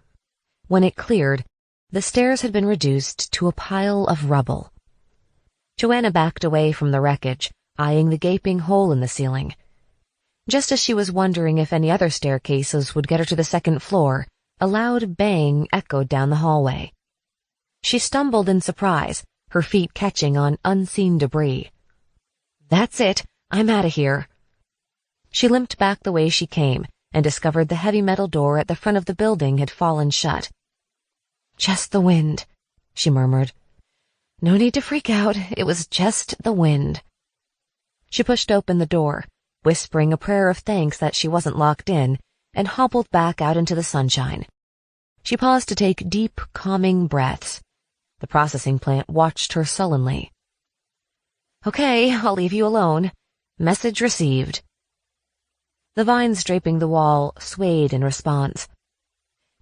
When it cleared, the stairs had been reduced to a pile of rubble. Joanna backed away from the wreckage, eyeing the gaping hole in the ceiling. Just as she was wondering if any other staircases would get her to the second floor, a loud bang echoed down the hallway. She stumbled in surprise, her feet catching on unseen debris. "That's it, I'm out of here." She limped back the way she came and discovered the heavy metal door at the front of the building had fallen shut. "Just the wind," she murmured. "No need to freak out, it was just the wind." She pushed open the door, whispering a prayer of thanks that she wasn't locked in, and hobbled back out into the sunshine. She paused to take deep, calming breaths. The processing plant watched her sullenly. "Okay, I'll leave you alone. Message received." The vines draping the wall swayed in response.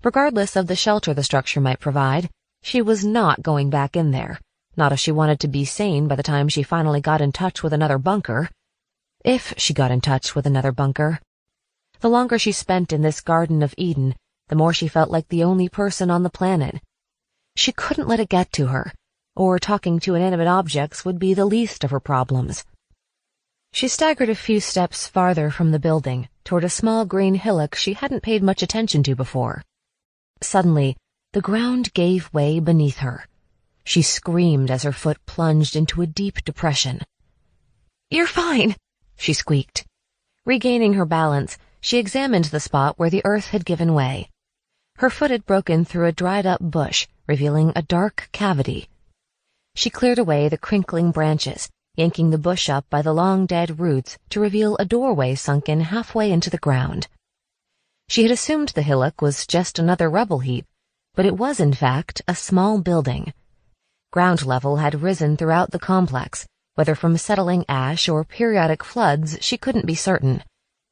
Regardless of the shelter the structure might provide, she was not going back in there, not if she wanted to be sane by the time she finally got in touch with another bunker. If she got in touch with another bunker. The longer she spent in this Garden of Eden, the more she felt like the only person on the planet. She couldn't let it get to her, or talking to inanimate objects would be the least of her problems. She staggered a few steps farther from the building, toward a small green hillock she hadn't paid much attention to before. Suddenly, the ground gave way beneath her. She screamed as her foot plunged into a deep depression. "You're fine," she squeaked. Regaining her balance, she examined the spot where the earth had given way. Her foot had broken through a dried-up bush, revealing a dark cavity. She cleared away the crinkling branches, yanking the bush up by the long-dead roots to reveal a doorway sunken halfway into the ground. She had assumed the hillock was just another rubble heap, but it was, in fact, a small building. Ground level had risen throughout the complex, whether from settling ash or periodic floods she couldn't be certain,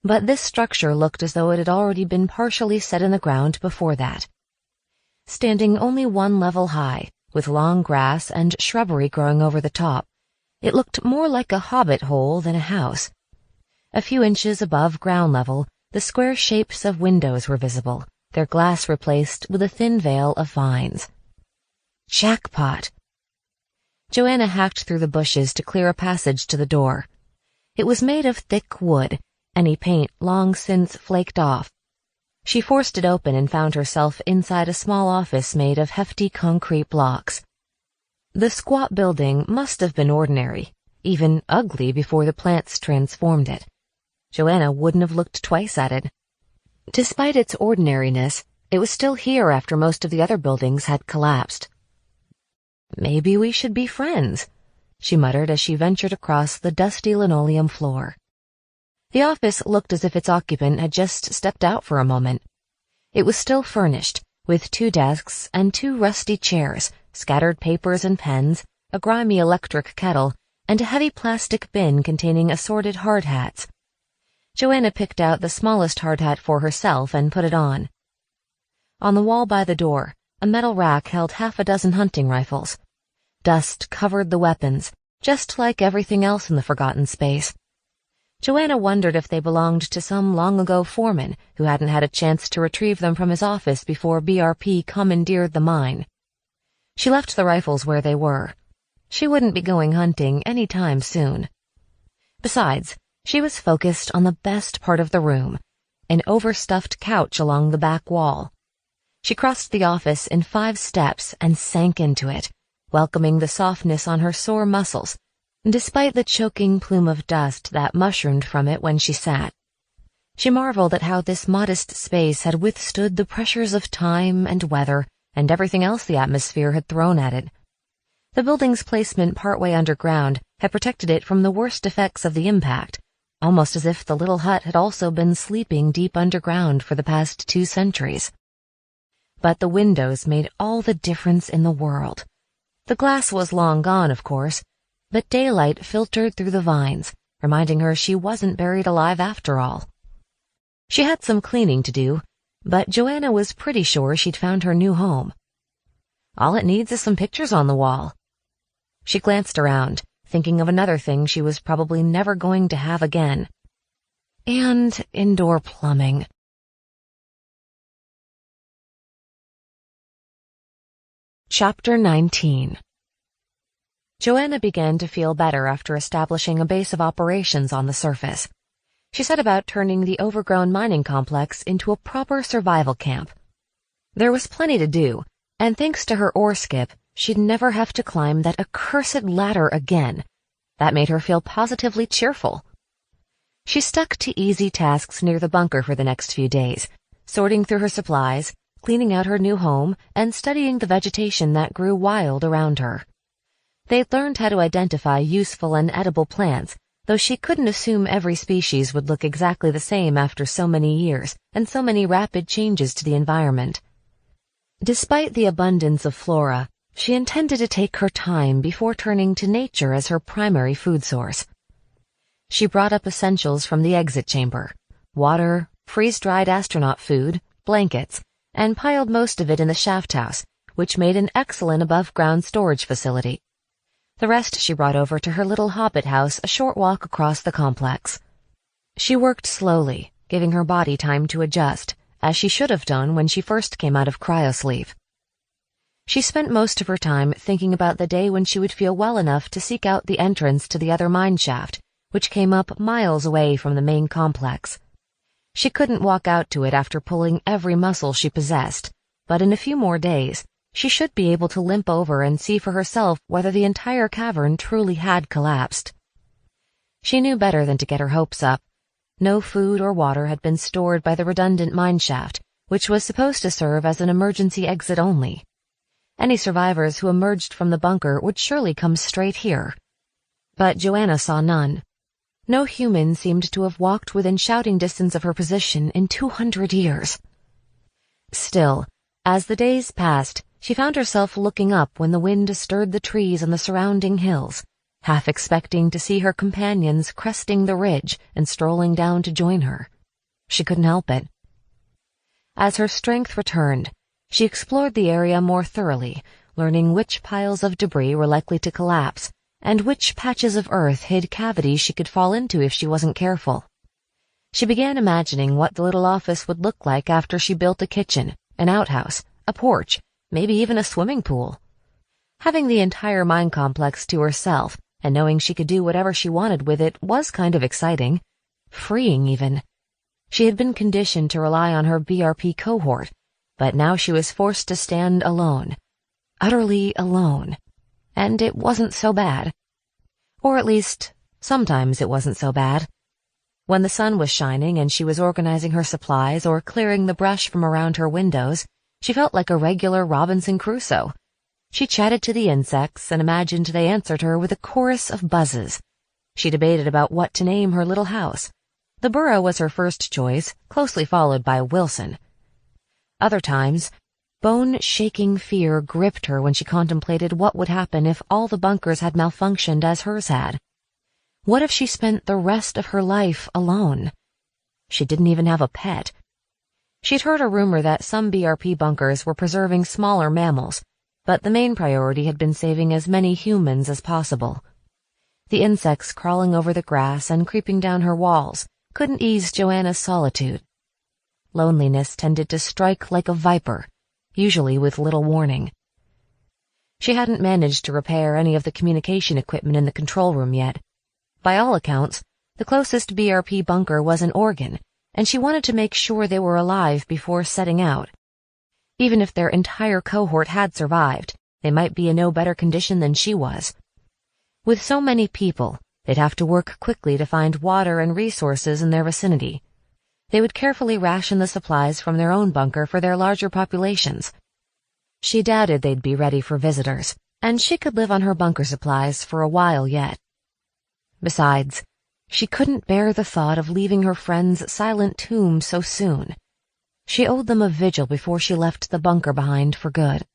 but this structure looked as though it had already been partially set in the ground before that. Standing only one level high, with long grass and shrubbery growing over the top, it looked more like a hobbit hole than a house. A few inches above ground level, the square shapes of windows were visible, their glass replaced with a thin veil of vines. Jackpot! Joanna hacked through the bushes to clear a passage to the door. It was made of thick wood, any paint long since flaked off. She forced it open and found herself inside a small office made of hefty concrete blocks. The squat building must have been ordinary, even ugly before the plants transformed it. Joanna wouldn't have looked twice at it. Despite its ordinariness, it was still here after most of the other buildings had collapsed. "Maybe we should be friends," she muttered as she ventured across the dusty linoleum floor. The office looked as if its occupant had just stepped out for a moment. It was still furnished, with 2 desks and 2 rusty chairs, scattered papers and pens, a grimy electric kettle, and a heavy plastic bin containing assorted hard hats. Joanna picked out the smallest hard hat for herself and put it on. On the wall by the door, a metal rack held half a dozen hunting rifles. Dust covered the weapons, just like everything else in the forgotten space. Joanna wondered if they belonged to some long-ago foreman who hadn't had a chance to retrieve them from his office before BRP commandeered the mine. She left the rifles where they were. She wouldn't be going hunting any time soon. Besides, she was focused on the best part of the room, an overstuffed couch along the back wall. She crossed the office in 5 steps and sank into it, welcoming the softness on her sore muscles, despite the choking plume of dust that mushroomed from it when she sat. She marveled at how this modest space had withstood the pressures of time and weather and everything else the atmosphere had thrown at it. The building's placement partway underground had protected it from the worst effects of the impact, almost as if the little hut had also been sleeping deep underground for the past 2 centuries. But the windows made all the difference in the world. The glass was long gone, of course, but daylight filtered through the vines, reminding her she wasn't buried alive after all. She had some cleaning to do, but Joanna was pretty sure she'd found her new home. All it needs is some pictures on the wall. She glanced around, thinking of another thing she was probably never going to have again. And indoor plumbing. Chapter 19. Joanna began to feel better after establishing a base of operations on the surface. She set about turning the overgrown mining complex into a proper survival camp. There was plenty to do, and thanks to her ore skip, she'd never have to climb that accursed ladder again. That made her feel positively cheerful. She stuck to easy tasks near the bunker for the next few days, sorting through her supplies, cleaning out her new home, and studying the vegetation that grew wild around her. They'd learned how to identify useful and edible plants, though she couldn't assume every species would look exactly the same after so many years and so many rapid changes to the environment. Despite the abundance of flora, she intended to take her time before turning to nature as her primary food source. She brought up essentials from the exit chamber: water, freeze-dried astronaut food, blankets, and piled most of it in the shaft house, which made an excellent above-ground storage facility. The rest she brought over to her little hobbit house a short walk across the complex. She worked slowly, giving her body time to adjust, as she should have done when she first came out of cryosleep. She spent most of her time thinking about the day when she would feel well enough to seek out the entrance to the other mine shaft, which came up miles away from the main complex. She couldn't walk out to it after pulling every muscle she possessed, but in a few more days, she should be able to limp over and see for herself whether the entire cavern truly had collapsed. She knew better than to get her hopes up. No food or water had been stored by the redundant mine shaft, which was supposed to serve as an emergency exit only. Any survivors who emerged from the bunker would surely come straight here. But Joanna saw none. No human seemed to have walked within shouting distance of her position in 200 years. Still, as the days passed, she found herself looking up when the wind stirred the trees on the surrounding hills, half expecting to see her companions cresting the ridge and strolling down to join her. She couldn't help it. As her strength returned, she explored the area more thoroughly, learning which piles of debris were likely to collapse and which patches of earth hid cavities she could fall into if she wasn't careful. She began imagining what the little office would look like after she built a kitchen, an outhouse, a porch, maybe even a swimming pool. Having the entire mine complex to herself and knowing she could do whatever she wanted with it was kind of exciting. Freeing, even. She had been conditioned to rely on her BRP cohort, but now she was forced to stand alone. Utterly alone. And it wasn't so bad. Or at least, sometimes it wasn't so bad. When the sun was shining and she was organizing her supplies or clearing the brush from around her windows, she felt like a regular Robinson Crusoe. She chatted to the insects and imagined they answered her with a chorus of buzzes. She debated about what to name her little house. The burrow was her first choice, closely followed by Wilson. Other times, bone-shaking fear gripped her when she contemplated what would happen if all the bunkers had malfunctioned as hers had. What if she spent the rest of her life alone? She didn't even have a pet. She'd heard a rumor that some BRP bunkers were preserving smaller mammals, but the main priority had been saving as many humans as possible. The insects crawling over the grass and creeping down her walls couldn't ease Joanna's solitude. Loneliness tended to strike like a viper, usually with little warning. She hadn't managed to repair any of the communication equipment in the control room yet. By all accounts, the closest BRP bunker was in Oregon, and she wanted to make sure they were alive before setting out. Even if their entire cohort had survived, they might be in no better condition than she was. With so many people, they'd have to work quickly to find water and resources in their vicinity. They would carefully ration the supplies from their own bunker for their larger populations. She doubted they'd be ready for visitors, and she could live on her bunker supplies for a while yet. Besides, she couldn't bear the thought of leaving her friend's silent tomb so soon. She owed them a vigil before she left the bunker behind for good.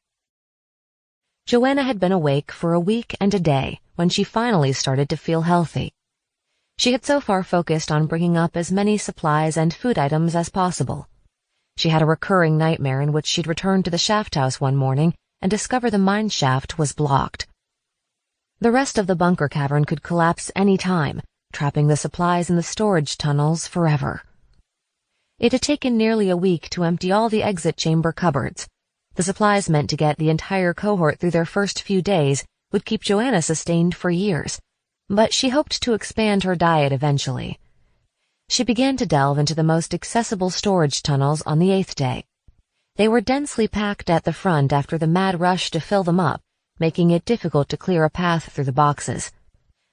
Joanna had been awake for a week and a day when she finally started to feel healthy. She had so far focused on bringing up as many supplies and food items as possible. She had a recurring nightmare in which she'd return to the shaft house one morning and discover the mine shaft was blocked. The rest of the bunker cavern could collapse any time, trapping the supplies in the storage tunnels forever. It had taken nearly a week to empty all the exit chamber cupboards. The supplies meant to get the entire cohort through their first few days would keep Joanna sustained for years, but she hoped to expand her diet eventually. She began to delve into the most accessible storage tunnels on the 8th day. They were densely packed at the front after the mad rush to fill them up, making it difficult to clear a path through the boxes.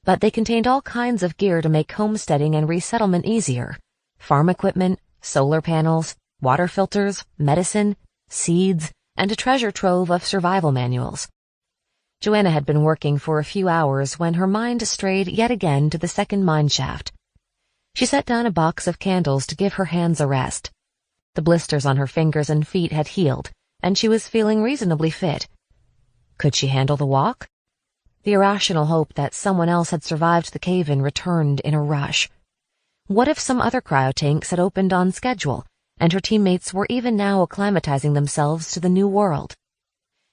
But they contained all kinds of gear to make homesteading and resettlement easier: farm equipment, solar panels, water filters, medicine, seeds, and a treasure trove of survival manuals. Joanna had been working for a few hours when her mind strayed yet again to the second mine shaft. She set down a box of candles to give her hands a rest. The blisters on her fingers and feet had healed, and she was feeling reasonably fit. Could she handle the walk? The irrational hope that someone else had survived the cave-in returned in a rush. What if some other cryotanks had opened on schedule, and her teammates were even now acclimatizing themselves to the new world?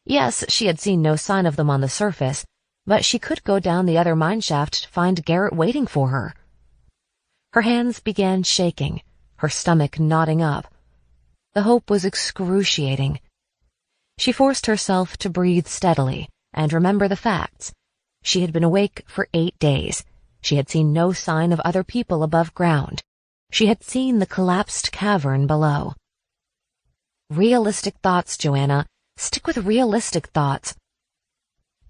Yes, she had seen no sign of them on the surface, but she could go down the other mine shaft to find Garrett waiting for her. Her hands began shaking, her stomach knotting up. The hope was excruciating. She forced herself to breathe steadily and remember the facts. She had been awake for 8 days. She had seen no sign of other people above ground. She had seen the collapsed cavern below. Realistic thoughts, Joanna. Stick with realistic thoughts.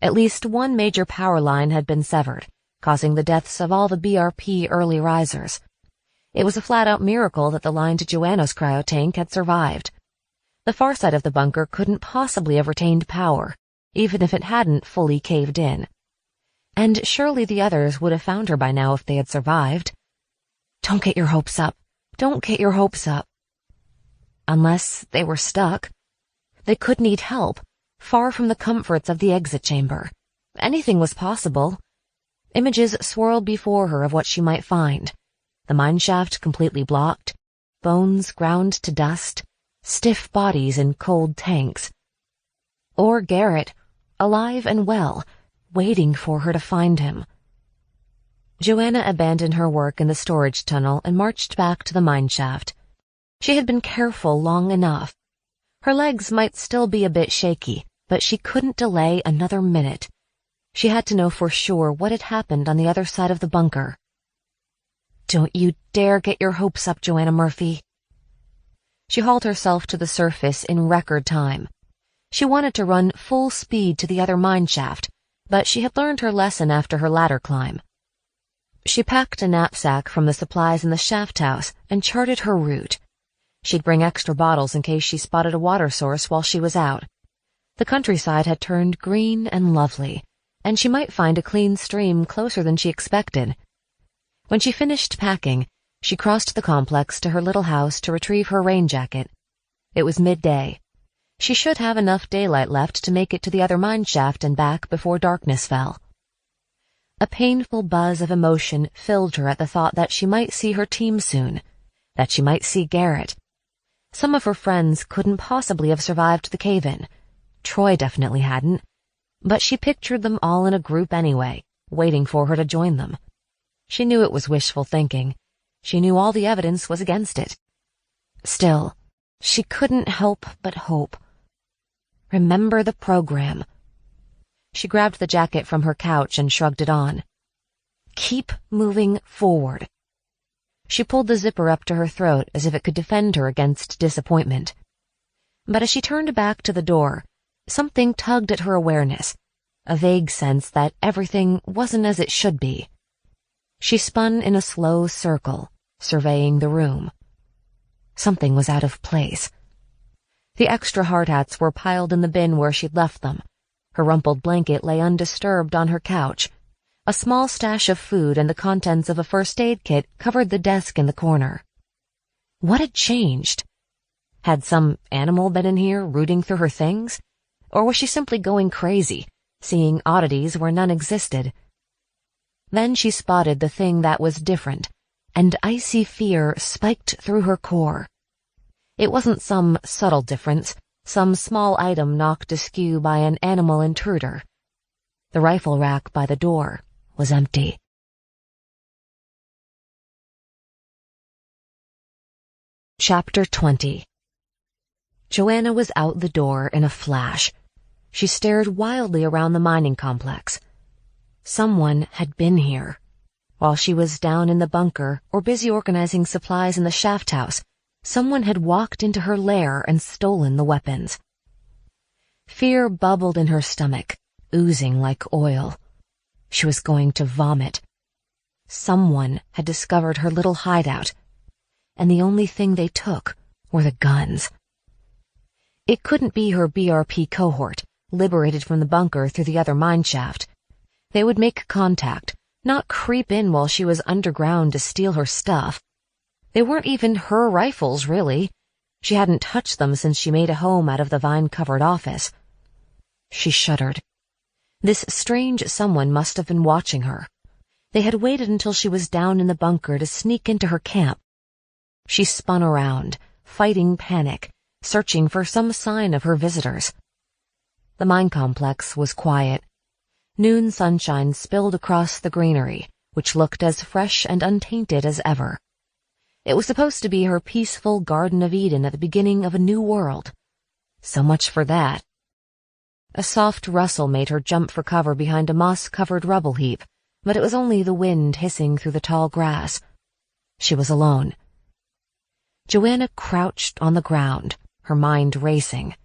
At least one major power line had been severed, causing the deaths of all the BRP early risers. It was a flat-out miracle that the line to Joanna's cryotank had survived. The far side of the bunker couldn't possibly have retained power, even if it hadn't fully caved in. And surely the others would have found her by now if they had survived. Don't get your hopes up. Don't get your hopes up. Unless they were stuck. They could need help, far from the comforts of the exit chamber. Anything was possible. Images swirled before her of what she might find. The mine shaft completely blocked, bones ground to dust, stiff bodies in cold tanks. Or Garrett, alive and well, waiting for her to find him. Joanna abandoned her work in the storage tunnel and marched back to the mine shaft. She had been careful long enough. Her legs might still be a bit shaky, but she couldn't delay another minute. She had to know for sure what had happened on the other side of the bunker. Don't you dare get your hopes up, Joanna Murphy. She hauled herself to the surface in record time. She wanted to run full speed to the other mine shaft, but she had learned her lesson after her ladder climb. She packed a knapsack from the supplies in the shaft house and charted her route. She'd bring extra bottles in case she spotted a water source while she was out. The countryside had turned green and lovely, and she might find a clean stream closer than she expected. When she finished packing, she crossed the complex to her little house to retrieve her rain jacket. It was midday. She should have enough daylight left to make it to the other mine shaft and back before darkness fell. A painful buzz of emotion filled her at the thought that she might see her team soon, that she might see Garrett. Some of her friends couldn't possibly have survived the cave-in. Troy definitely hadn't, but she pictured them all in a group anyway, waiting for her to join them. She knew it was wishful thinking. She knew all the evidence was against it. Still, she couldn't help but hope. Remember the program. She grabbed the jacket from her couch and shrugged it on. Keep moving forward. She pulled the zipper up to her throat as if it could defend her against disappointment. But as she turned back to the door, something tugged at her awareness, a vague sense that everything wasn't as it should be. She spun in a slow circle, surveying the room. Something was out of place. The extra hard hats were piled in the bin where she'd left them. Her rumpled blanket lay undisturbed on her couch. A small stash of food and the contents of a first aid kit covered the desk in the corner. What had changed? Had some animal been in here rooting through her things? Or was she simply going crazy, seeing oddities where none existed? Then she spotted the thing that was different, and icy fear spiked through her core. It wasn't some subtle difference, some small item knocked askew by an animal intruder. The rifle rack by the door was empty. Chapter 20. Joanna was out the door in a flash. She stared wildly around the mining complex. Someone had been here. While she was down in the bunker or busy organizing supplies in the shaft house, someone had walked into her lair and stolen the weapons. Fear bubbled in her stomach, oozing like oil. She was going to vomit. Someone had discovered her little hideout, and the only thing they took were the guns. It couldn't be her BRP cohort, liberated from the bunker through the other mine shaft. They would make contact, not creep in while she was underground to steal her stuff. They weren't even her rifles, really. She hadn't touched them since she made a home out of the vine-covered office. She shuddered. This strange someone must have been watching her. They had waited until she was down in the bunker to sneak into her camp. She spun around, fighting panic, searching for some sign of her visitors. The mine complex was quiet. Noon sunshine spilled across the greenery, which looked as fresh and untainted as ever. It was supposed to be her peaceful Garden of Eden at the beginning of a new world. So much for that. A soft rustle made her jump for cover behind a moss-covered rubble heap, but it was only the wind hissing through the tall grass. She was alone. Joanna crouched on the ground, her mind racing.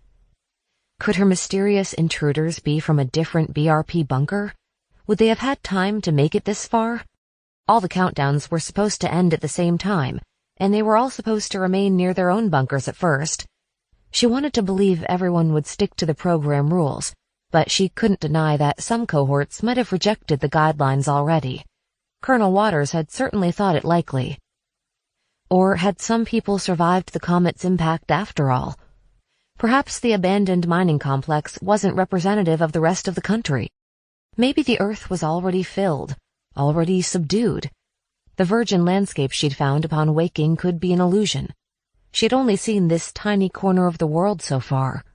Could her mysterious intruders be from a different BRP bunker? Would they have had time to make it this far? All the countdowns were supposed to end at the same time, and they were all supposed to remain near their own bunkers at first. She wanted to believe everyone would stick to the program rules, but she couldn't deny that some cohorts might have rejected the guidelines already. Colonel Waters had certainly thought it likely. Or had some people survived the comet's impact after all? Perhaps the abandoned mining complex wasn't representative of the rest of the country. Maybe the earth was already filled, already subdued. The virgin landscape she'd found upon waking could be an illusion. She'd only seen this tiny corner of the world so far.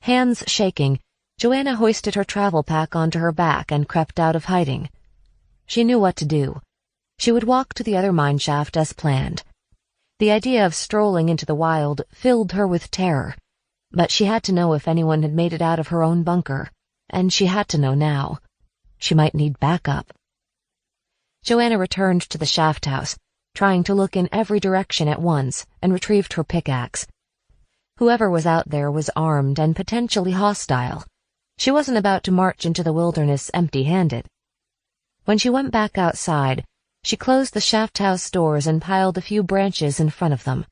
Hands shaking, Joanna hoisted her travel pack onto her back and crept out of hiding. She knew what to do. She would walk to the other mine shaft as planned. The idea of strolling into the wild filled her with terror, but she had to know if anyone had made it out of her own bunker, and she had to know now. She might need backup. Joanna returned to the shaft house, trying to look in every direction at once, and retrieved her pickaxe. Whoever was out there was armed and potentially hostile. She wasn't about to march into the wilderness empty-handed. When she went back outside, she closed the shaft house doors and piled a few branches in front of them.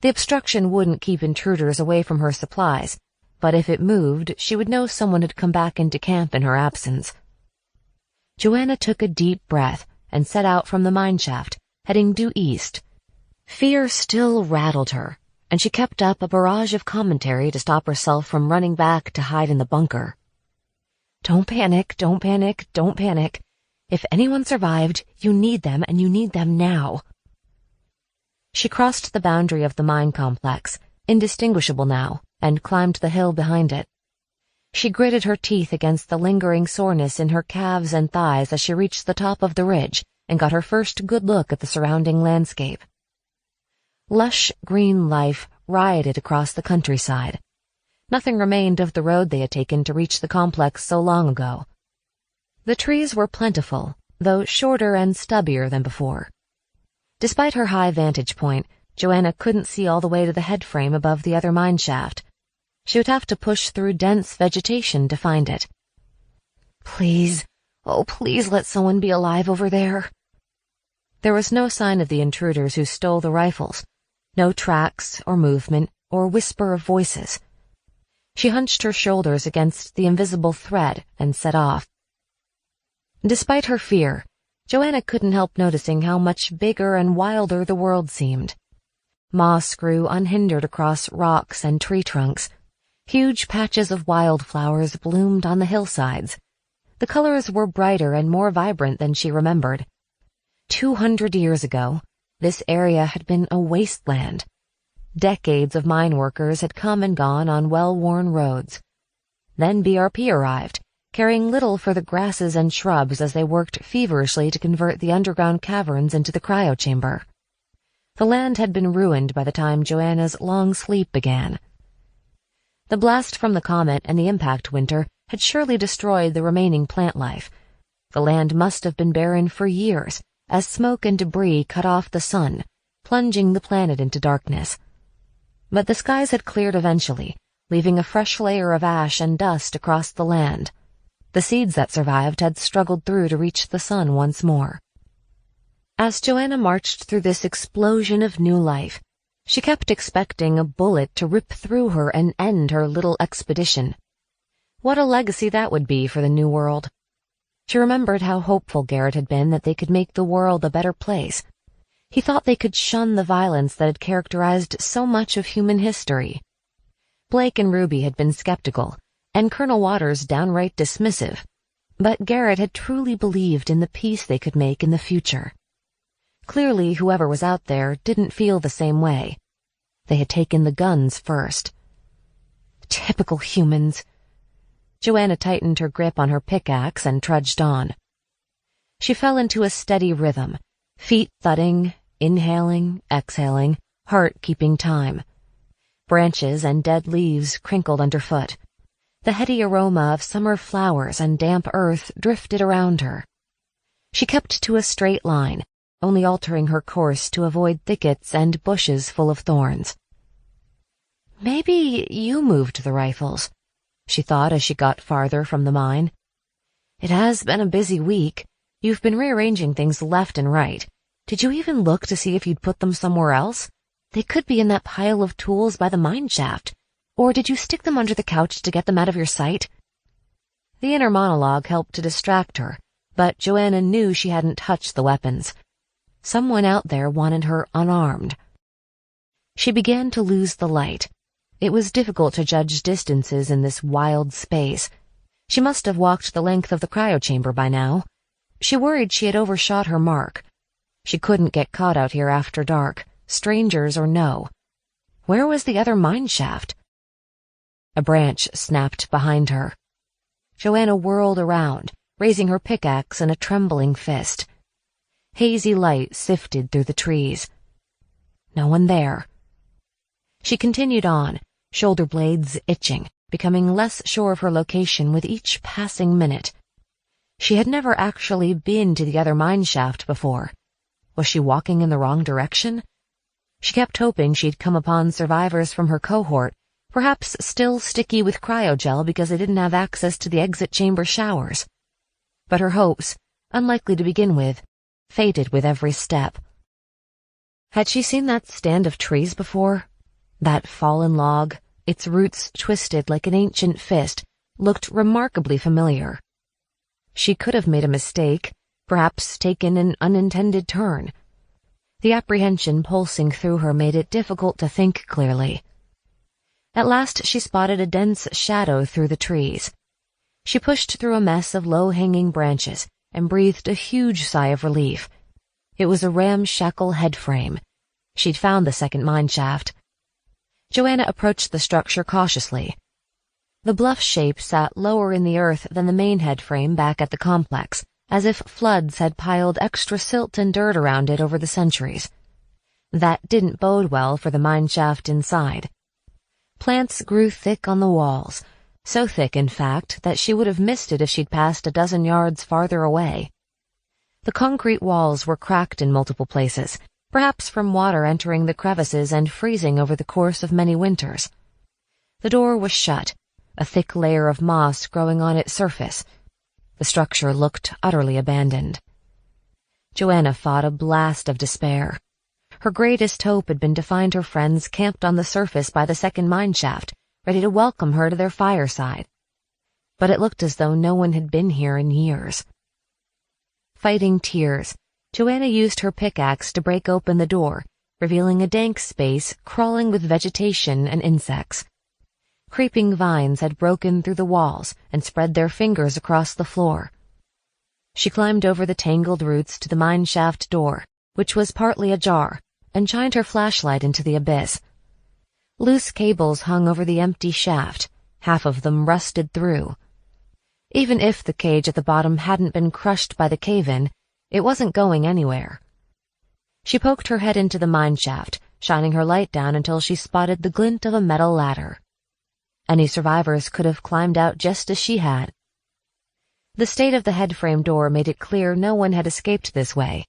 The obstruction wouldn't keep intruders away from her supplies, but if it moved, she would know someone had come back into camp in her absence. Joanna took a deep breath and set out from the mineshaft, heading due east. Fear still rattled her, and she kept up a barrage of commentary to stop herself from running back to hide in the bunker. Don't panic, don't panic, don't panic. If anyone survived, you need them, and you need them now. She crossed the boundary of the mine complex, indistinguishable now, and climbed the hill behind it. She gritted her teeth against the lingering soreness in her calves and thighs as she reached the top of the ridge and got her first good look at the surrounding landscape. Lush green life rioted across the countryside. Nothing remained of the road they had taken to reach the complex so long ago. The trees were plentiful, though shorter and stubbier than before. Despite her high vantage point, Joanna couldn't see all the way to the head frame above the other mine shaft. She would have to push through dense vegetation to find it. Please, oh please let someone be alive over there. There was no sign of the intruders who stole the rifles, no tracks or movement or whisper of voices. She hunched her shoulders against the invisible thread and set off. Despite her fear, Joanna couldn't help noticing how much bigger and wilder the world seemed. Moss grew unhindered across rocks and tree trunks. Huge patches of wildflowers bloomed on the hillsides. The colors were brighter and more vibrant than she remembered. 200 years ago, this area had been a wasteland. Decades of mine workers had come and gone on well-worn roads. Then BRP arrived, caring little for the grasses and shrubs as they worked feverishly to convert the underground caverns into the cryochamber. The land had been ruined by the time Joanna's long sleep began. The blast from the comet and the impact winter had surely destroyed the remaining plant life. The land must have been barren for years, as smoke and debris cut off the sun, plunging the planet into darkness. But the skies had cleared eventually, leaving a fresh layer of ash and dust across the land. The seeds that survived had struggled through to reach the sun once more. As Joanna marched through this explosion of new life, she kept expecting a bullet to rip through her and end her little expedition. What a legacy that would be for the new world. She remembered how hopeful Garrett had been that they could make the world a better place. He thought they could shun the violence that had characterized so much of human history. Blake and Ruby had been skeptical, and Colonel Waters downright dismissive, but Garrett had truly believed in the peace they could make in the future. Clearly, whoever was out there didn't feel the same way. They had taken the guns first. Typical humans. Joanna tightened her grip on her pickaxe and trudged on. She fell into a steady rhythm, feet thudding, inhaling, exhaling, heart keeping time. Branches and dead leaves crinkled underfoot. The heady aroma of summer flowers and damp earth drifted around her. She kept to a straight line, only altering her course to avoid thickets and bushes full of thorns. Maybe you moved the rifles, she thought as she got farther from the mine. It has been a busy week. You've been rearranging things left and right. Did you even look to see if you'd put them somewhere else? They could be in that pile of tools by the mine shaft. Or did you stick them under the couch to get them out of your sight? The inner monologue helped to distract her, but Joanna knew she hadn't touched the weapons. Someone out there wanted her unarmed. She began to lose the light. It was difficult to judge distances in this wild space. She must have walked the length of the cryochamber by now. She worried she had overshot her mark. She couldn't get caught out here after dark, strangers or no. Where was the other mine shaft? A branch snapped behind her. Joanna whirled around, raising her pickaxe in a trembling fist. Hazy light sifted through the trees. No one there. She continued on, shoulder blades itching, becoming less sure of her location with each passing minute. She had never actually been to the other mine shaft before. Was she walking in the wrong direction? She kept hoping she'd come upon survivors from her cohort, perhaps still sticky with cryogel because they didn't have access to the exit chamber showers. But her hopes, unlikely to begin with, faded with every step. Had she seen that stand of trees before? That fallen log, its roots twisted like an ancient fist, looked remarkably familiar. She could have made a mistake, perhaps taken an unintended turn. The apprehension pulsing through her made it difficult to think clearly. At last she spotted a dense shadow through the trees. She pushed through a mess of low-hanging branches and breathed a huge sigh of relief. It was a ramshackle head frame. She'd found the second mine shaft. Joanna approached the structure cautiously. The bluff shape sat lower in the earth than the main head frame back at the complex, as if floods had piled extra silt and dirt around it over the centuries. That didn't bode well for the mine shaft inside. Plants grew thick on the walls, so thick, in fact, that she would have missed it if she'd passed a dozen yards farther away. The concrete walls were cracked in multiple places, perhaps from water entering the crevices and freezing over the course of many winters. The door was shut, a thick layer of moss growing on its surface. The structure looked utterly abandoned. Joanna fought a blast of despair. Her greatest hope had been to find her friends camped on the surface by the second mine shaft, ready to welcome her to their fireside. But it looked as though no one had been here in years. Fighting tears, Joanna used her pickaxe to break open the door, revealing a dank space crawling with vegetation and insects. Creeping vines had broken through the walls and spread their fingers across the floor. She climbed over the tangled roots to the mine shaft door, which was partly ajar, and shined her flashlight into the abyss. Loose cables hung over the empty shaft, half of them rusted through. Even if the cage at the bottom hadn't been crushed by the cave-in, it wasn't going anywhere. She poked her head into the mine shaft, shining her light down until she spotted the glint of a metal ladder. Any survivors could have climbed out just as she had. The state of the headframe door made it clear no one had escaped this way.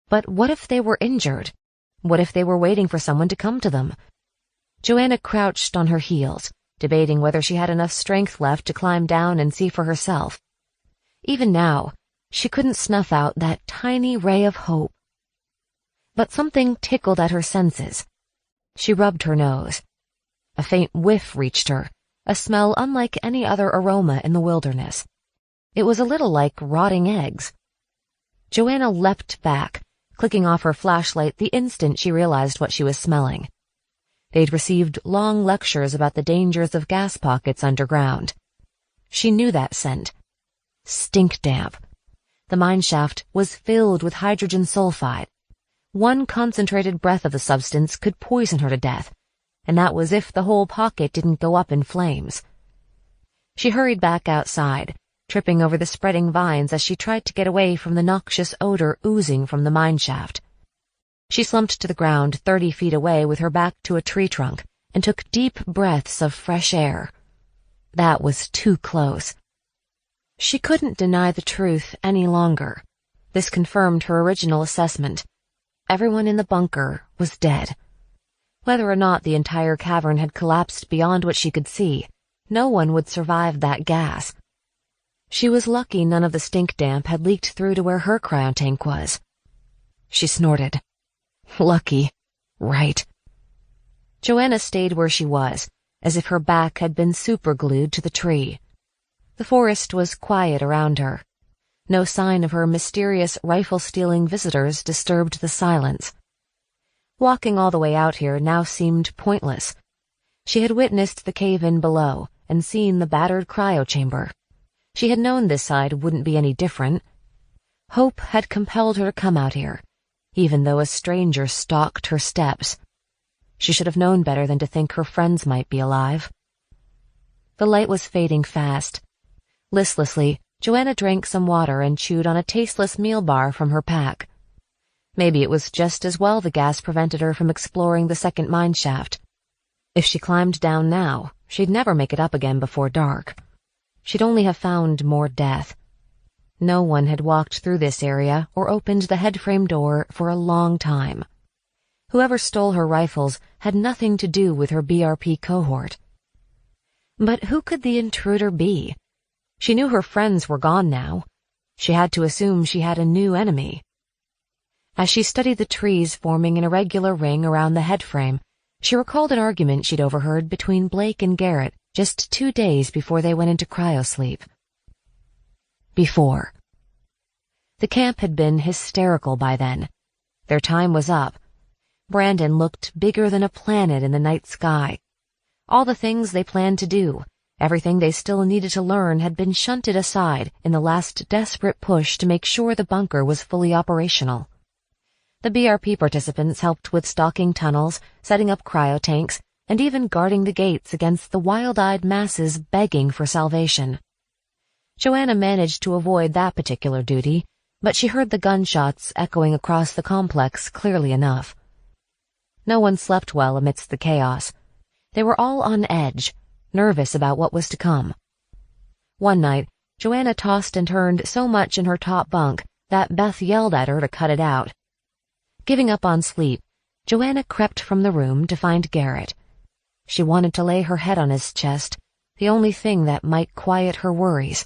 But what if they were injured? What if they were waiting for someone to come to them? Joanna crouched on her heels, debating whether she had enough strength left to climb down and see for herself. Even now, she couldn't snuff out that tiny ray of hope. But something tickled at her senses. She rubbed her nose. A faint whiff reached her, a smell unlike any other aroma in the wilderness. It was a little like rotting eggs. Joanna leapt back, clicking off her flashlight the instant she realized what she was smelling. They'd received long lectures about the dangers of gas pockets underground. She knew that scent. Stink damp. The mine shaft was filled with hydrogen sulfide. One concentrated breath of the substance could poison her to death, and that was if the whole pocket didn't go up in flames. She hurried back outside, tripping over the spreading vines as she tried to get away from the noxious odor oozing from the mine shaft. She slumped to the ground 30 feet away with her back to a tree trunk and took deep breaths of fresh air. That was too close. She couldn't deny the truth any longer. This confirmed her original assessment. Everyone in the bunker was dead. Whether or not the entire cavern had collapsed beyond what she could see, no one would survive that gas. She was lucky none of the stink damp had leaked through to where her cryo tank was. She snorted. Lucky. Right. Joanna stayed where she was, as if her back had been superglued to the tree. The forest was quiet around her. No sign of her mysterious rifle-stealing visitors disturbed the silence. Walking all the way out here now seemed pointless. She had witnessed the cave-in below and seen the battered cryo chamber. She had known this side wouldn't be any different. Hope had compelled her to come out here, even though a stranger stalked her steps. She should have known better than to think her friends might be alive. The light was fading fast. Listlessly, Joanna drank some water and chewed on a tasteless meal bar from her pack. Maybe it was just as well the gas prevented her from exploring the second mine shaft. If she climbed down now, she'd never make it up again before dark. She'd only have found more death. No one had walked through this area or opened the headframe door for a long time. Whoever stole her rifles had nothing to do with her BRP cohort. But who could the intruder be? She knew her friends were gone now. She had to assume she had a new enemy. As she studied the trees forming an irregular ring around the headframe, she recalled an argument she'd overheard between Blake and Garrett just 2 days before they went into cryosleep. Before. The camp had been hysterical by then. Their time was up. Brandon looked bigger than a planet in the night sky. All the things they planned to do, everything they still needed to learn, had been shunted aside in the last desperate push to make sure the bunker was fully operational. The BRP participants helped with stocking tunnels, setting up cryotanks, and even guarding the gates against the wild-eyed masses begging for salvation. Joanna managed to avoid that particular duty, but she heard the gunshots echoing across the complex clearly enough. No one slept well amidst the chaos. They were all on edge, nervous about what was to come. One night, Joanna tossed and turned so much in her top bunk that Beth yelled at her to cut it out. Giving up on sleep, Joanna crept from the room to find Garrett. She wanted to lay her head on his chest, the only thing that might quiet her worries.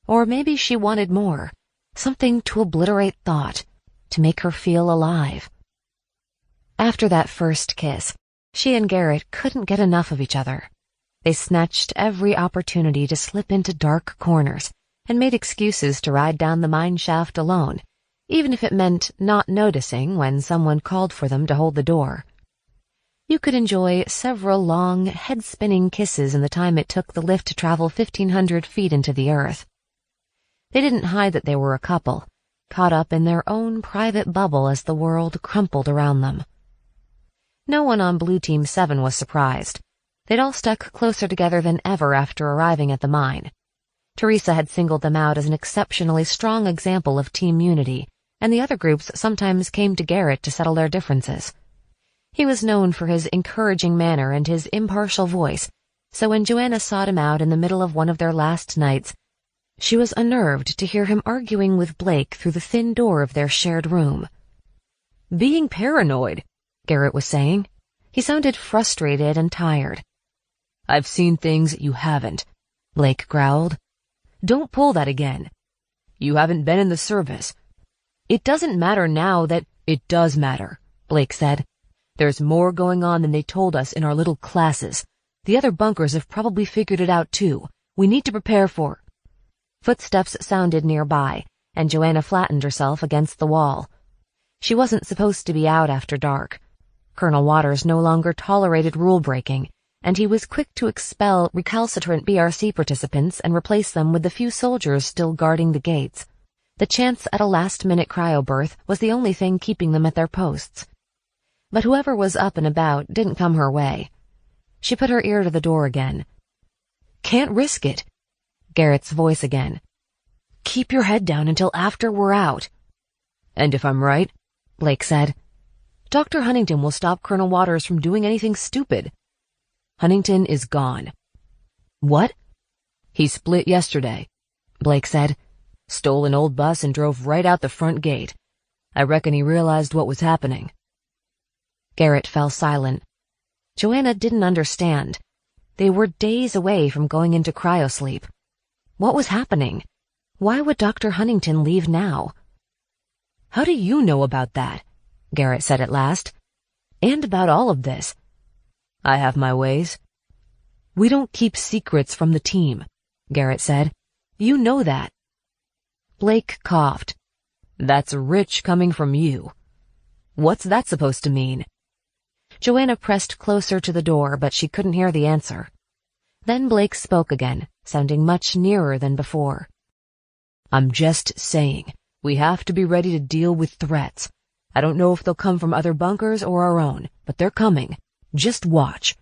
Or maybe she wanted more, something to obliterate thought, to make her feel alive. After that first kiss, she and Garrett couldn't get enough of each other. They snatched every opportunity to slip into dark corners and made excuses to ride down the mine shaft alone, even if it meant not noticing when someone called for them to hold the door. You could enjoy several long, head-spinning kisses in the time it took the lift to travel 1,500 feet into the earth. They didn't hide that they were a couple, caught up in their own private bubble as the world crumpled around them. No one on Blue Team 7 was surprised. They'd all stuck closer together than ever after arriving at the mine. Teresa had singled them out as an exceptionally strong example of team unity, and the other groups sometimes came to Garrett to settle their differences. He was known for his encouraging manner and his impartial voice, so when Joanna sought him out in the middle of one of their last nights, she was unnerved to hear him arguing with Blake through the thin door of their shared room. "Being paranoid," Garrett was saying. He sounded frustrated and tired. "I've seen things you haven't," Blake growled. "Don't pull that again. You haven't been in the service. It doesn't matter now that—" "It does matter," Blake said. "There's more going on than they told us in our little classes. The other bunkers have probably figured it out too. We need to prepare for—" Footsteps sounded nearby, and Joanna flattened herself against the wall. She wasn't supposed to be out after dark. Colonel Waters no longer tolerated rule-breaking, and he was quick to expel recalcitrant BRC participants and replace them with the few soldiers still guarding the gates. The chance at a last-minute cryo-birth was the only thing keeping them at their posts. But whoever was up and about didn't come her way. She put her ear to the door again. "Can't risk it." Garrett's voice again. "Keep your head down until after we're out." "And if I'm right," Blake said, "Dr. Huntington will stop Colonel Waters from doing anything stupid." "Huntington is gone." "What?" "He split yesterday," Blake said. "Stole an old bus and drove right out the front gate. I reckon he realized what was happening." Garrett fell silent. Joanna didn't understand. They were days away from going into cryosleep. What was happening? Why would Dr. Huntington leave now? "How do you know about that?" Garrett said at last. "And about all of this?" "I have my ways." "We don't keep secrets from the team," Garrett said. "You know that." Blake coughed. "That's rich coming from you. What's that supposed to mean?" Joanna pressed closer to the door, but she couldn't hear the answer. Then Blake spoke again, sounding much nearer than before. "I'm just saying, we have to be ready to deal with threats. I don't know if they'll come from other bunkers or our own, but they're coming. Just watch."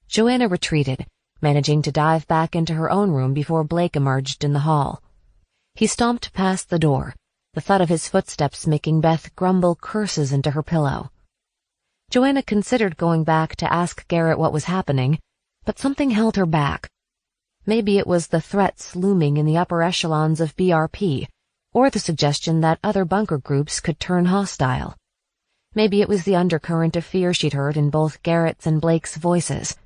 Joanna retreated, managing to dive back into her own room before Blake emerged in the hall. He stomped past the door, the thud of his footsteps making Beth grumble curses into her pillow. Joanna considered going back to ask Garrett what was happening, but something held her back. Maybe it was the threats looming in the upper echelons of BRP, or the suggestion that other bunker groups could turn hostile. Maybe it was the undercurrent of fear she'd heard in both Garrett's and Blake's voices.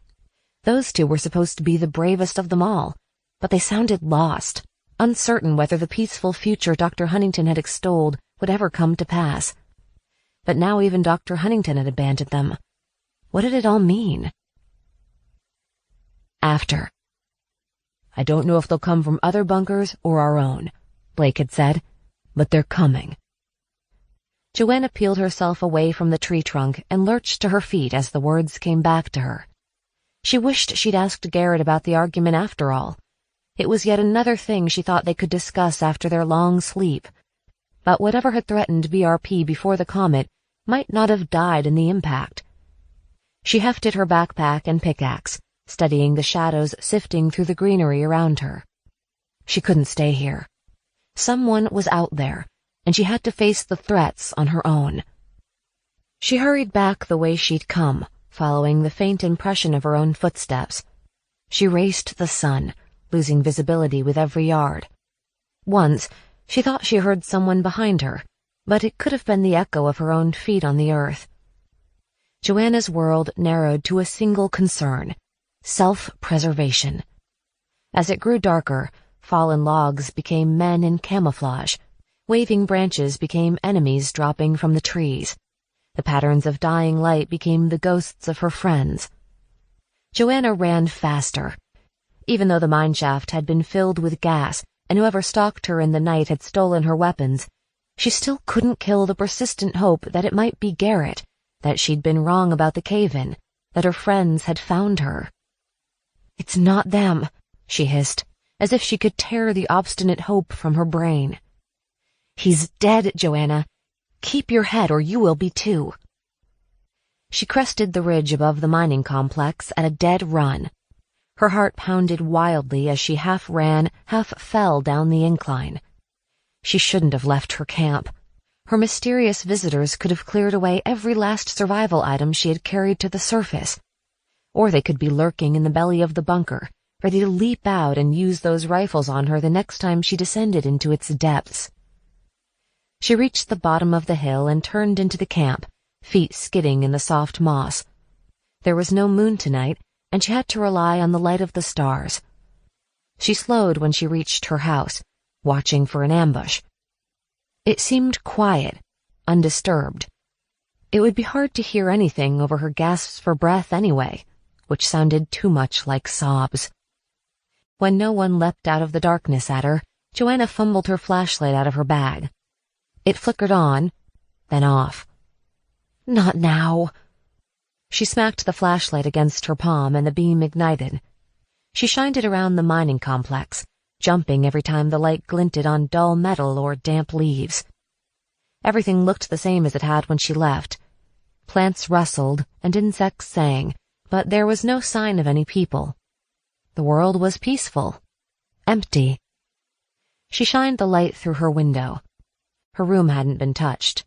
Those two were supposed to be the bravest of them all, but they sounded lost, uncertain whether the peaceful future Dr. Huntington had extolled would ever come to pass. But now even Dr. Huntington had abandoned them. What did it all mean? After. "I don't know if they'll come from other bunkers or our own," Blake had said, "but they're coming." Joanna peeled herself away from the tree trunk and lurched to her feet as the words came back to her. She wished she'd asked Garrett about the argument after all. It was yet another thing she thought they could discuss after their long sleep. But whatever had threatened BRP before the comet might not have died in the impact. She hefted her backpack and pickaxe, studying the shadows sifting through the greenery around her. She couldn't stay here. Someone was out there, and she had to face the threats on her own. She hurried back the way she'd come, following the faint impression of her own footsteps. She raced the sun, losing visibility with every yard. Once, she thought she heard someone behind her, but it could have been the echo of her own feet on the earth. Joanna's world narrowed to a single concern: self-preservation. As it grew darker, fallen logs became men in camouflage. Waving branches became enemies dropping from the trees. The patterns of dying light became the ghosts of her friends. Joanna ran faster. Even though the mineshaft had been filled with gas and whoever stalked her in the night had stolen her weapons, she still couldn't kill the persistent hope that it might be Garrett, that she'd been wrong about the cave-in, that her friends had found her. "It's not them," she hissed, as if she could tear the obstinate hope from her brain. "He's dead, Joanna. Keep your head or you will be too." She crested the ridge above the mining complex at a dead run. Her heart pounded wildly as she half ran, half fell down the incline. She shouldn't have left her camp. Her mysterious visitors could have cleared away every last survival item she had carried to the surface. Or they could be lurking in the belly of the bunker, ready to leap out and use those rifles on her the next time she descended into its depths. She reached the bottom of the hill and turned into the camp, feet skidding in the soft moss. There was no moon tonight, and she had to rely on the light of the stars. She slowed when she reached her house, watching for an ambush. It seemed quiet, undisturbed. It would be hard to hear anything over her gasps for breath anyway, which sounded too much like sobs. When no one leapt out of the darkness at her, Joanna fumbled her flashlight out of her bag. It flickered on, then off. "Not now." She smacked the flashlight against her palm and the beam ignited. She shined it around the mining complex, jumping every time the light glinted on dull metal or damp leaves. Everything looked the same as it had when she left. Plants rustled and insects sang, but there was no sign of any people. The world was peaceful, empty. She shined the light through her window. Her room hadn't been touched.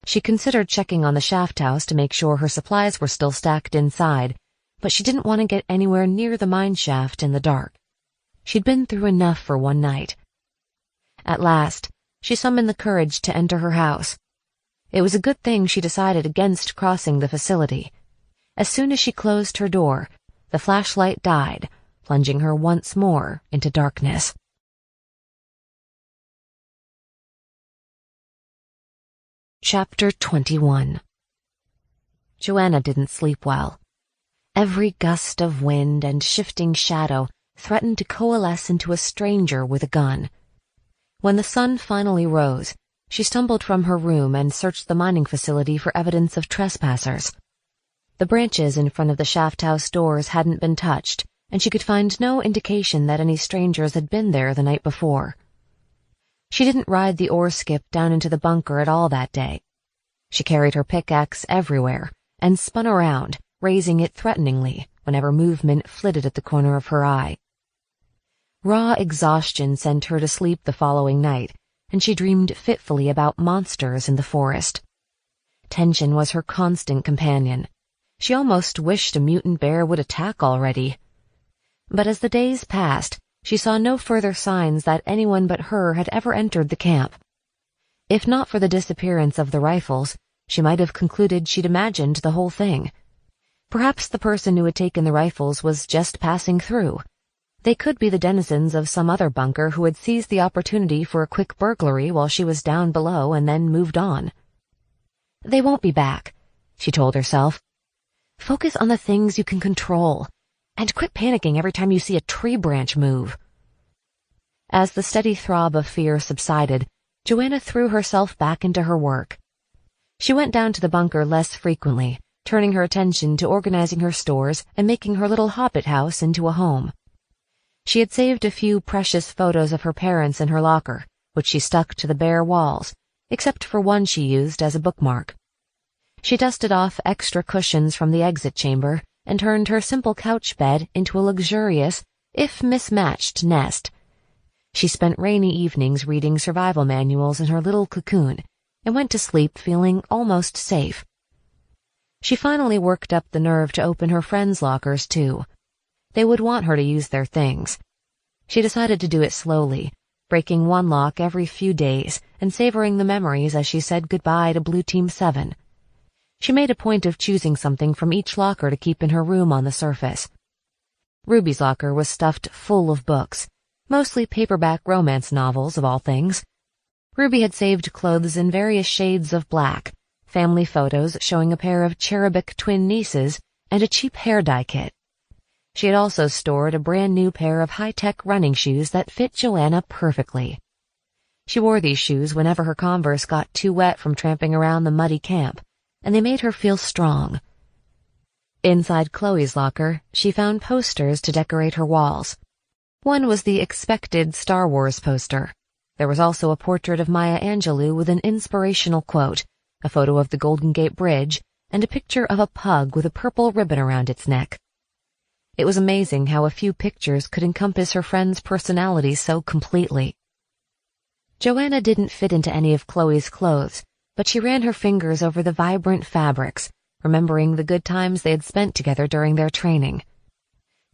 She considered checking on the shaft house to make sure her supplies were still stacked inside, but she didn't want to get anywhere near the mine shaft in the dark. She'd been through enough for one night. At last, she summoned the courage to enter her house. It was a good thing she decided against crossing the facility. As soon as she closed her door, the flashlight died, plunging her once more into darkness. Chapter 21. Joanna didn't sleep well. Every gust of wind and shifting shadow threatened to coalesce into a stranger with a gun. When the sun finally rose, she stumbled from her room and searched the mining facility for evidence of trespassers. The branches in front of the shaft house doors hadn't been touched, and she could find no indication that any strangers had been there the night before. She didn't ride the ore skip down into the bunker at all that day. She carried her pickaxe everywhere and spun around, raising it threateningly whenever movement flitted at the corner of her eye. Raw exhaustion sent her to sleep the following night, and she dreamed fitfully about monsters in the forest. Tension was her constant companion. She almost wished a mutant bear would attack already. But as the days passed, she saw no further signs that anyone but her had ever entered the camp. If not for the disappearance of the rifles, she might have concluded she'd imagined the whole thing. Perhaps the person who had taken the rifles was just passing through. They could be the denizens of some other bunker who had seized the opportunity for a quick burglary while she was down below and then moved on. They won't be back, she told herself. Focus on the things you can control, and quit panicking every time you see a tree branch move. As the steady throb of fear subsided, Joanna threw herself back into her work. She went down to the bunker less frequently, turning her attention to organizing her stores and making her little hobbit house into a home. She had saved a few precious photos of her parents in her locker, which she stuck to the bare walls, except for one she used as a bookmark. She dusted off extra cushions from the exit chamber and turned her simple couch bed into a luxurious, if mismatched, nest. She spent rainy evenings reading survival manuals in her little cocoon and went to sleep feeling almost safe. She finally worked up the nerve to open her friends' lockers, too. They would want her to use their things. She decided to do it slowly, breaking one lock every few days and savoring the memories as she said goodbye to Blue Team 7. She made a point of choosing something from each locker to keep in her room on the surface. Ruby's locker was stuffed full of books, mostly paperback romance novels of all things. Ruby had saved clothes in various shades of black, family photos showing a pair of cherubic twin nieces, and a cheap hair dye kit. She had also stored a brand-new pair of high-tech running shoes that fit Joanna perfectly. She wore these shoes whenever her Converse got too wet from tramping around the muddy camp, and they made her feel strong. Inside Chloe's locker, she found posters to decorate her walls. One was the expected Star Wars poster. There was also a portrait of Maya Angelou with an inspirational quote, a photo of the Golden Gate Bridge, and a picture of a pug with a purple ribbon around its neck. It was amazing how a few pictures could encompass her friend's personality so completely. Joanna didn't fit into any of Chloe's clothes, but she ran her fingers over the vibrant fabrics, remembering the good times they had spent together during their training.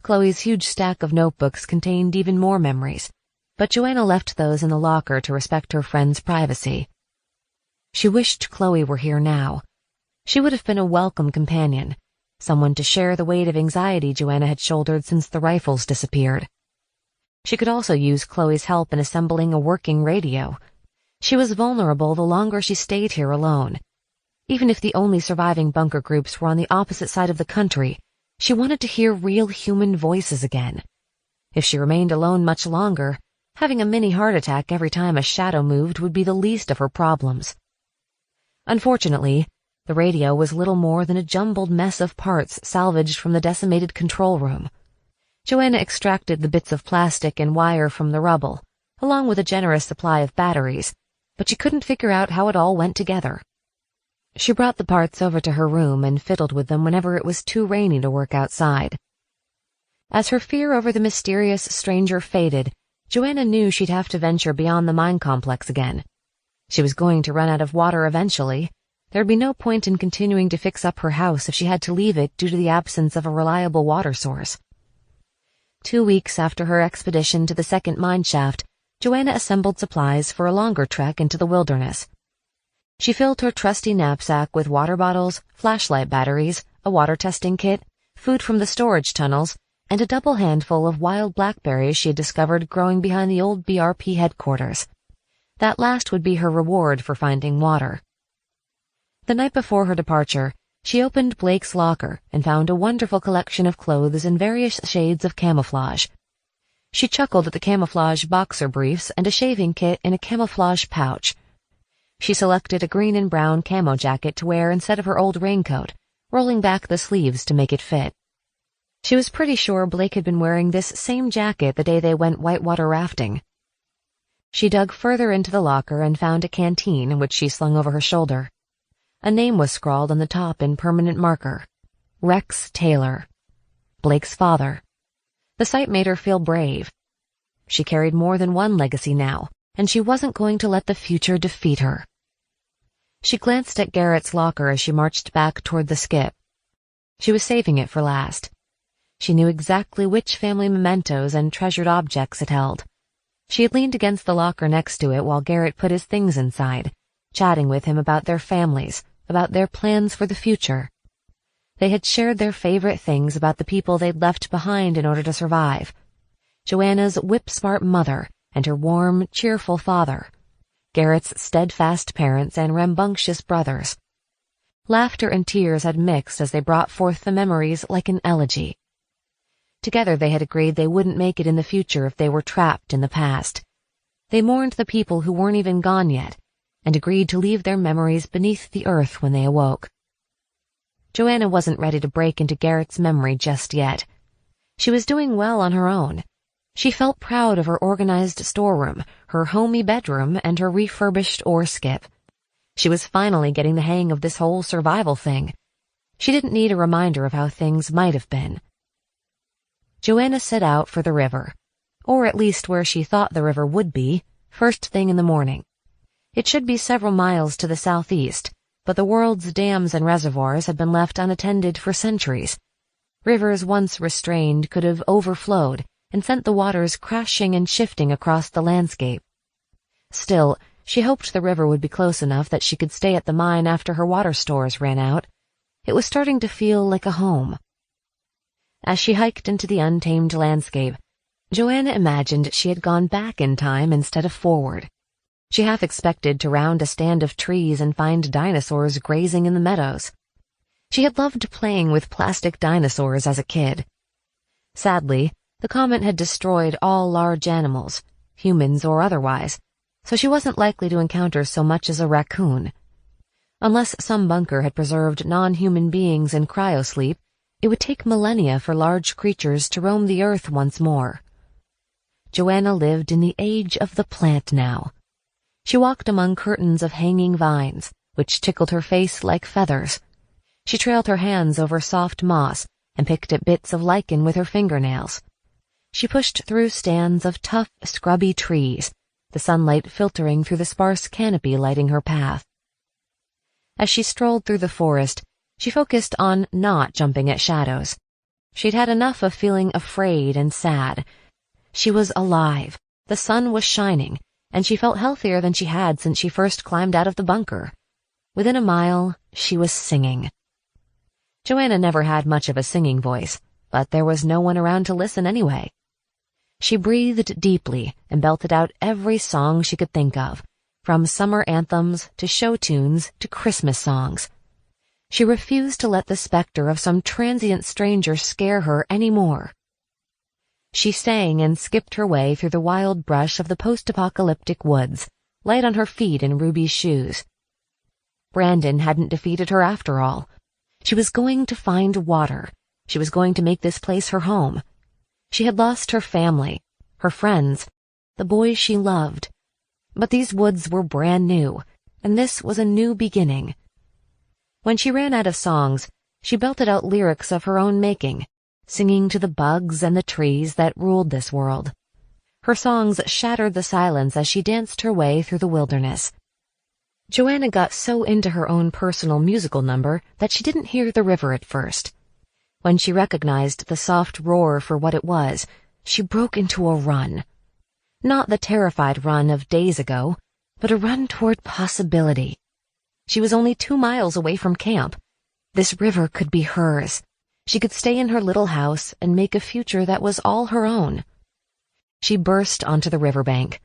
Chloe's huge stack of notebooks contained even more memories, but Joanna left those in the locker to respect her friend's privacy. She wished Chloe were here now. She would have been a welcome companion, someone to share the weight of anxiety Joanna had shouldered since the rifles disappeared. She could also use Chloe's help in assembling a working radio. She was vulnerable the longer she stayed here alone. Even if the only surviving bunker groups were on the opposite side of the country, she wanted to hear real human voices again. If she remained alone much longer, having a mini heart attack every time a shadow moved would be the least of her problems. Unfortunately, the radio was little more than a jumbled mess of parts salvaged from the decimated control room. Joanna extracted the bits of plastic and wire from the rubble, along with a generous supply of batteries, but she couldn't figure out how it all went together. She brought the parts over to her room and fiddled with them whenever it was too rainy to work outside. As her fear over the mysterious stranger faded, Joanna knew she'd have to venture beyond the mine complex again. She was going to run out of water eventually. There'd be no point in continuing to fix up her house if she had to leave it due to the absence of a reliable water source. 2 weeks after her expedition to the second mine shaft, Joanna assembled supplies for a longer trek into the wilderness. She filled her trusty knapsack with water bottles, flashlight batteries, a water testing kit, food from the storage tunnels, and a double handful of wild blackberries she had discovered growing behind the old BRP headquarters. That last would be her reward for finding water. The night before her departure, she opened Blake's locker and found a wonderful collection of clothes in various shades of camouflage. She chuckled at the camouflage boxer briefs and a shaving kit in a camouflage pouch. She selected a green and brown camo jacket to wear instead of her old raincoat, rolling back the sleeves to make it fit. She was pretty sure Blake had been wearing this same jacket the day they went whitewater rafting. She dug further into the locker and found a canteen, which she slung over her shoulder. A name was scrawled on the top in permanent marker. Rex Taylor. Blake's father. The sight made her feel brave. She carried more than one legacy now, and she wasn't going to let the future defeat her. She glanced at Garrett's locker as she marched back toward the skip. She was saving it for last. She knew exactly which family mementos and treasured objects it held. She had leaned against the locker next to it while Garrett put his things inside, chatting with him about their families, about their plans for the future. They had shared their favorite things about the people they'd left behind in order to survive. Joanna's whip-smart mother and her warm, cheerful father, Garrett's steadfast parents and rambunctious brothers. Laughter and tears had mixed as they brought forth the memories like an elegy. Together they had agreed they wouldn't make it in the future if they were trapped in the past. They mourned the people who weren't even gone yet, and agreed to leave their memories beneath the earth when they awoke. Joanna wasn't ready to break into Garrett's memory just yet. She was doing well on her own. She felt proud of her organized storeroom, her homey bedroom, and her refurbished oar skip. She was finally getting the hang of this whole survival thing. She didn't need a reminder of how things might have been. Joanna set out for the river, or at least where she thought the river would be, first thing in the morning. It should be several miles to the southeast, but the world's dams and reservoirs had been left unattended for centuries. Rivers once restrained could have overflowed and sent the waters crashing and shifting across the landscape. Still, she hoped the river would be close enough that she could stay at the mine after her water stores ran out. It was starting to feel like a home. As she hiked into the untamed landscape, Joanna imagined she had gone back in time instead of forward. She half expected to round a stand of trees and find dinosaurs grazing in the meadows. She had loved playing with plastic dinosaurs as a kid. Sadly, the comet had destroyed all large animals, humans or otherwise, so she wasn't likely to encounter so much as a raccoon. Unless some bunker had preserved non-human beings in cryosleep, it would take millennia for large creatures to roam the earth once more. Joanna lived in the age of the plant now. She walked among curtains of hanging vines, which tickled her face like feathers. She trailed her hands over soft moss and picked at bits of lichen with her fingernails. She pushed through stands of tough, scrubby trees, the sunlight filtering through the sparse canopy lighting her path. As she strolled through the forest, she focused on not jumping at shadows. She'd had enough of feeling afraid and sad. She was alive, the sun was shining, and she felt healthier than she had since she first climbed out of the bunker. Within a mile, she was singing. Joanna never had much of a singing voice, but there was no one around to listen anyway. She breathed deeply and belted out every song she could think of, from summer anthems to show tunes to Christmas songs. She refused to let the specter of some transient stranger scare her any more. She sang and skipped her way through the wild brush of the post-apocalyptic woods, light on her feet in Ruby's shoes. Brandon hadn't defeated her after all. She was going to find water. She was going to make this place her home. She had lost her family, her friends, the boys she loved. But these woods were brand new, and this was a new beginning. When she ran out of songs, she belted out lyrics of her own making, singing to the bugs and the trees that ruled this world. Her songs shattered the silence as she danced her way through the wilderness. Joanna got so into her own personal musical number that she didn't hear the river at first. When she recognized the soft roar for what it was, she broke into a run. Not the terrified run of days ago, but a run toward possibility. She was only 2 miles away from camp. This river could be hers. She could stay in her little house and make a future that was all her own. She burst onto the riverbank.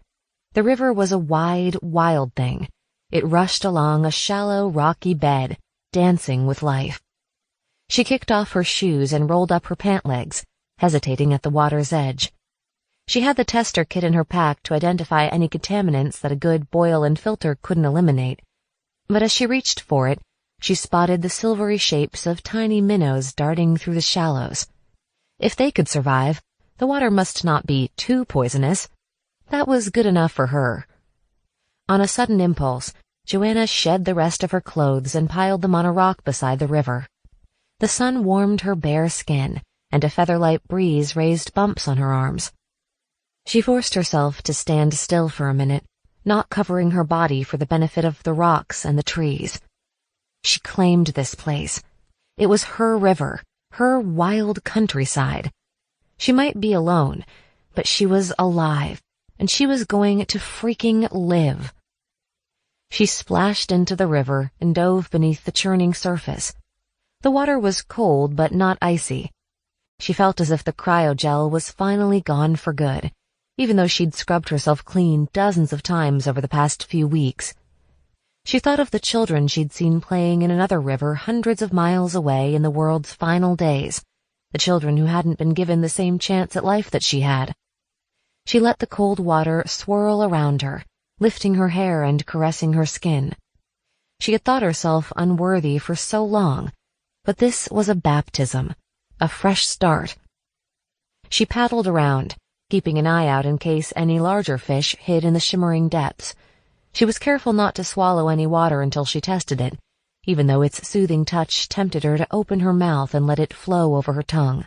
The river was a wide, wild thing. It rushed along a shallow, rocky bed, dancing with life. She kicked off her shoes and rolled up her pant legs, hesitating at the water's edge. She had the tester kit in her pack to identify any contaminants that a good boil and filter couldn't eliminate. But as she reached for it, she spotted the silvery shapes of tiny minnows darting through the shallows. If they could survive, the water must not be too poisonous. That was good enough for her. On a sudden impulse, Joanna shed the rest of her clothes and piled them on a rock beside the river. The sun warmed her bare skin, and a feather-light breeze raised bumps on her arms. She forced herself to stand still for a minute, not covering her body for the benefit of the rocks and the trees. She claimed this place. It was her river, her wild countryside. She might be alone, but she was alive, and she was going to freaking live. She splashed into the river and dove beneath the churning surface. The water was cold but not icy. She felt as if the cryogel was finally gone for good, even though she'd scrubbed herself clean dozens of times over the past few weeks. She thought of the children she'd seen playing in another river hundreds of miles away in the world's final days, the children who hadn't been given the same chance at life that she had. She let the cold water swirl around her, lifting her hair and caressing her skin. She had thought herself unworthy for so long, but this was a baptism, a fresh start. She paddled around, keeping an eye out in case any larger fish hid in the shimmering depths. She was careful not to swallow any water until she tested it, even though its soothing touch tempted her to open her mouth and let it flow over her tongue.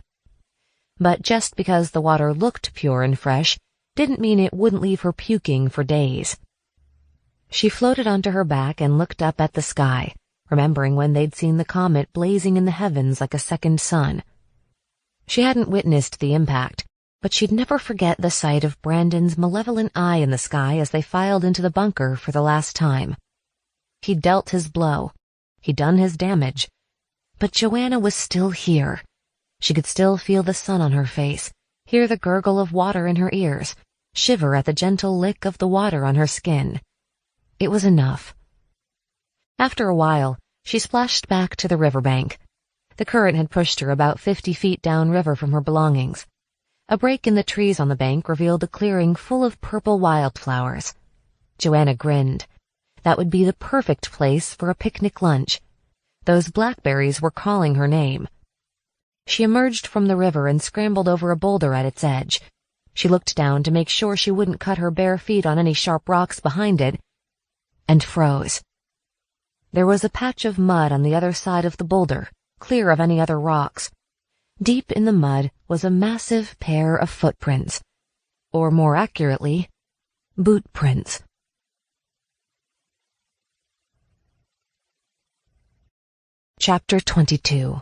But just because the water looked pure and fresh didn't mean it wouldn't leave her puking for days. She floated onto her back and looked up at the sky, remembering when they'd seen the comet blazing in the heavens like a second sun. She hadn't witnessed the impact, but she'd never forget the sight of Brandon's malevolent eye in the sky as they filed into the bunker for the last time. He'd dealt his blow. He'd done his damage. But Joanna was still here. She could still feel the sun on her face, hear the gurgle of water in her ears, shiver at the gentle lick of the water on her skin. It was enough. After a while, she splashed back to the riverbank. The current had pushed her about 50 feet downriver from her belongings. A break in the trees on the bank revealed a clearing full of purple wildflowers. Joanna grinned. That would be the perfect place for a picnic lunch. Those blackberries were calling her name. She emerged from the river and scrambled over a boulder at its edge. She looked down to make sure she wouldn't cut her bare feet on any sharp rocks behind it, and froze. There was a patch of mud on the other side of the boulder, clear of any other rocks. Deep in the mud was a massive pair of footprints, or more accurately, boot prints. Chapter 22.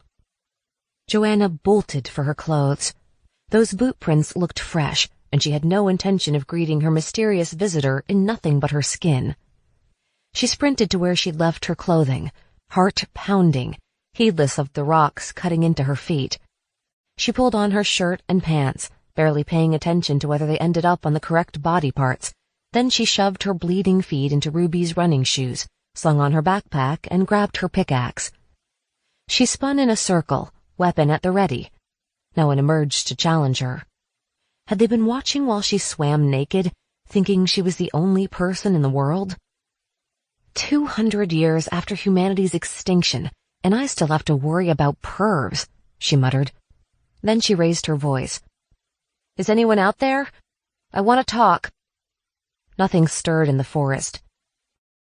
Joanna bolted for her clothes. Those boot prints looked fresh, and she had no intention of greeting her mysterious visitor in nothing but her skin. She sprinted to where she'd left her clothing, heart pounding, heedless of the rocks cutting into her feet. She pulled on her shirt and pants, barely paying attention to whether they ended up on the correct body parts. Then she shoved her bleeding feet into Ruby's running shoes, slung on her backpack, and grabbed her pickaxe. She spun in a circle, weapon at the ready. No one emerged to challenge her. Had they been watching while she swam naked, thinking she was the only person in the world? 200 years after humanity's extinction, and I still have to worry about pervs, she muttered. Then she raised her voice. Is anyone out there? I want to talk. Nothing stirred in the forest.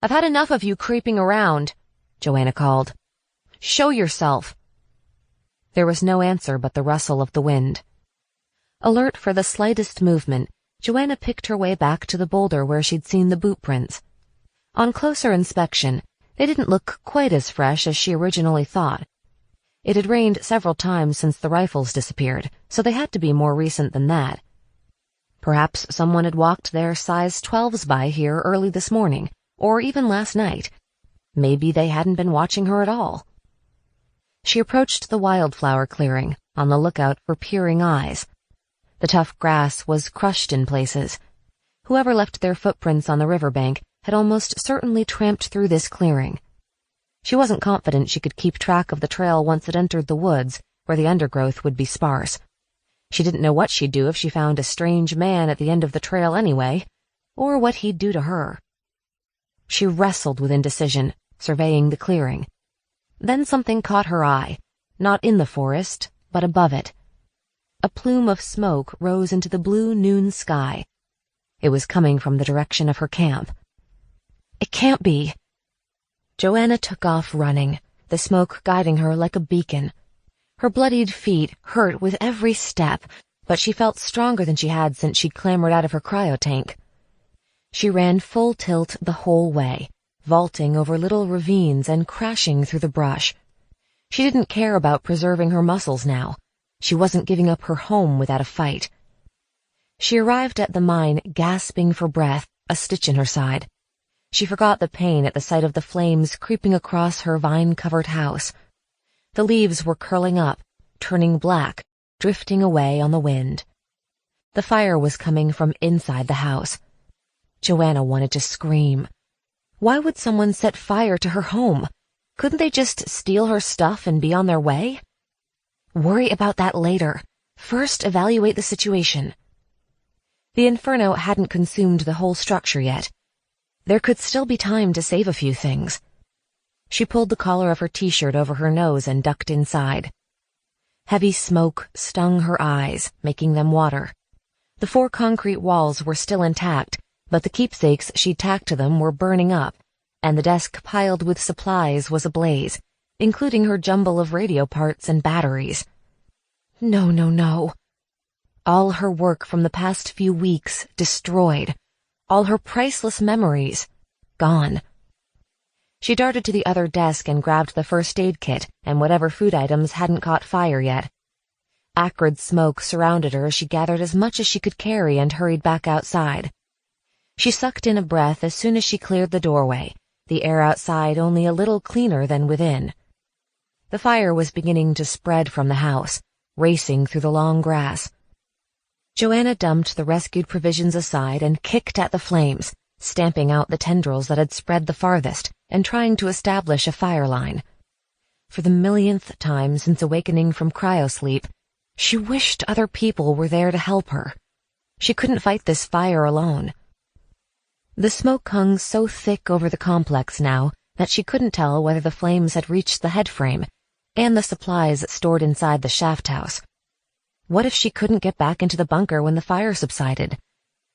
I've had enough of you creeping around, Joanna called. Show yourself. There was no answer but the rustle of the wind. Alert for the slightest movement, Joanna picked her way back to the boulder where she'd seen the boot prints. On closer inspection, they didn't look quite as fresh as she originally thought. It had rained several times since the rifles disappeared, so they had to be more recent than that. Perhaps someone had walked their size 12s by here early this morning, or even last night. Maybe they hadn't been watching her at all. She approached the wildflower clearing, on the lookout for peering eyes. The tough grass was crushed in places. Whoever left their footprints on the riverbank had almost certainly tramped through this clearing. She wasn't confident she could keep track of the trail once it entered the woods, where the undergrowth would be sparse. She didn't know what she'd do if she found a strange man at the end of the trail anyway, or what he'd do to her. She wrestled with indecision, surveying the clearing. Then something caught her eye, not in the forest, but above it. A plume of smoke rose into the blue noon sky. It was coming from the direction of her camp. It can't be. Joanna took off running, the smoke guiding her like a beacon. Her bloodied feet hurt with every step, but she felt stronger than she had since she'd clambered out of her cryotank. She ran full tilt the whole way, vaulting over little ravines and crashing through the brush. She didn't care about preserving her muscles now. She wasn't giving up her home without a fight. She arrived at the mine gasping for breath, a stitch in her side. She forgot the pain at the sight of the flames creeping across her vine-covered house. The leaves were curling up, turning black, drifting away on the wind. The fire was coming from inside the house. Joanna wanted to scream. Why would someone set fire to her home? Couldn't they just steal her stuff and be on their way? Worry about that later. First, evaluate the situation. The inferno hadn't consumed the whole structure yet. There could still be time to save a few things. She pulled the collar of her t-shirt over her nose and ducked inside. Heavy smoke stung her eyes, making them water. The 4 concrete walls were still intact, but the keepsakes she'd tacked to them were burning up, and the desk piled with supplies was ablaze, including her jumble of radio parts and batteries. No, no, no. All her work from the past few weeks destroyed. All her priceless memories gone. She darted to the other desk and grabbed the first aid kit and whatever food items hadn't caught fire yet. Acrid smoke surrounded her as she gathered as much as she could carry and hurried back outside. She sucked in a breath as soon as she cleared the doorway, the air outside only a little cleaner than within. The fire was beginning to spread from the house, racing through the long grass. Joanna dumped the rescued provisions aside and kicked at the flames, stamping out the tendrils that had spread the farthest and trying to establish a fire line. For the millionth time since awakening from cryosleep, she wished other people were there to help her. She couldn't fight this fire alone. The smoke hung so thick over the complex now that she couldn't tell whether the flames had reached the headframe and the supplies stored inside the shaft house. What if she couldn't get back into the bunker when the fire subsided?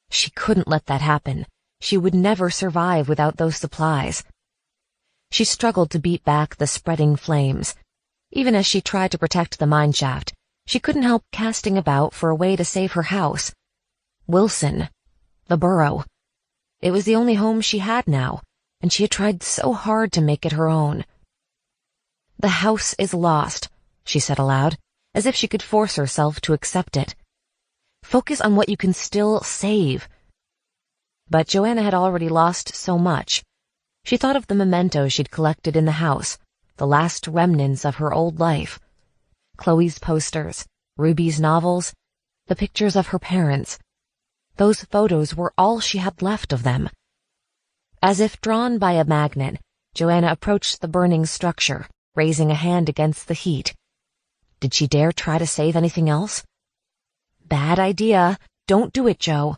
She couldn't let that happen. She would never survive without those supplies. She struggled to beat back the spreading flames. Even as she tried to protect the mineshaft, she couldn't help casting about for a way to save her house. Wilson. The burrow. It was the only home she had now, and she had tried so hard to make it her own. "The house is lost," she said aloud, as if she could force herself to accept it. "Focus on what you can still save." But Joanna had already lost so much. She thought of the mementos she'd collected in the house, the last remnants of her old life. Chloe's posters, Ruby's novels, the pictures of her parents. Those photos were all she had left of them. As if drawn by a magnet, Joanna approached the burning structure, raising a hand against the heat. Did she dare try to save anything else? Bad idea. Don't do it, Jo.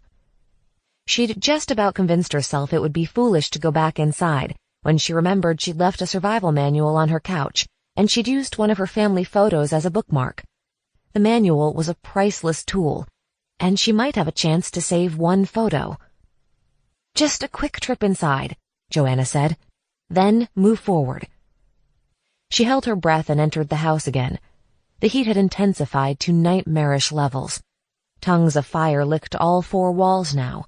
She'd just about convinced herself it would be foolish to go back inside when she remembered she'd left a survival manual on her couch, and she'd used one of her family photos as a bookmark. The manual was a priceless tool, and she might have a chance to save one photo. "Just a quick trip inside," Joanna said. "Then move forward." She held her breath and entered the house again. The heat had intensified to nightmarish levels. Tongues of fire licked all 4 walls now.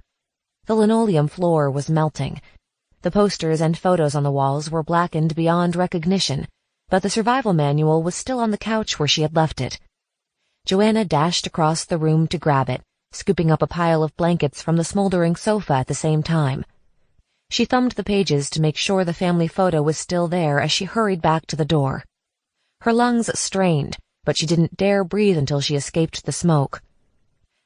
The linoleum floor was melting. The posters and photos on the walls were blackened beyond recognition, but the survival manual was still on the couch where she had left it. Joanna dashed across the room to grab it, scooping up a pile of blankets from the smoldering sofa at the same time. She thumbed the pages to make sure the family photo was still there as she hurried back to the door. Her lungs strained, but she didn't dare breathe until she escaped the smoke.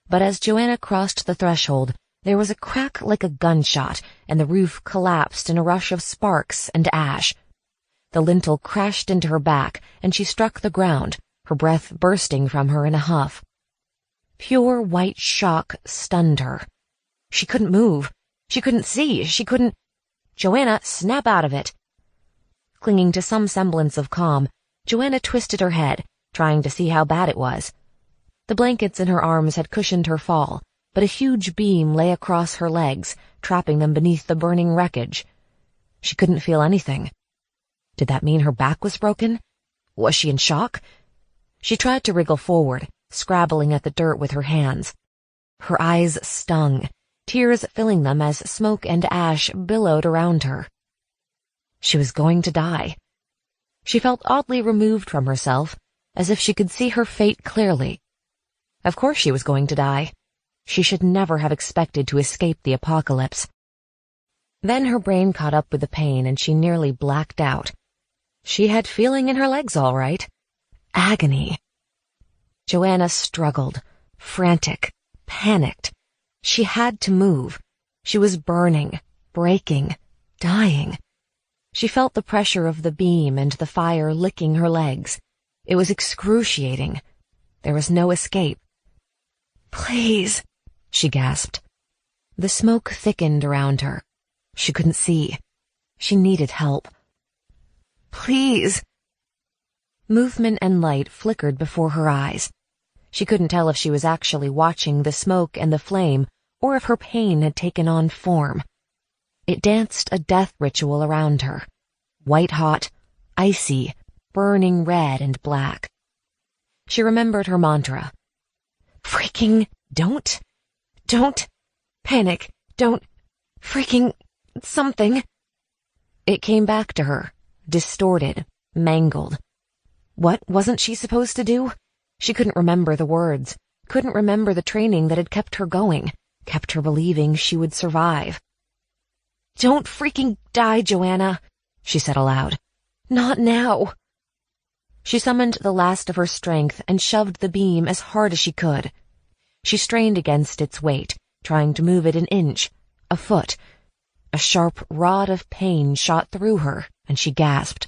But as Joanna crossed the threshold, there was a crack like a gunshot, and the roof collapsed in a rush of sparks and ash. The lintel crashed into her back, and she struck the ground, her breath bursting from her in a huff. Pure white shock stunned her. She couldn't move. She couldn't see. She couldn't— "Joanna, snap out of it." Clinging to some semblance of calm, Joanna twisted her head, trying to see how bad it was. The blankets in her arms had cushioned her fall, but a huge beam lay across her legs, trapping them beneath the burning wreckage. She couldn't feel anything. Did that mean her back was broken? Was she in shock? She tried to wriggle forward, scrabbling at the dirt with her hands. Her eyes stung, tears filling them as smoke and ash billowed around her. She was going to die. She felt oddly removed from herself, as if she could see her fate clearly. Of course she was going to die. She should never have expected to escape the apocalypse. Then her brain caught up with the pain and she nearly blacked out. She had feeling in her legs all right. Agony. Joanna struggled, frantic, panicked. She had to move. She was burning, breaking, dying. She felt the pressure of the beam and the fire licking her legs. It was excruciating. There was no escape. "Please," she gasped. The smoke thickened around her. She couldn't see. She needed help. "Please." Movement and light flickered before her eyes. She couldn't tell if she was actually watching the smoke and the flame or if her pain had taken on form. It danced a death ritual around her. White-hot, icy, burning red and black. She remembered her mantra. "Freaking don't panic, don't freaking something." It came back to her, distorted, mangled. What wasn't she supposed to do? She couldn't remember the words, couldn't remember the training that had kept her going, kept her believing she would survive. "Don't freaking die, Joanna," she said aloud. "Not now." She summoned the last of her strength and shoved the beam as hard as she could. She strained against its weight, trying to move it an inch, a foot. A sharp rod of pain shot through her, and she gasped.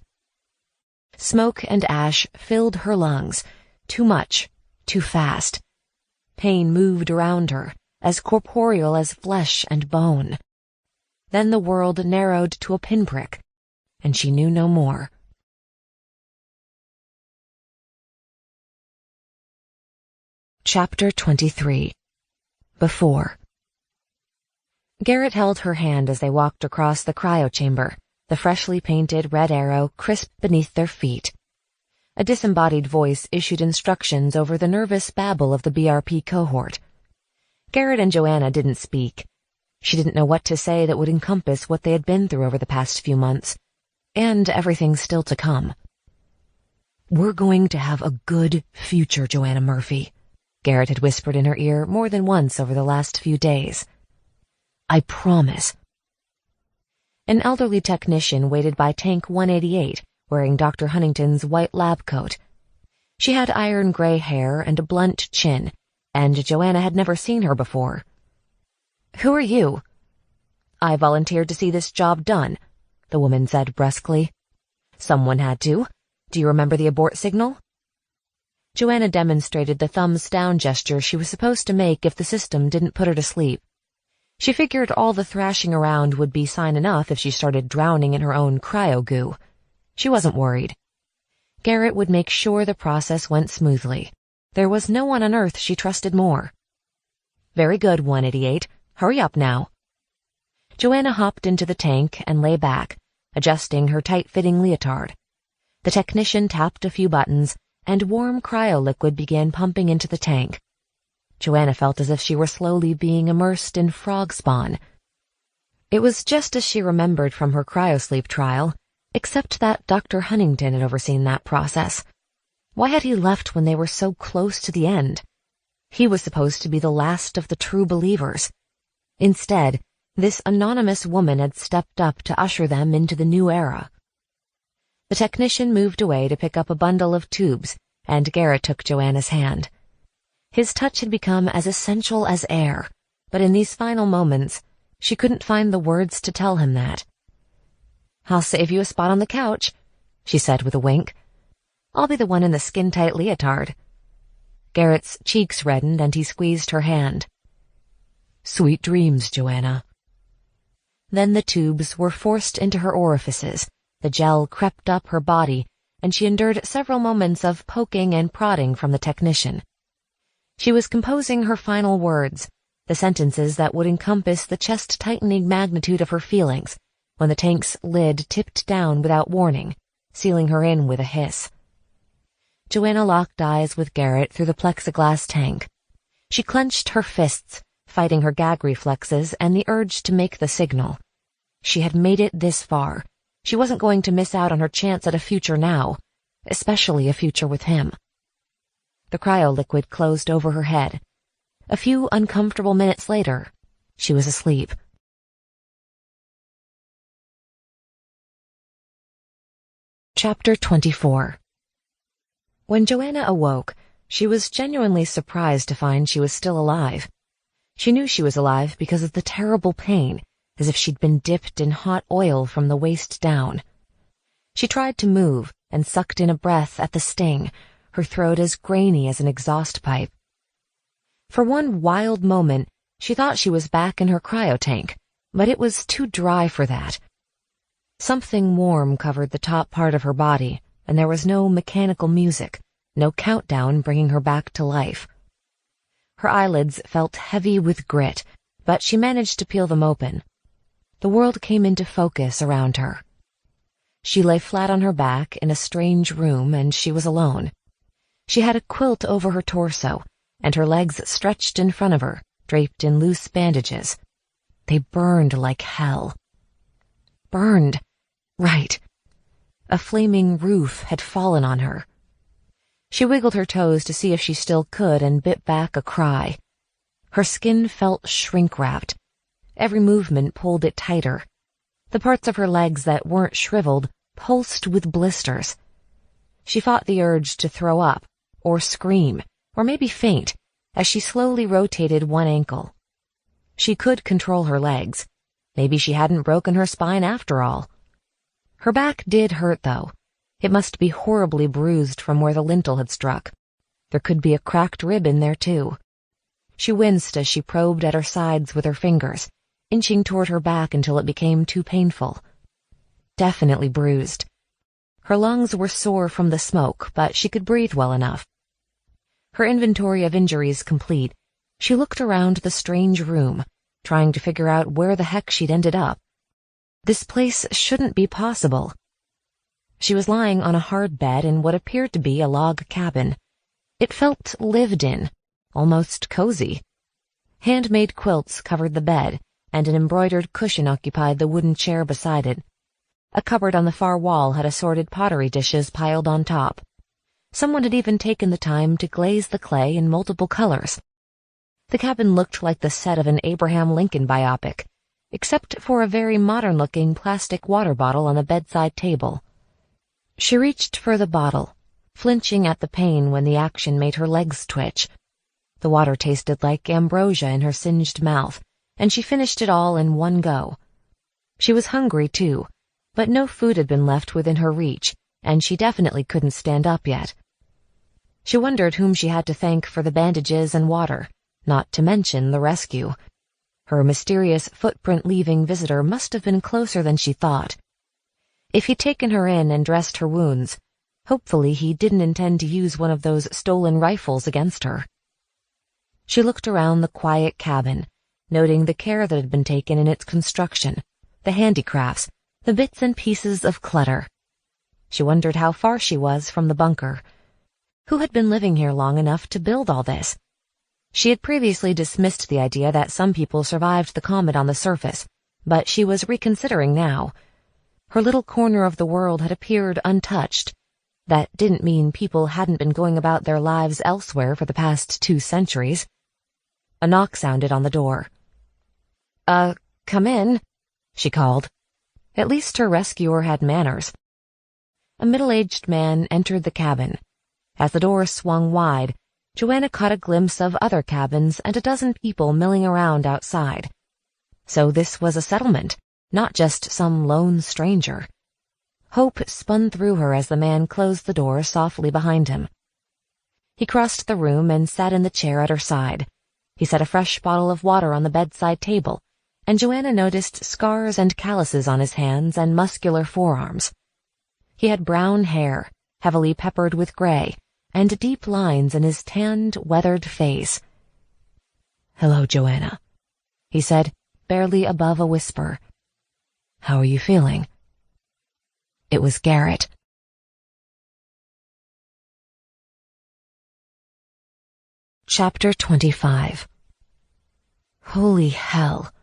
Smoke and ash filled her lungs, too much, too fast. Pain moved around her, as corporeal as flesh and bone. Then the world narrowed to a pinprick, and she knew no more. Chapter 23. Before. Garrett held her hand as they walked across the cryo-chamber, the freshly painted red arrow crisp beneath their feet. A disembodied voice issued instructions over the nervous babble of the BRP cohort. Garrett and Joanna didn't speak. She didn't know what to say that would encompass what they had been through over the past few months, and everything still to come. "We're going to have a good future, Joanna Murphy," Garrett had whispered in her ear more than once over the last few days. "I promise." An elderly technician waited by tank 188, wearing Dr. Huntington's white lab coat. She had iron gray hair and a blunt chin, and Joanna had never seen her before. "Who are you?" "I volunteered to see this job done," the woman said brusquely. "Someone had to. Do you remember the abort signal?" Joanna demonstrated the thumbs-down gesture she was supposed to make if the system didn't put her to sleep. She figured all the thrashing around would be sign enough if she started drowning in her own cryo-goo. She wasn't worried. Garrett would make sure the process went smoothly. There was no one on Earth she trusted more. "Very good, 188. Hurry up now." Joanna hopped into the tank and lay back, adjusting her tight-fitting leotard. The technician tapped a few buttons, and warm cryo-liquid began pumping into the tank. Joanna felt as if she were slowly being immersed in frog spawn. It was just as she remembered from her cryosleep trial, except that Dr. Huntington had overseen that process. Why had he left when they were so close to the end? He was supposed to be the last of the true believers. Instead, this anonymous woman had stepped up to usher them into the new era. The technician moved away to pick up a bundle of tubes, and Garrett took Joanna's hand. His touch had become as essential as air, but in these final moments, she couldn't find the words to tell him that. "I'll save you a spot on the couch," she said with a wink. "I'll be the one in the skin-tight leotard." Garrett's cheeks reddened and he squeezed her hand. "Sweet dreams, Joanna." Then the tubes were forced into her orifices, the gel crept up her body, and she endured several moments of poking and prodding from the technician. She was composing her final words, the sentences that would encompass the chest-tightening magnitude of her feelings, when the tank's lid tipped down without warning, sealing her in with a hiss. Joanna locked eyes with Garrett through the plexiglass tank. She clenched her fists, fighting her gag reflexes and the urge to make the signal. She had made it this far. She wasn't going to miss out on her chance at a future now, especially a future with him. The cryo-liquid closed over her head. A few uncomfortable minutes later, she was asleep. Chapter 24. When Joanna awoke, She was genuinely surprised to find she was still alive. She knew she was alive because of the terrible pain, as if she'd been dipped in hot oil from the waist down. She tried to move and sucked in a breath at the sting, her throat as grainy as an exhaust pipe. For one wild moment, she thought she was back in her cryotank, but it was too dry for that. Something warm covered the top part of her body, and there was no mechanical music, no countdown bringing her back to life. Her eyelids felt heavy with grit, but she managed to peel them open. The world came into focus around her. She lay flat on her back in a strange room, and she was alone. She had a quilt over her torso, and her legs stretched in front of her, draped in loose bandages. They burned like hell. Burned. Right. A flaming roof had fallen on her. She wiggled her toes to see if she still could and bit back a cry. Her skin felt shrink-wrapped. Every movement pulled it tighter. The parts of her legs that weren't shriveled pulsed with blisters. She fought the urge to throw up, or scream, or maybe faint, as she slowly rotated one ankle. She could control her legs. Maybe she hadn't broken her spine after all. Her back did hurt, though. It must be horribly bruised from where the lintel had struck. There could be a cracked rib in there, too. She winced as she probed at her sides with her fingers, inching toward her back until it became too painful. Definitely bruised. Her lungs were sore from the smoke, but she could breathe well enough. Her inventory of injuries complete, she looked around the strange room, trying to figure out where the heck she'd ended up. This place shouldn't be possible. She was lying on a hard bed in what appeared to be a log cabin. It felt lived in, almost cozy. Handmade quilts covered the bed, and an embroidered cushion occupied the wooden chair beside it. A cupboard on the far wall had assorted pottery dishes piled on top. Someone had even taken the time to glaze the clay in multiple colors. The cabin looked like the set of an Abraham Lincoln biopic, except for a very modern-looking plastic water bottle on the bedside table. She reached for the bottle, flinching at the pain when the action made her legs twitch. The water tasted like ambrosia in her singed mouth, and she finished it all in one go. She was hungry, too, but no food had been left within her reach, and she definitely couldn't stand up yet. She wondered whom she had to thank for the bandages and water, not to mention the rescue. Her mysterious footprint-leaving visitor must have been closer than she thought. If he'd taken her in and dressed her wounds, hopefully he didn't intend to use one of those stolen rifles against her. She looked around the quiet cabin, noting the care that had been taken in its construction, the handicrafts, the bits and pieces of clutter. She wondered how far she was from the bunker. Who had been living here long enough to build all this? She had previously dismissed the idea that some people survived the comet on the surface, but she was reconsidering now. Her little corner of the world had appeared untouched. That didn't mean people hadn't been going about their lives elsewhere for the past 2 centuries. A knock sounded on the door. Come in," she called. At least her rescuer had manners. A middle-aged man entered the cabin. As the door swung wide, Joanna caught a glimpse of other cabins and a dozen people milling around outside. So this was a settlement, not just some lone stranger. Hope spun through her as the man closed the door softly behind him. He crossed the room and sat in the chair at her side. He set a fresh bottle of water on the bedside table, and Joanna noticed scars and calluses on his hands and muscular forearms. He had brown hair, heavily peppered with gray, and deep lines in his tanned, weathered face. "Hello, Joanna," he said, barely above a whisper. "How are you feeling?" It was Garrett. Chapter 25. Holy hell.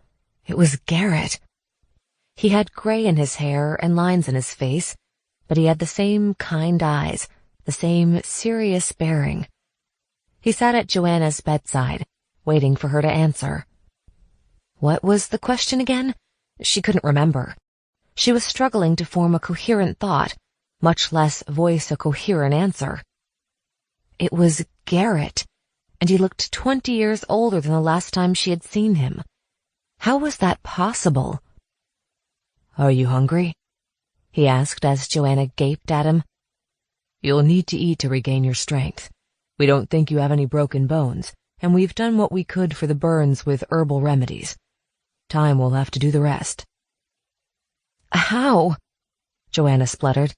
It was Garrett. He had gray in his hair and lines in his face, but he had the same kind eyes, the same serious bearing. He sat at Joanna's bedside, waiting for her to answer. What was the question again? She couldn't remember. She was struggling to form a coherent thought, much less voice a coherent answer. It was Garrett, and he looked 20 years older than the last time she had seen him. How was that possible? "Are you hungry?" he asked as Joanna gaped at him. "You'll need to eat to regain your strength. We don't think you have any broken bones, and we've done what we could for the burns with herbal remedies. Time will have to do the rest." "How?" Joanna spluttered.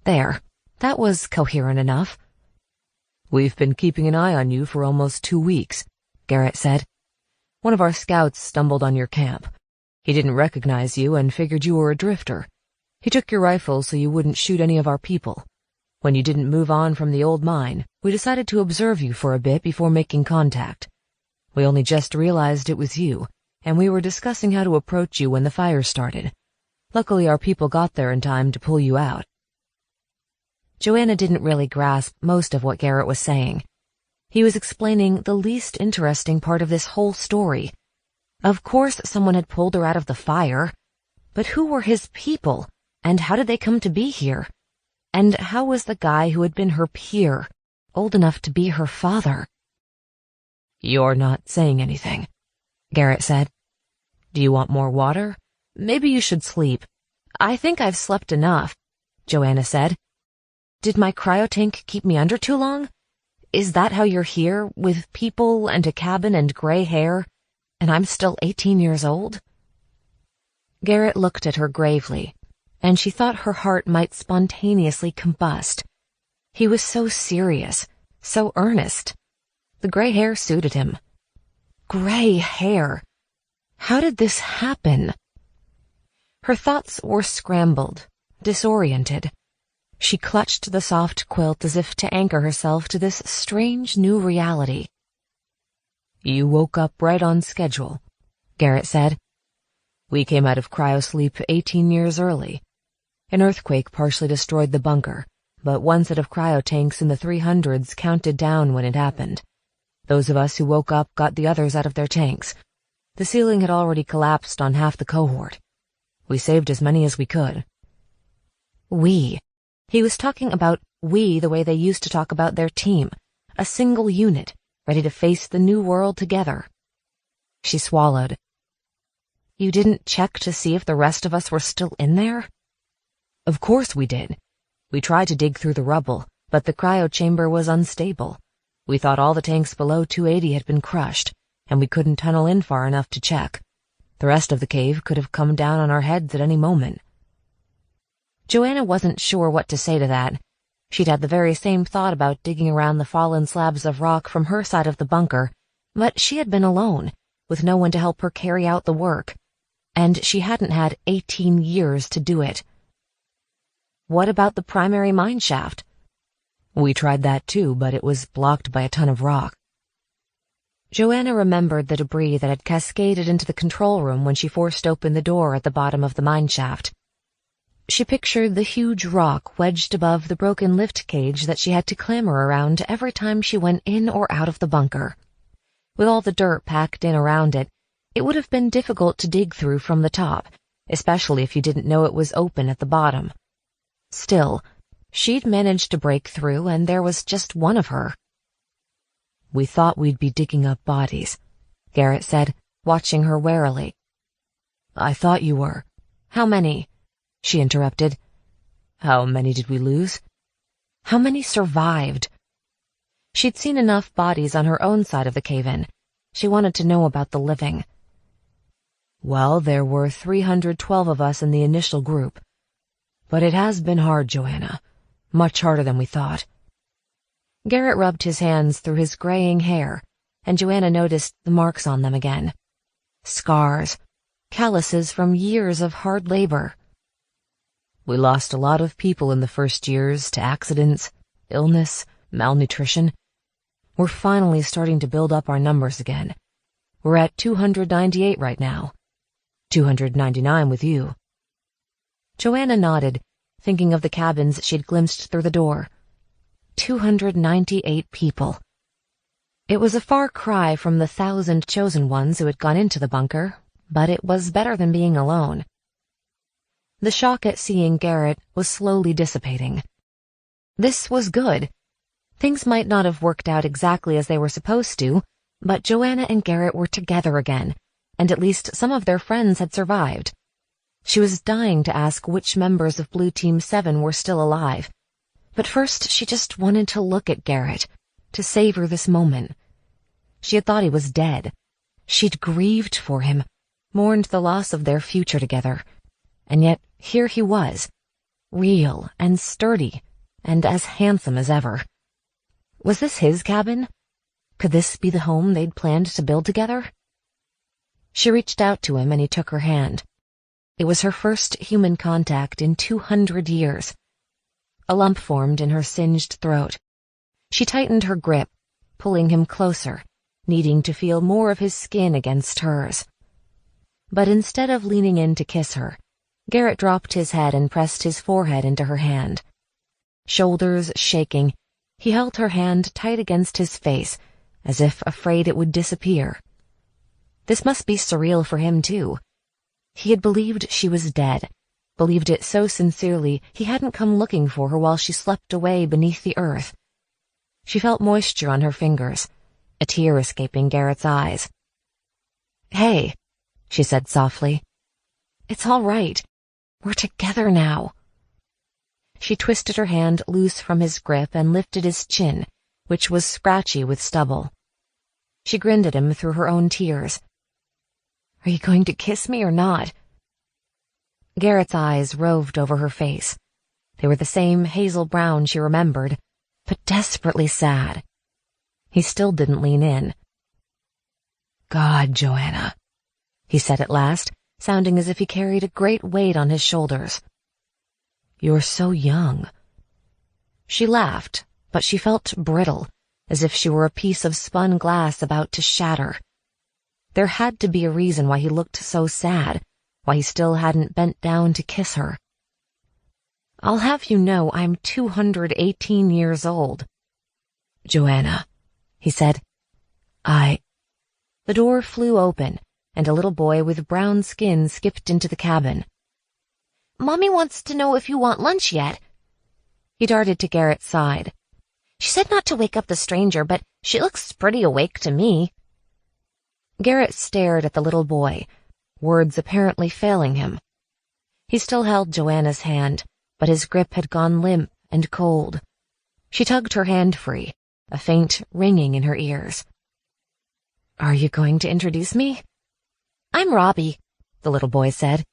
There, that was coherent enough. "We've been keeping an eye on you for almost 2 weeks," Garrett said. "One of our scouts stumbled on your camp. He didn't recognize you and figured you were a drifter. He took your rifle so you wouldn't shoot any of our people. When you didn't move on from the old mine, we decided to observe you for a bit before making contact. We only just realized it was you, and we were discussing how to approach you when the fire started. Luckily, our people got there in time to pull you out." Joanna didn't really grasp most of what Garrett was saying. He was explaining the least interesting part of this whole story. Of course someone had pulled her out of the fire, but who were his people, and how did they come to be here? And how was the guy who had been her peer old enough to be her father? "You're not saying anything," Garrett said. "Do you want more water? Maybe you should sleep." "I think I've slept enough," Joanna said. "Did my cryotank keep me under too long? Is that how you're here, with people and a cabin and gray hair, and I'm still 18 years old?" Garrett looked at her gravely, and she thought her heart might spontaneously combust. He was so serious, so earnest. The gray hair suited him. Gray hair. How did this happen? Her thoughts were scrambled, disoriented. She clutched the soft quilt as if to anchor herself to this strange new reality. "You woke up right on schedule," Garrett said. "We came out of cryosleep 18 years early. An earthquake partially destroyed the bunker, but one set of cryotanks in the 300s counted down when it happened. Those of us who woke up got the others out of their tanks. The ceiling had already collapsed on half the cohort. We saved as many as we could." We. He was talking about we the way they used to talk about their team, a single unit, ready to face the new world together. She swallowed. "You didn't check to see if the rest of us were still in there?" "Of course we did. We tried to dig through the rubble, but the cryo chamber was unstable. We thought all the tanks below 280 had been crushed, and we couldn't tunnel in far enough to check. The rest of the cave could have come down on our heads at any moment." Joanna wasn't sure what to say to that. She'd had the very same thought about digging around the fallen slabs of rock from her side of the bunker, but she had been alone, with no one to help her carry out the work, and she hadn't had 18 years to do it. What about the primary mine shaft? "We tried that too, but it was blocked by a ton of rock." Joanna remembered the debris that had cascaded into the control room when she forced open the door at the bottom of the mine shaft. She pictured the huge rock wedged above the broken lift cage that she had to clamber around every time she went in or out of the bunker. With all the dirt packed in around it, it would have been difficult to dig through from the top, especially if you didn't know it was open at the bottom. Still, she'd managed to break through, and there was just one of her. "We thought we'd be digging up bodies," Garrett said, watching her warily. "I thought you were." "How many?" she interrupted. "How many did we lose?" How many survived? She'd seen enough bodies on her own side of the cave-in. She wanted to know about the living. "Well, there were 312 of us in the initial group. But it has been hard, Joanna. Much harder than we thought." Garrett rubbed his hands through his graying hair, and Joanna noticed the marks on them again. Scars, calluses from years of hard labor. "We lost a lot of people in the first years to accidents, illness, malnutrition. We're finally starting to build up our numbers again. We're at 298 right now. 299 with you." Joanna nodded, thinking of the cabins she'd glimpsed through the door. 298 people. It was a far cry from the 1,000 chosen ones who had gone into the bunker, but it was better than being alone. The shock at seeing Garrett was slowly dissipating. This was good. Things might not have worked out exactly as they were supposed to, but Joanna and Garrett were together again, and at least some of their friends had survived. She was dying to ask which members of Blue Team 7 were still alive, but first she just wanted to look at Garrett, to savor this moment. She had thought he was dead. She'd grieved for him, mourned the loss of their future together, and yet here he was, real and sturdy, and as handsome as ever. Was this his cabin? Could this be the home they'd planned to build together? She reached out to him and he took her hand. It was her first human contact in 200 years. A lump formed in her singed throat. She tightened her grip, pulling him closer, needing to feel more of his skin against hers. But instead of leaning in to kiss her, Garrett dropped his head and pressed his forehead into her hand. Shoulders shaking, he held her hand tight against his face, as if afraid it would disappear. This must be surreal for him, too. He had believed she was dead, believed it so sincerely he hadn't come looking for her while she slept away beneath the earth. She felt moisture on her fingers, a tear escaping Garrett's eyes. "Hey," she said softly. "It's all right. We're together now." She twisted her hand loose from his grip and lifted his chin, which was scratchy with stubble. She grinned at him through her own tears. "Are you going to kiss me or not?" Garrett's eyes roved over her face. They were the same hazel brown she remembered, but desperately sad. He still didn't lean in. "God, Joanna," he said at last, sounding as if he carried a great weight on his shoulders. "You're so young." She laughed, but she felt brittle, as if she were a piece of spun glass about to shatter. There had to be a reason why he looked so sad, why he still hadn't bent down to kiss her. "I'll have you know I'm 218 years old." "Joanna," he said. The door flew open, and a little boy with brown skin skipped into the cabin. "Mommy wants to know if you want lunch yet." He darted to Garrett's side. "She said not to wake up the stranger, but she looks pretty awake to me." Garrett stared at the little boy, words apparently failing him. He still held Joanna's hand, but his grip had gone limp and cold. She tugged her hand free, a faint ringing in her ears. "Are you going to introduce me?" "I'm Robbie," the little boy said.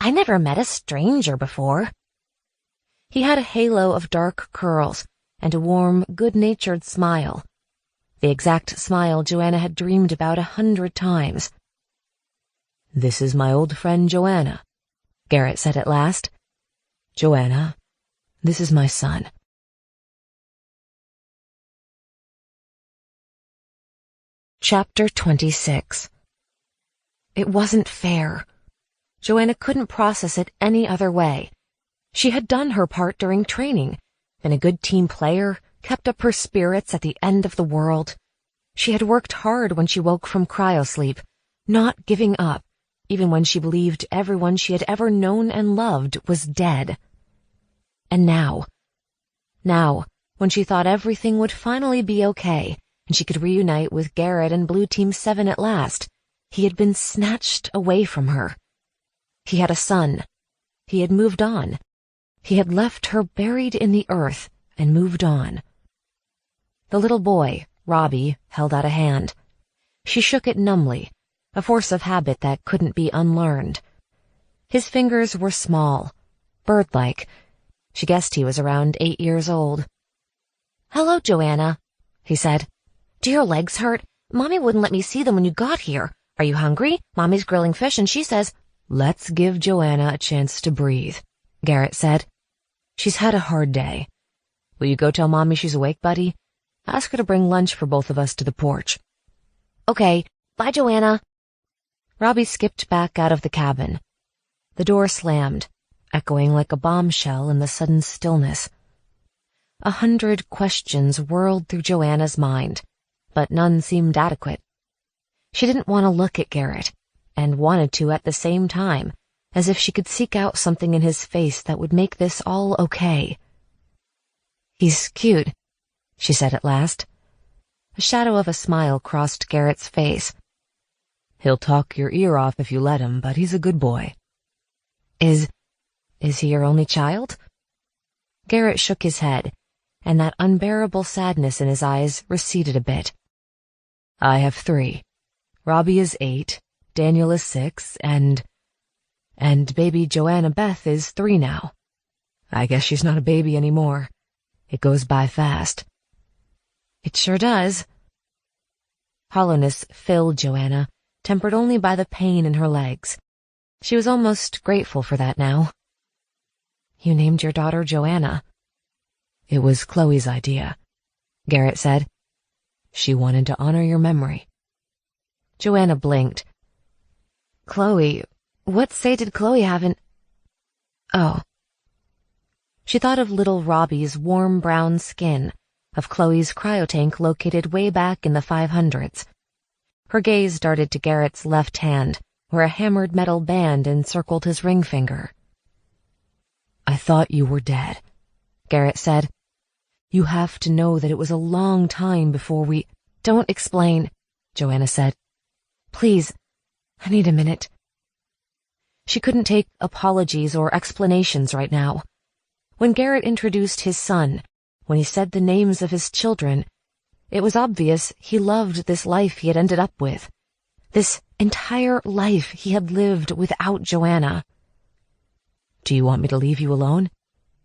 "I never met a stranger before." He had a halo of dark curls and a warm, good-natured smile. The exact smile Joanna had dreamed about 100 times. "This is my old friend Joanna," Garrett said at last. "Joanna, this is my son." Chapter 26. It wasn't fair. Joanna couldn't process it any other way. She had done her part during training, been a good team player, kept up her spirits at the end of the world. She had worked hard when she woke from cryosleep, not giving up, even when she believed everyone she had ever known and loved was dead. And now, when she thought everything would finally be okay, and she could reunite with Garrett and Blue Team 7 at last, he had been snatched away from her. He had a son. He had moved on. He had left her buried in the earth and moved on. The little boy, Robbie, held out a hand. She shook it numbly, a force of habit that couldn't be unlearned. His fingers were small, bird-like. She guessed he was around 8 years old. "Hello, Joanna," he said. "Do your legs hurt? Mommy wouldn't let me see them when you got here. Are you hungry? Mommy's grilling fish and she says—" "Let's give Joanna a chance to breathe," Garrett said. "She's had a hard day. Will you go tell Mommy she's awake, buddy? Ask her to bring lunch for both of us to the porch." "Okay, bye, Joanna." Robbie skipped back out of the cabin. The door slammed, echoing like a bombshell in the sudden stillness. 100 questions whirled through Joanna's mind, but none seemed adequate. She didn't want to look at Garrett, and wanted to at the same time, as if she could seek out something in his face that would make this all okay. "He's cute," she said at last. A shadow of a smile crossed Garrett's face. He'll talk your ear off if you let him, but he's a good boy. Is he your only child? Garrett shook his head, and that unbearable sadness in his eyes receded a bit. I have 3. Robbie is 8, Daniel is 6, and baby Joanna Beth is 3 now. I guess she's not a baby anymore. It goes by fast. It sure does. Hollowness filled Joanna, tempered only by the pain in her legs. She was almost grateful for that now. You named your daughter Joanna. It was Chloe's idea, Garrett said. She wanted to honor your memory. Joanna blinked. Chloe, what say did Chloe haven't... Oh. She thought of little Robbie's warm brown skin, of Chloe's cryotank located way back in the 500s. Her gaze darted to Garrett's left hand, where a hammered metal band encircled his ring finger. I thought you were dead, Garrett said. You have to know that it was a long time before we... Don't explain, Joanna said. Please, I need a minute. She couldn't take apologies or explanations right now. When Garrett introduced his son, when he said the names of his children, it was obvious he loved this life he had ended up with. This entire life he had lived without Joanna. Do you want me to leave you alone?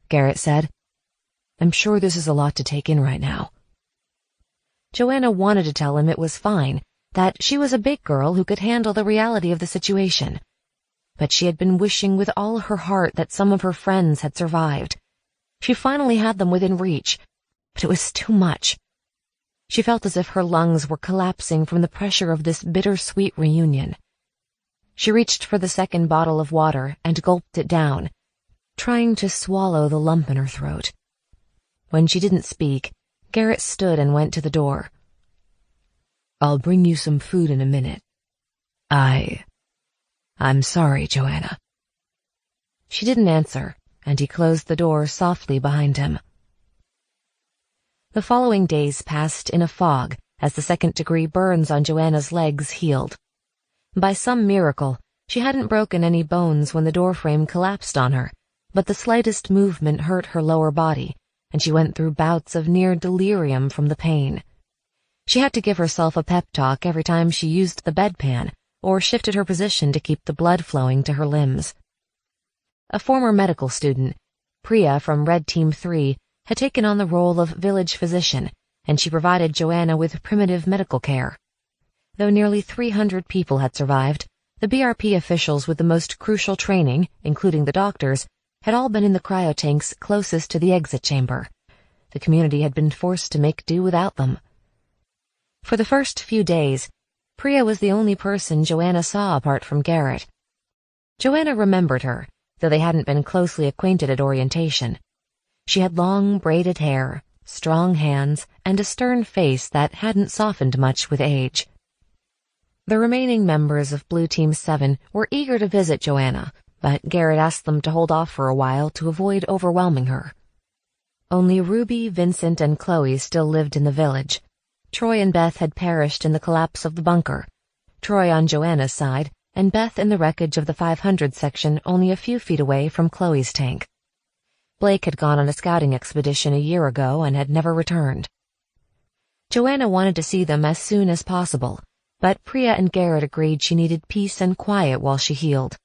Garrett said. I'm sure this is a lot to take in right now. Joanna wanted to tell him it was fine, that she was a big girl who could handle the reality of the situation. But she had been wishing with all her heart that some of her friends had survived. She finally had them within reach, but it was too much. She felt as if her lungs were collapsing from the pressure of this bittersweet reunion. She reached for the second bottle of water and gulped it down, trying to swallow the lump in her throat. When she didn't speak, Garrett stood and went to the door. I'll bring you some food in a minute. I'm sorry, Joanna. She didn't answer, and he closed the door softly behind him. The following days passed in a fog as the second-degree burns on Joanna's legs healed. By some miracle, she hadn't broken any bones when the doorframe collapsed on her, but the slightest movement hurt her lower body, and she went through bouts of near delirium from the pain. She had to give herself a pep talk every time she used the bedpan or shifted her position to keep the blood flowing to her limbs. A former medical student, Priya from Red Team 3, had taken on the role of village physician, and she provided Joanna with primitive medical care. Though nearly 300 people had survived, the BRP officials with the most crucial training, including the doctors, had all been in the cryotanks closest to the exit chamber. The community had been forced to make do without them. For the first few days, Priya was the only person Joanna saw apart from Garrett. Joanna remembered her, though they hadn't been closely acquainted at orientation. She had long braided hair, strong hands, and a stern face that hadn't softened much with age. The remaining members of Blue Team 7 were eager to visit Joanna, but Garrett asked them to hold off for a while to avoid overwhelming her. Only Ruby, Vincent, and Chloe still lived in the village. Troy and Beth had perished in the collapse of the bunker, Troy on Joanna's side, and Beth in the wreckage of the 500 section only a few feet away from Chloe's tank. Blake had gone on a scouting expedition a year ago and had never returned. Joanna wanted to see them as soon as possible, but Priya and Garrett agreed she needed peace and quiet while she healed.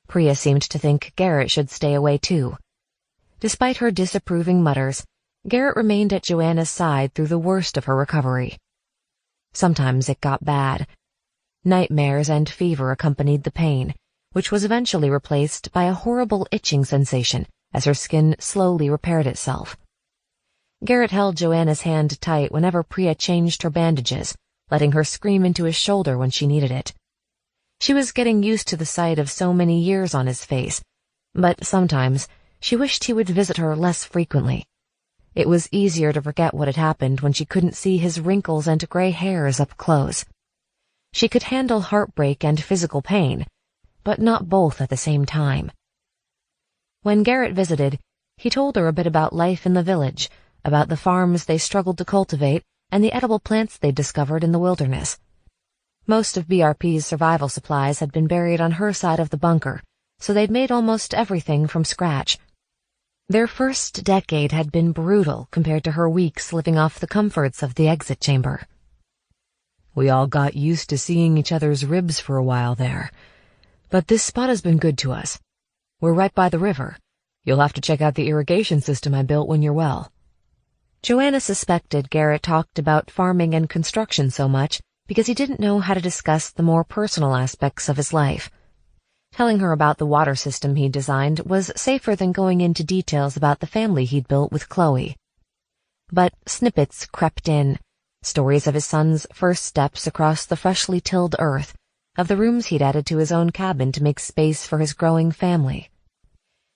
Priya seemed to think Garrett should stay away too. Despite her disapproving mutters, Garrett remained at Joanna's side through the worst of her recovery. Sometimes it got bad. Nightmares and fever accompanied the pain, which was eventually replaced by a horrible itching sensation as her skin slowly repaired itself. Garrett held Joanna's hand tight whenever Priya changed her bandages, letting her scream into his shoulder when she needed it. She was getting used to the sight of so many years on his face, but sometimes she wished he would visit her less frequently. It was easier to forget what had happened when she couldn't see his wrinkles and gray hairs up close. She could handle heartbreak and physical pain, but not both at the same time. When Garrett visited, he told her a bit about life in the village, about the farms they struggled to cultivate and the edible plants they'd discovered in the wilderness. Most of BRP's survival supplies had been buried on her side of the bunker, so they'd made almost everything from scratch. Their first decade had been brutal compared to her weeks living off the comforts of the exit chamber. We all got used to seeing each other's ribs for a while there, but this spot has been good to us. We're right by the river. You'll have to check out the irrigation system I built when you're well. Joanna suspected Garrett talked about farming and construction so much because he didn't know how to discuss the more personal aspects of his life. Telling her about the water system he'd designed was safer than going into details about the family he'd built with Chloe. But snippets crept in, stories of his son's first steps across the freshly tilled earth, of the rooms he'd added to his own cabin to make space for his growing family.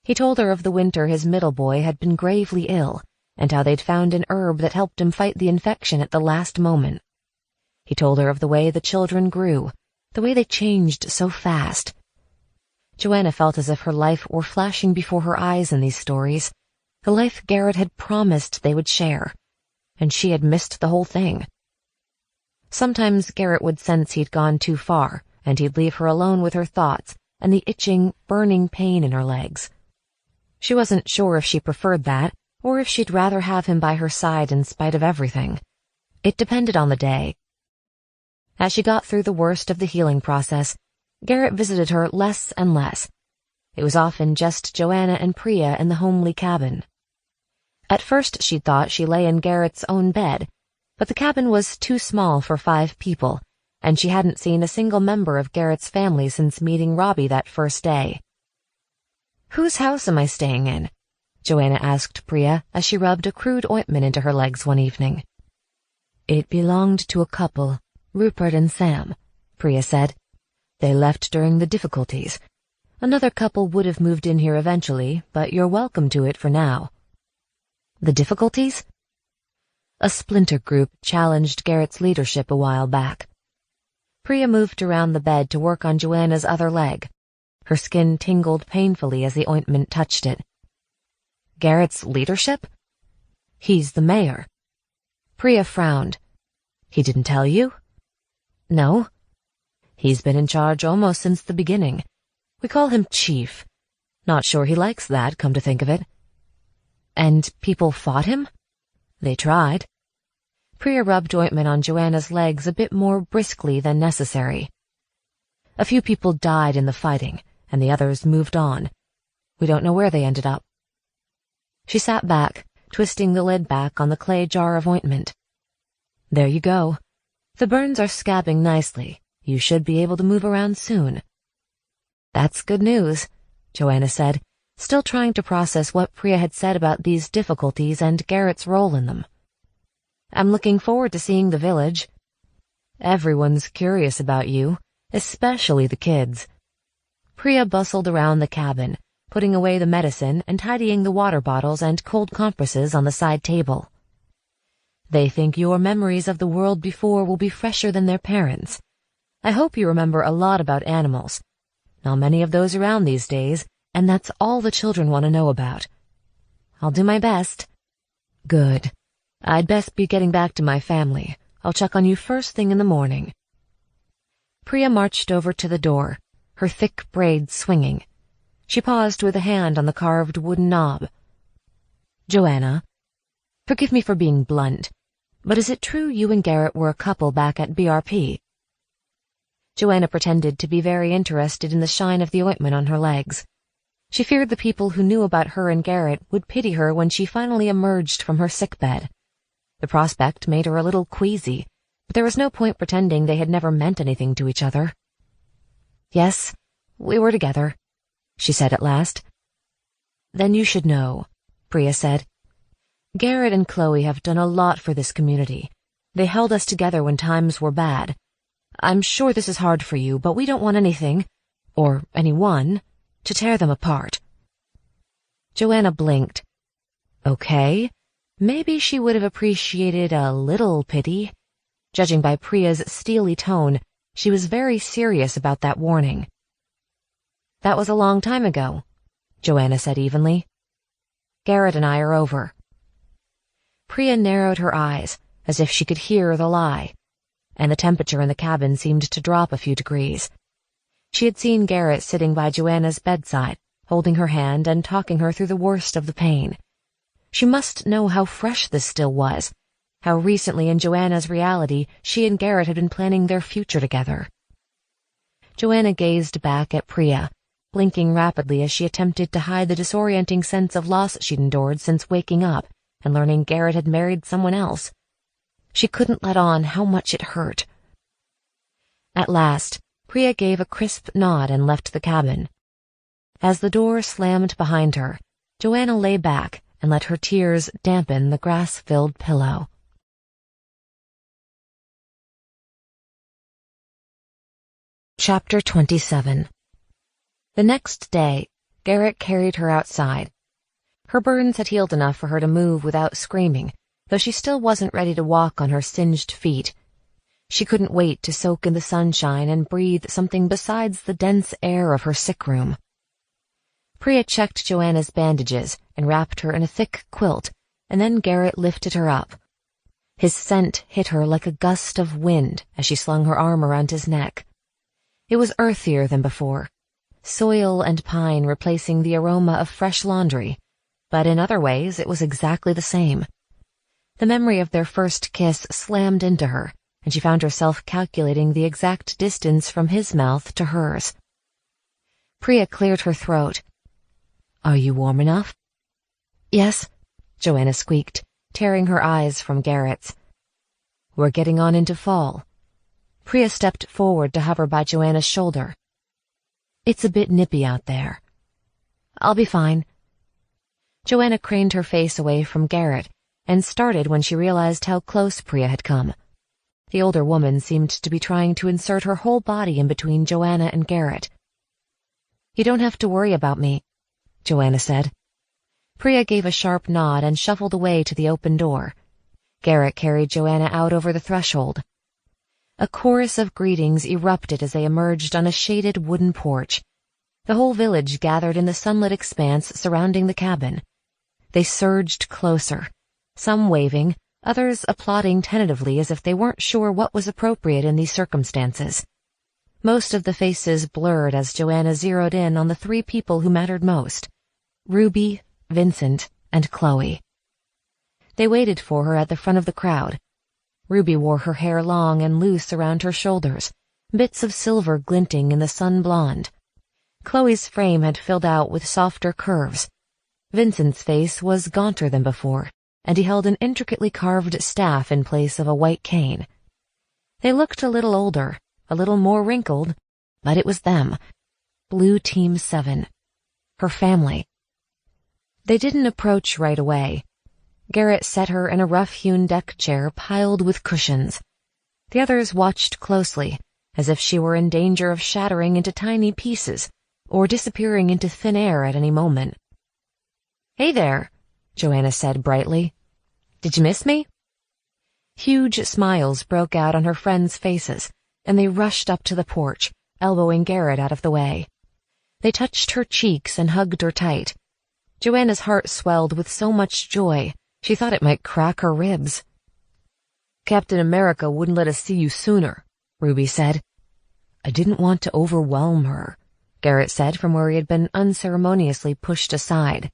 He told her of the winter his middle boy had been gravely ill, and how they'd found an herb that helped him fight the infection at the last moment. He told her of the way the children grew, the way they changed so fast. Joanna felt as if her life were flashing before her eyes in these stories, the life Garrett had promised they would share, and she had missed the whole thing. Sometimes Garrett would sense he'd gone too far, and he'd leave her alone with her thoughts and the itching, burning pain in her legs. She wasn't sure if she preferred that, or if she'd rather have him by her side in spite of everything. It depended on the day. As she got through the worst of the healing process, Garrett visited her less and less. It was often just Joanna and Priya in the homely cabin. At first she'd thought she lay in Garrett's own bed, but the cabin was too small for 5 people, and she hadn't seen a single member of Garrett's family since meeting Robbie that first day. "Whose house am I staying in?" Joanna asked Priya as she rubbed a crude ointment into her legs one evening. "It belonged to a couple, Rupert and Sam," Priya said. "They left during the difficulties. Another couple would have moved in here eventually, but you're welcome to it for now." "The difficulties?" "A splinter group challenged Garrett's leadership a while back." Priya moved around the bed to work on Joanna's other leg. Her skin tingled painfully as the ointment touched it. "Garrett's leadership?" "He's the mayor." Priya frowned. "He didn't tell you?" "No." "He's been in charge almost since the beginning. We call him Chief. Not sure he likes that, come to think of it." "And people fought him?" "They tried." Priya rubbed ointment on Joanna's legs a bit more briskly than necessary. "A few people died in the fighting, and the others moved on. We don't know where they ended up." She sat back, twisting the lid back on the clay jar of ointment. "There you go. The burns are scabbing nicely. You should be able to move around soon." "That's good news," Joanna said, still trying to process what Priya had said about these difficulties and Garrett's role in them. "I'm looking forward to seeing the village. Everyone's curious about you, especially the kids." Priya bustled around the cabin, putting away the medicine and tidying the water bottles and cold compresses on the side table. "They think your memories of the world before will be fresher than their parents'. I hope you remember a lot about animals. Not many of those around these days, and that's all the children want to know about." "I'll do my best." "Good. I'd best be getting back to my family. I'll check on you first thing in the morning." Priya marched over to the door, her thick braids swinging. She paused with a hand on the carved wooden knob. "Joanna, forgive me for being blunt, but is it true you and Garrett were a couple back at BRP?" Joanna pretended to be very interested in the shine of the ointment on her legs. She feared the people who knew about her and Garrett would pity her when she finally emerged from her sickbed. The prospect made her a little queasy, but there was no point pretending they had never meant anything to each other. "Yes, we were together," she said at last. "Then you should know," Priya said. "Garrett and Chloe have done a lot for this community. They held us together when times were bad. I'm sure this is hard for you, but we don't want anything, or anyone, to tear them apart." Joanna blinked. Okay, maybe she would have appreciated a little pity. Judging by Priya's steely tone, she was very serious about that warning. "That was a long time ago," Joanna said evenly. "Garrett and I are over." Priya narrowed her eyes, as if she could hear the lie, and the temperature in the cabin seemed to drop a few degrees. She had seen Garrett sitting by Joanna's bedside, holding her hand and talking her through the worst of the pain. She must know how fresh this still was, how recently in Joanna's reality she and Garrett had been planning their future together. Joanna gazed back at Priya, blinking rapidly as she attempted to hide the disorienting sense of loss she'd endured since waking up and learning Garrett had married someone else. She couldn't let on how much it hurt. At last, Priya gave a crisp nod and left the cabin. As the door slammed behind her, Joanna lay back and let her tears dampen the grass-filled pillow. Chapter 27. The next day, Garrett carried her outside. Her burns had healed enough for her to move without screaming, though she still wasn't ready to walk on her singed feet. She couldn't wait to soak in the sunshine and breathe something besides the dense air of her sick room. Priya checked Joanna's bandages and wrapped her in a thick quilt, and then Garrett lifted her up. His scent hit her like a gust of wind as she slung her arm around his neck. It was earthier than before, soil and pine replacing the aroma of fresh laundry, but in other ways it was exactly the same. The memory of their first kiss slammed into her, and she found herself calculating the exact distance from his mouth to hers. Priya cleared her throat. "Are you warm enough?" "Yes," Joanna squeaked, tearing her eyes from Garrett's. "We're getting on into fall." Priya stepped forward to hover by Joanna's shoulder. "It's a bit nippy out there." "I'll be fine." Joanna craned her face away from Garrett and started when she realized how close Priya had come. The older woman seemed to be trying to insert her whole body in between Joanna and Garrett. "You don't have to worry about me," Joanna said. Priya gave a sharp nod and shuffled away to the open door. Garrett carried Joanna out over the threshold. A chorus of greetings erupted as they emerged on a shaded wooden porch. The whole village gathered in the sunlit expanse surrounding the cabin. They surged closer, some waving, others applauding tentatively as if they weren't sure what was appropriate in these circumstances. Most of the faces blurred as Joanna zeroed in on the three people who mattered most: Ruby, Vincent, and Chloe. They waited for her at the front of the crowd. Ruby wore her hair long and loose around her shoulders, bits of silver glinting in the sun blonde. Chloe's frame had filled out with softer curves. Vincent's face was gaunter than before, and he held an intricately carved staff in place of a white cane. They looked a little older, a little more wrinkled, but it was them. Blue Team 7. Her family. They didn't approach right away. Garrett set her in a rough-hewn deck chair piled with cushions. The others watched closely, as if she were in danger of shattering into tiny pieces or disappearing into thin air at any moment. "Hey there," Joanna said brightly. "Did you miss me?" Huge smiles broke out on her friends' faces, and they rushed up to the porch, elbowing Garrett out of the way. They touched her cheeks and hugged her tight. Joanna's heart swelled with so much joy, she thought it might crack her ribs. "Captain America wouldn't let us see you sooner," Ruby said. "I didn't want to overwhelm her," Garrett said from where he had been unceremoniously pushed aside.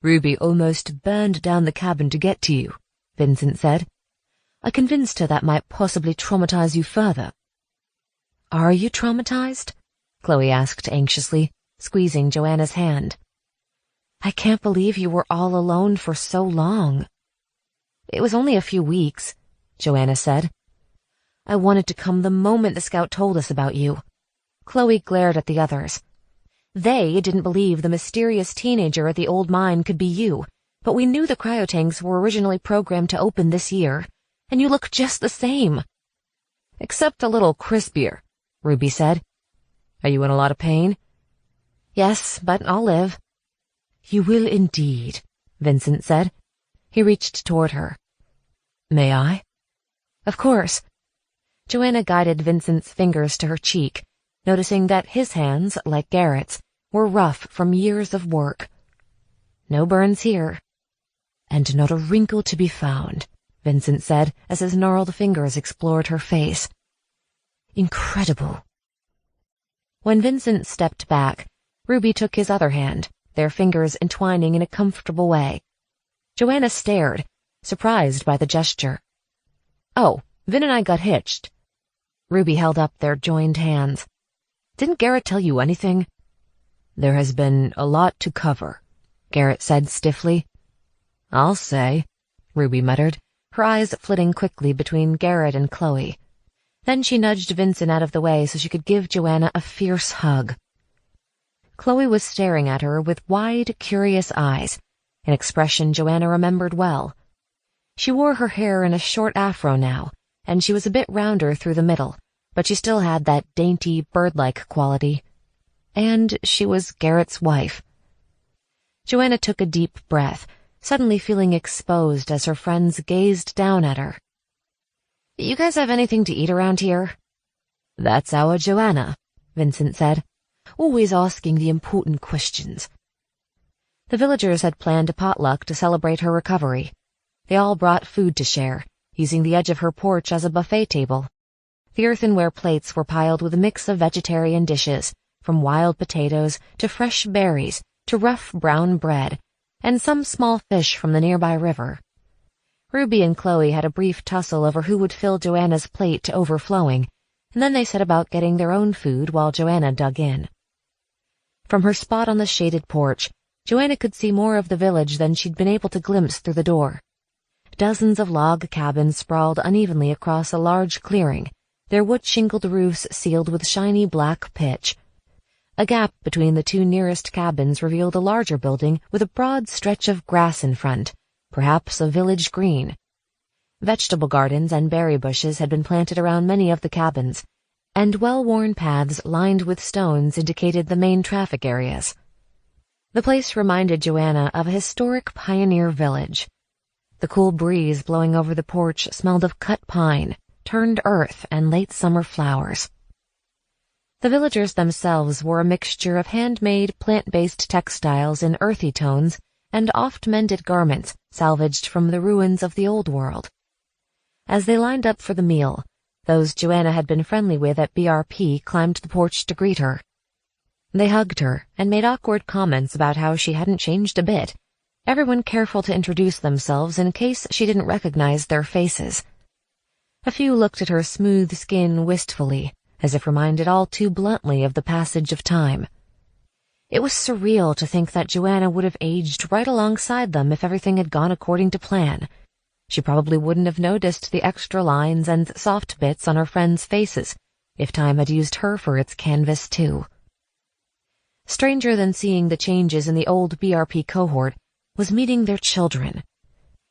"Ruby almost burned down the cabin to get to you," Vincent said. "I convinced her that might possibly traumatize you further." "Are you traumatized?" Chloe asked anxiously, squeezing Joanna's hand. "I can't believe you were all alone for so long." "It was only a few weeks," Joanna said. "I wanted to come the moment the scout told us about you." Chloe glared at the others. They didn't believe the mysterious teenager at the old mine could be you, but we knew the cryotanks were originally programmed to open this year, and you look just the same. "Except a little crispier," Ruby said. "Are you in a lot of pain?" "Yes, but I'll live." "You will indeed," Vincent said. He reached toward her. "May I?" "Of course." Joanna guided Vincent's fingers to her cheek, noticing that his hands, like Garrett's, were rough from years of work. "No burns here." "And not a wrinkle to be found," Vincent said as his gnarled fingers explored her face. "Incredible." When Vincent stepped back, Ruby took his other hand, their fingers entwining in a comfortable way. Joanna stared, surprised by the gesture. "Oh, Vin and I got hitched." Ruby held up their joined hands. "Didn't Garrett tell you anything?" "There has been a lot to cover," Garrett said stiffly. "I'll say," Ruby muttered, her eyes flitting quickly between Garrett and Chloe. Then she nudged Vincent out of the way so she could give Joanna a fierce hug. Chloe was staring at her with wide, curious eyes, an expression Joanna remembered well. She wore her hair in a short afro now, and she was a bit rounder through the middle, but she still had that dainty, bird-like quality. And she was Garrett's wife. Joanna took a deep breath, suddenly feeling exposed as her friends gazed down at her. "You guys have anything to eat around here?" "That's our Joanna," Vincent said, "always asking the important questions." The villagers had planned a potluck to celebrate her recovery. They all brought food to share, using the edge of her porch as a buffet table. The earthenware plates were piled with a mix of vegetarian dishes, from wild potatoes to fresh berries to rough brown bread, and some small fish from the nearby river. Ruby and Chloe had a brief tussle over who would fill Joanna's plate to overflowing, and then they set about getting their own food while Joanna dug in. From her spot on the shaded porch, Joanna could see more of the village than she'd been able to glimpse through the door. Dozens of log cabins sprawled unevenly across a large clearing, their wood-shingled roofs sealed with shiny black pitch. A gap between the two nearest cabins revealed a larger building with a broad stretch of grass in front, perhaps a village green. Vegetable gardens and berry bushes had been planted around many of the cabins, and well-worn paths lined with stones indicated the main traffic areas. The place reminded Joanna of a historic pioneer village. The cool breeze blowing over the porch smelled of cut pine, turned earth, and late summer flowers. The villagers themselves wore a mixture of handmade, plant-based textiles in earthy tones and oft-mended garments salvaged from the ruins of the old world. As they lined up for the meal, those Joanna had been friendly with at BRP climbed the porch to greet her. They hugged her and made awkward comments about how she hadn't changed a bit, everyone careful to introduce themselves in case she didn't recognize their faces. A few looked at her smooth skin wistfully, as if reminded all too bluntly of the passage of time. It was surreal to think that Joanna would have aged right alongside them if everything had gone according to plan. She probably wouldn't have noticed the extra lines and soft bits on her friends' faces if time had used her for its canvas too. Stranger than seeing the changes in the old BRP cohort was meeting their children.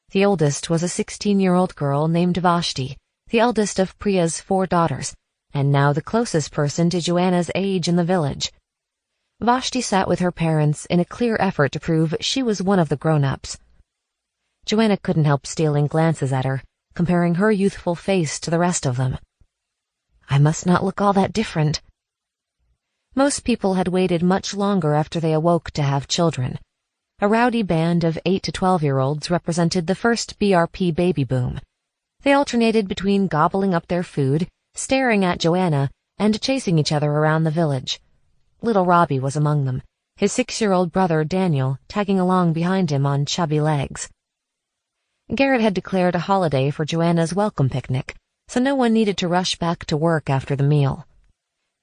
The oldest was a 16-year-old girl named Vashti, the eldest of Priya's 4 daughters, and now the closest person to Joanna's age in the village. Vashti sat with her parents in a clear effort to prove she was one of the grown-ups. Joanna couldn't help stealing glances at her, comparing her youthful face to the rest of them. I must not look all that different. Most people had waited much longer after they awoke to have children. A rowdy band of 8 to 12-year-olds represented the first BRP baby boom. They alternated between gobbling up their food, staring at Joanna, and chasing each other around the village. Little Robbie was among them, his 6-year-old brother Daniel tagging along behind him on chubby legs. Garrett had declared a holiday for Joanna's welcome picnic, so no one needed to rush back to work after the meal.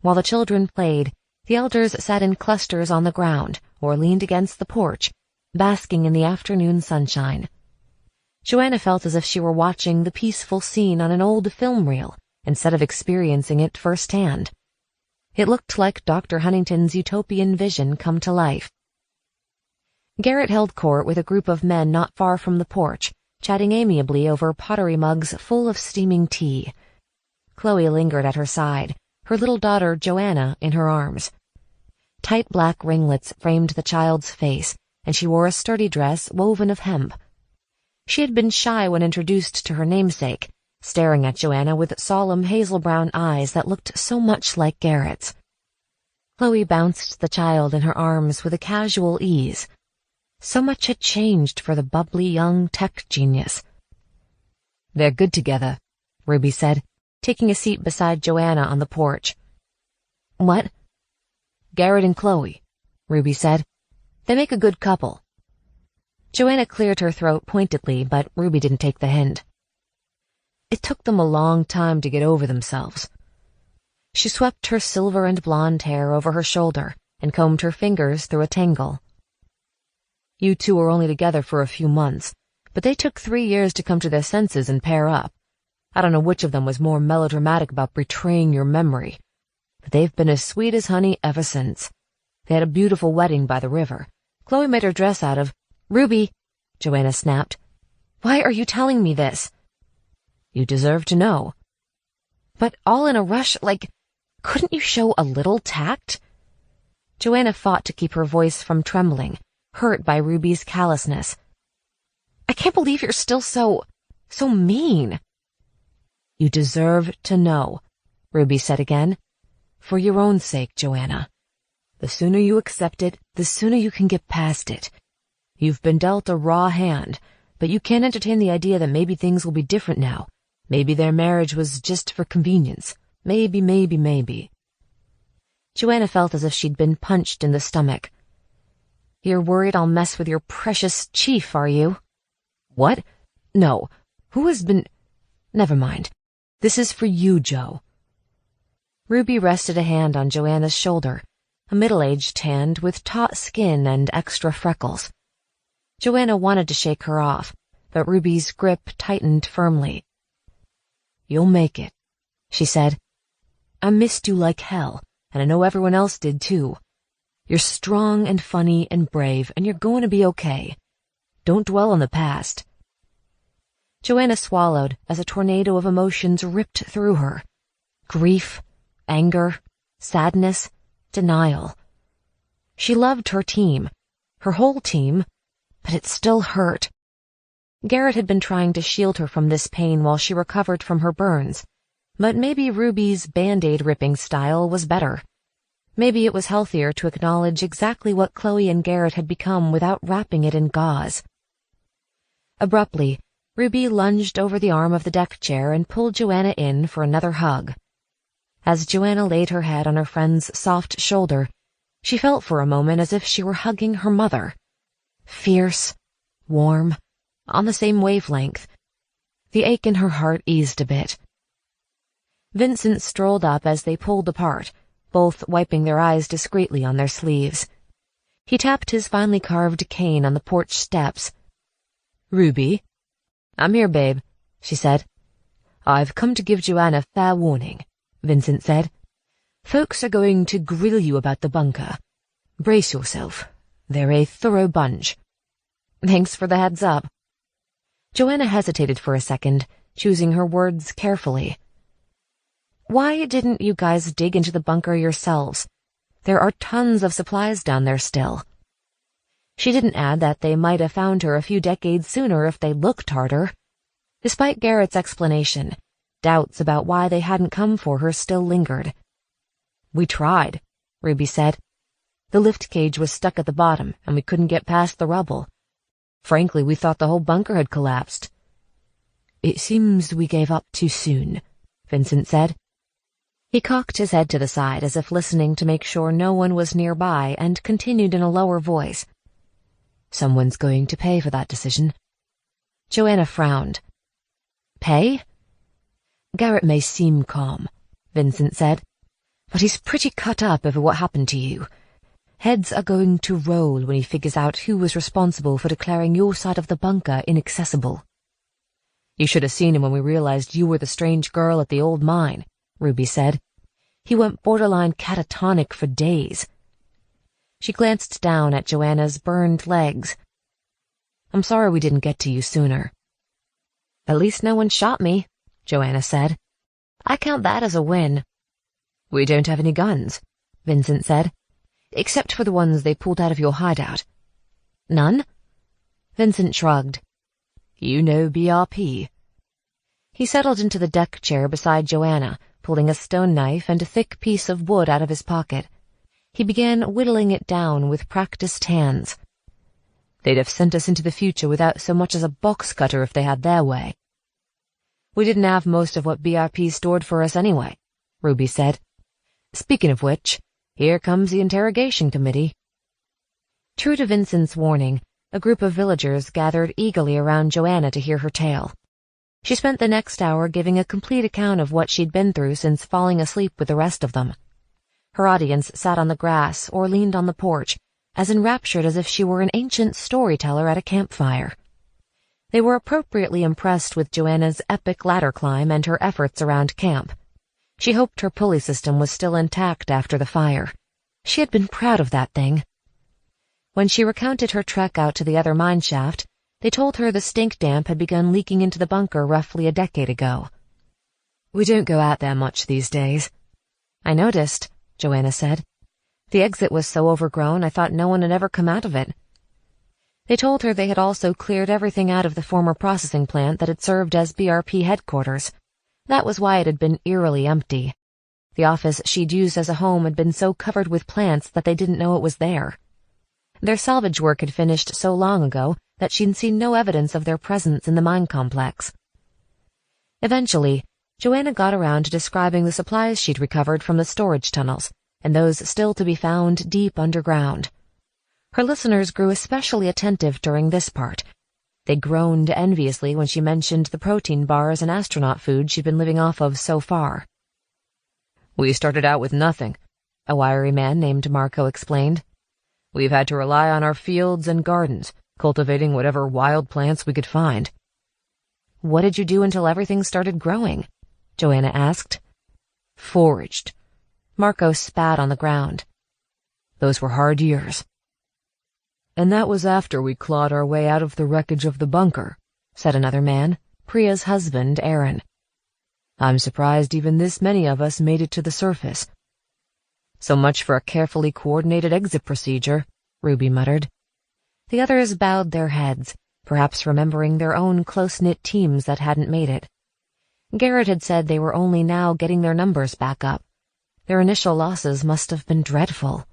While the children played, the elders sat in clusters on the ground or leaned against the porch, basking in the afternoon sunshine. Joanna felt as if she were watching the peaceful scene on an old film reel instead of experiencing it firsthand. It looked like Dr. Huntington's utopian vision come to life. Garrett held court with a group of men not far from the porch, chatting amiably over pottery mugs full of steaming tea. Chloe lingered at her side, her little daughter Joanna in her arms. Tight black ringlets framed the child's face, and she wore a sturdy dress woven of hemp. She had been shy when introduced to her namesake, staring at Joanna with solemn hazel-brown eyes that looked so much like Garrett's. Chloe bounced the child in her arms with a casual ease. So much had changed for the bubbly young tech genius. "They're good together," Ruby said, taking a seat beside Joanna on the porch. "What?" "Garrett and Chloe," Ruby said. "They make a good couple." Joanna cleared her throat pointedly, but Ruby didn't take the hint. "It took them a long time to get over themselves." She swept her silver and blonde hair over her shoulder and combed her fingers through a tangle. "You two are only together for a few months, but they took 3 years to come to their senses and pair up. I don't know which of them was more melodramatic about betraying your memory, but they've been as sweet as honey ever since. They had a beautiful wedding by the river. Chloe made her dress out of—" "Ruby," Joanna snapped. "Why are you telling me this?" "You deserve to know." "But all in a rush, couldn't you show a little tact?" Joanna fought to keep her voice from trembling, hurt by Ruby's callousness. "I can't believe you're still so mean." "You deserve to know," Ruby said again. "For your own sake, Joanna. The sooner you accept it, the sooner you can get past it. You've been dealt a raw hand, but you can't entertain the idea that maybe things will be different now. Maybe their marriage was just for convenience. Maybe. Joanna felt as if she'd been punched in the stomach. "You're worried I'll mess with your precious chief, are you?" "What? No. Who has been—" "Never mind. This is for you, Jo." Ruby rested a hand on Joanna's shoulder, a middle-aged hand with taut skin and extra freckles. Joanna wanted to shake her off, but Ruby's grip tightened firmly. "You'll make it," she said. "I missed you like hell, and I know everyone else did too. You're strong and funny and brave, and you're going to be okay. Don't dwell on the past." Joanna swallowed as a tornado of emotions ripped through her. Grief, anger, sadness, denial. She loved her team, her whole team, but it still hurt. Garrett had been trying to shield her from this pain while she recovered from her burns, but maybe Ruby's Band-Aid ripping style was better. Maybe it was healthier to acknowledge exactly what Chloe and Garrett had become without wrapping it in gauze. Abruptly, Ruby lunged over the arm of the deck chair and pulled Joanna in for another hug. As Joanna laid her head on her friend's soft shoulder, she felt for a moment as if she were hugging her mother. Fierce, warm, on the same wavelength. The ache in her heart eased a bit. Vincent strolled up as they pulled apart, both wiping their eyes discreetly on their sleeves. He tapped his finely carved cane on the porch steps. "Ruby?" "I'm here, babe," she said. "I've come to give Joanna fair warning," Vincent said. "Folks are going to grill you about the bunker. Brace yourself. They're a thorough bunch." "Thanks for the heads up." Joanna hesitated for a second, choosing her words carefully. "Why didn't you guys dig into the bunker yourselves? There are tons of supplies down there still." She didn't add that they might have found her a few decades sooner if they looked harder. Despite Garrett's explanation, doubts about why they hadn't come for her still lingered. "We tried," Ruby said. "The lift cage was stuck at the bottom, and we couldn't get past the rubble. Frankly, we thought the whole bunker had collapsed." "It seems we gave up too soon," Vincent said. He cocked his head to the side as if listening to make sure no one was nearby and continued in a lower voice. "Someone's going to pay for that decision." Joanna frowned. "Pay?" "Garrett may seem calm," Vincent said, "but he's pretty cut up over what happened to you. Heads are going to roll when he figures out who was responsible for declaring your side of the bunker inaccessible." "You should have seen him when we realized you were the strange girl at the old mine," Ruby said. "He went borderline catatonic for days." She glanced down at Joanna's burned legs. "I'm sorry we didn't get to you sooner." "At least no one shot me," Joanna said. "I count that as a win." "We don't have any guns," Vincent said, "except for the ones they pulled out of your hideout." "None?" Vincent shrugged. "You know BRP." He settled into the deck chair beside Joanna, pulling a stone knife and a thick piece of wood out of his pocket. He began whittling it down with practiced hands. They'd have sent us into the future without so much as a box cutter if they had their way. We didn't have most of what BRP stored for us anyway, Ruby said. Speaking of which, here comes the interrogation committee. True to Vincent's warning, a group of villagers gathered eagerly around Joanna to hear her tale. She spent the next hour giving a complete account of what she'd been through since falling asleep with the rest of them. Her audience sat on the grass or leaned on the porch, as enraptured as if she were an ancient storyteller at a campfire. They were appropriately impressed with Joanna's epic ladder climb and her efforts around camp. She hoped her pulley system was still intact after the fire. She had been proud of that thing. When she recounted her trek out to the other mine shaft, they told her the stink damp had begun leaking into the bunker roughly a decade ago. We don't go out there much these days. I noticed, Joanna said. The exit was so overgrown I thought no one had ever come out of it. They told her they had also cleared everything out of the former processing plant that had served as BRP headquarters. That was why it had been eerily empty. The office she'd used as a home had been so covered with plants that they didn't know it was there. Their salvage work had finished so long ago that she'd seen no evidence of their presence in the mine complex. Eventually, Joanna got around to describing the supplies she'd recovered from the storage tunnels, and those still to be found deep underground. Her listeners grew especially attentive during this part. They groaned enviously when she mentioned the protein bars and astronaut food she'd been living off of so far. We started out with nothing, a wiry man named Marco explained. We've had to rely on our fields and gardens, cultivating whatever wild plants we could find. What did you do until everything started growing? Joanna asked. Foraged. Marco spat on the ground. Those were hard years. And that was after we clawed our way out of the wreckage of the bunker, said another man, Priya's husband, Aaron. I'm surprised even this many of us made it to the surface. So much for a carefully coordinated exit procedure, Ruby muttered. The others bowed their heads, perhaps remembering their own close-knit teams that hadn't made it. Garrett had said they were only now getting their numbers back up. Their initial losses must have been dreadful.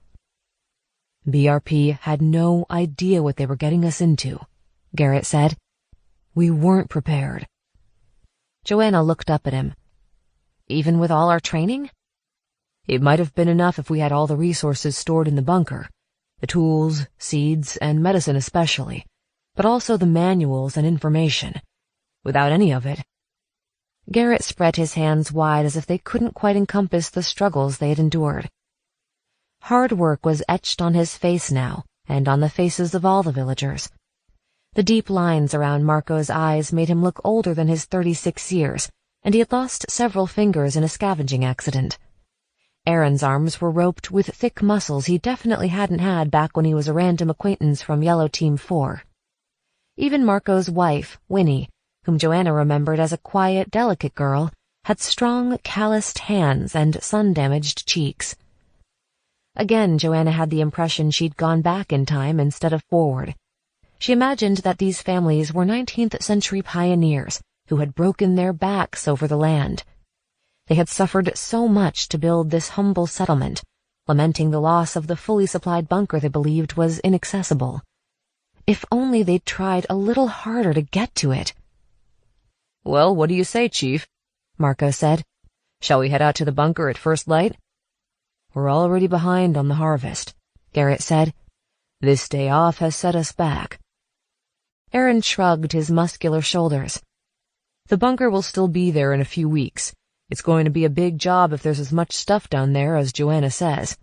BRP had no idea what they were getting us into, Garrett said. We weren't prepared. Joanna looked up at him. Even with all our training? It might have been enough if we had all the resources stored in the bunker, the tools, seeds, and medicine especially, but also the manuals and information. Without any of it. Garrett spread his hands wide as if they couldn't quite encompass the struggles they had endured. Hard work was etched on his face now, and on the faces of all the villagers. The deep lines around Marco's eyes made him look older than his 36 years, and he had lost several fingers in a scavenging accident. Aaron's arms were roped with thick muscles he definitely hadn't had back when he was a random acquaintance from Yellow Team 4. Even Marco's wife, Winnie, whom Joanna remembered as a quiet, delicate girl, had strong, calloused hands and sun-damaged cheeks. Again, Joanna had the impression she'd gone back in time instead of forward. She imagined that these families were 19th-century pioneers who had broken their backs over the land. They had suffered so much to build this humble settlement, lamenting the loss of the fully supplied bunker they believed was inaccessible. If only they'd tried a little harder to get to it. Well, what do you say, Chief? Marco said. Shall we head out to the bunker at first light? We're already behind on the harvest, Garrett said. This day off has set us back. Aaron shrugged his muscular shoulders. The bunker will still be there in a few weeks. It's going to be a big job if there's as much stuff down there as Joanna says.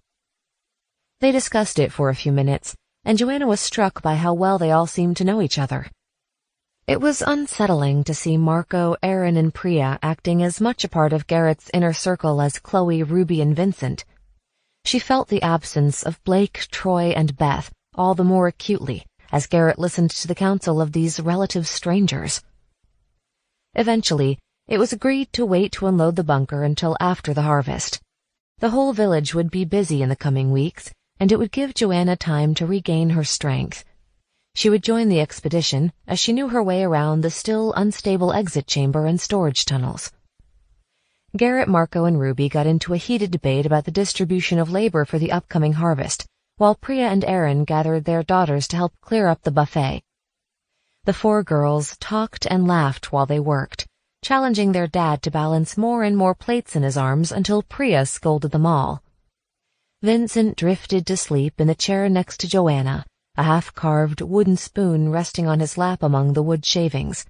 They discussed it for a few minutes, and Joanna was struck by how well they all seemed to know each other. It was unsettling to see Marco, Aaron, and Priya acting as much a part of Garrett's inner circle as Chloe, Ruby, and Vincent. She felt the absence of Blake, Troy, and Beth all the more acutely as Garrett listened to the counsel of these relative strangers. Eventually, it was agreed to wait to unload the bunker until after the harvest. The whole village would be busy in the coming weeks, and it would give Joanna time to regain her strength. She would join the expedition as she knew her way around the still unstable exit chamber and storage tunnels. Garrett, Marco, and Ruby got into a heated debate about the distribution of labor for the upcoming harvest, while Priya and Aaron gathered their daughters to help clear up the buffet. The 4 girls talked and laughed while they worked, challenging their dad to balance more and more plates in his arms until Priya scolded them all. Vincent drifted to sleep in the chair next to Joanna, a half-carved wooden spoon resting on his lap among the wood shavings.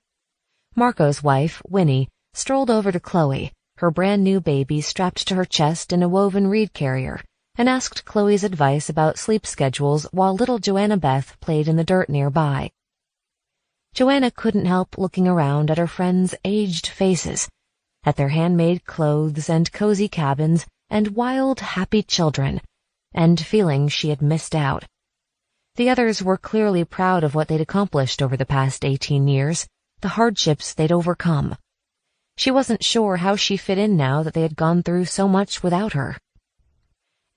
Marco's wife, Winnie, strolled over to Chloe, her brand-new baby strapped to her chest in a woven reed carrier, and asked Chloe's advice about sleep schedules while little Joanna Beth played in the dirt nearby. Joanna couldn't help looking around at her friends' aged faces, at their handmade clothes and cozy cabins and wild, happy children, and feeling she had missed out. The others were clearly proud of what they'd accomplished over the past 18 years, the hardships they'd overcome. She wasn't sure how she fit in now that they had gone through so much without her.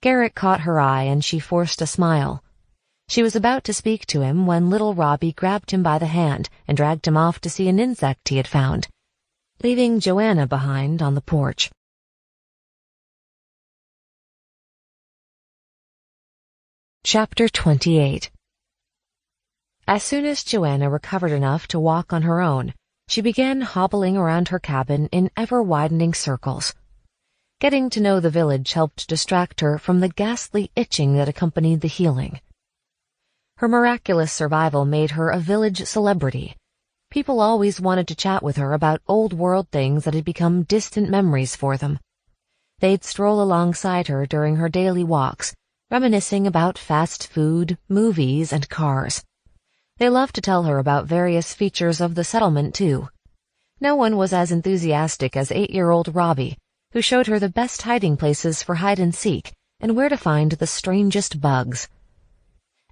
Garrett caught her eye and she forced a smile. She was about to speak to him when little Robbie grabbed him by the hand and dragged him off to see an insect he had found, leaving Joanna behind on the porch. Chapter 28. As soon as Joanna recovered enough to walk on her own, she began hobbling around her cabin in ever-widening circles. Getting to know the village helped distract her from the ghastly itching that accompanied the healing. Her miraculous survival made her a village celebrity. People always wanted to chat with her about old-world things that had become distant memories for them. They'd stroll alongside her during her daily walks, reminiscing about fast food, movies, and cars. They loved to tell her about various features of the settlement, too. No one was as enthusiastic as 8-year-old Robbie, who showed her the best hiding places for hide-and-seek and where to find the strangest bugs.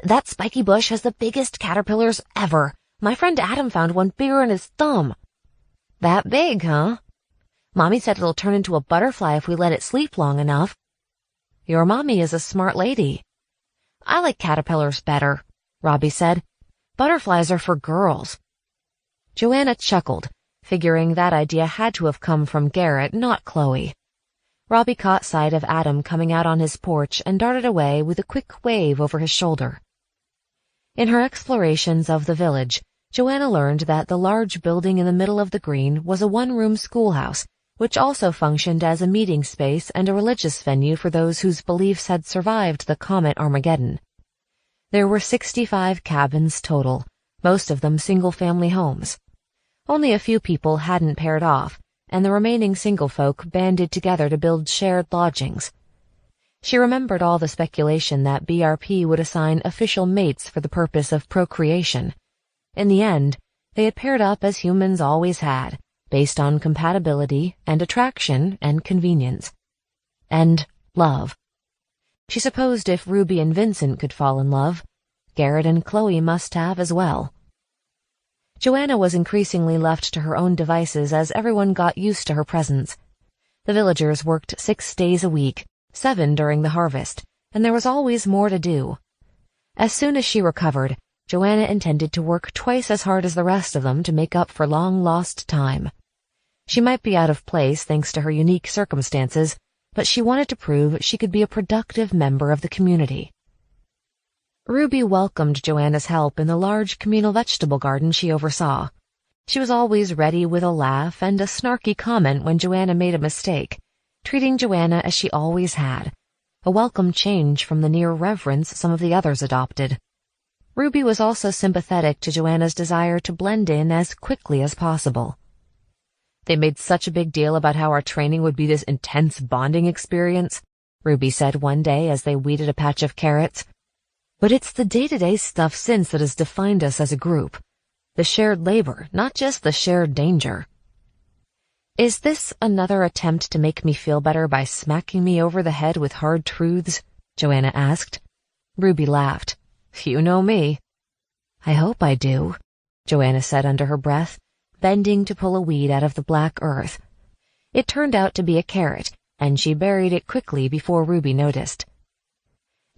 "That spiky bush has the biggest caterpillars ever. My friend Adam found one bigger than his thumb." "That big, huh?" "Mommy said it'll turn into a butterfly if we let it sleep long enough." "Your mommy is a smart lady." "I like caterpillars better," Robbie said. "Butterflies are for girls." Joanna chuckled, figuring that idea had to have come from Garrett, not Chloe. Robbie caught sight of Adam coming out on his porch and darted away with a quick wave over his shoulder. In her explorations of the village, Joanna learned that the large building in the middle of the green was a one-room schoolhouse, which also functioned as a meeting space and a religious venue for those whose beliefs had survived the comet Armageddon. There were 65 cabins total, most of them single-family homes. Only a few people hadn't paired off, and the remaining single folk banded together to build shared lodgings. She remembered all the speculation that BRP would assign official mates for the purpose of procreation. In the end, they had paired up as humans always had, based on compatibility and attraction and convenience. And love. She supposed if Ruby and Vincent could fall in love, Garrett and Chloe must have as well. Joanna was increasingly left to her own devices as everyone got used to her presence. The villagers worked 6 days a week, 7 during the harvest, and there was always more to do. As soon as she recovered, Joanna intended to work twice as hard as the rest of them to make up for long-lost time. She might be out of place thanks to her unique circumstances, but she wanted to prove she could be a productive member of the community. Ruby welcomed Joanna's help in the large communal vegetable garden she oversaw. She was always ready with a laugh and a snarky comment when Joanna made a mistake, treating Joanna as she always had, a welcome change from the near reverence some of the others adopted. Ruby was also sympathetic to Joanna's desire to blend in as quickly as possible. "They made such a big deal about how our training would be this intense bonding experience," Ruby said one day as they weeded a patch of carrots. "But it's the day-to-day stuff since that has defined us as a group. The shared labor, not just the shared danger." "Is this another attempt to make me feel better by smacking me over the head with hard truths?" Joanna asked. Ruby laughed. "You know me." "I hope I do," Joanna said under her breath, bending to pull a weed out of the black earth. It turned out to be a carrot, and she buried it quickly before Ruby noticed.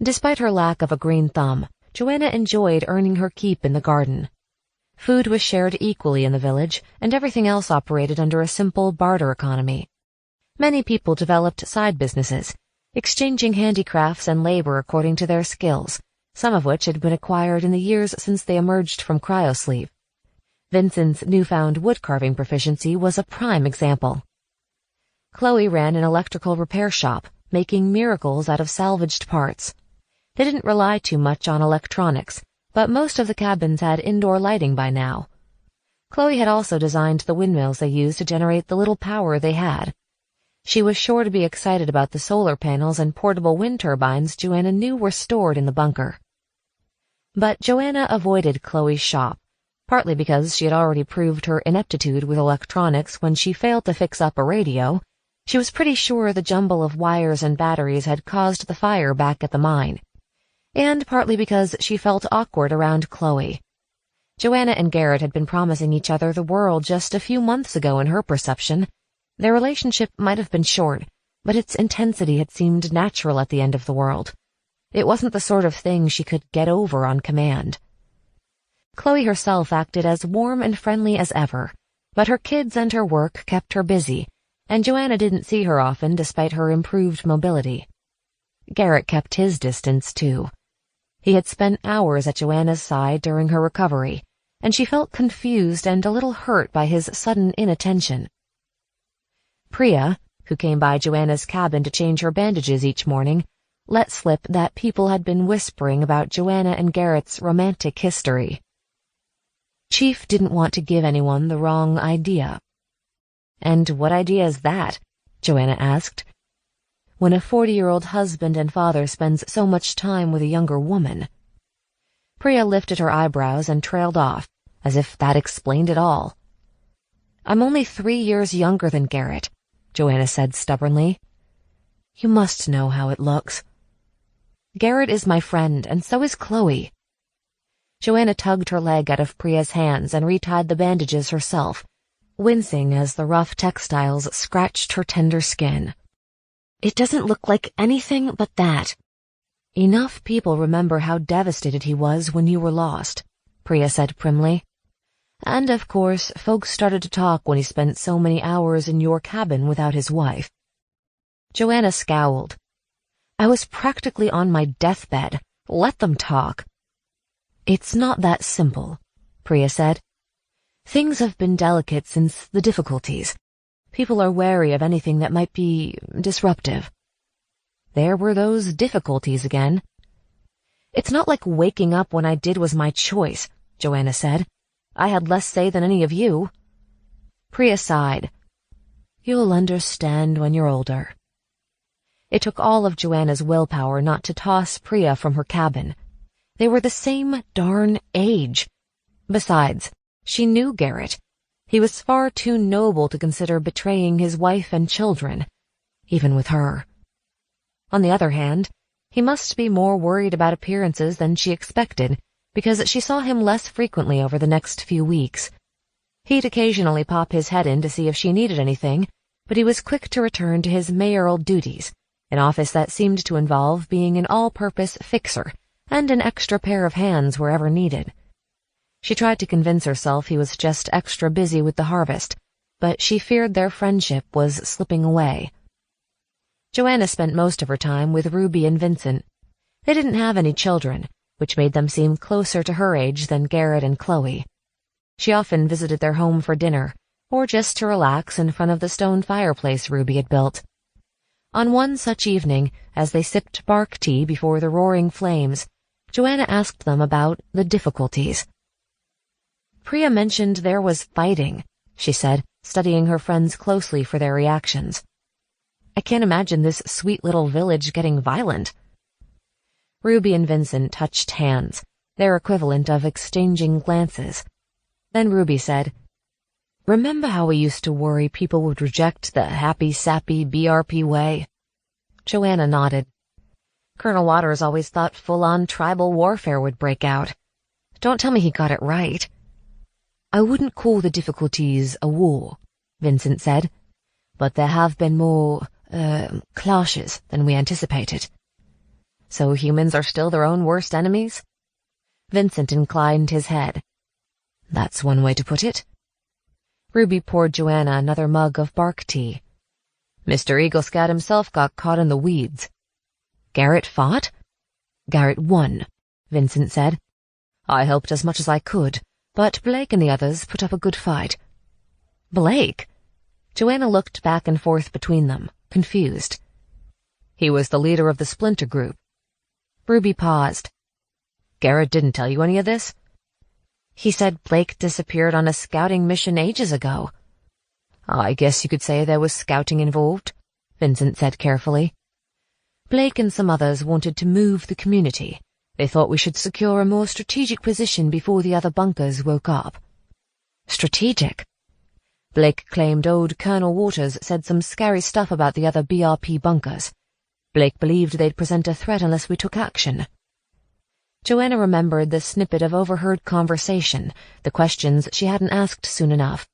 Despite her lack of a green thumb, Joanna enjoyed earning her keep in the garden. Food was shared equally in the village, and everything else operated under a simple barter economy. Many people developed side businesses. exchanging handicrafts and labor according to their skills, some of which had been acquired in the years since they emerged from cryosleep. Vincent's newfound wood-carving proficiency was a prime example. Chloe ran an electrical repair shop, making miracles out of salvaged parts. They didn't rely too much on electronics, but most of the cabins had indoor lighting by now. Chloe had also designed the windmills they used to generate the little power they had. She was sure to be excited about the solar panels and portable wind turbines Joanna knew were stored in the bunker. But Joanna avoided Chloe's shop, partly because she had already proved her ineptitude with electronics when she failed to fix up a radio. She was pretty sure the jumble of wires and batteries had caused the fire back at the mine, and partly because she felt awkward around Chloe. Joanna and Garrett had been promising each other the world just a few months ago in her perception. Their relationship might have been short, but its intensity had seemed natural at the end of the world. It wasn't the sort of thing she could get over on command. Chloe herself acted as warm and friendly as ever, but her kids and her work kept her busy, and Joanna didn't see her often despite her improved mobility. Garrett kept his distance, too. He had spent hours at Joanna's side during her recovery, and she felt confused and a little hurt by his sudden inattention. Priya, who came by Joanna's cabin to change her bandages each morning, let slip that people had been whispering about Joanna and Garrett's romantic history. Chief didn't want to give anyone the wrong idea. "And what idea is that?" Joanna asked. "When a 40-year-old husband and father spends so much time with a younger woman." Priya lifted her eyebrows and trailed off, as if that explained it all. "I'm only 3 years younger than Garrett," Joanna said stubbornly. "You must know how it looks." "Garrett is my friend, and so is Chloe." Joanna tugged her leg out of Priya's hands and retied the bandages herself, wincing as the rough textiles scratched her tender skin. "It doesn't look like anything but that." "Enough people remember how devastated he was when you were lost," Priya said primly. "And, of course, folks started to talk when he spent so many hours in your cabin without his wife." Joanna scowled. "I was practically on my deathbed. Let them talk." "It's not that simple," Priya said. "Things have been delicate since the difficulties. People are wary of anything that might be disruptive." There were those difficulties again. "It's not like waking up when I did was my choice," Joanna said. "I had less say than any of you." Priya sighed. "You'll understand when you're older." It took all of Joanna's willpower not to toss Priya from her cabin. They were the same darn age. Besides, she knew Garrett. He was far too noble to consider betraying his wife and children, even with her. On the other hand, he must be more worried about appearances than she expected, because she saw him less frequently over the next few weeks. He'd occasionally pop his head in to see if she needed anything, but he was quick to return to his mayoral duties, an office that seemed to involve being an all-purpose fixer and an extra pair of hands wherever needed. She tried to convince herself he was just extra busy with the harvest, but she feared their friendship was slipping away. Joanna spent most of her time with Ruby and Vincent. They didn't have any children, which made them seem closer to her age than Garrett and Chloe. She often visited their home for dinner, or just to relax in front of the stone fireplace Ruby had built. On one such evening, as they sipped bark tea before the roaring flames, Joanna asked them about the difficulties. "Priya mentioned there was fighting," she said, studying her friends closely for their reactions. "I can't imagine this sweet little village getting violent." Ruby and Vincent touched hands, their equivalent of exchanging glances. Then Ruby said, "Remember how we used to worry people would reject the happy-sappy BRP way?" Joanna nodded. "Colonel Waters always thought full-on tribal warfare would break out. Don't tell me he got it right." "I wouldn't call the difficulties a war," Vincent said, "but there have been more, clashes than we anticipated." "So humans are still their own worst enemies?" Vincent inclined his head. "That's one way to put it." Ruby poured Joanna another mug of bark tea. "Mr. Eagle Scout himself got caught in the weeds," Garrett fought? Garrett won, Vincent said. I helped as much as I could, but Blake and the others put up a good fight. Blake? Joanna looked back and forth between them, confused. He was the leader of the splinter group. Ruby paused. Garrett didn't tell you any of this? He said Blake disappeared on a scouting mission ages ago. I guess you could say there was scouting involved, Vincent said carefully. Blake and some others wanted to move the community. They thought we should secure a more strategic position before the other bunkers woke up. Strategic? Blake claimed old Colonel Waters said some scary stuff about the other BRP bunkers. Blake believed they'd present a threat unless we took action. Joanna remembered the snippet of overheard conversation, the questions she hadn't asked soon enough.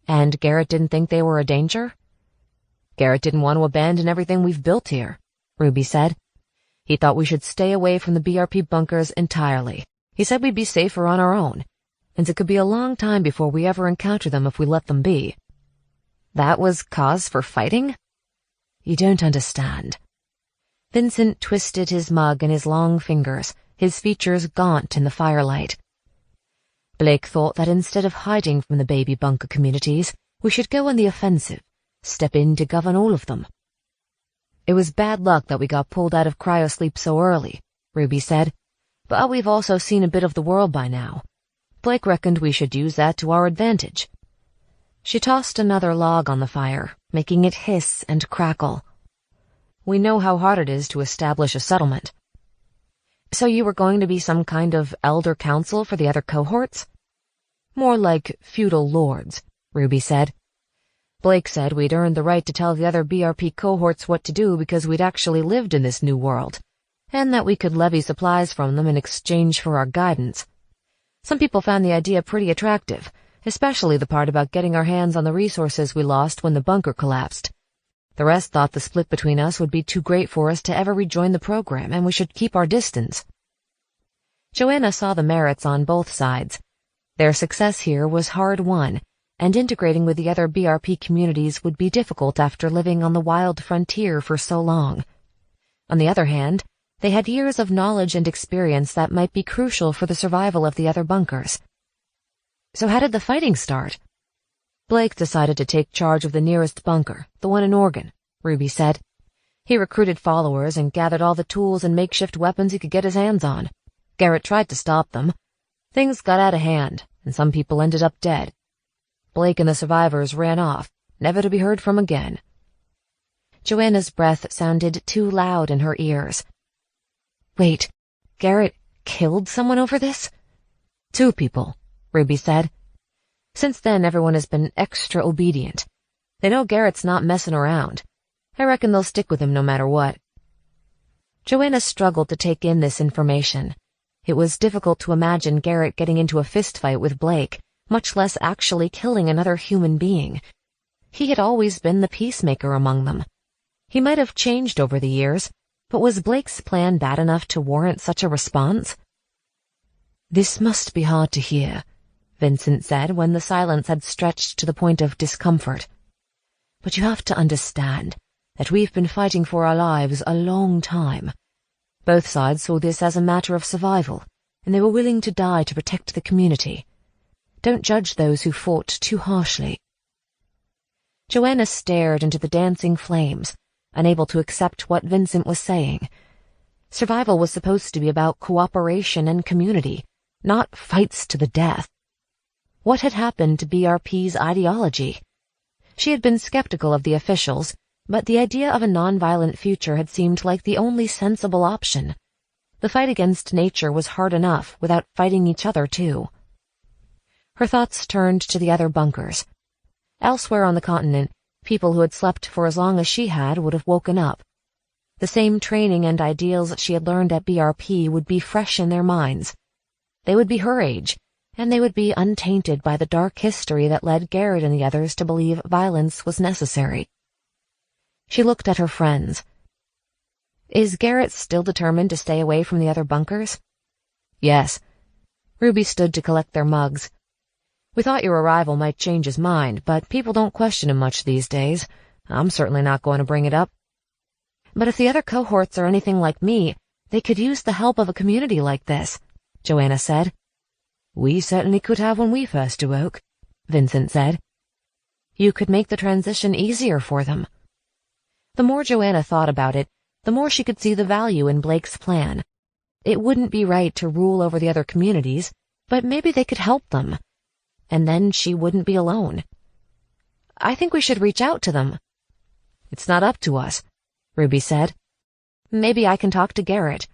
And Garrett didn't think they were a danger? Garrett didn't want to abandon everything we've built here, Ruby said. He thought we should stay away from the BRP bunkers entirely. He said we'd be safer on our own, and it could be a long time before we ever encounter them if we let them be. That was cause for fighting? You don't understand. Vincent twisted his mug in his long fingers, his features gaunt in the firelight. Blake thought that instead of hiding from the baby bunker communities, we should go on the offensive, step in to govern all of them. It was bad luck that we got pulled out of cryosleep so early, Ruby said, but we've also seen a bit of the world by now. Blake reckoned we should use that to our advantage. She tossed another log on the fire, making it hiss and crackle. We know how hard it is to establish a settlement. So you were going to be some kind of elder council for the other cohorts? More like feudal lords, Ruby said. Blake said we'd earned the right to tell the other BRP cohorts what to do because we'd actually lived in this new world, and that we could levy supplies from them in exchange for our guidance. Some people found the idea pretty attractive, especially the part about getting our hands on the resources we lost when the bunker collapsed. The rest thought the split between us would be too great for us to ever rejoin the program, and we should keep our distance. Joanna saw the merits on both sides. Their success here was hard-won, and integrating with the other BRP communities would be difficult after living on the wild frontier for so long. On the other hand, they had years of knowledge and experience that might be crucial for the survival of the other bunkers. So how did the fighting start? Blake decided to take charge of the nearest bunker, the one in Oregon, Ruby said. He recruited followers and gathered all the tools and makeshift weapons he could get his hands on. Garrett tried to stop them. Things got out of hand, and some people ended up dead. Blake and the survivors ran off, never to be heard from again. Joanna's breath sounded too loud in her ears. Wait, Garrett killed someone over this? 2 people, Ruby said. Since then, everyone has been extra obedient. They know Garrett's not messing around. I reckon they'll stick with him no matter what. Joanna struggled to take in this information. It was difficult to imagine Garrett getting into a fistfight with Blake, much less actually killing another human being. He had always been the peacemaker among them. He might have changed over the years, but was Blake's plan bad enough to warrant such a response? This must be hard to hear, Vincent said when the silence had stretched to the point of discomfort. But you have to understand that we've been fighting for our lives a long time. Both sides saw this as a matter of survival, and they were willing to die to protect the community. Don't judge those who fought too harshly. Joanna stared into the dancing flames, unable to accept what Vincent was saying. Survival was supposed to be about cooperation and community, not fights to the death. What had happened to BRP's ideology? She had been skeptical of the officials, but the idea of a nonviolent future had seemed like the only sensible option. The fight against nature was hard enough without fighting each other, too. Her thoughts turned to the other bunkers. Elsewhere on the continent, people who had slept for as long as she had would have woken up. The same training and ideals she had learned at BRP would be fresh in their minds. They would be her age, and they would be untainted by the dark history that led Garrett and the others to believe violence was necessary. She looked at her friends. Is Garrett still determined to stay away from the other bunkers? Yes. Ruby stood to collect their mugs. We thought your arrival might change his mind, but people don't question him much these days. I'm certainly not going to bring it up. But if the other cohorts are anything like me, they could use the help of a community like this, Joanna said. We certainly could have when we first awoke, Vincent said. You could make the transition easier for them. The more Joanna thought about it, the more she could see the value in Blake's plan. It wouldn't be right to rule over the other communities, but maybe they could help them. And then she wouldn't be alone. I think we should reach out to them. It's not up to us, Ruby said. Maybe I can talk to Garrett.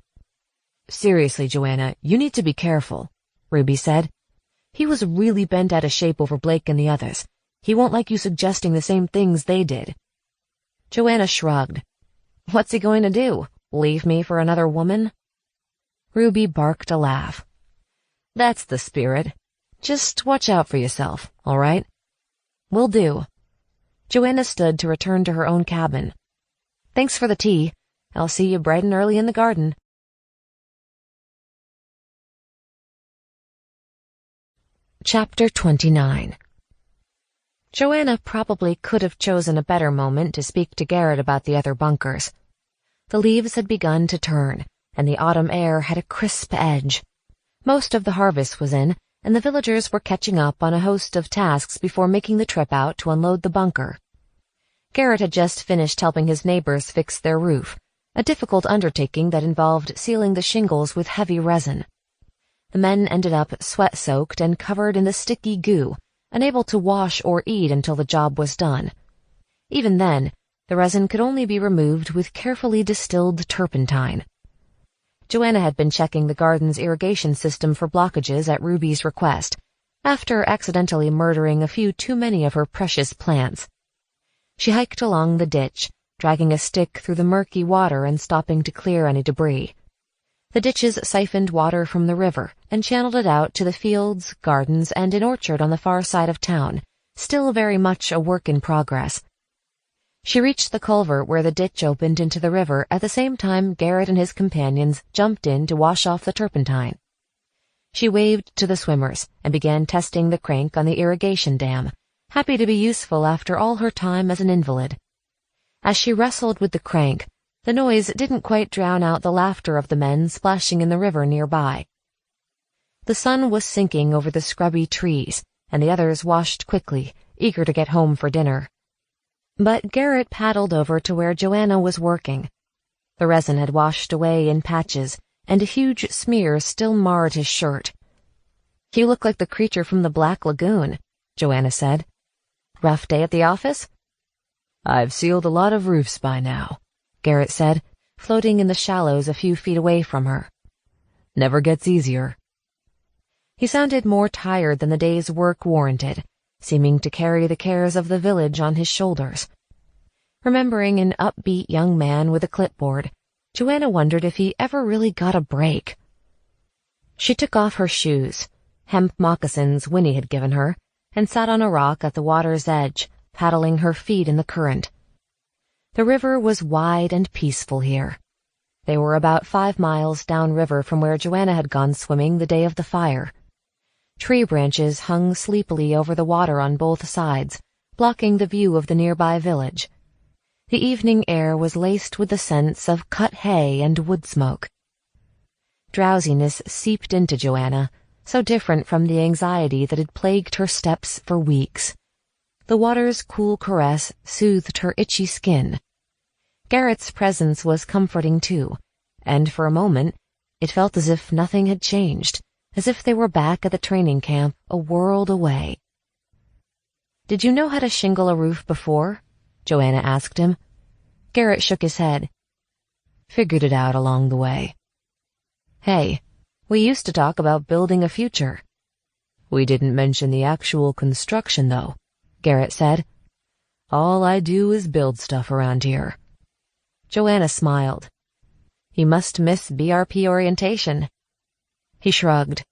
Seriously, Joanna, you need to be careful, Ruby said. He was really bent out of shape over Blake and the others. He won't like you suggesting the same things they did. Joanna shrugged. What's he going to do? Leave me for another woman? Ruby barked a laugh. That's the spirit. Just watch out for yourself, all right? Will do. Joanna stood to return to her own cabin. Thanks for the tea. I'll see you bright and early in the garden. Chapter 29. Joanna probably could have chosen a better moment to speak to Garrett about the other bunkers. The leaves had begun to turn, and the autumn air had a crisp edge. Most of the harvest was in, and the villagers were catching up on a host of tasks before making the trip out to unload the bunker. Garrett had just finished helping his neighbors fix their roof, a difficult undertaking that involved sealing the shingles with heavy resin. The men ended up sweat-soaked and covered in the sticky goo, unable to wash or eat until the job was done. Even then, the resin could only be removed with carefully distilled turpentine. Joanna had been checking the garden's irrigation system for blockages at Ruby's request, after accidentally murdering a few too many of her precious plants. She hiked along the ditch, dragging a stick through the murky water and stopping to clear any debris. The ditches siphoned water from the river and channeled it out to the fields, gardens, and an orchard on the far side of town, still very much a work in progress. She reached the culvert where the ditch opened into the river at the same time Garrett and his companions jumped in to wash off the turpentine. She waved to the swimmers and began testing the crank on the irrigation dam, happy to be useful after all her time as an invalid. As she wrestled with the crank, the noise didn't quite drown out the laughter of the men splashing in the river nearby. The sun was sinking over the scrubby trees, and the others washed quickly, eager to get home for dinner. But Garrett paddled over to where Joanna was working. The resin had washed away in patches, and a huge smear still marred his shirt. "You look like the creature from the Black Lagoon," Joanna said. "Rough day at the office?" "I've sealed a lot of roofs by now," Garrett said, floating in the shallows a few feet away from her. "Never gets easier." He sounded more tired than the day's work warranted, seeming to carry the cares of the village on his shoulders. Remembering an upbeat young man with a clipboard, Joanna wondered if he ever really got a break. She took off her shoes, hemp moccasins Winnie had given her, and sat on a rock at the water's edge, paddling her feet in the current. The river was wide and peaceful here. They were about 5 miles downriver from where Joanna had gone swimming the day of the fire. Tree branches hung sleepily over the water on both sides, blocking the view of the nearby village. The evening air was laced with the scents of cut hay and wood smoke. Drowsiness seeped into Joanna, so different from the anxiety that had plagued her steps for weeks. The water's cool caress soothed her itchy skin. Garrett's presence was comforting too, and for a moment it felt as if nothing had changed, as if they were back at the training camp a world away. "Did you know how to shingle a roof before?" Joanna asked him. Garrett shook his head. "Figured it out along the way." "Hey, we used to talk about building a future." "We didn't mention the actual construction, though," Garrett said. "All I do is build stuff around here." Joanna smiled. "You must miss BRP orientation." He shrugged.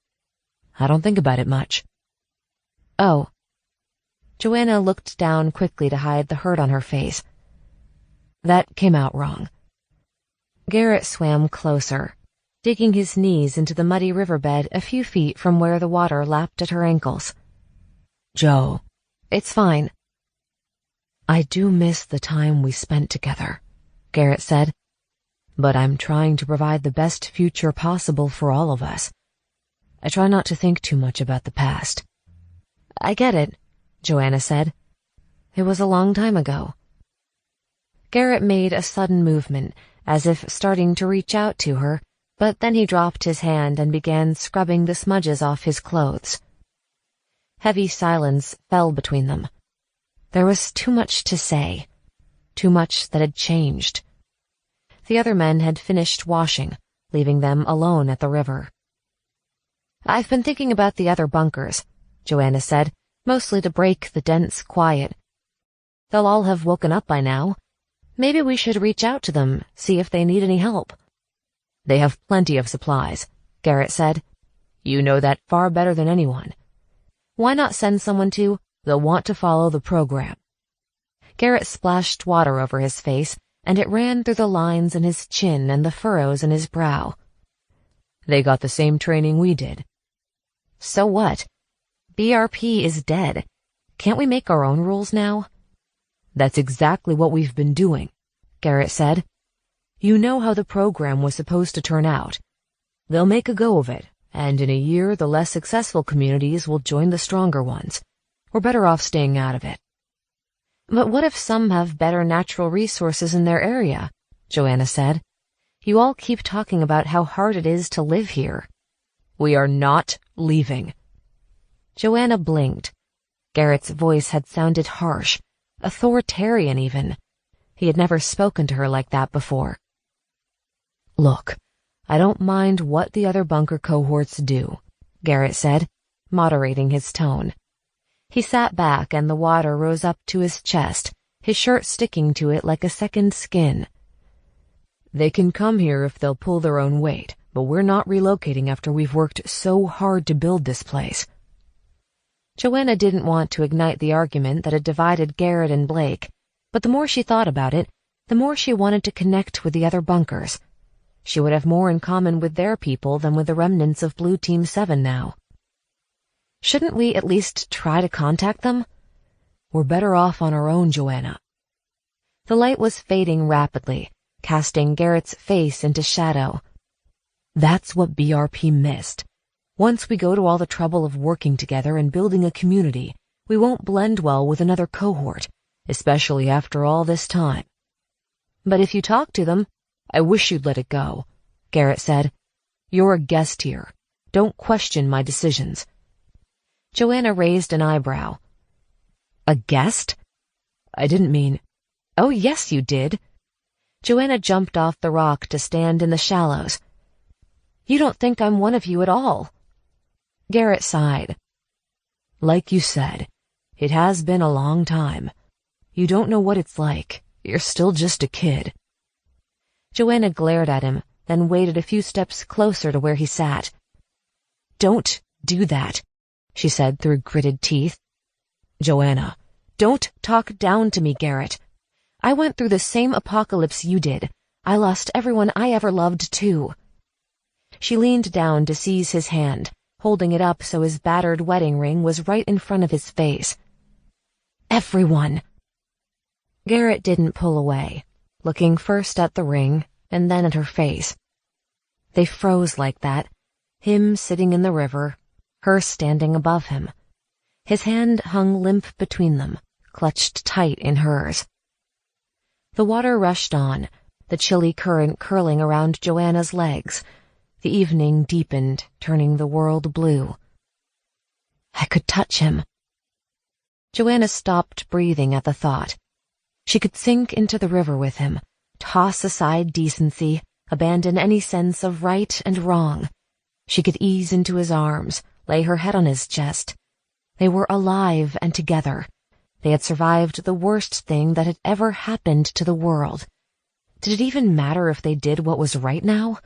"I don't think about it much." "Oh." Joanna looked down quickly to hide the hurt on her face. "That came out wrong." Garrett swam closer, digging his knees into the muddy riverbed a few feet from where the water lapped at her ankles. "Jo." "It's fine." "I do miss the time we spent together," Garrett said, but I'm trying to provide the best future possible for all of us. I try not to think too much about the past." "I get it," Joanna said. "It was a long time ago." Garrett made a sudden movement, as if starting to reach out to her, but then he dropped his hand and began scrubbing the smudges off his clothes. Heavy silence fell between them. There was too much to say, too much that had changed. The other men had finished washing, leaving them alone at the river. "I've been thinking about the other bunkers," Joanna said, mostly to break the dense quiet. "They'll all have woken up by now. Maybe we should reach out to them, see if they need any help." "They have plenty of supplies," Garrett said. "You know that far better than anyone. Why not send someone to? They'll want to follow the program." Garrett splashed water over his face, and it ran through the lines in his chin and the furrows in his brow. "They got the same training we did." "So what? BRP is dead. Can't we make our own rules now?" "That's exactly what we've been doing," Garrett said. "You know how the program was supposed to turn out. They'll make a go of it, and in a year the less successful communities will join the stronger ones. We're better off staying out of it." "But what if some have better natural resources in their area?" Joanna said. "You all keep talking about how hard it is to live here." "We are not leaving." Joanna blinked. Garrett's voice had sounded harsh, authoritarian even. He had never spoken to her like that before. "Look, I don't mind what the other bunker cohorts do," Garrett said, moderating his tone. He sat back and the water rose up to his chest, his shirt sticking to it like a second skin. "They can come here if they'll pull their own weight, but we're not relocating after we've worked so hard to build this place." Joanna didn't want to ignite the argument that had divided Garrett and Blake, but the more she thought about it, the more she wanted to connect with the other bunkers. She would have more in common with their people than with the remnants of Blue Team 7 now. "Shouldn't we at least try to contact them?" "We're better off on our own, Joanna." The light was fading rapidly, casting Garrett's face into shadow. "That's what BRP missed. Once we go to all the trouble of working together and building a community, we won't blend well with another cohort, especially after all this time." "But if you talk to them—" "I wish you'd let it go," Garrett said. "You're a guest here. Don't question my decisions." Joanna raised an eyebrow. "A guest?" "I didn't mean—" "Oh, yes, you did." Joanna jumped off the rock to stand in the shallows. "You don't think I'm one of you at all." Garrett sighed. "Like you said, it has been a long time. You don't know what it's like. You're still just a kid." Joanna glared at him, then waited a few steps closer to where he sat. "Don't do that," she said through gritted teeth. "Joanna." "Don't talk down to me, Garrett. I went through the same apocalypse you did. I lost everyone I ever loved, too." She leaned down to seize his hand, holding it up so his battered wedding ring was right in front of his face. "Everyone." Garrett didn't pull away, looking first at the ring and then at her face. They froze like that, him sitting in the river, her standing above him. His hand hung limp between them, clutched tight in hers. The water rushed on, the chilly current curling around Joanna's legs. The evening deepened, turning the world blue. I could touch him. Joanna stopped breathing at the thought. She could sink into the river with him, toss aside decency, abandon any sense of right and wrong. She could ease into his arms, lay her head on his chest. They were alive and together. They had survived the worst thing that had ever happened to the world. Did it even matter if they did what was right now?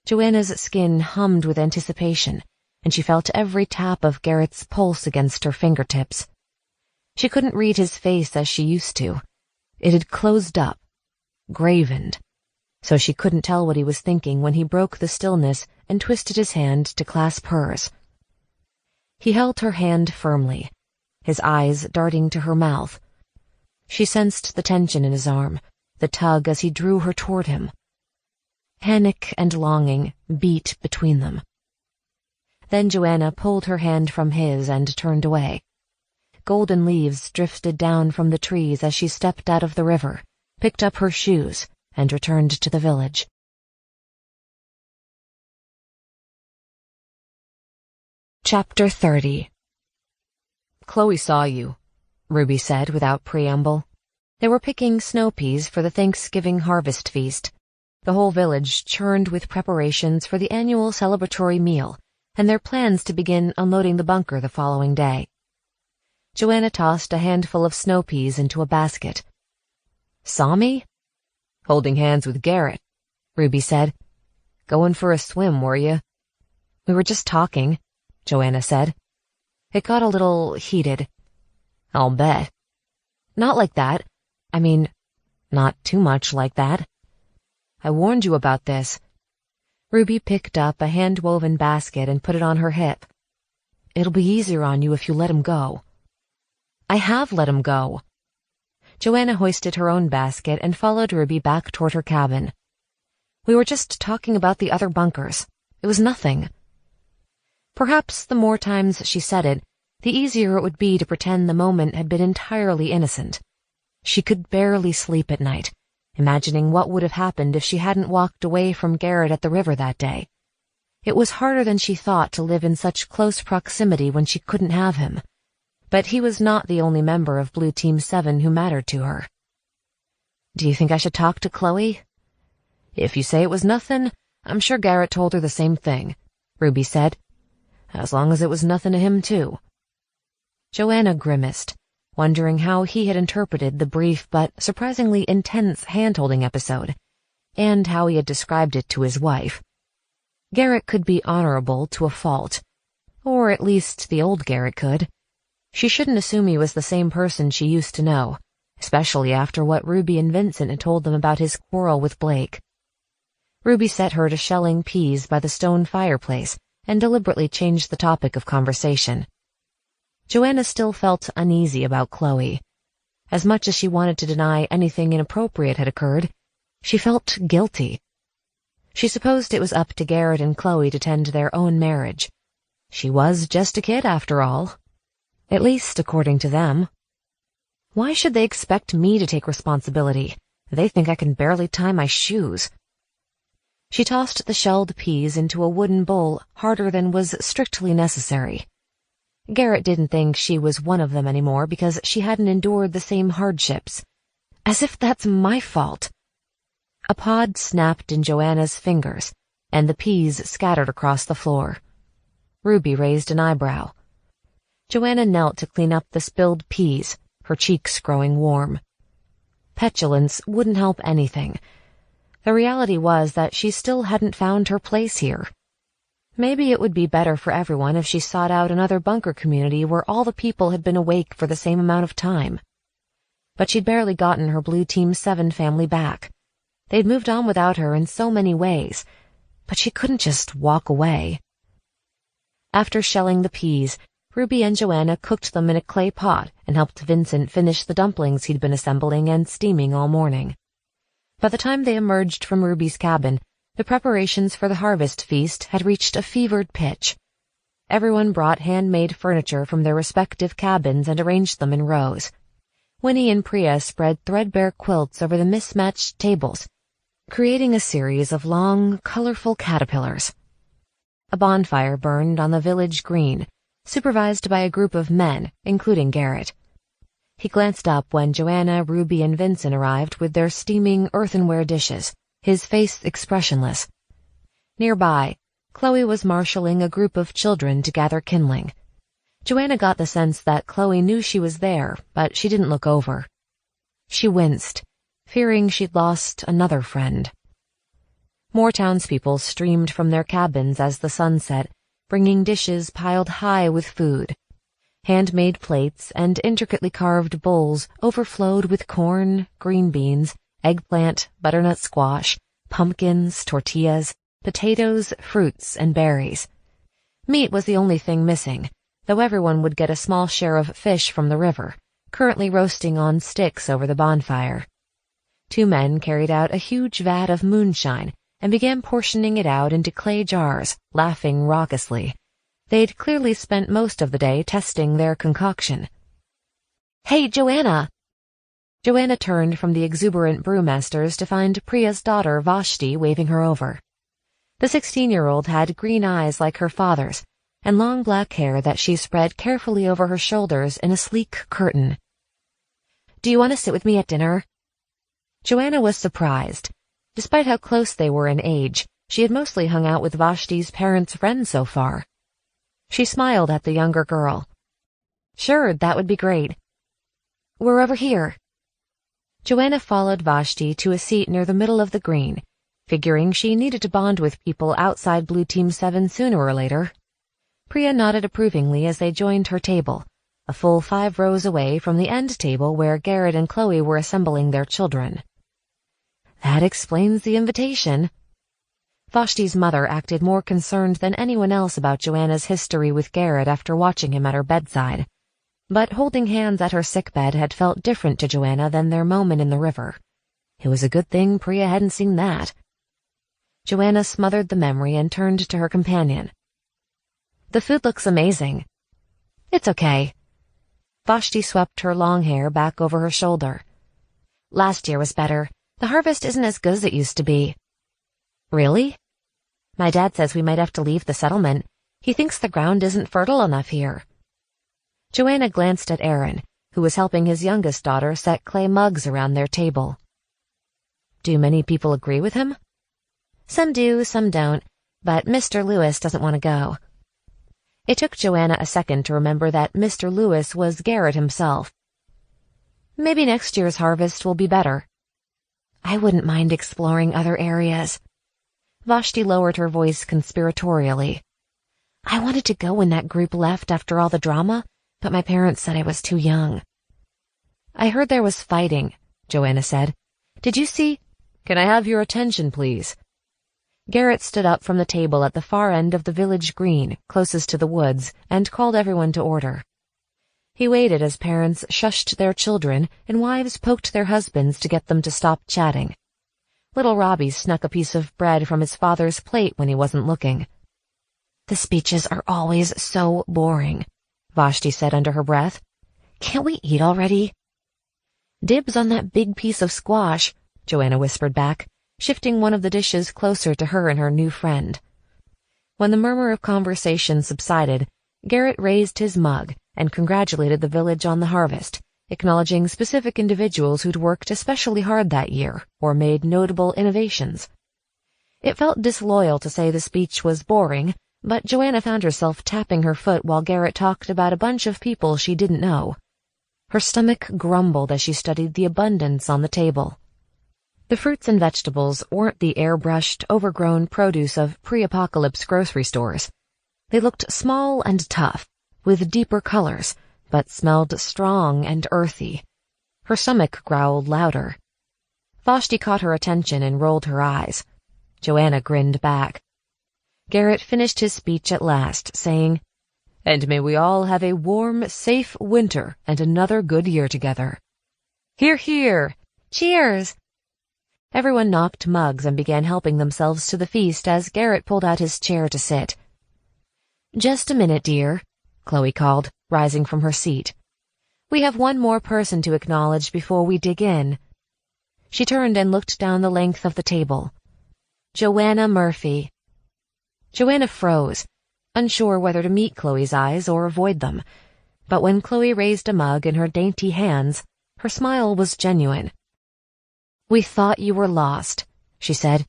Joanna's skin hummed with anticipation, and she felt every tap of Garrett's pulse against her fingertips. She couldn't read his face as she used to. It had closed up, gravened, so she couldn't tell what he was thinking when he broke the stillness and twisted his hand to clasp hers. He held her hand firmly, his eyes darting to her mouth. She sensed the tension in his arm, the tug as he drew her toward him, Panic and longing beat between them. Then Joanna pulled her hand from his and turned away. Golden leaves drifted down from the trees as she stepped out of the river, picked up her shoes, and returned to the village. Chapter 30. Chloe saw you, Ruby said without preamble. They were picking snow peas for the Thanksgiving harvest feast. The whole village churned with preparations for the annual celebratory meal and their plans to begin unloading the bunker the following day. Joanna tossed a handful of snow peas into a basket. Saw me? Holding hands with Garrett, Ruby said. Going for a swim, were you? We were just talking, Joanna said. It got a little heated. I'll bet. Not like that. I mean, not too much like that. I warned you about this. Ruby picked up a hand-woven basket and put it on her hip. It'll be easier on you if you let him go. I have let him go. Joanna hoisted her own basket and followed Ruby back toward her cabin. We were just talking about the other bunkers. It was nothing. Perhaps the more times she said it, the easier it would be to pretend the moment had been entirely innocent. She could barely sleep at night, imagining what would have happened if she hadn't walked away from Garrett at the river that day. It was harder than she thought to live in such close proximity when she couldn't have him. But he was not the only member of Blue Team 7 who mattered to her. Do you think I should talk to Chloe? If you say it was nothing, I'm sure Garrett told her the same thing, Ruby said. As long as it was nothing to him, too. Joanna grimaced, wondering how he had interpreted the brief but surprisingly intense hand-holding episode, and how he had described it to his wife. Garrett could be honorable to a fault, or at least the old Garrett could. She shouldn't assume he was the same person she used to know, especially after what Ruby and Vincent had told them about his quarrel with Blake. Ruby set her to shelling peas by the stone fireplace and deliberately changed the topic of conversation. Joanna still felt uneasy about Chloe. As much as she wanted to deny anything inappropriate had occurred, she felt guilty. She supposed it was up to Garrett and Chloe to tend to their own marriage. She was just a kid, after all. At least according to them. Why should they expect me to take responsibility? They think I can barely tie my shoes. She tossed the shelled peas into a wooden bowl harder than was strictly necessary. Garrett didn't think she was one of them anymore because she hadn't endured the same hardships. As if that's my fault. A pod snapped in Joanna's fingers, and the peas scattered across the floor. Ruby raised an eyebrow. Joanna knelt to clean up the spilled peas, her cheeks growing warm. Petulance wouldn't help anything. The reality was that she still hadn't found her place here. Maybe it would be better for everyone if she sought out another bunker community where all the people had been awake for the same amount of time. But she'd barely gotten her Blue Team 7 family back. They'd moved on without her in so many ways, but she couldn't just walk away. After shelling the peas, Ruby and Joanna cooked them in a clay pot and helped Vincent finish the dumplings he'd been assembling and steaming all morning. By the time they emerged from Ruby's cabin, the preparations for the harvest feast had reached a fevered pitch. Everyone brought handmade furniture from their respective cabins and arranged them in rows. Winnie and Priya spread threadbare quilts over the mismatched tables, creating a series of long, colorful caterpillars. A bonfire burned on the village green, supervised by a group of men, including Garrett. He glanced up when Joanna, Ruby, and Vincent arrived with their steaming earthenware dishes, his face expressionless. Nearby, Chloe was marshalling a group of children to gather kindling. Joanna got the sense that Chloe knew she was there, but she didn't look over. She winced, fearing she'd lost another friend. More townspeople streamed from their cabins as the sun set, bringing dishes piled high with food. Handmade plates and intricately carved bowls overflowed with corn, green beans, eggplant, butternut squash, pumpkins, tortillas, potatoes, fruits, and berries. Meat was the only thing missing, though everyone would get a small share of fish from the river, currently roasting on sticks over the bonfire. Two men carried out a huge vat of moonshine and began portioning it out into clay jars, laughing raucously. They'd clearly spent most of the day testing their concoction. "Hey, Joanna!" Joanna turned from the exuberant brewmasters to find Priya's daughter Vashti waving her over. The 16-year-old had green eyes like her father's, and long black hair that she spread carefully over her shoulders in a sleek curtain. "Do you want to sit with me at dinner?" Joanna was surprised. Despite how close they were in age, she had mostly hung out with Vashti's parents' friends so far. She smiled at the younger girl. "Sure, that would be great." "We're over here." Joanna followed Vashti to a seat near the middle of the green, figuring she needed to bond with people outside Blue Team 7 sooner or later. Priya nodded approvingly as they joined her table, a full 5 rows away from the end table where Garrett and Chloe were assembling their children. "That explains the invitation." Vashti's mother acted more concerned than anyone else about Joanna's history with Garrett after watching him at her bedside, but holding hands at her sickbed had felt different to Joanna than their moment in the river. It was a good thing Priya hadn't seen that. Joanna smothered the memory and turned to her companion. "The food looks amazing." "It's okay." Vashti swept her long hair back over her shoulder. "Last year was better. The harvest isn't as good as it used to be." "Really?" "My dad says we might have to leave the settlement. He thinks the ground isn't fertile enough here." Joanna glanced at Aaron, who was helping his youngest daughter set clay mugs around their table. "Do many people agree with him?" "Some do, some don't, but Mr. Lewis doesn't want to go." It took Joanna a second to remember that Mr. Lewis was Garrett himself. "Maybe next year's harvest will be better." "I wouldn't mind exploring other areas." Vashti lowered her voice conspiratorially. "I wanted to go when that group left after all the drama, but my parents said I was too young." "I heard there was fighting," Joanna said. "Did you see—" "Can I have your attention, please?" Garrett stood up from the table at the far end of the village green, closest to the woods, and called everyone to order. He waited as parents shushed their children and wives poked their husbands to get them to stop chatting. Little Robbie snuck a piece of bread from his father's plate when he wasn't looking. "The speeches are always so boring," Vashti said under her breath. "Can't we eat already?" "Dibs on that big piece of squash," Joanna whispered back, shifting one of the dishes closer to her and her new friend. When the murmur of conversation subsided, Garrett raised his mug and congratulated the village on the harvest, acknowledging specific individuals who'd worked especially hard that year or made notable innovations. It felt disloyal to say the speech was boring, but Joanna found herself tapping her foot while Garrett talked about a bunch of people she didn't know. Her stomach grumbled as she studied the abundance on the table. The fruits and vegetables weren't the airbrushed, overgrown produce of pre-apocalypse grocery stores. They looked small and tough, with deeper colors, but smelled strong and earthy. Her stomach growled louder. Vashti caught her attention and rolled her eyes. Joanna grinned back. Garrett finished his speech at last, saying, "And may we all have a warm, safe winter and another good year together." "Hear, hear!" "Cheers!" Everyone knocked mugs and began helping themselves to the feast as Garrett pulled out his chair to sit. "Just a minute, dear," Chloe called, rising from her seat. "We have one more person to acknowledge before we dig in." She turned and looked down the length of the table. "Joanna Murphy." Joanna froze, unsure whether to meet Chloe's eyes or avoid them. But when Chloe raised a mug in her dainty hands, her smile was genuine. "We thought you were lost," she said.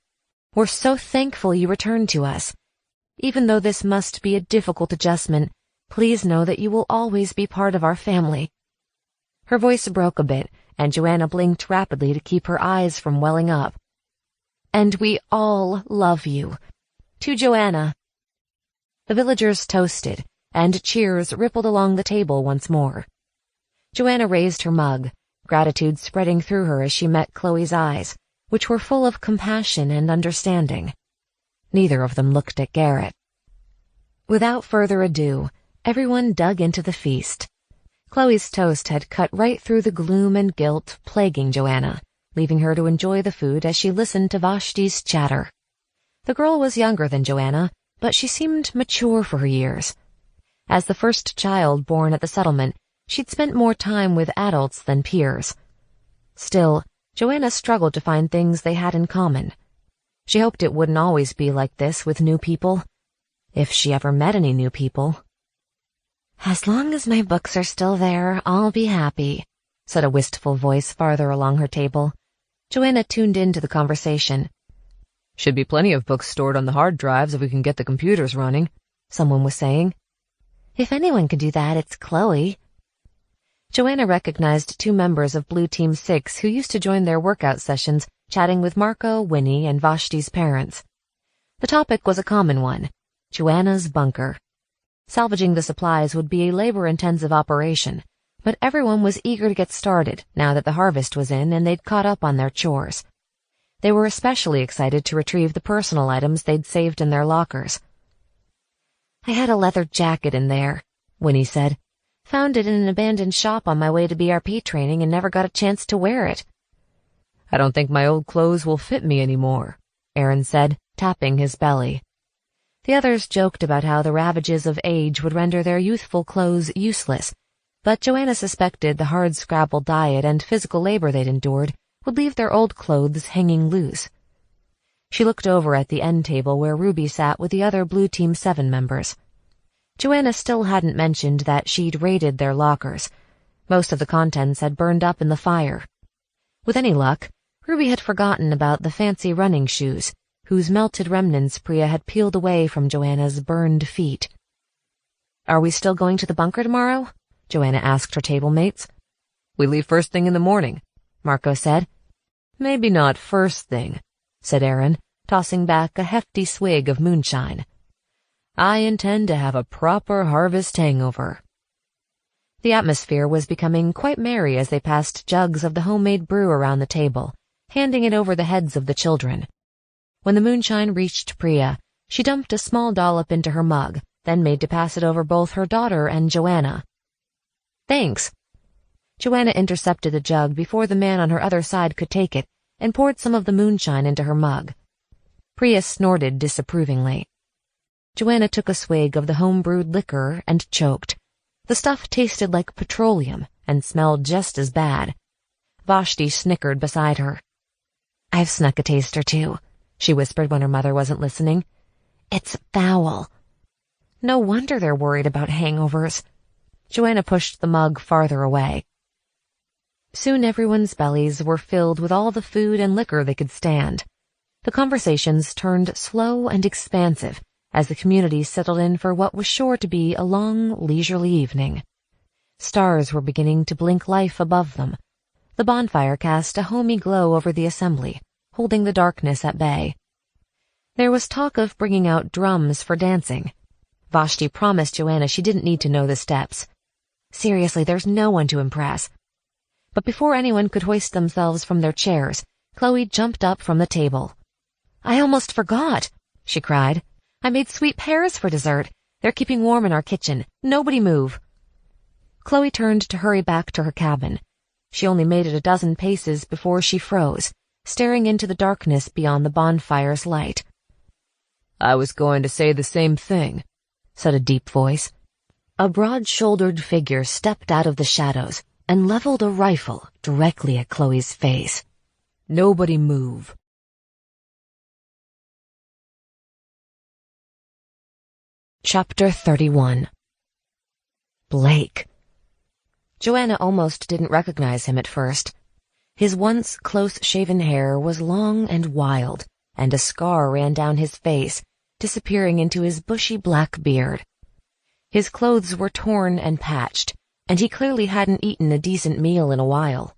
"We're so thankful you returned to us. Even though this must be a difficult adjustment, please know that you will always be part of our family." Her voice broke a bit, and Joanna blinked rapidly to keep her eyes from welling up. "And we all love you. To Joanna." The villagers toasted, and cheers rippled along the table once more. Joanna raised her mug, gratitude spreading through her as she met Chloe's eyes, which were full of compassion and understanding. Neither of them looked at Garrett. Without further ado, everyone dug into the feast. Chloe's toast had cut right through the gloom and guilt plaguing Joanna, leaving her to enjoy the food as she listened to Vashti's chatter. The girl was younger than Joanna, but she seemed mature for her years. As the first child born at the settlement, she'd spent more time with adults than peers. Still, Joanna struggled to find things they had in common. She hoped it wouldn't always be like this with new people, if she ever met any new people. "As long as my books are still there, I'll be happy," said a wistful voice farther along her table. Joanna tuned into the conversation. "Should be plenty of books stored on the hard drives if we can get the computers running," someone was saying. "If anyone can do that, it's Chloe." Joanna recognized two members of Blue Team 6 who used to join their workout sessions, chatting with Marco, Winnie, and Vashti's parents. The topic was a common one: Joanna's bunker. Salvaging the supplies would be a labor-intensive operation, but everyone was eager to get started now that the harvest was in and they'd caught up on their chores. They were especially excited to retrieve the personal items they'd saved in their lockers. "I had a leather jacket in there," Winnie said. "Found it in an abandoned shop on my way to BRP training and never got a chance to wear it." "I don't think my old clothes will fit me anymore," Aaron said, tapping his belly. The others joked about how the ravages of age would render their youthful clothes useless, but Joanna suspected the hard-scrabble diet and physical labor they'd endured would leave their old clothes hanging loose. She looked over at the end table where Ruby sat with the other Blue Team 7 members. Joanna still hadn't mentioned that she'd raided their lockers. Most of the contents had burned up in the fire. With any luck, Ruby had forgotten about the fancy running shoes, whose melted remnants Priya had peeled away from Joanna's burned feet. "Are we still going to the bunker tomorrow?" Joanna asked her table mates. "We leave first thing in the morning," Marco said. "Maybe not first thing," said Aaron, tossing back a hefty swig of moonshine. "I intend to have a proper harvest hangover." The atmosphere was becoming quite merry as they passed jugs of the homemade brew around the table, handing it over the heads of the children. When the moonshine reached Priya, she dumped a small dollop into her mug, then made to pass it over both her daughter and Joanna. "Thanks." Joanna intercepted the jug before the man on her other side could take it and poured some of the moonshine into her mug. Priya snorted disapprovingly. Joanna took a swig of the home-brewed liquor and choked. The stuff tasted like petroleum and smelled just as bad. Vashti snickered beside her. "I've snuck a taste or two," she whispered when her mother wasn't listening. "It's foul." No wonder they're worried about hangovers. Joanna pushed the mug farther away. Soon everyone's bellies were filled with all the food and liquor they could stand. The conversations turned slow and expansive as the community settled in for what was sure to be a long, leisurely evening. Stars were beginning to blink life above them. The bonfire cast a homey glow over the assembly, holding the darkness at bay. There was talk of bringing out drums for dancing. Vashti promised Joanna she didn't need to know the steps. Seriously, there's no one to impress. But before anyone could hoist themselves from their chairs, Chloe jumped up from the table. "I almost forgot," she cried. "I made sweet pears for dessert. They're keeping warm in our kitchen. Nobody move." Chloe turned to hurry back to her cabin. She only made it a dozen paces before she froze, staring into the darkness beyond the bonfire's light. "I was going to say the same thing," said a deep voice. A broad-shouldered figure stepped out of the shadows and leveled a rifle directly at Chloe's face. "Nobody move." Chapter 31. Blake. Joanna almost didn't recognize him at first. His once close-shaven hair was long and wild, and a scar ran down his face, disappearing into his bushy black beard. His clothes were torn and patched, and he clearly hadn't eaten a decent meal in a while.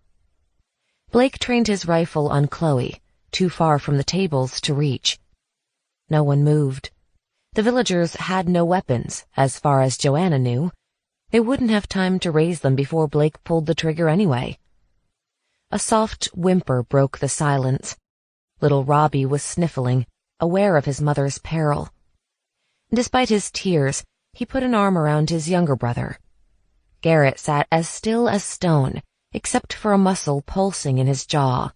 Blake trained his rifle on Chloe, too far from the tables to reach. No one moved. The villagers had no weapons, as far as Joanna knew. They wouldn't have time to raise them before Blake pulled the trigger anyway. A soft whimper broke the silence. Little Robbie was sniffling, aware of his mother's peril. Despite his tears, he put an arm around his younger brother. Garrett sat as still as stone, except for a muscle pulsing in his jaw.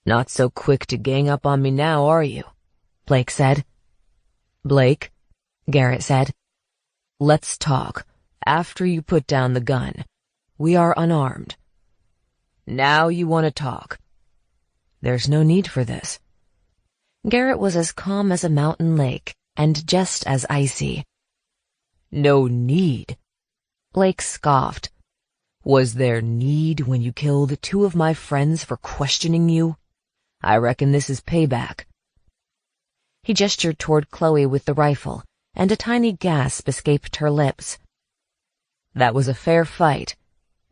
"Not so quick to gang up on me now, are you?" Blake said. Blake, Garrett said, let's talk after you put down the gun. We are unarmed. Now you want to talk. There's no need for this. Garrett was as calm as a mountain lake and just as icy. No need? Blake scoffed. Was there need when you killed 2 of my friends for questioning you? I reckon this is payback. He gestured toward Chloe with the rifle, and a tiny gasp escaped her lips. That was a fair fight,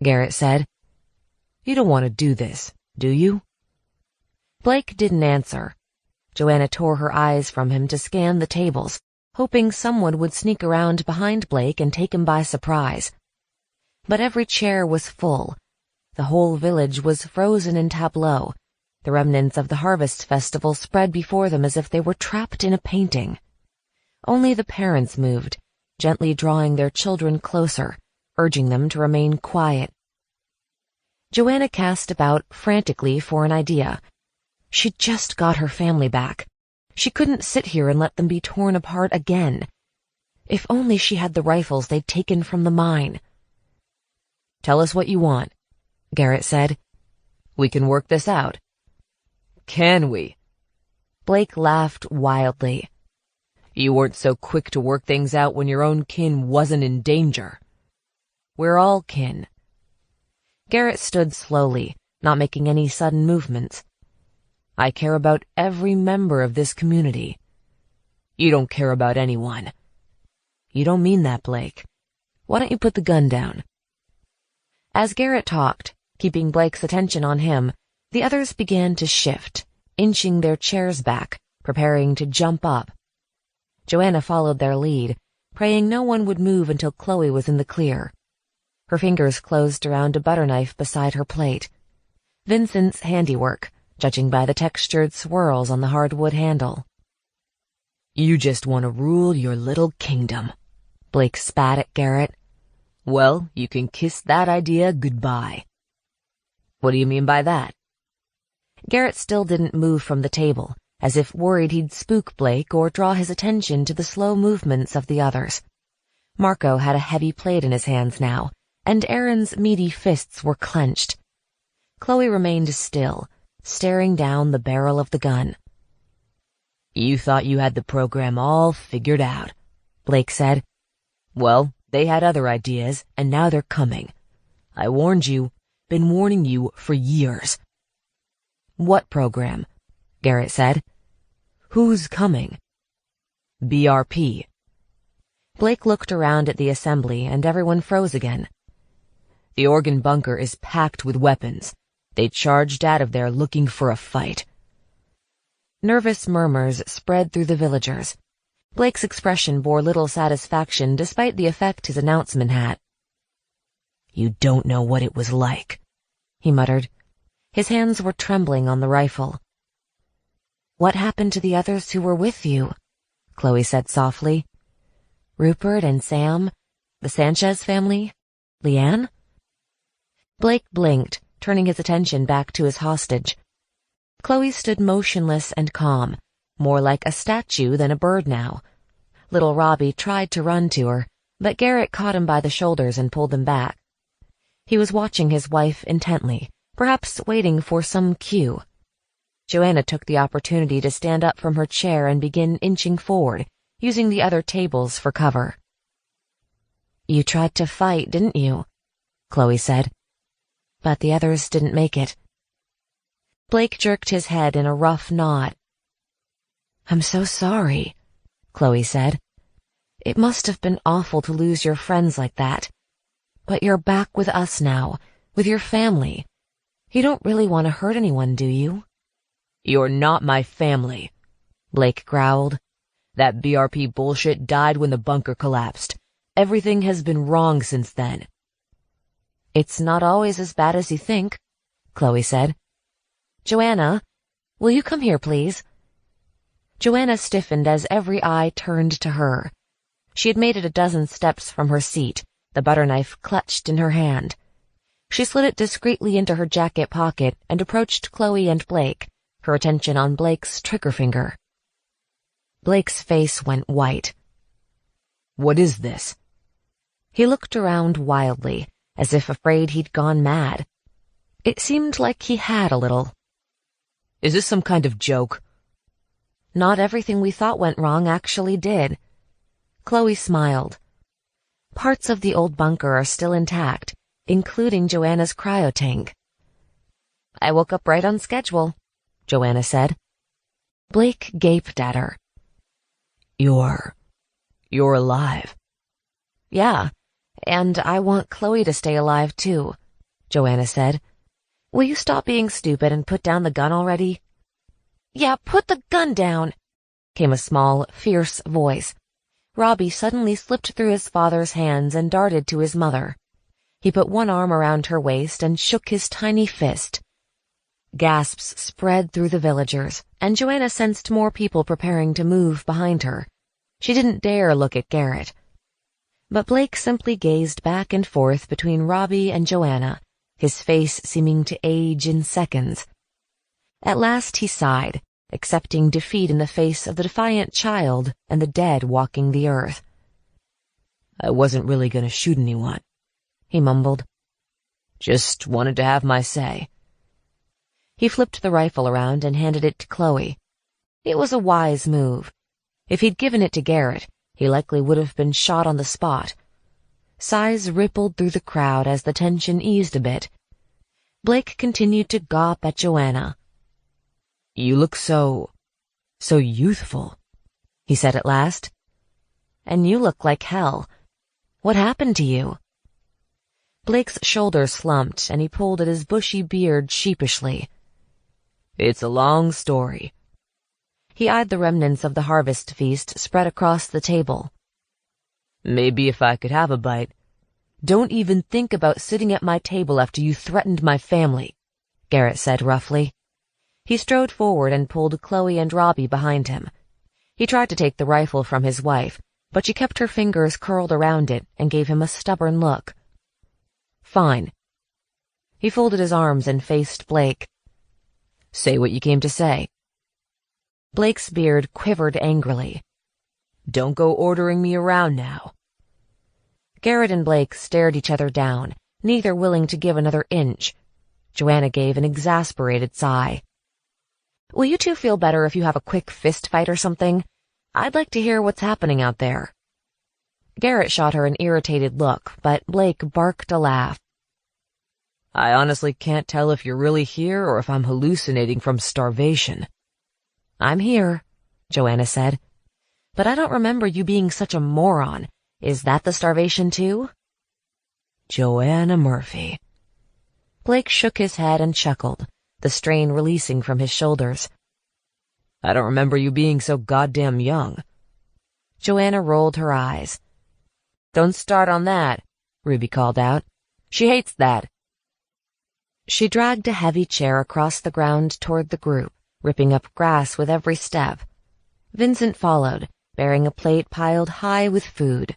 Garrett said. You don't want to do this, do you? Blake didn't answer. Joanna tore her eyes from him to scan the tables, hoping someone would sneak around behind Blake and take him by surprise. But every chair was full. The whole village was frozen in tableau. The remnants of the harvest festival spread before them as if they were trapped in a painting. Only the parents moved, gently drawing their children closer, urging them to remain quiet. Joanna cast about frantically for an idea. She'd just got her family back. She couldn't sit here and let them be torn apart again. If only she had the rifles they'd taken from the mine. Tell us what you want, Garrett said. We can work this out. Can we? Blake laughed wildly. You weren't so quick to work things out when your own kin wasn't in danger. We're all kin. Garrett stood slowly, not making any sudden movements. I care about every member of this community. You don't care about anyone. You don't mean that, Blake. Why don't you put the gun down? As Garrett talked, keeping Blake's attention on him, the others began to shift, inching their chairs back, preparing to jump up. Joanna followed their lead, praying no one would move until Chloe was in the clear. Her fingers closed around a butter knife beside her plate. Vincent's handiwork, judging by the textured swirls on the hardwood handle. You just want to rule your little kingdom, Blake spat at Garrett. Well, you can kiss that idea goodbye. What do you mean by that? Garrett still didn't move from the table, as if worried he'd spook Blake or draw his attention to the slow movements of the others. Marco had a heavy plate in his hands now, and Aaron's meaty fists were clenched. Chloe remained still, staring down the barrel of the gun. You thought you had the program all figured out, Blake said. Well, they had other ideas, and now they're coming. I warned you, been warning you for years. What program? Garrett said. Who's coming? BRP. Blake looked around at the assembly, and everyone froze again. The organ bunker is packed with weapons. They charged out of there looking for a fight. Nervous murmurs spread through the villagers. Blake's expression bore little satisfaction despite the effect his announcement had. You don't know what it was like, he muttered. His hands were trembling on the rifle. What happened to the others who were with you? Chloe said softly. Rupert and Sam? The Sanchez family? Leanne? Blake blinked, turning his attention back to his hostage. Chloe stood motionless and calm, more like a statue than a bird now. Little Robbie tried to run to her, but Garrett caught him by the shoulders and pulled him back. He was watching his wife intently, perhaps waiting for some cue. Joanna took the opportunity to stand up from her chair and begin inching forward, using the other tables for cover. You tried to fight, didn't you? Chloe said. But the others didn't make it. Blake jerked his head in a rough nod. I'm so sorry, Chloe said. It must have been awful to lose your friends like that. But you're back with us now, with your family. You don't really want to hurt anyone, do you? You're not my family, Blake growled. That BRP bullshit died when the bunker collapsed. Everything has been wrong since then. It's not always as bad as you think, Chloe said. Joanna, will you come here, please? Joanna stiffened as every eye turned to her. She had made it a dozen steps from her seat, the butter knife clutched in her hand. She slid it discreetly into her jacket pocket and approached Chloe and Blake, her attention on Blake's trigger finger. Blake's face went white. "What is this?" He looked around wildly, as if afraid he'd gone mad. It seemed like he had a little. "Is this some kind of joke?" Not everything we thought went wrong actually did. Chloe smiled. Parts of the old bunker are still intact, including Joanna's cryotank. I woke up right on schedule, Joanna said. Blake gaped at her. You're alive." Yeah, and I want Chloe to stay alive too, Joanna said. Will you stop being stupid and put down the gun already? Yeah, put the gun down, came a small, fierce voice. Robbie suddenly slipped through his father's hands and darted to his mother. He put one arm around her waist and shook his tiny fist. Gasps spread through the villagers, and Joanna sensed more people preparing to move behind her. She didn't dare look at Garrett. But Blake simply gazed back and forth between Robbie and Joanna, his face seeming to age in seconds. At last he sighed, accepting defeat in the face of the defiant child and the dead walking the earth. "I wasn't really going to shoot anyone," he mumbled. "Just wanted to have my say." He flipped the rifle around and handed it to Chloe. It was a wise move. If he'd given it to Garrett, he likely would have been shot on the spot. Sighs rippled through the crowd as the tension eased a bit. Blake continued to gawp at Joanna. "You look so youthful," he said at last. "And you look like hell. What happened to you?" Blake's shoulders slumped, and he pulled at his bushy beard sheepishly. "It's a long story." He eyed the remnants of the harvest feast spread across the table. "Maybe if I could have a bite." "Don't even think about sitting at my table after you threatened my family," Garrett said roughly. He strode forward and pulled Chloe and Robbie behind him. He tried to take the rifle from his wife, but she kept her fingers curled around it and gave him a stubborn look. "Fine." He folded his arms and faced Blake. "Say what you came to say." Blake's beard quivered angrily. "Don't go ordering me around now." Garrett and Blake stared each other down, neither willing to give another inch. Joanna gave an exasperated sigh. "Will you two feel better if you have a quick fist fight or something? I'd like to hear what's happening out there." Garrett shot her an irritated look, but Blake barked a laugh. "I honestly can't tell if you're really here or if I'm hallucinating from starvation." "I'm here," Joanna said. "But I don't remember you being such a moron. Is that the starvation too?" Joanna Murphy. Blake shook his head and chuckled, the strain releasing from his shoulders. "I don't remember you being so goddamn young." Joanna rolled her eyes. "Don't start on that," Ruby called out. "She hates that." She dragged a heavy chair across the ground toward the group, ripping up grass with every step. Vincent followed, bearing a plate piled high with food.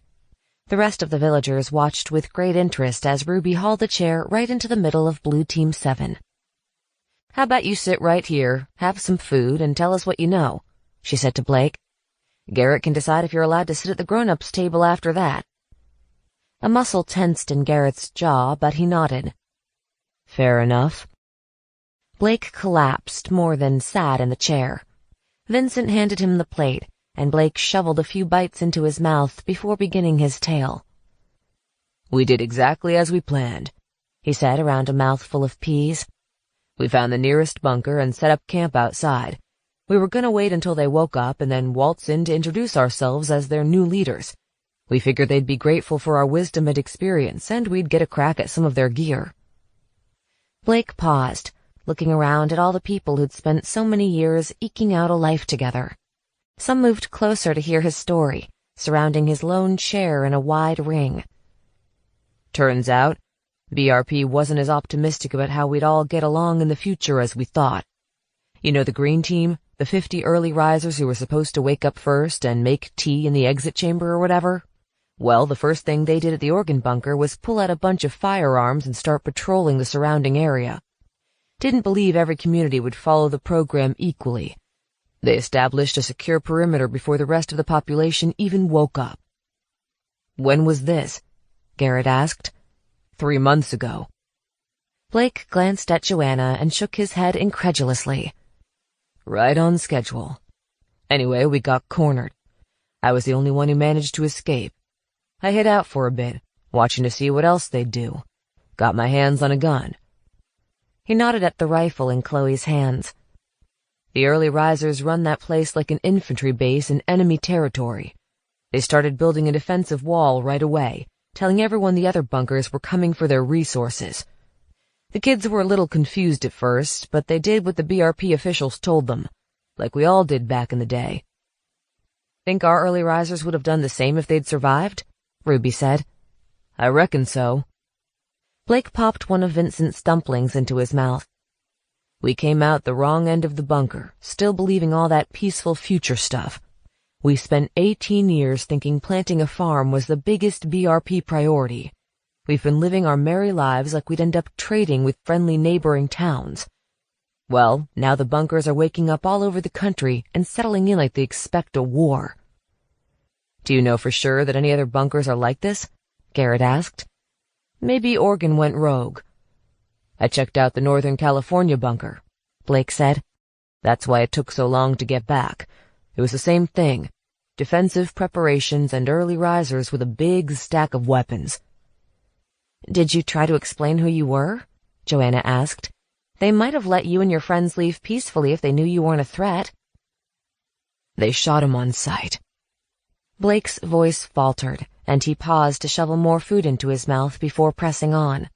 The rest of the villagers watched with great interest as Ruby hauled the chair right into the middle of Blue Team 7. "How about you sit right here, have some food, and tell us what you know," she said to Blake. "Garrett can decide if you're allowed to sit at the grown-ups table after that." A muscle tensed in Garrett's jaw, but he nodded. "Fair enough." Blake collapsed, more than sat in the chair. Vincent handed him the plate, and Blake shoveled a few bites into his mouth before beginning his tale. "We did exactly as we planned," he said around a mouthful of peas. "We found the nearest bunker and set up camp outside. We were going to wait until they woke up and then waltz in to introduce ourselves as their new leaders. We figured they'd be grateful for our wisdom and experience, and we'd get a crack at some of their gear." Blake paused, looking around at all the people who'd spent so many years eking out a life together. Some moved closer to hear his story, surrounding his lone chair in a wide ring. "Turns out, BRP wasn't as optimistic about how we'd all get along in the future as we thought. You know the green team, the 50 early risers who were supposed to wake up first and make tea in the exit chamber or whatever? Well, the first thing they did at the organ bunker was pull out a bunch of firearms and start patrolling the surrounding area. Didn't believe every community would follow the program equally. They established a secure perimeter before the rest of the population even woke up. When was this? Garrett asked. 3 months ago. Blake glanced at Joanna and shook his head incredulously. Right on schedule. Anyway, we got cornered. I was the only one who managed to escape. I hid out for a bit, watching to see what else they'd do. Got my hands on a gun. He nodded at the rifle in Chloe's hands. The early risers run that place like an infantry base in enemy territory. They started building a defensive wall right away, telling everyone the other bunkers were coming for their resources. The kids were a little confused at first, but they did what the BRP officials told them, like we all did back in the day. Think our early risers would have done the same if they'd survived? Ruby said. I reckon so. Blake popped one of Vincent's dumplings into his mouth. We came out the wrong end of the bunker, still believing all that peaceful future stuff. We spent 18 years thinking planting a farm was the biggest BRP priority. We've been living our merry lives like we'd end up trading with friendly neighboring towns. Well, now the bunkers are waking up all over the country and settling in like they expect a war. Do you know for sure that any other bunkers are like this? Garrett asked. Maybe Oregon went rogue. I checked out the Northern California bunker, Blake said. That's why it took so long to get back. It was the same thing. Defensive preparations and early risers with a big stack of weapons. Did you try to explain who you were? Joanna asked. They might have let you and your friends leave peacefully if they knew you weren't a threat. They shot him on sight. Blake's voice faltered, and he paused to shovel more food into his mouth before pressing on.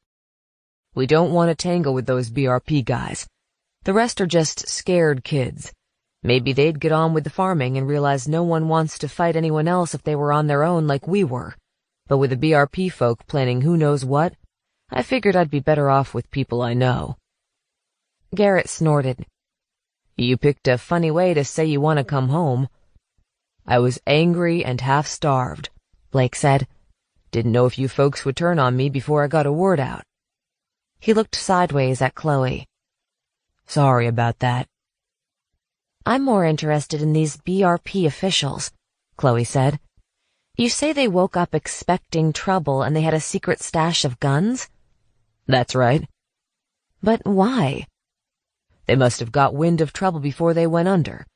We don't want to tangle with those BRP guys. The rest are just scared kids. Maybe they'd get on with the farming and realize no one wants to fight anyone else if they were on their own like we were. But with the BRP folk planning who knows what, I figured I'd be better off with people I know. Garrett snorted. You picked a funny way to say you want to come home. I was angry and half-starved, Blake said. Didn't know if you folks would turn on me before I got a word out. He looked sideways at Chloe. Sorry about that. I'm more interested in these BRP officials, Chloe said. You say they woke up expecting trouble and they had a secret stash of guns? That's right. But why? They must have got wind of trouble before they went under.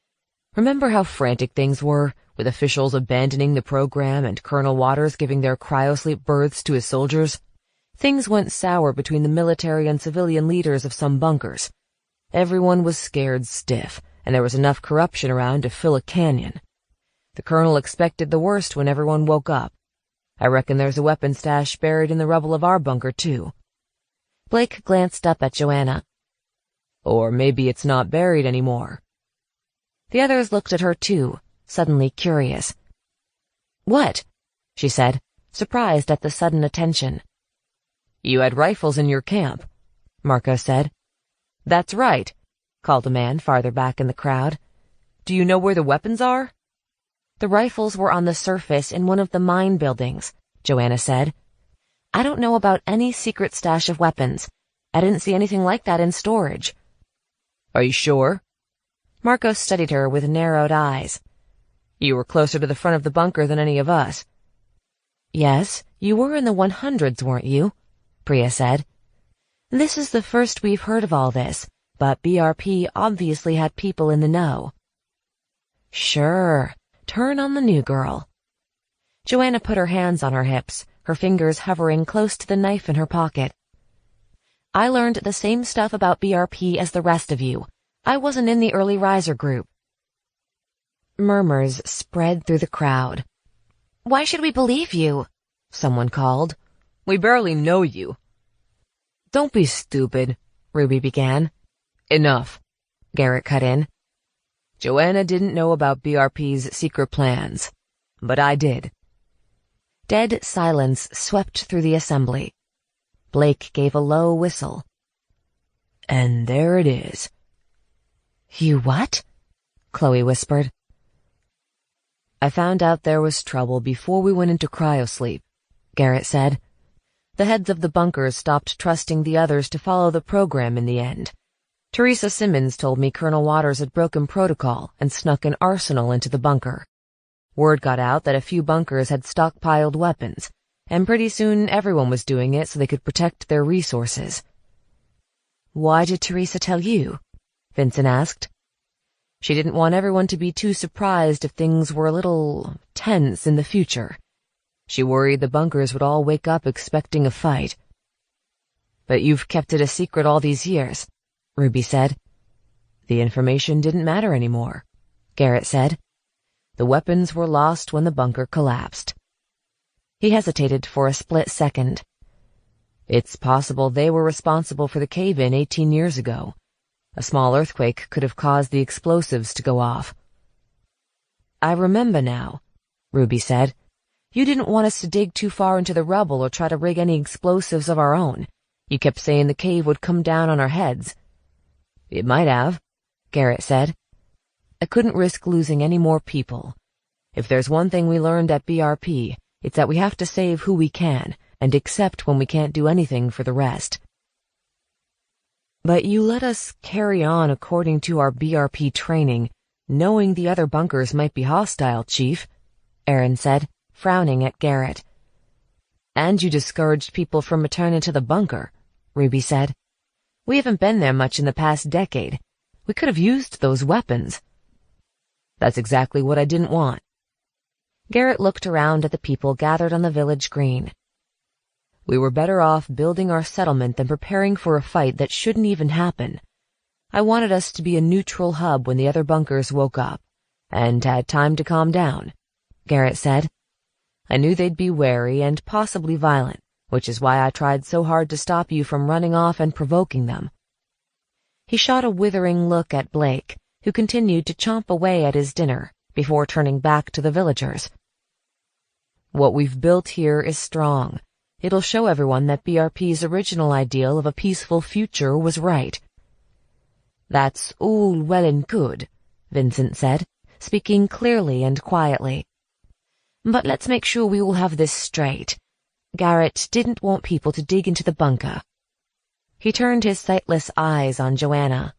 Remember how frantic things were, with officials abandoning the program and Colonel Waters giving their cryosleep berths to his soldiers? Things went sour between the military and civilian leaders of some bunkers. Everyone was scared stiff, and there was enough corruption around to fill a canyon. The colonel expected the worst when everyone woke up. I reckon there's a weapon stash buried in the rubble of our bunker, too. Blake glanced up at Joanna. Or maybe it's not buried anymore. The others looked at her, too, suddenly curious. What? She said, surprised at the sudden attention. You had rifles in your camp, Marco said. That's right, called a man farther back in the crowd. Do you know where the weapons are? The rifles were on the surface in one of the mine buildings, Joanna said. I don't know about any secret stash of weapons. I didn't see anything like that in storage. Are you sure? Marco studied her with narrowed eyes. You were closer to the front of the bunker than any of us. Yes, you were in the 100s, weren't you? Priya said. This is the first we've heard of all this, but BRP obviously had people in the know. Sure, turn on the new girl. Joanna put her hands on her hips, her fingers hovering close to the knife in her pocket. I learned the same stuff about BRP as the rest of you. I wasn't in the early riser group. Murmurs spread through the crowd. Why should we believe you? Someone called. We barely know you. Don't be stupid, Ruby began. Enough, Garrett cut in. Joanna didn't know about BRP's secret plans, but I did. Dead silence swept through the assembly. Blake gave a low whistle. And there it is. You what? Chloe whispered. I found out there was trouble before we went into cryosleep, Garrett said. The heads of the bunkers stopped trusting the others to follow the program in the end. Teresa Simmons told me Colonel Waters had broken protocol and snuck an arsenal into the bunker. Word got out that a few bunkers had stockpiled weapons, and pretty soon everyone was doing it so they could protect their resources. "Why did Teresa tell you?" Vincent asked. She didn't want everyone to be too surprised if things were a little tense in the future. She worried the bunkers would all wake up expecting a fight. "But you've kept it a secret all these years," Ruby said. "The information didn't matter anymore," Garrett said. "The weapons were lost when the bunker collapsed." He hesitated for a split second. "It's possible they were responsible for the cave-in 18 years ago. A small earthquake could have caused the explosives to go off." "I remember now," Ruby said. "You didn't want us to dig too far into the rubble or try to rig any explosives of our own. You kept saying the cave would come down on our heads." "It might have," Garrett said. "I couldn't risk losing any more people. If there's one thing we learned at BRP, it's that we have to save who we can and accept when we can't do anything for the rest." "But you let us carry on according to our BRP training, knowing the other bunkers might be hostile, Chief," Aaron said, frowning at Garrett. "And you discouraged people from returning to the bunker," Ruby said. "We haven't been there much in the past decade. We could have used those weapons." "That's exactly what I didn't want." Garrett looked around at the people gathered on the village green. "We were better off building our settlement than preparing for a fight that shouldn't even happen. I wanted us to be a neutral hub when the other bunkers woke up, and had time to calm down," Garrett said. "I knew they'd be wary and possibly violent, which is why I tried so hard to stop you from running off and provoking them." He shot a withering look at Blake, who continued to chomp away at his dinner before turning back to the villagers. "What we've built here is strong. It'll show everyone that BRP's original ideal of a peaceful future was right." "That's all well and good," Vincent said, speaking clearly and quietly. "But let's make sure we all have this straight. Garrett didn't want people to dig into the bunker." He turned his sightless eyes on Joanna.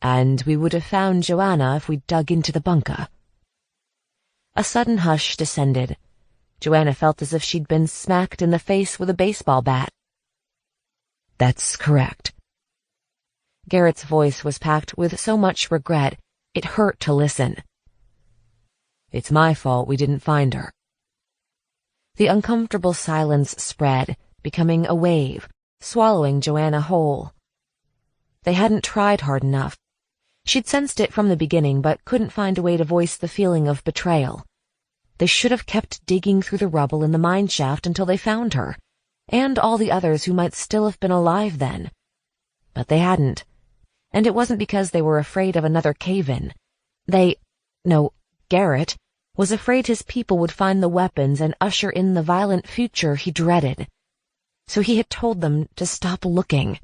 "And we would have found Joanna if we'd dug into the bunker." A sudden hush descended. Joanna felt as if she'd been smacked in the face with a baseball bat. "That's correct." Garrett's voice was packed with so much regret, it hurt to listen. "It's my fault we didn't find her." The uncomfortable silence spread, becoming a wave, swallowing Joanna whole. They hadn't tried hard enough. She'd sensed it from the beginning, but couldn't find a way to voice the feeling of betrayal. They should have kept digging through the rubble in the mine shaft until they found her, and all the others who might still have been alive then. But they hadn't. And it wasn't because they were afraid of another cave-in. Garrett was afraid his people would find the weapons and usher in the violent future he dreaded. So he had told them to stop looking.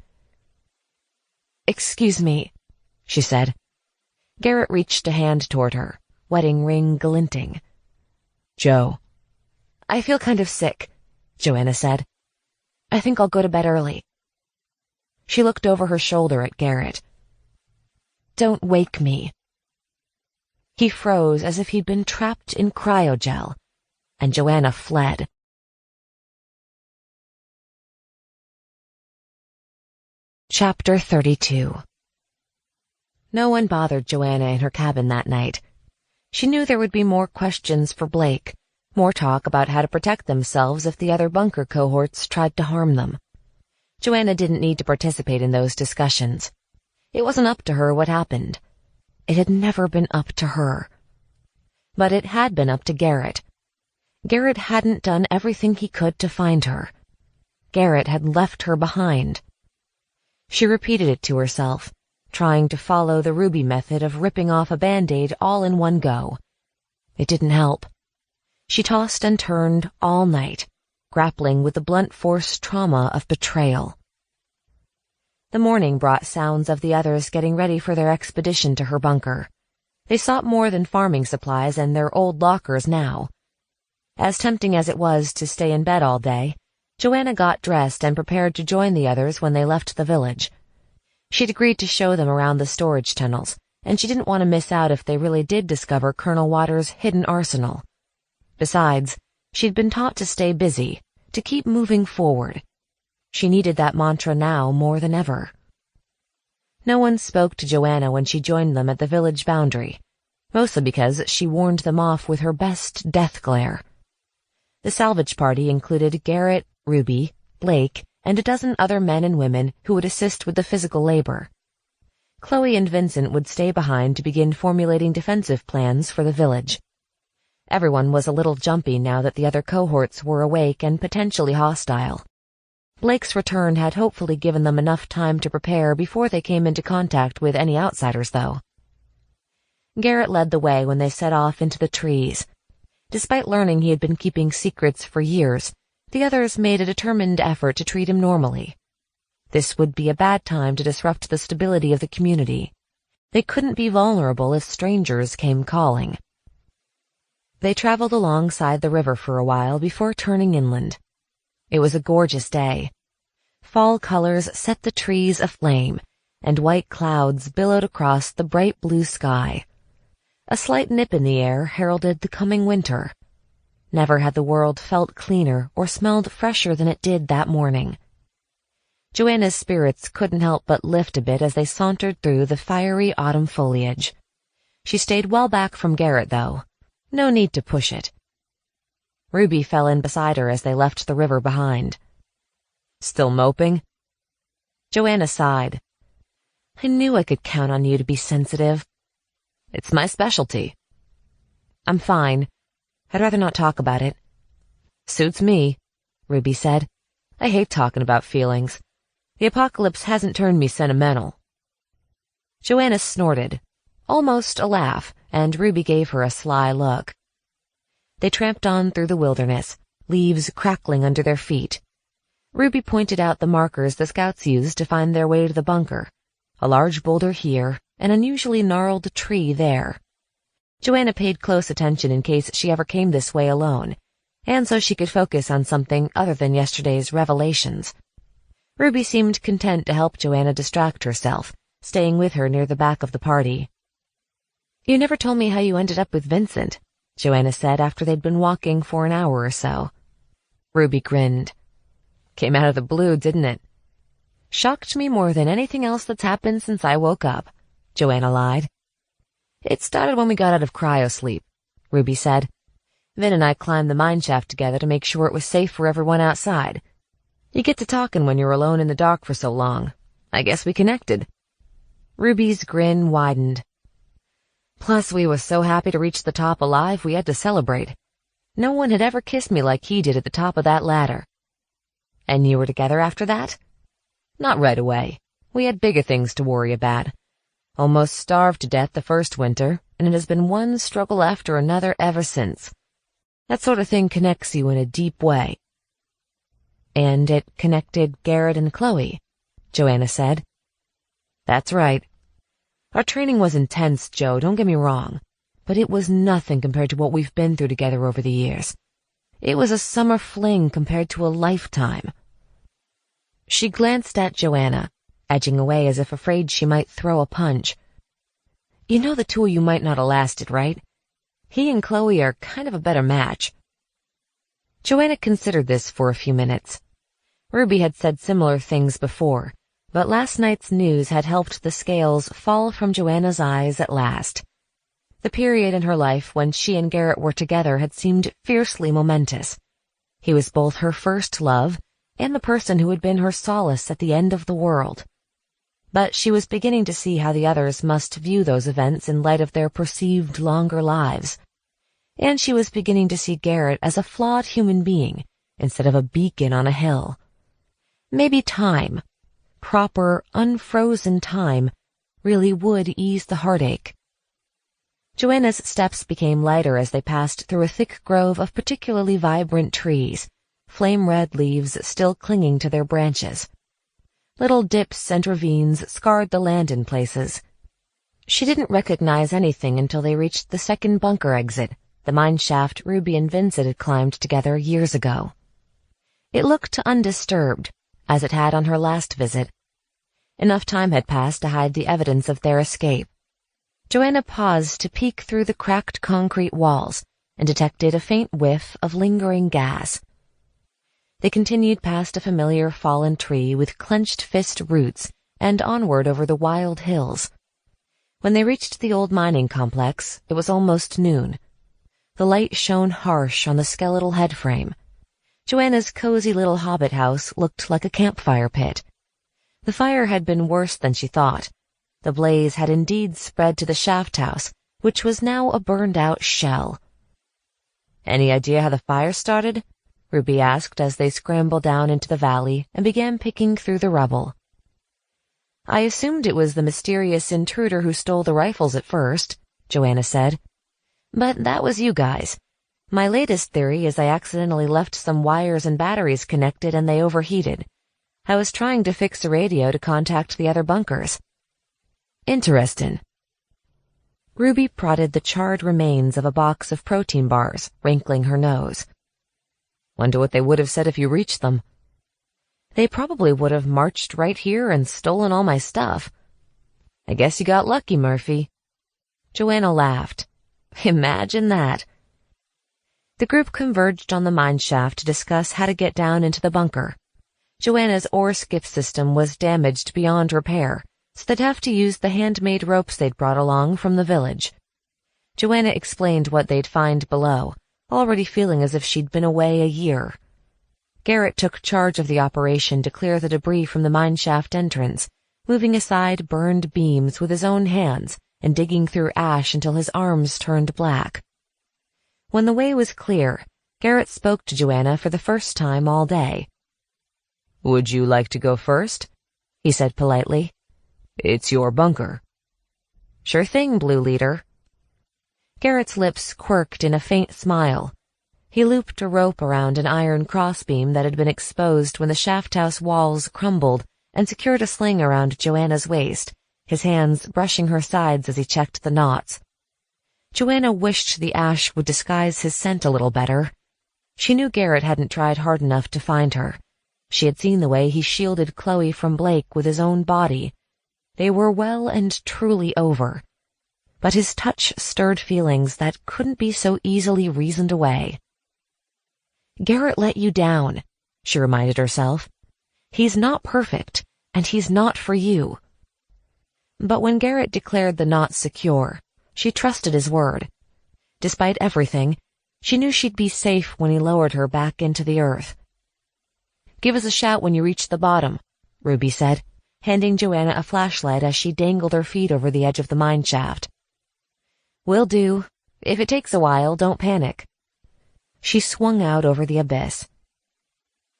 "Excuse me," she said. Garrett reached a hand toward her, wedding ring glinting. "Joe." "I feel kind of sick," Joanna said. "I think I'll go to bed early." She looked over her shoulder at Garrett. "Don't wake me." He froze as if he'd been trapped in cryogel, and Joanna fled. Chapter 32. No one bothered Joanna in her cabin that night. She knew there would be more questions for Blake, more talk about how to protect themselves if the other bunker cohorts tried to harm them. Joanna didn't need to participate in those discussions. It wasn't up to her what happened. It had never been up to her. But it had been up to Garrett. Garrett hadn't done everything he could to find her. Garrett had left her behind. She repeated it to herself, trying to follow the Ruby method of ripping off a Band-Aid all in one go. It didn't help. She tossed and turned all night, grappling with the blunt force trauma of betrayal. The morning brought sounds of the others getting ready for their expedition to her bunker. They sought more than farming supplies and their old lockers now. As tempting as it was to stay in bed all day, Joanna got dressed and prepared to join the others when they left the village. She'd agreed to show them around the storage tunnels, and she didn't want to miss out if they really did discover Colonel Waters' hidden arsenal. Besides, she'd been taught to stay busy, to keep moving forward. She needed that mantra now more than ever. No one spoke to Joanna when she joined them at the village boundary, mostly because she warned them off with her best death glare. The salvage party included Garrett, Ruby, Blake, and a dozen other men and women who would assist with the physical labor. Chloe and Vincent would stay behind to begin formulating defensive plans for the village. Everyone was a little jumpy now that the other cohorts were awake and potentially hostile. Blake's return had hopefully given them enough time to prepare before they came into contact with any outsiders, though. Garrett led the way when they set off into the trees. Despite learning he had been keeping secrets for years, the others made a determined effort to treat him normally. This would be a bad time to disrupt the stability of the community. They couldn't be vulnerable if strangers came calling. They traveled alongside the river for a while before turning inland. It was a gorgeous day. Fall colors set the trees aflame, and white clouds billowed across the bright blue sky. A slight nip in the air heralded the coming winter. Never had the world felt cleaner or smelled fresher than it did that morning. Joanna's spirits couldn't help but lift a bit as they sauntered through the fiery autumn foliage. She stayed well back from Garrett, though. No need to push it. Ruby fell in beside her as they left the river behind. "Still moping?" Joanna sighed. "I knew I could count on you to be sensitive." "It's my specialty." "I'm fine. I'd rather not talk about it." "Suits me," Ruby said. "I hate talking about feelings. The apocalypse hasn't turned me sentimental." Joanna snorted, almost a laugh, and Ruby gave her a sly look. They tramped on through the wilderness, leaves crackling under their feet. Ruby pointed out the markers the scouts used to find their way to the bunker, a large boulder here, an unusually gnarled tree there. Joanna paid close attention in case she ever came this way alone, and so she could focus on something other than yesterday's revelations. Ruby seemed content to help Joanna distract herself, staying with her near the back of the party. "You never told me how you ended up with Vincent," Joanna said after they'd been walking for an hour or so. Ruby grinned. "Came out of the blue, didn't it?" "Shocked me more than anything else that's happened since I woke up," Joanna lied. "It started when we got out of cryosleep," Ruby said. "Vin and I climbed the mine shaft together to make sure it was safe for everyone outside. You get to talking when you're alone in the dark for so long. I guess we connected." Ruby's grin widened. "Plus, we were so happy to reach the top alive we had to celebrate. No one had ever kissed me like he did at the top of that ladder." "And you were together after that?" "Not right away. We had bigger things to worry about. Almost starved to death the first winter, and it has been one struggle after another ever since. That sort of thing connects you in a deep way." "And it connected Garrett and Chloe," Joanna said. "That's right. Our training was intense, Joe, don't get me wrong, but it was nothing compared to what we've been through together over the years. It was a summer fling compared to a lifetime." She glanced at Joanna, edging away as if afraid she might throw a punch. "You know the two of you might not have lasted, right? He and Chloe are kind of a better match." Joanna considered this for a few minutes. Ruby had said similar things before, but last night's news had helped the scales fall from Joanna's eyes at last. The period in her life when she and Garrett were together had seemed fiercely momentous. He was both her first love and the person who had been her solace at the end of the world. But she was beginning to see how the others must view those events in light of their perceived longer lives. And she was beginning to see Garrett as a flawed human being instead of a beacon on a hill. Maybe time, proper, unfrozen time, really would ease the heartache. Joanna's steps became lighter as they passed through a thick grove of particularly vibrant trees, flame-red leaves still clinging to their branches. Little dips and ravines scarred the land in places. She didn't recognize anything until they reached the second bunker exit, the mine shaft Ruby and Vincent had climbed together years ago. It looked undisturbed, as it had on her last visit. Enough time had passed to hide the evidence of their escape. Joanna paused to peek through the cracked concrete walls and detected a faint whiff of lingering gas. They continued past a familiar fallen tree with clenched fist roots and onward over the wild hills. When they reached the old mining complex, it was almost noon. The light shone harsh on the skeletal headframe. Joanna's cozy little hobbit house looked like a campfire pit. The fire had been worse than she thought. The blaze had indeed spread to the shaft house, which was now a burned-out shell. "Any idea how the fire started?" Ruby asked as they scrambled down into the valley and began picking through the rubble. "I assumed it was the mysterious intruder who stole the rifles at first," Joanna said. "But that was you guys. My latest theory is I accidentally left some wires and batteries connected and they overheated. I was trying to fix a radio to contact the other bunkers." "Interesting." Ruby prodded the charred remains of a box of protein bars, wrinkling her nose. "Wonder what they would have said if you reached them." "They probably would have marched right here and stolen all my stuff." "I guess you got lucky, Murphy." Joanna laughed. "Imagine that." The group converged on the mine shaft to discuss how to get down into the bunker. Joanna's ore skip system was damaged beyond repair, so they'd have to use the handmade ropes they'd brought along from the village. Joanna explained what they'd find below, already feeling as if she'd been away a year. Garrett took charge of the operation to clear the debris from the mine shaft entrance, moving aside burned beams with his own hands and digging through ash until his arms turned black. When the way was clear, Garrett spoke to Joanna for the first time all day. "Would you like to go first?" he said politely. "It's your bunker." "Sure thing, Blue Leader." Garrett's lips quirked in a faint smile. He looped a rope around an iron crossbeam that had been exposed when the shaft house walls crumbled and secured a sling around Joanna's waist, his hands brushing her sides as he checked the knots. Joanna wished the ash would disguise his scent a little better. She knew Garrett hadn't tried hard enough to find her. She had seen the way he shielded Chloe from Blake with his own body. They were well and truly over. But his touch stirred feelings that couldn't be so easily reasoned away. "Garrett let you down," she reminded herself. "He's not perfect, and he's not for you." But when Garrett declared the knot secure, she trusted his word. Despite everything, she knew she'd be safe when he lowered her back into the earth. "Give us a shout when you reach the bottom," Ruby said, handing Joanna a flashlight as she dangled her feet over the edge of the mine shaft. "Will do. If it takes a while, don't panic." She swung out over the abyss.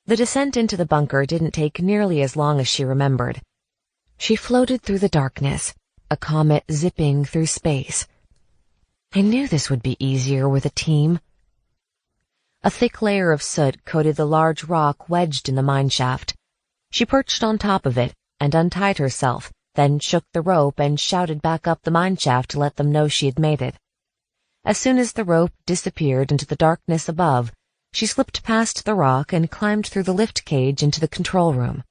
The descent into the bunker didn't take nearly as long as she remembered. She floated through the darkness, a comet zipping through space. I knew this would be easier with a team. A thick layer of soot coated the large rock wedged in the mine shaft. She perched on top of it and untied herself, then shook the rope and shouted back up the mine shaft to let them know she had made it. As soon as the rope disappeared into the darkness above, she slipped past the rock and climbed through the lift cage into the control room.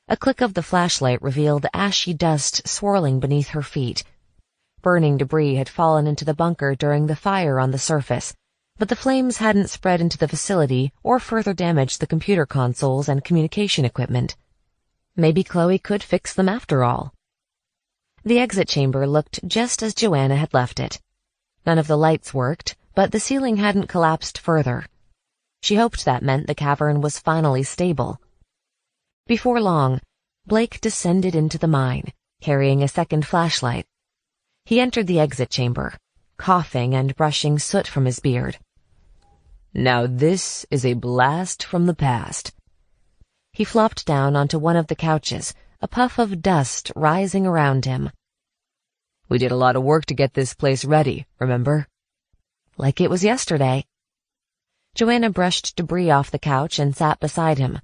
A click of the flashlight revealed ashy dust swirling beneath her feet. Burning debris had fallen into the bunker during the fire on the surface, but the flames hadn't spread into the facility or further damaged the computer consoles and communication equipment. Maybe Chloe could fix them after all. The exit chamber looked just as Joanna had left it. None of the lights worked, but the ceiling hadn't collapsed further. She hoped that meant the cavern was finally stable. Before long, Blake descended into the mine, carrying a second flashlight. He entered the exit chamber, coughing and brushing soot from his beard. "Now this is a blast from the past." He flopped down onto one of the couches, a puff of dust rising around him. "We did a lot of work to get this place ready, remember?" "Like it was yesterday." Joanna brushed debris off the couch and sat beside him.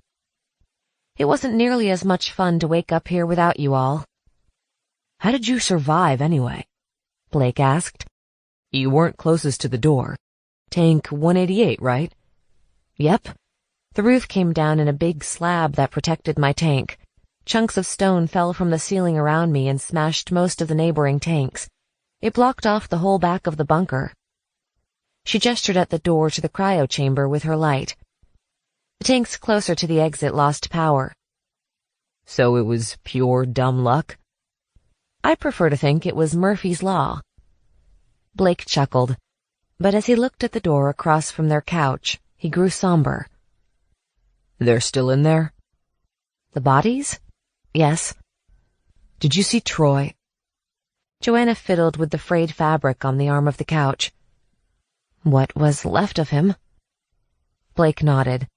"It wasn't nearly as much fun to wake up here without you all." "How did you survive, anyway?" Blake asked. "You weren't closest to the door. Tank 188, right?" "Yep. The roof came down in a big slab that protected my tank. Chunks of stone fell from the ceiling around me and smashed most of the neighboring tanks. It blocked off the whole back of the bunker. She gestured at the door to the cryo chamber with her light. The tanks closer to the exit lost power. So it was pure dumb luck? I prefer to think it was Murphy's Law. Blake chuckled, but as he looked at the door across from their couch, he grew somber. They're still in there? The bodies? Yes. Did you see Troy? Joanna fiddled with the frayed fabric on the arm of the couch. What was left of him? Blake nodded.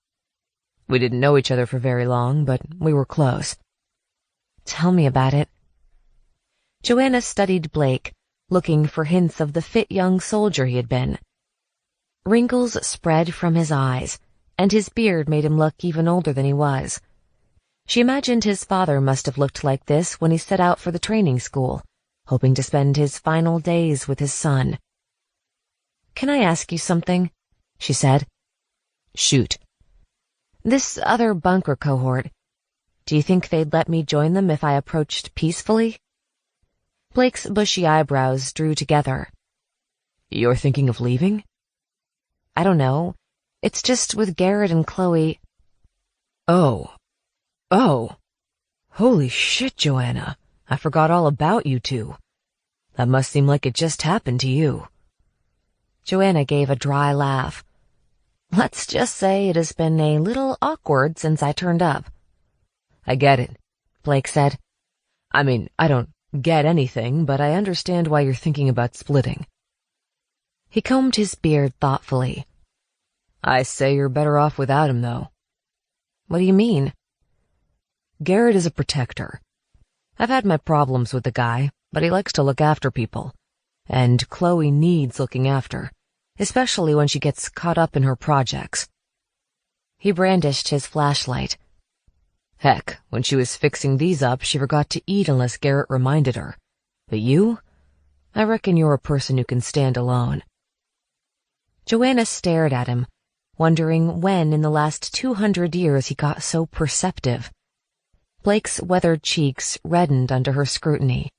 We didn't know each other for very long, but we were close. Tell me about it. Joanna studied Blake, looking for hints of the fit young soldier he had been. Wrinkles spread from his eyes, and his beard made him look even older than he was. She imagined his father must have looked like this when he set out for the training school, hoping to spend his final days with his son. Can I ask you something? She said. Shoot. This other bunker cohort, do you think they'd let me join them if I approached peacefully? Blake's bushy eyebrows drew together. You're thinking of leaving? I don't know. It's just with Garrett and Chloe. Oh. Holy shit, Joanna. I forgot all about you two. That must seem like it just happened to you. Joanna gave a dry laugh. Let's just say it has been a little awkward since I turned up. I get it, Blake said. I mean, I don't get anything, but I understand why you're thinking about splitting. He combed his beard thoughtfully. I say you're better off without him, though. What do you mean? Garrett is a protector. I've had my problems with the guy, but he likes to look after people. And Chloe needs looking after, especially when she gets caught up in her projects. He brandished his flashlight. Heck, when she was fixing these up, she forgot to eat unless Garrett reminded her. But you? I reckon you're a person who can stand alone. Joanna stared at him, wondering when in the last 200 years he got so perceptive. Blake's weathered cheeks reddened under her scrutiny.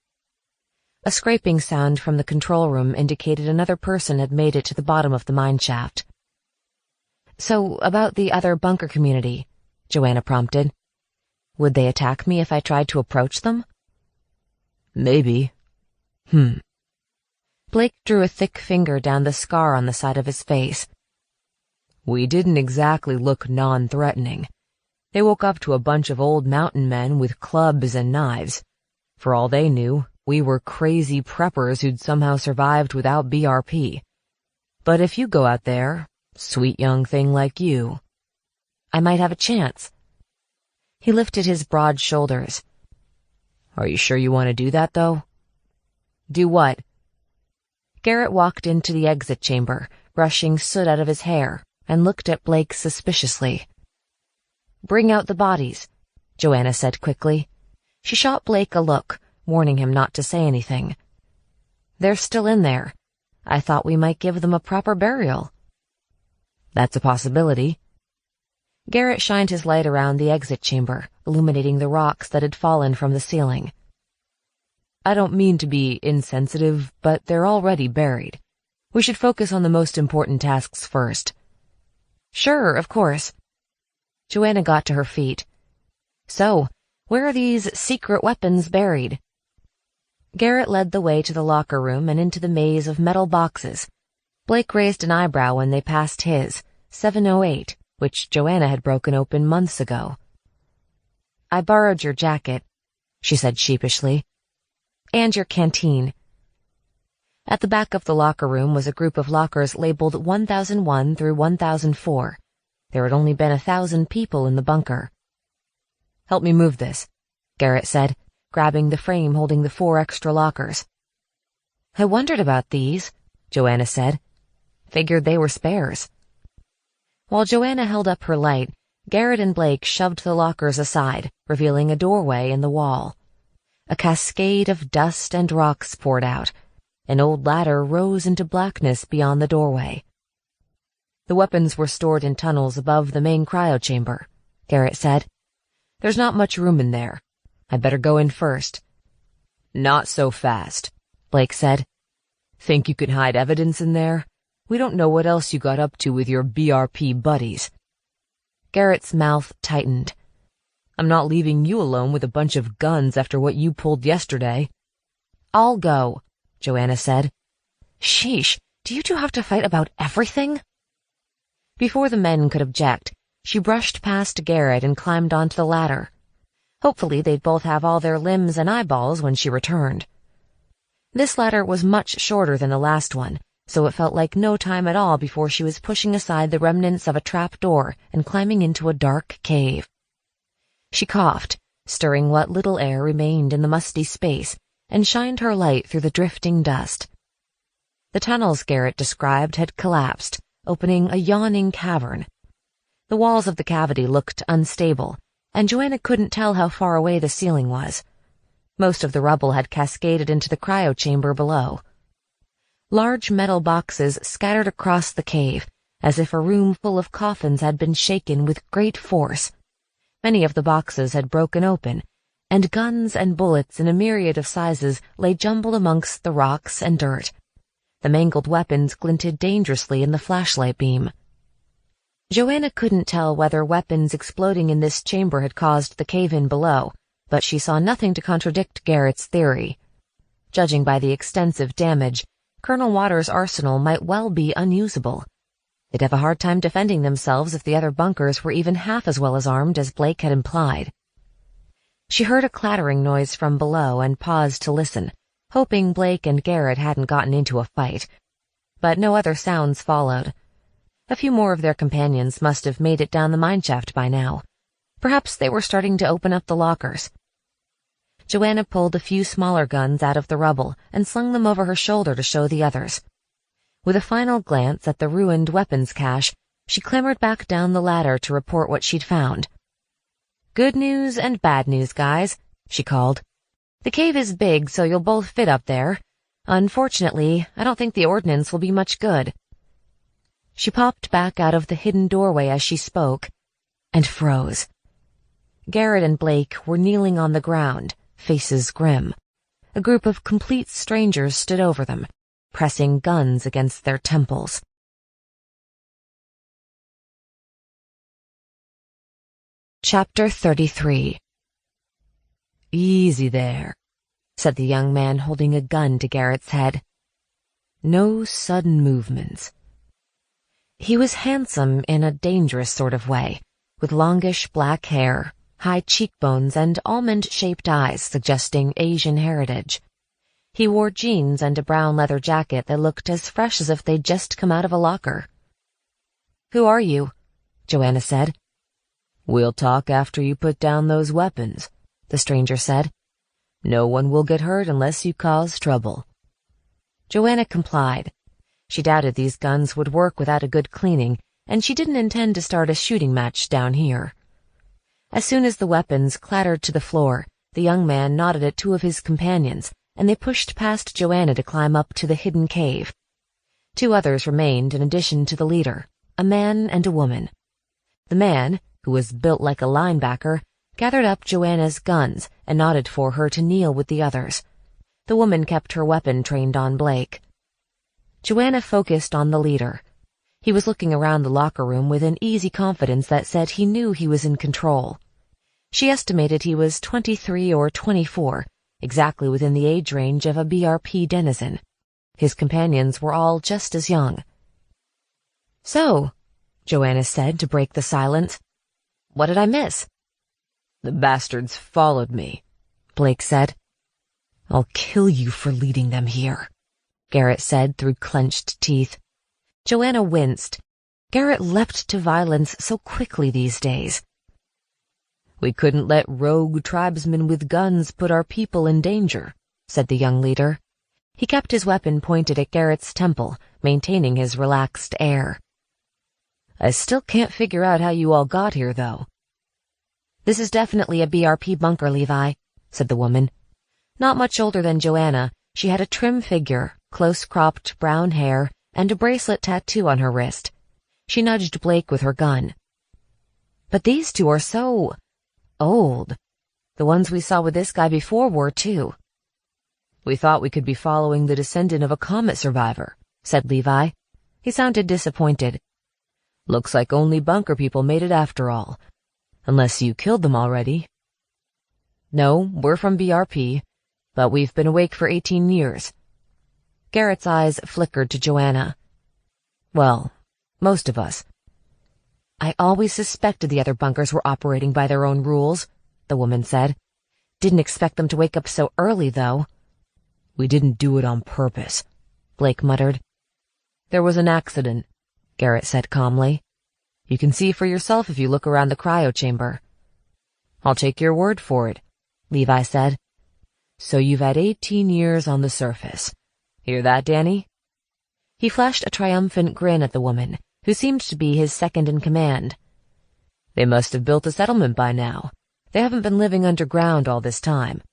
A scraping sound from the control room indicated another person had made it to the bottom of the mine shaft. So, about the other bunker community, Joanna prompted. Would they attack me if I tried to approach them? Maybe. Blake drew a thick finger down the scar on the side of his face. We didn't exactly look non-threatening. They woke up to a bunch of old mountain men with clubs and knives. For all they knew, we were crazy preppers who'd somehow survived without BRP. But if you go out there, sweet young thing like you, I might have a chance. He lifted his broad shoulders. Are you sure you want to do that, though? Do what? Garrett walked into the exit chamber, brushing soot out of his hair, and looked at Blake suspiciously. Bring out the bodies, Joanna said quickly. She shot Blake a look, warning him not to say anything. They're still in there. I thought we might give them a proper burial. That's a possibility. Garrett shined his light around the exit chamber, illuminating the rocks that had fallen from the ceiling. I don't mean to be insensitive, but they're already buried. We should focus on the most important tasks first. Sure, of course. Joanna got to her feet. So, where are these secret weapons buried? Garrett led the way to the locker room and into the maze of metal boxes. Blake raised an eyebrow when they passed his, 708, which Joanna had broken open months ago. I borrowed your jacket, she said sheepishly. And your canteen. At the back of the locker room was a group of lockers labeled 1001 through 1004. There had only been 1,000 people in the bunker. Help me move this, Garrett said, grabbing the frame holding the 4 extra lockers. I wondered about these, Joanna said. Figured they were spares. While Joanna held up her light, Garrett and Blake shoved the lockers aside, revealing a doorway in the wall. A cascade of dust and rocks poured out. An old ladder rose into blackness beyond the doorway. The weapons were stored in tunnels above the main cryo chamber, Garrett said. There's not much room in there, I'd better go in first. Not so fast, Blake said. Think you can hide evidence in there? We don't know what else you got up to with your BRP buddies. Garrett's mouth tightened. I'm not leaving you alone with a bunch of guns after what you pulled yesterday. I'll go, Joanna said. Sheesh, do you two have to fight about everything? Before the men could object, she brushed past Garrett and climbed onto the ladder. Hopefully they'd both have all their limbs and eyeballs when she returned. This ladder was much shorter than the last one, so it felt like no time at all before she was pushing aside the remnants of a trap door and climbing into a dark cave. She coughed, stirring what little air remained in the musty space, and shined her light through the drifting dust. The tunnels Garrett described had collapsed, opening a yawning cavern. The walls of the cavity looked unstable, and Joanna couldn't tell how far away the ceiling was. Most of the rubble had cascaded into the cryo chamber below. Large metal boxes scattered across the cave, as if a room full of coffins had been shaken with great force. Many of the boxes had broken open, and guns and bullets in a myriad of sizes lay jumbled amongst the rocks and dirt. The mangled weapons glinted dangerously in the flashlight beam. Joanna couldn't tell whether weapons exploding in this chamber had caused the cave-in below, but she saw nothing to contradict Garrett's theory. Judging by the extensive damage, Colonel Waters' arsenal might well be unusable. They'd have a hard time defending themselves if the other bunkers were even half as well as armed as Blake had implied. She heard a clattering noise from below and paused to listen, hoping Blake and Garrett hadn't gotten into a fight. But no other sounds followed. A few more of their companions must have made it down the mineshaft by now. Perhaps they were starting to open up the lockers. Joanna pulled a few smaller guns out of the rubble and slung them over her shoulder to show the others. With a final glance at the ruined weapons cache, she clambered back down the ladder to report what she'd found. "Good news and bad news, guys," she called. "The cave is big, so you'll both fit up there. Unfortunately, I don't think the ordnance will be much good." She popped back out of the hidden doorway as she spoke, and froze. Garrett and Blake were kneeling on the ground, faces grim. A group of complete strangers stood over them, pressing guns against their temples. Chapter 33. "Easy there," said the young man holding a gun to Garrett's head. "No sudden movements." He was handsome in a dangerous sort of way, with longish black hair, high cheekbones, and almond-shaped eyes suggesting Asian heritage. He wore jeans and a brown leather jacket that looked as fresh as if they'd just come out of a locker. "Who are you?" Joanna said. "We'll talk after you put down those weapons," the stranger said. "No one will get hurt unless you cause trouble." Joanna complied. She doubted these guns would work without a good cleaning, and she didn't intend to start a shooting match down here. As soon as the weapons clattered to the floor, the young man nodded at two of his companions, and they pushed past Joanna to climb up to the hidden cave. Two others remained in addition to the leader, a man and a woman. The man, who was built like a linebacker, gathered up Joanna's guns and nodded for her to kneel with the others. The woman kept her weapon trained on Blake. Joanna focused on the leader. He was looking around the locker room with an easy confidence that said he knew he was in control. She estimated he was 23 or 24, exactly within the age range of a BRP denizen. His companions were all just as young. "So," Joanna said to break the silence, "what did I miss?" "The bastards followed me," Blake said. "I'll kill you for leading them here," Garrett said through clenched teeth. Joanna winced. Garrett leapt to violence so quickly these days. "We couldn't let rogue tribesmen with guns put our people in danger," said the young leader. He kept his weapon pointed at Garrett's temple, maintaining his relaxed air. "I still can't figure out how you all got here, though." "This is definitely a BRP bunker, Levi," said the woman. Not much older than Joanna, she had a trim figure, close-cropped brown hair, and a bracelet tattoo on her wrist. She nudged Blake with her gun. "But these two are so old." The ones we saw with this guy before were, too. We thought we could be following the descendant of a comet survivor, said Levi. He sounded disappointed. Looks like only bunker people made it after all. Unless you killed them already. No, we're from BRP, but we've been awake for 18 years. Garrett's eyes flickered to Joanna. Well, most of us. I always suspected the other bunkers were operating by their own rules, the woman said. Didn't expect them to wake up so early, though. We didn't do it on purpose, Blake muttered. There was an accident, Garrett said calmly. You can see for yourself if you look around the cryo chamber. I'll take your word for it, Levi said. So you've had 18 years on the surface. Hear that, Danny? He flashed a triumphant grin at the woman, who seemed to be his second-in-command. They must have built a settlement by now. They haven't been living underground all this time.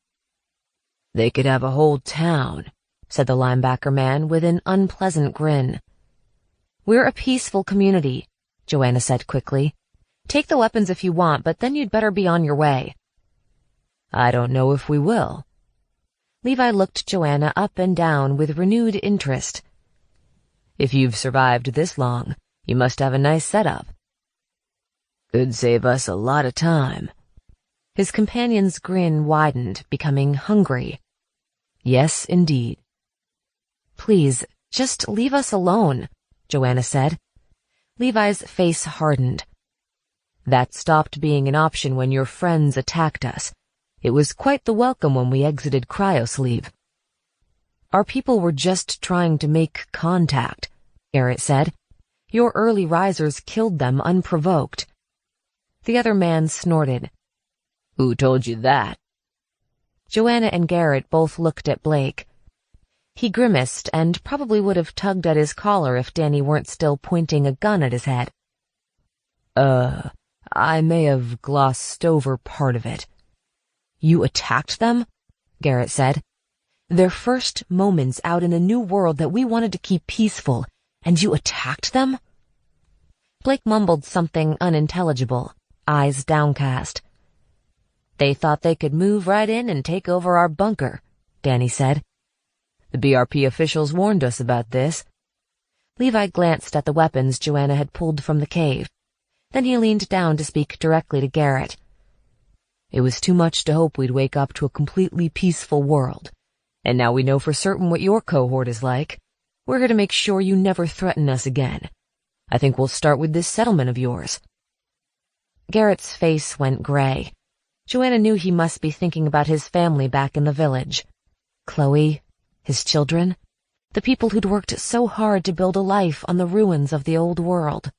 They could have a whole town, said the linebacker man with an unpleasant grin. We're a peaceful community, Joanna said quickly. Take the weapons if you want, but then you'd better be on your way. I don't know if we will. Levi looked Joanna up and down with renewed interest. If you've survived this long, you must have a nice setup. Could save us a lot of time. His companion's grin widened, becoming hungry. Yes, indeed. Please, just leave us alone, Joanna said. Levi's face hardened. That stopped being an option when your friends attacked us. It was quite the welcome when we exited cryosleep. Our people were just trying to make contact, Garrett said. Your early risers killed them unprovoked. The other man snorted. Who told you that? Joanna and Garrett both looked at Blake. He grimaced and probably would have tugged at his collar if Danny weren't still pointing a gun at his head. I may have glossed over part of it. You attacked them? Garrett said. Their first moments out in a new world that we wanted to keep peaceful, and you attacked them? Blake mumbled something unintelligible, eyes downcast. They thought they could move right in and take over our bunker, Danny said. The BRP officials warned us about this. Levi glanced at the weapons Joanna had pulled from the cave. Then he leaned down to speak directly to Garrett. It was too much to hope we'd wake up to a completely peaceful world. And now we know for certain what your cohort is like. We're here to make sure you never threaten us again. I think we'll start with this settlement of yours. Garrett's face went gray. Joanna knew he must be thinking about his family back in the village. Chloe, his children, the people who'd worked so hard to build a life on the ruins of the old world.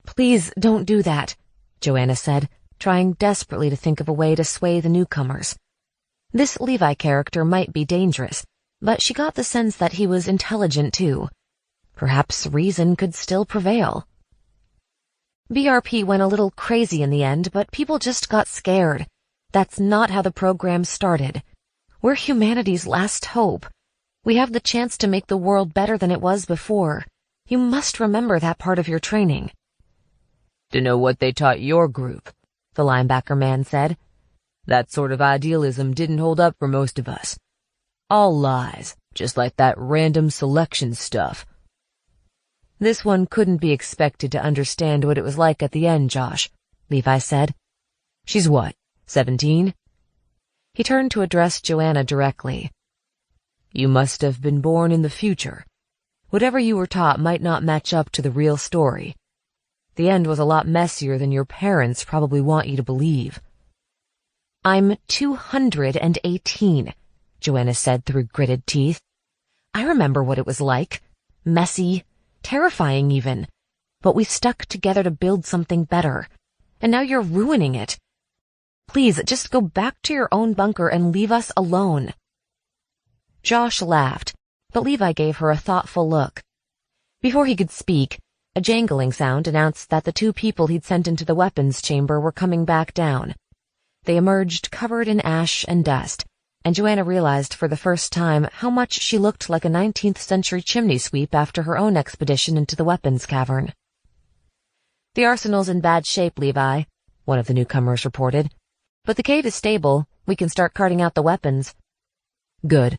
Please don't do that, Joanna said, trying desperately to think of a way to sway the newcomers. This Levi character might be dangerous, but she got the sense that he was intelligent too. Perhaps reason could still prevail. BRP went a little crazy in the end, but people just got scared. That's not how the program started. We're humanity's last hope. We have the chance to make the world better than it was before. You must remember that part of your training. To know what they taught your group, the linebacker man said. That sort of idealism didn't hold up for most of us. All lies, just like that random selection stuff. This one couldn't be expected to understand what it was like at the end, Josh, Levi said. She's what, 17? He turned to address Joanna directly. You must have been born in the future. Whatever you were taught might not match up to the real story. The end was a lot messier than your parents probably want you to believe. I'm 218, Joanna said through gritted teeth. I remember what it was like. Messy, terrifying even. But we stuck together to build something better. And now you're ruining it. Please, just go back to your own bunker and leave us alone. Josh laughed, but Levi gave her a thoughtful look. Before he could speak, a jangling sound announced that the two people he'd sent into the weapons chamber were coming back down. They emerged covered in ash and dust, and Joanna realized for the first time how much she looked like a 19th century chimney sweep after her own expedition into the weapons cavern. The arsenal's in bad shape, Levi, one of the newcomers reported. But the cave is stable. We can start carting out the weapons. Good.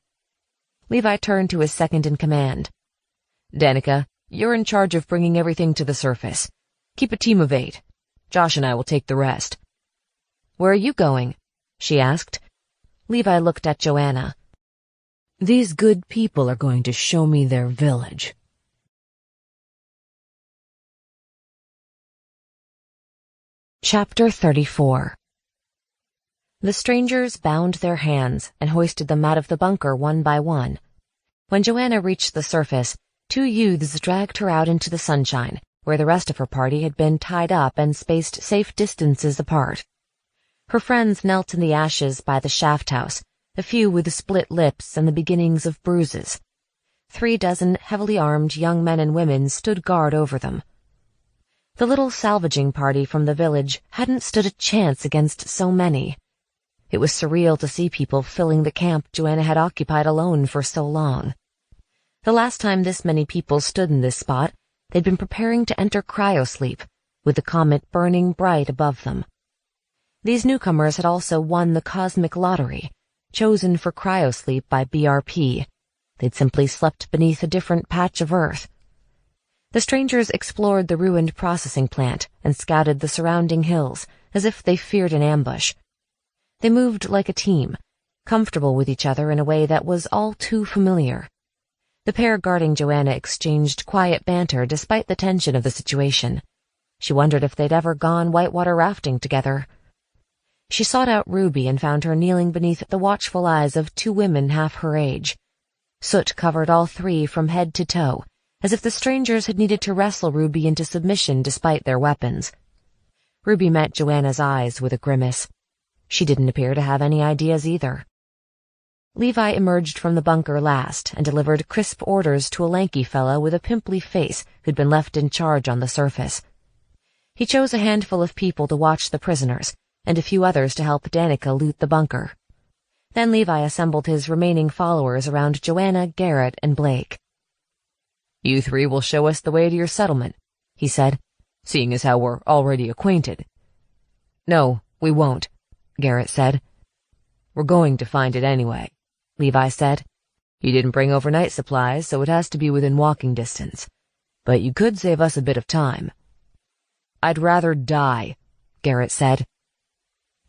Levi turned to his second-in-command. Danica, you're in charge of bringing everything to the surface. Keep a team of 8. Josh and I will take the rest. Where are you going? She asked. Levi looked at Joanna. These good people are going to show me their village. Chapter 34. The strangers bound their hands and hoisted them out of the bunker one by one. When Joanna reached the surface, 2 youths dragged her out into the sunshine, where the rest of her party had been tied up and spaced safe distances apart. Her friends knelt in the ashes by the shaft house, a few with split lips and the beginnings of bruises. 3 dozen heavily armed young men and women stood guard over them. The little salvaging party from the village hadn't stood a chance against so many. It was surreal to see people filling the camp Joanna had occupied alone for so long. The last time this many people stood in this spot, they'd been preparing to enter cryosleep, with the comet burning bright above them. These newcomers had also won the cosmic lottery, chosen for cryosleep by BRP. They'd simply slept beneath a different patch of Earth. The strangers explored the ruined processing plant and scouted the surrounding hills, as if they feared an ambush. They moved like a team, comfortable with each other in a way that was all too familiar. The pair guarding Joanna exchanged quiet banter despite the tension of the situation. She wondered if they'd ever gone whitewater rafting together. She sought out Ruby and found her kneeling beneath the watchful eyes of 2 women half her age. Soot covered all 3 from head to toe, as if the strangers had needed to wrestle Ruby into submission despite their weapons. Ruby met Joanna's eyes with a grimace. She didn't appear to have any ideas either. Levi emerged from the bunker last and delivered crisp orders to a lanky fellow with a pimply face who'd been left in charge on the surface. He chose a handful of people to watch the prisoners, and a few others to help Danica loot the bunker. Then Levi assembled his remaining followers around Joanna, Garrett, and Blake. You 3 will show us the way to your settlement, he said, seeing as how we're already acquainted. No, we won't, Garrett said. We're going to find it anyway, Levi said. You didn't bring overnight supplies, so it has to be within walking distance. But you could save us a bit of time. I'd rather die, Garrett said.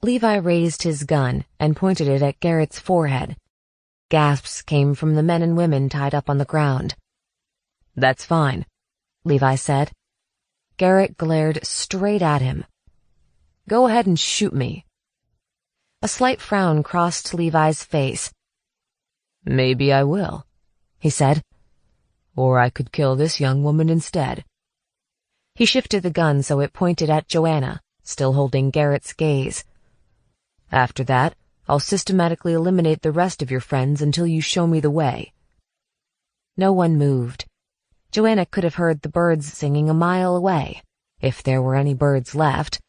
Levi raised his gun and pointed it at Garrett's forehead. Gasps came from the men and women tied up on the ground. That's fine, Levi said. Garrett glared straight at him. Go ahead and shoot me. A slight frown crossed Levi's face. Maybe I will, he said. Or I could kill this young woman instead. He shifted the gun so it pointed at Joanna, still holding Garrett's gaze. After that, I'll systematically eliminate the rest of your friends until you show me the way. No one moved. Joanna could have heard the birds singing a mile away, if there were any birds left.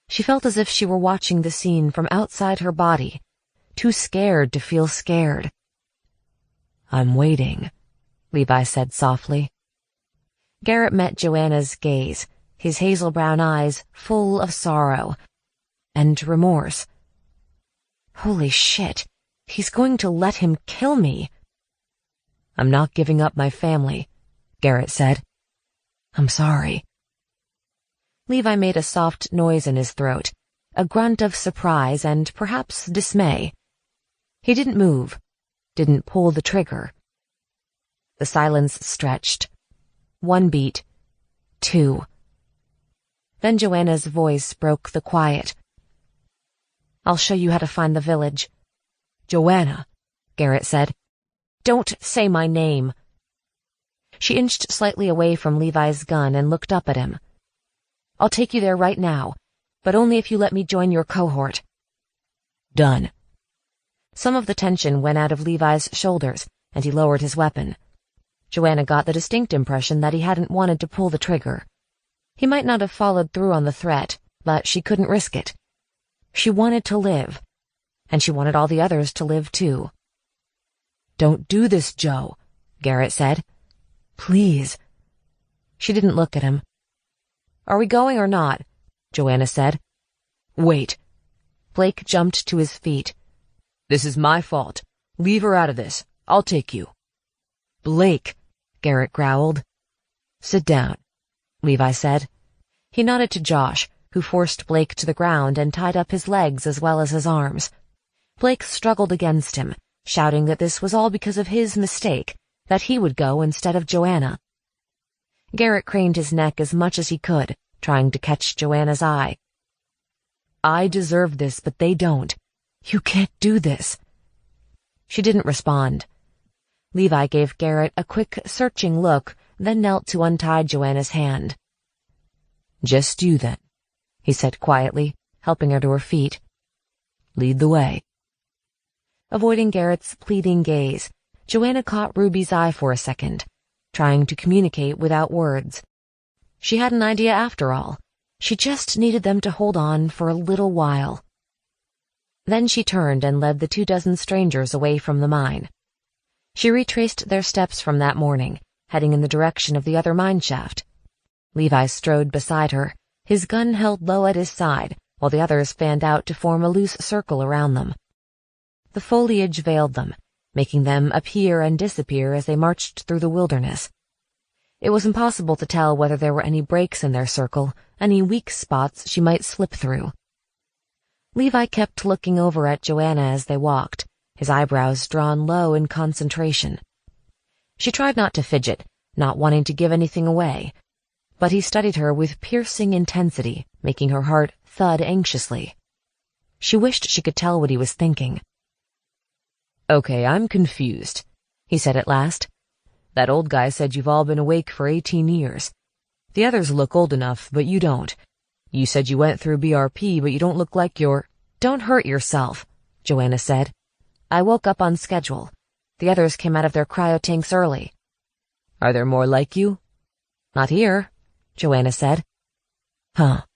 She felt as if she were watching the scene from outside her body, too scared to feel scared. I'm waiting, Levi said softly. Garrett met Joanna's gaze, his hazel brown eyes full of sorrow and remorse. Holy shit, he's going to let him kill me. I'm not giving up my family, Garrett said. I'm sorry. Levi made a soft noise in his throat, a grunt of surprise and perhaps dismay. He didn't move, didn't pull the trigger. The silence stretched. 1 beat, 2. Then Joanna's voice broke the quiet. I'll show you how to find the village. Joanna, Garrett said. Don't say my name. She inched slightly away from Levi's gun and looked up at him. I'll take you there right now, but only if you let me join your cohort. Done. Some of the tension went out of Levi's shoulders, and he lowered his weapon. Joanna got the distinct impression that he hadn't wanted to pull the trigger. He might not have followed through on the threat, but she couldn't risk it. She wanted to live, and she wanted all the others to live too. Don't do this, Joe, Garrett said. Please. She didn't look at him. Are we going or not? Joanna said. Wait. Blake jumped to his feet. "This is my fault. Leave her out of this. I'll take you." "Blake," Garrett growled. "Sit down," Levi said. He nodded to Josh, who forced Blake to the ground and tied up his legs as well as his arms. Blake struggled against him, shouting that this was all because of his mistake, that he would go instead of Joanna. Garrett craned his neck as much as he could, trying to catch Joanna's eye. "I deserve this, but they don't. You can't do this." She didn't respond. Levi gave Garrett a quick, searching look, then knelt to untie Joanna's hand. "Just you, then," he said quietly, helping her to her feet. "Lead the way." Avoiding Garrett's pleading gaze, Joanna caught Ruby's eye for a second, trying to communicate without words. She had an idea after all. She just needed them to hold on for a little while. Then she turned and led the 24 strangers away from the mine. She retraced their steps from that morning, heading in the direction of the other mine shaft. Levi strode beside her, his gun held low at his side, while the others fanned out to form a loose circle around them. The foliage veiled them, making them appear and disappear as they marched through the wilderness. It was impossible to tell whether there were any breaks in their circle, any weak spots she might slip through. Levi kept looking over at Joanna as they walked, his eyebrows drawn low in concentration. She tried not to fidget, not wanting to give anything away, but he studied her with piercing intensity, making her heart thud anxiously. She wished she could tell what he was thinking. "Okay, I'm confused," he said at last. "That old guy said you've all been awake for 18 years. The others look old enough, but you don't. You said you went through BRP, but you don't look like you're—" "Don't hurt yourself," Joanna said. "I woke up on schedule. The others came out of their cryotanks early." "Are there more like you?" "Not here," Joanna said. "Huh."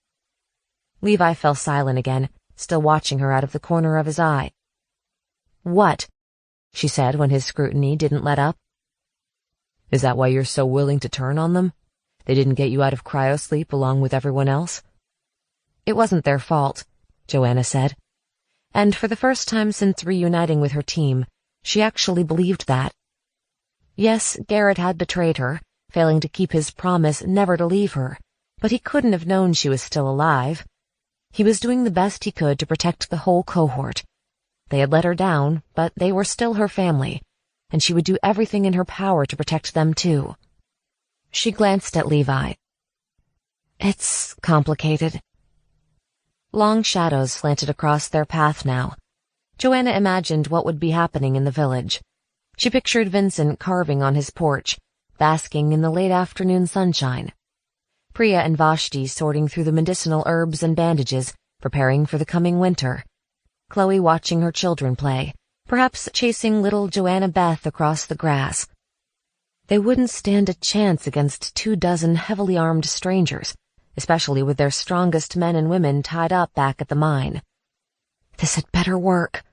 Levi fell silent again, still watching her out of the corner of his eye. "What?" she said when his scrutiny didn't let up. "Is that why you're so willing to turn on them? They didn't get you out of cryosleep along with everyone else?" "It wasn't their fault," Joanna said. And for the first time since reuniting with her team, she actually believed that. Yes, Garrett had betrayed her, failing to keep his promise never to leave her, but he couldn't have known she was still alive. He was doing the best he could to protect the whole cohort. They had let her down, but they were still her family, and she would do everything in her power to protect them too. She glanced at Levi. "It's complicated." Long shadows slanted across their path now. Joanna imagined what would be happening in the village. She pictured Vincent carving on his porch, basking in the late afternoon sunshine. Priya and Vashti sorting through the medicinal herbs and bandages, preparing for the coming winter. Chloe watching her children play, perhaps chasing little Joanna Beth across the grass. They wouldn't stand a chance against 24 heavily armed strangers, especially with their strongest men and women tied up back at the mine. This had better work.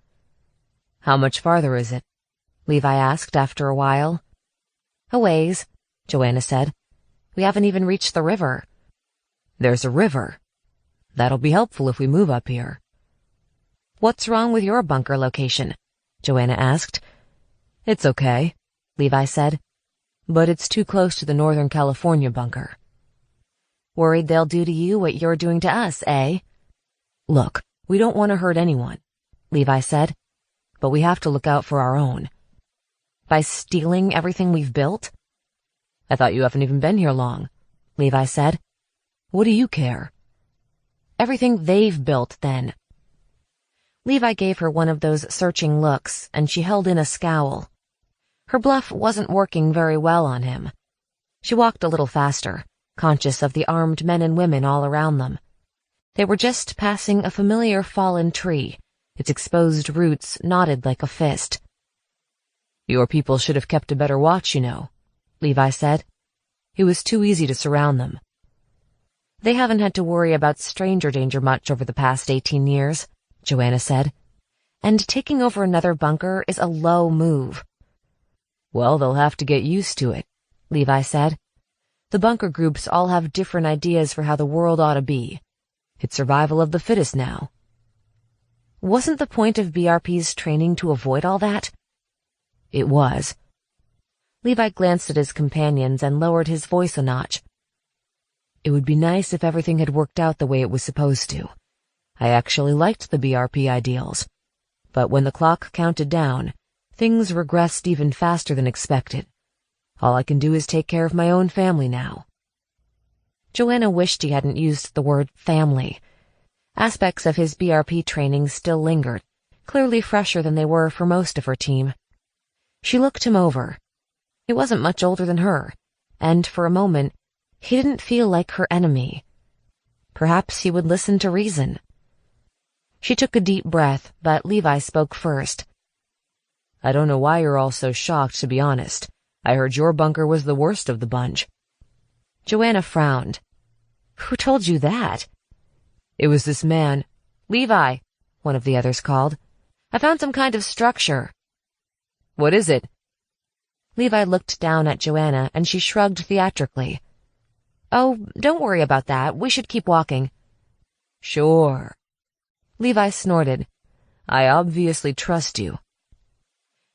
"How much farther is it?" Levi asked after a while. "A ways," Joanna said. "We haven't even reached the river." "There's a river. That'll be helpful if we move up here." "What's wrong with your bunker location?" Joanna asked. "It's okay," Levi said, "but it's too close to the Northern California bunker." "Worried they'll do to you what you're doing to us, eh?" "Look, we don't want to hurt anyone," Levi said, "but we have to look out for our own." "By stealing everything we've built?" "I thought you haven't even been here long," Levi said. "What do you care?" "Everything they've built, then." Levi gave her one of those searching looks, and she held in a scowl. Her bluff wasn't working very well on him. She walked a little faster, conscious of the armed men and women all around them. They were just passing a familiar fallen tree, its exposed roots knotted like a fist. "Your people should have kept a better watch, you know," Levi said. "It was too easy to surround them." "They haven't had to worry about stranger danger much over the past 18 years, Joanna said. "And taking over another bunker is a low move." "Well, they'll have to get used to it," Levi said. "The bunker groups all have different ideas for how the world ought to be. It's survival of the fittest now." Wasn't the point of BRP's training to avoid all that? It was. Levi glanced at his companions and lowered his voice a notch. It would be nice if everything had worked out the way it was supposed to. I actually liked the BRP ideals. But when the clock counted down, things regressed even faster than expected. All I can do is take care of my own family now. Joanna wished he hadn't used the word family. Aspects of his BRP training still lingered, clearly fresher than they were for most of her team. She looked him over. He wasn't much older than her, and for a moment, he didn't feel like her enemy. Perhaps he would listen to reason. She took a deep breath, but Levi spoke first. I don't know why you're all so shocked, to be honest. I heard your bunker was the worst of the bunch. Joanna frowned. Who told you that? It was this man. Levi, one of the others called. I found some kind of structure. What is it? Levi looked down at Joanna, and she shrugged theatrically. Oh, don't worry about that. We should keep walking. Sure. Levi snorted. I obviously trust you.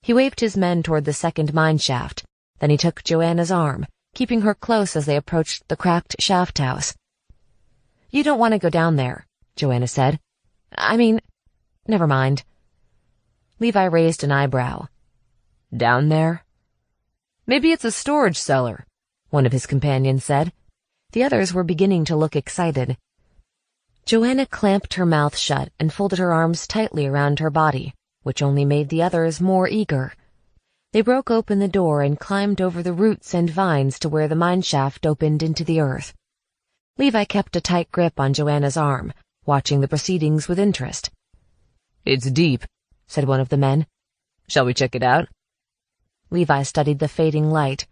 He waved his men toward the second mine shaft. Then he took Joanna's arm, keeping her close as they approached the cracked shaft house. You don't want to go down there, Joanna said. I mean, never mind. Levi raised an eyebrow. Down there? Maybe it's a storage cellar, one of his companions said. The others were beginning to look excited. Joanna clamped her mouth shut and folded her arms tightly around her body, which only made the others more eager. They broke open the door and climbed over the roots and vines to where the mine shaft opened into the earth. Levi kept a tight grip on Joanna's arm, watching the proceedings with interest. It's deep, said one of the men. Shall we check it out? Levi studied the fading light.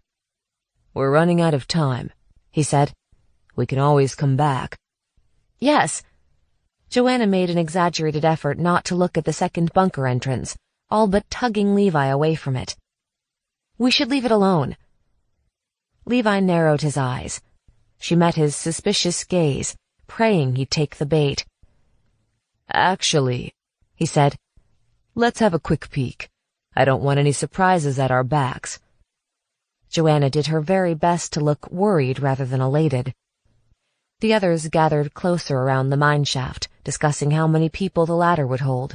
We're running out of time, he said. We can always come back. Yes. Joanna made an exaggerated effort not to look at the second bunker entrance, all but tugging Levi away from it. We should leave it alone. Levi narrowed his eyes. She met his suspicious gaze, praying he'd take the bait. Actually, he said, let's have a quick peek. I don't want any surprises at our backs. Joanna did her very best to look worried rather than elated. The others gathered closer around the mine shaft, discussing how many people the ladder would hold.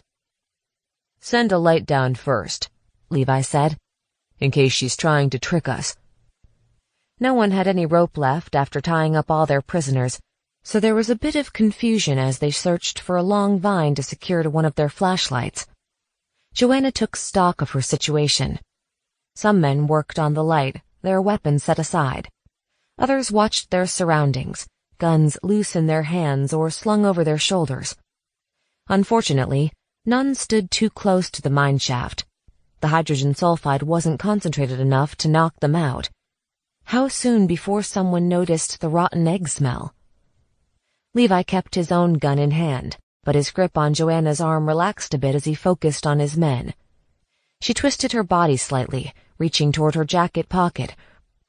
Send a light down first, Levi said, in case she's trying to trick us. No one had any rope left after tying up all their prisoners, so there was a bit of confusion as they searched for a long vine to secure to one of their flashlights. Joanna took stock of her situation. Some men worked on the light, their weapons set aside. Others watched their surroundings, guns loose in their hands or slung over their shoulders. Unfortunately, none stood too close to the mine shaft. The hydrogen sulfide wasn't concentrated enough to knock them out. How soon before someone noticed the rotten egg smell? Levi kept his own gun in hand, but his grip on Joanna's arm relaxed a bit as he focused on his men. She twisted her body slightly, reaching toward her jacket pocket,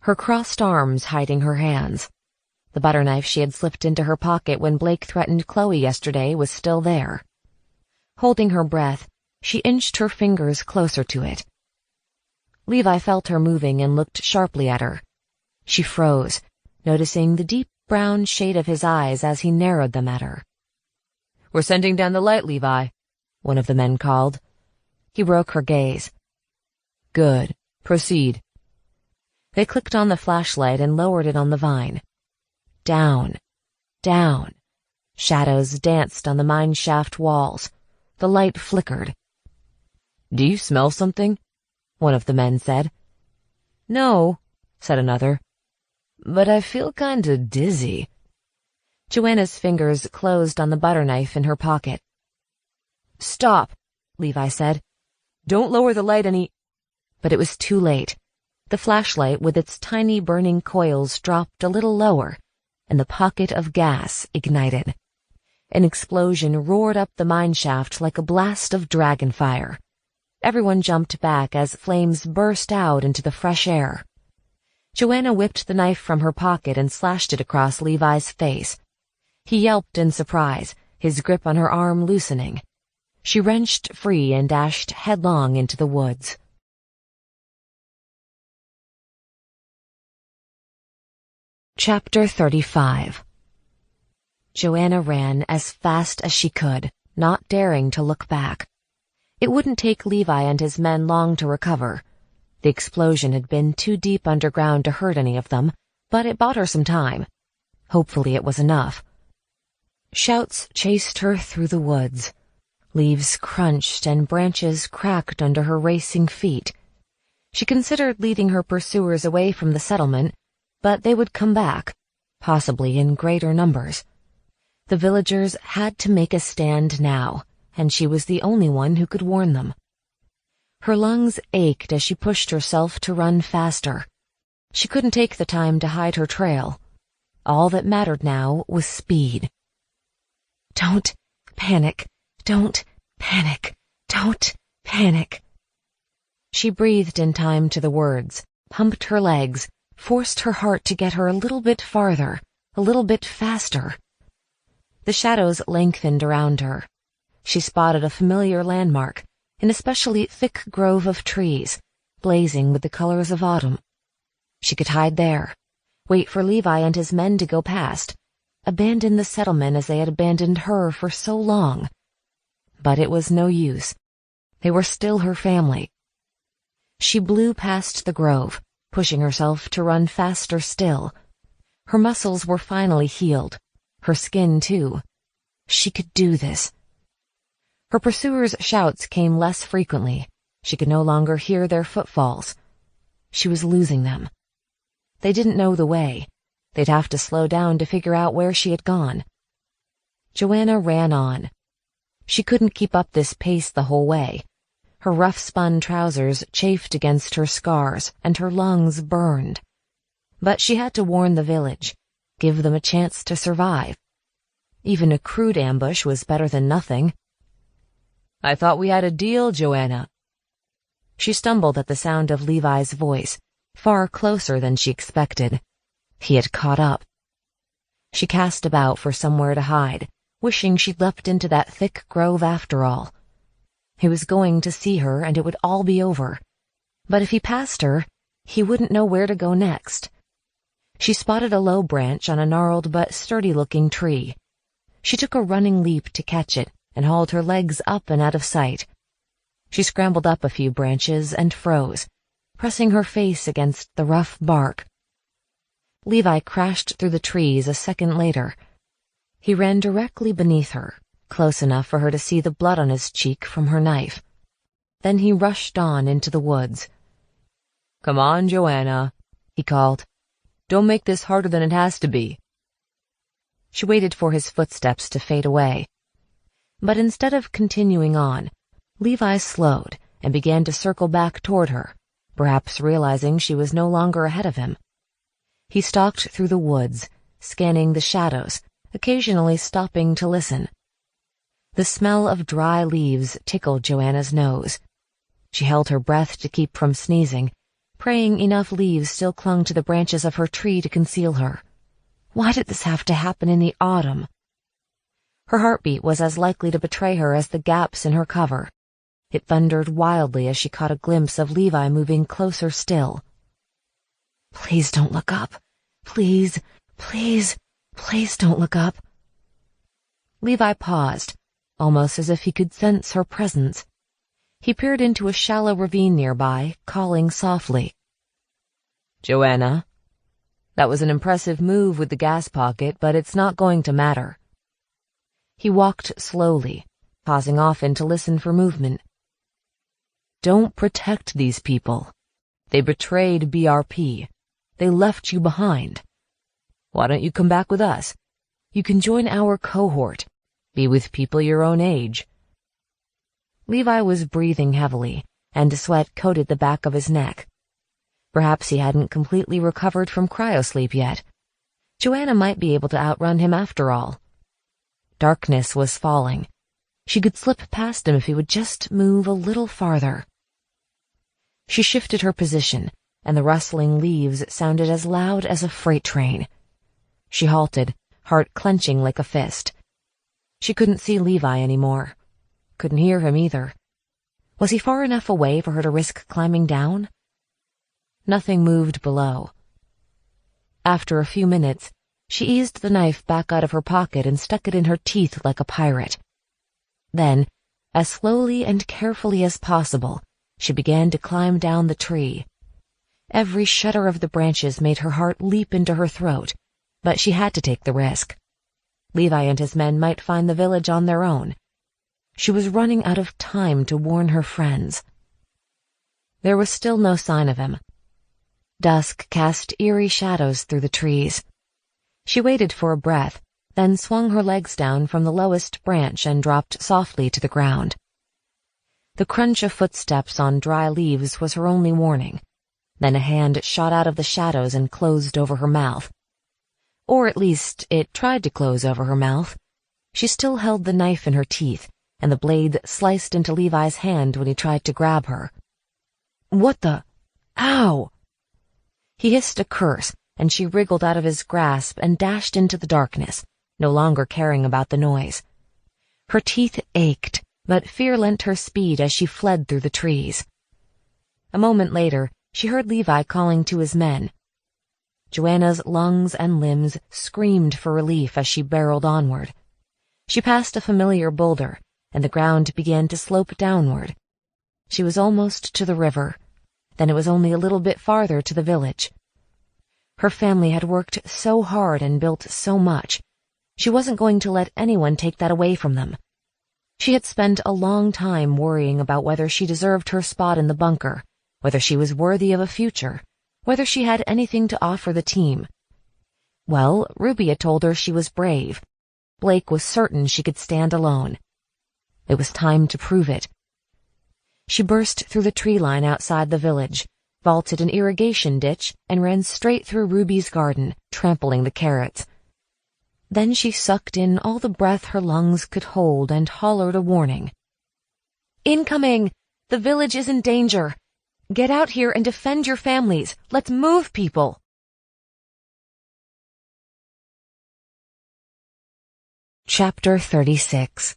her crossed arms hiding her hands. The butter knife she had slipped into her pocket when Blake threatened Chloe yesterday was still there. Holding her breath, she inched her fingers closer to it. Levi felt her moving and looked sharply at her. She froze, noticing the deep brown shade of his eyes as he narrowed them at her. We're sending down the light, Levi, one of the men called. He broke her gaze. Good. Proceed. They clicked on the flashlight and lowered it on the vine. Down. Down. Shadows danced on the mine shaft walls. The light flickered. Do you smell something? One of the men said. No, said another. But I feel kinda dizzy. Joanna's fingers closed on the butter knife in her pocket. Stop, Levi said. Don't lower the light any— But it was too late. The flashlight with its tiny burning coils dropped a little lower, and the pocket of gas ignited. An explosion roared up the mine shaft like a blast of dragon fire. Everyone jumped back as flames burst out into the fresh air. Joanna whipped the knife from her pocket and slashed it across Levi's face. He yelped in surprise, his grip on her arm loosening. She wrenched free and dashed headlong into the woods. Chapter 35. Joanna ran as fast as she could, not daring to look back. It wouldn't take Levi and his men long to recover. The explosion had been too deep underground to hurt any of them, but it bought her some time. Hopefully it was enough. Shouts chased her through the woods. Leaves crunched and branches cracked under her racing feet. She considered leading her pursuers away from the settlement, but they would come back, possibly in greater numbers. The villagers had to make a stand now, and she was the only one who could warn them. Her lungs ached as she pushed herself to run faster. She couldn't take the time to hide her trail. All that mattered now was speed. Don't panic. Don't panic. Don't panic. She breathed in time to the words, pumped her legs, forced her heart to get her a little bit farther, a little bit faster. The shadows lengthened around her. She spotted a familiar landmark, an especially thick grove of trees, blazing with the colors of autumn. She could hide there, wait for Levi and his men to go past, abandon the settlement as they had abandoned her for so long. But it was no use. They were still her family. She blew past the grove, pushing herself to run faster still. Her muscles were finally healed. Her skin, too. She could do this. Her pursuers' shouts came less frequently. She could no longer hear their footfalls. She was losing them. They didn't know the way. They'd have to slow down to figure out where she had gone. Joanna ran on. She couldn't keep up this pace the whole way. Her rough-spun trousers chafed against her scars, and her lungs burned. But she had to warn the village, give them a chance to survive. Even a crude ambush was better than nothing. I thought we had a deal, Joanna. She stumbled at the sound of Levi's voice, far closer than she expected. He had caught up. She cast about for somewhere to hide, wishing she'd leapt into that thick grove after all. He was going to see her, and it would all be over. But if he passed her, he wouldn't know where to go next. She spotted a low branch on a gnarled but sturdy-looking tree. She took a running leap to catch it and hauled her legs up and out of sight. She scrambled up a few branches and froze, pressing her face against the rough bark. Levi crashed through the trees a second later. He ran directly beneath her, close enough for her to see the blood on his cheek from her knife. Then he rushed on into the woods. Come on, Joanna, he called. Don't make this harder than it has to be. She waited for his footsteps to fade away. But instead of continuing on, Levi slowed and began to circle back toward her, perhaps realizing she was no longer ahead of him. He stalked through the woods, scanning the shadows, occasionally stopping to listen. The smell of dry leaves tickled Joanna's nose. She held her breath to keep from sneezing, praying enough leaves still clung to the branches of her tree to conceal her. Why did this have to happen in the autumn? Her heartbeat was as likely to betray her as the gaps in her cover. It thundered wildly as she caught a glimpse of Levi moving closer still. Please don't look up. Please, please, please don't look up. Levi paused, almost as if he could sense her presence. He peered into a shallow ravine nearby, calling softly. Joanna, that was an impressive move with the gas pocket, but it's not going to matter. He walked slowly, pausing often to listen for movement. Don't protect these people. They betrayed BRP. They left you behind. Why don't you come back with us? You can join our cohort. Be with people your own age. Levi was breathing heavily, and sweat coated the back of his neck. Perhaps he hadn't completely recovered from cryosleep yet. Joanna might be able to outrun him after all. Darkness was falling. She could slip past him if he would just move a little farther. She shifted her position, and the rustling leaves sounded as loud as a freight train. She halted, heart clenching like a fist. She couldn't see Levi anymore. couldn't hear him either. Was he far enough away for her to risk climbing down? Nothing moved below. After a few minutes, she eased the knife back out of her pocket and stuck it in her teeth like a pirate. Then, as slowly and carefully as possible, she began to climb down the tree. Every shudder of the branches made her heart leap into her throat, but she had to take the risk. Levi and his men might find the village on their own. She was running out of time to warn her friends. There was still no sign of him. Dusk cast eerie shadows through the trees. She waited for a breath, then swung her legs down from the lowest branch and dropped softly to the ground. The crunch of footsteps on dry leaves was her only warning. Then a hand shot out of the shadows and closed over her mouth. Or at least, it tried to close over her mouth. She still held the knife in her teeth, and the blade sliced into Levi's hand when he tried to grab her. "What the? Ow!" He hissed a curse, and she wriggled out of his grasp and dashed into the darkness, no longer caring about the noise. Her teeth ached, but fear lent her speed as she fled through the trees. A moment later, she heard Levi calling to his men. Joanna's lungs and limbs screamed for relief as she barreled onward. She passed a familiar boulder, and the ground began to slope downward. She was almost to the river. Then it was only a little bit farther to the village. Her family had worked so hard and built so much. She wasn't going to let anyone take that away from them. She had spent a long time worrying about whether she deserved her spot in the bunker, whether she was worthy of a future, whether she had anything to offer the team. Well, Ruby had told her she was brave. Blake was certain she could stand alone. It was time to prove it. She burst through the tree line outside the village, vaulted an irrigation ditch, and ran straight through Ruby's garden, trampling the carrots. Then she sucked in all the breath her lungs could hold and hollered a warning. "Incoming! The village is in danger! Get out here and defend your families! Let's move, people!" Chapter 36.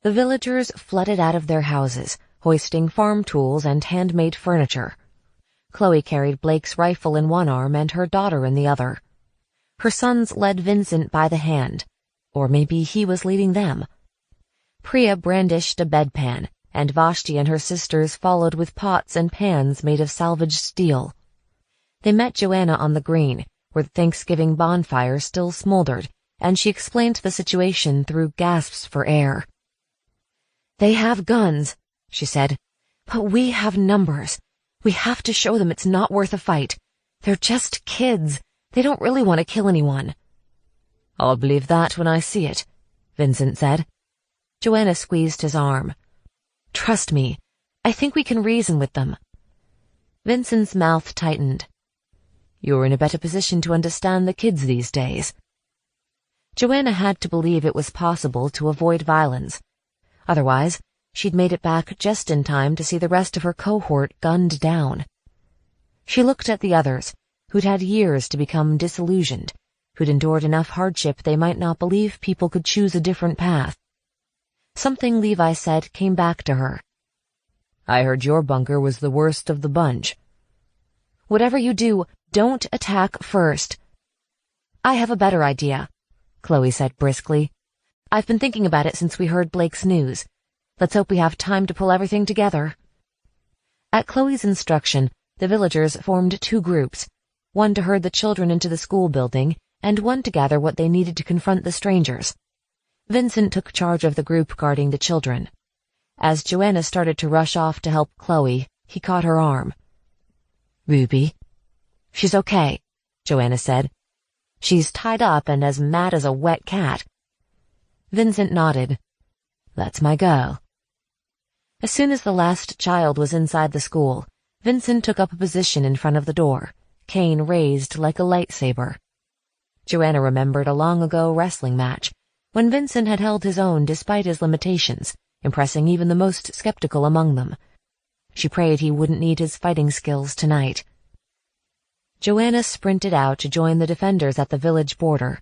The villagers flooded out of their houses, hoisting farm tools and handmade furniture. Chloe carried Blake's rifle in one arm and her daughter in the other. Her sons led Vincent by the hand, or maybe he was leading them. Priya brandished a bedpan, and Vashti and her sisters followed with pots and pans made of salvaged steel. They met Joanna on the green, where the Thanksgiving bonfire still smoldered, and she explained the situation through gasps for air. "They have guns," she said, "but we have numbers. We have to show them it's not worth a fight. They're just kids. They don't really want to kill anyone." "I'll believe that when I see it," Vincent said. Joanna squeezed his arm. "Trust me. I think we can reason with them." Vincent's mouth tightened. "You're in a better position to understand the kids these days." Joanna had to believe it was possible to avoid violence. Otherwise, she'd made it back just in time to see the rest of her cohort gunned down. She looked at the others, who'd had years to become disillusioned, who'd endured enough hardship they might not believe people could choose a different path. Something Levi said came back to her. "I heard your bunker was the worst of the bunch." "Whatever you do, don't attack first." "I have a better idea," Chloe said briskly. "I've been thinking about it since we heard Blake's news. Let's hope we have time to pull everything together." At Chloe's instruction, the villagers formed two groups, one to herd the children into the school building, and one to gather what they needed to confront the strangers. Vincent took charge of the group guarding the children. As Joanna started to rush off to help Chloe, he caught her arm. "Ruby?" "She's okay," Joanna said. "She's tied up and as mad as a wet cat." Vincent nodded. "That's my girl." As soon as the last child was inside the school, Vincent took up a position in front of the door, cane raised like a lightsaber. Joanna remembered a long-ago wrestling match, when Vincent had held his own despite his limitations, impressing even the most skeptical among them. She prayed he wouldn't need his fighting skills tonight. Joanna sprinted out to join the defenders at the village border.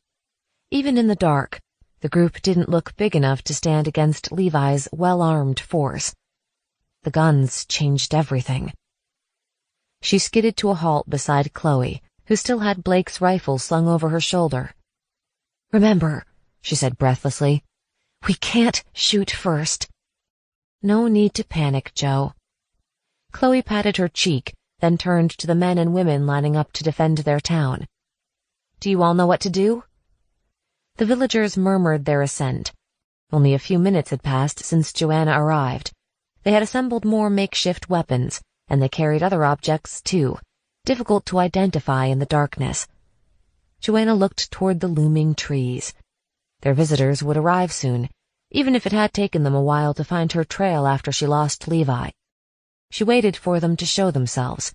Even in the dark, The group didn't look big enough to stand against Levi's well-armed force. The guns changed everything. She skidded to a halt beside Chloe, who still had Blake's rifle slung over her shoulder. "Remember," she said breathlessly, "we can't shoot first." "No need to panic, Jo." Chloe patted her cheek, then turned to the men and women lining up to defend their town. "Do you all know what to do?" The villagers murmured their assent. Only a few minutes had passed since Joanna arrived. They had assembled more makeshift weapons, and they carried other objects, too, difficult to identify in the darkness. Joanna looked toward the looming trees. Their visitors would arrive soon, even if it had taken them a while to find her trail after she lost Levi. She waited for them to show themselves.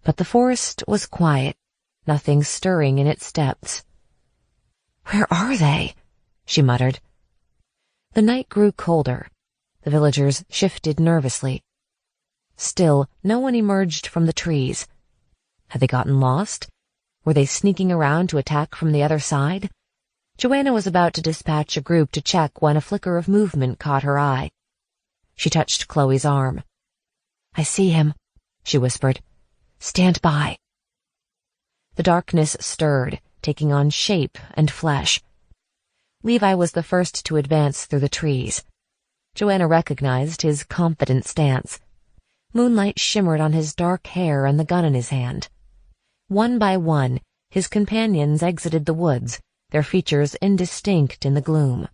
But the forest was quiet, nothing stirring in its depths. "Where are they?" she muttered. The night grew colder. The villagers shifted nervously. Still, no one emerged from the trees. Had they gotten lost? Were they sneaking around to attack from the other side? Joanna was about to dispatch a group to check when a flicker of movement caught her eye. She touched Chloe's arm. "I see him," she whispered. "Stand by." The darkness stirred, taking on shape and flesh. Levi was the first to advance through the trees. Joanna recognized his confident stance. Moonlight shimmered on his dark hair and the gun in his hand. One by one, his companions exited the woods, their features indistinct in the gloom.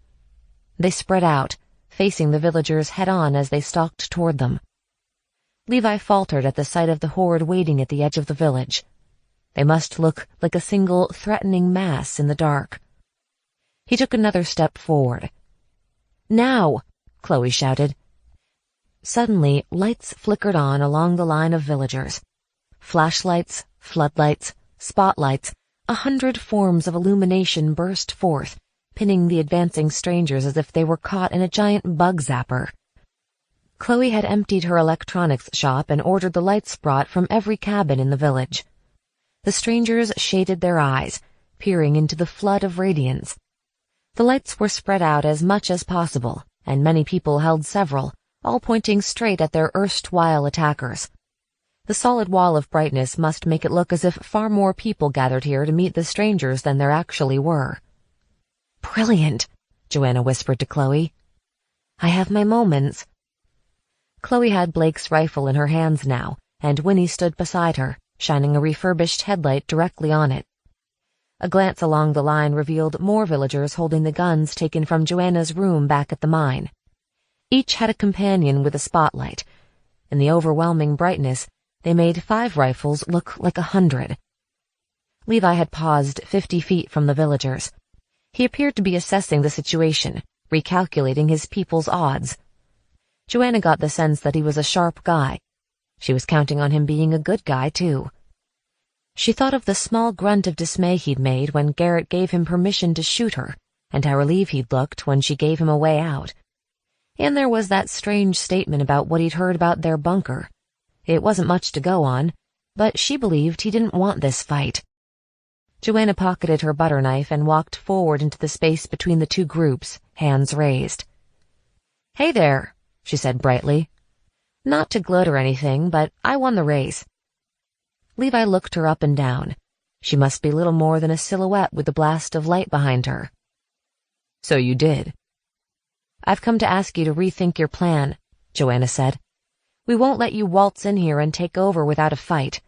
They spread out, facing the villagers head-on as they stalked toward them. Levi faltered at the sight of the horde waiting at the edge of the village. They must look like a single threatening mass in the dark. He took another step forward. "Now!" Chloe shouted. Suddenly, lights flickered on along the line of villagers. Flashlights, floodlights, spotlights, 100 forms of illumination burst forth, pinning the advancing strangers as if they were caught in a giant bug zapper. Chloe had emptied her electronics shop and ordered the lights brought from every cabin in the village. The strangers shaded their eyes, peering into the flood of radiance. The lights were spread out as much as possible, and many people held several, all pointing straight at their erstwhile attackers. The solid wall of brightness must make it look as if far more people gathered here to meet the strangers than there actually were. "Brilliant," Joanna whispered to Chloe. "I have my moments." Chloe had Blake's rifle in her hands now, and Winnie stood beside her, shining a refurbished headlight directly on it. A glance along the line revealed more villagers holding the guns taken from Joanna's room back at the mine. Each had a companion with a spotlight. In the overwhelming brightness, they made 5 rifles look like 100. Levi had paused 50 feet from the villagers. He appeared to be assessing the situation, recalculating his people's odds. Joanna got the sense that he was a sharp guy. She was counting on him being a good guy, too. She thought of the small grunt of dismay he'd made when Garrett gave him permission to shoot her, and how relieved he'd looked when she gave him a way out. And there was that strange statement about what he'd heard about their bunker. It wasn't much to go on, but she believed he didn't want this fight. Joanna pocketed her butter knife and walked forward into the space between the two groups, hands raised. "Hey there," she said brightly. "Not to gloat or anything, but I won the race." Levi looked her up and down. She must be little more than a silhouette with the blast of light behind her. "So you did." "I've come to ask you to rethink your plan," Joanna said. "We won't let you waltz in here and take over without a fight."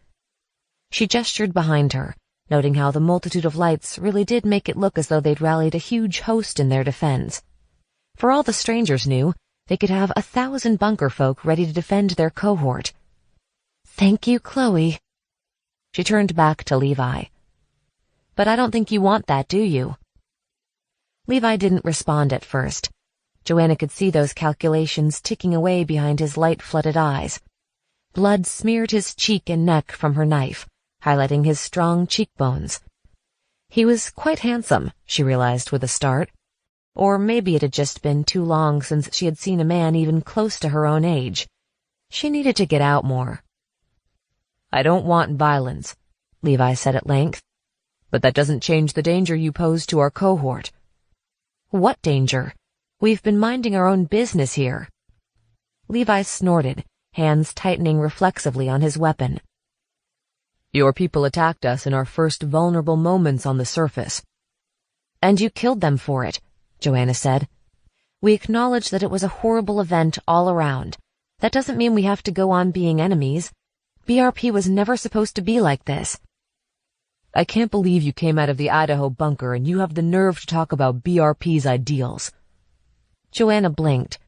She gestured behind her, noting how the multitude of lights really did make it look as though they'd rallied a huge host in their defense. For all the strangers knew, they could have 1,000 bunker folk ready to defend their cohort. "Thank you, Chloe." She turned back to Levi. "But I don't think you want that, do you?" Levi didn't respond at first. Joanna could see those calculations ticking away behind his light-flooded eyes. Blood smeared his cheek and neck from her knife, highlighting his strong cheekbones. He was quite handsome, she realized with a start. Or maybe it had just been too long since she had seen a man even close to her own age. She needed to get out more. "I don't want violence," Levi said at length. "But that doesn't change the danger you pose to our cohort." What danger? We've been minding our own business here. Levi snorted, hands tightening reflexively on his weapon. Your people attacked us in our first vulnerable moments on the surface. And you killed them for it, Joanna said. We acknowledge that it was a horrible event all around. That doesn't mean we have to go on being enemies. BRP was never supposed to be like this. I can't believe you came out of the Idaho bunker and you have the nerve to talk about BRP's ideals. Joanna blinked.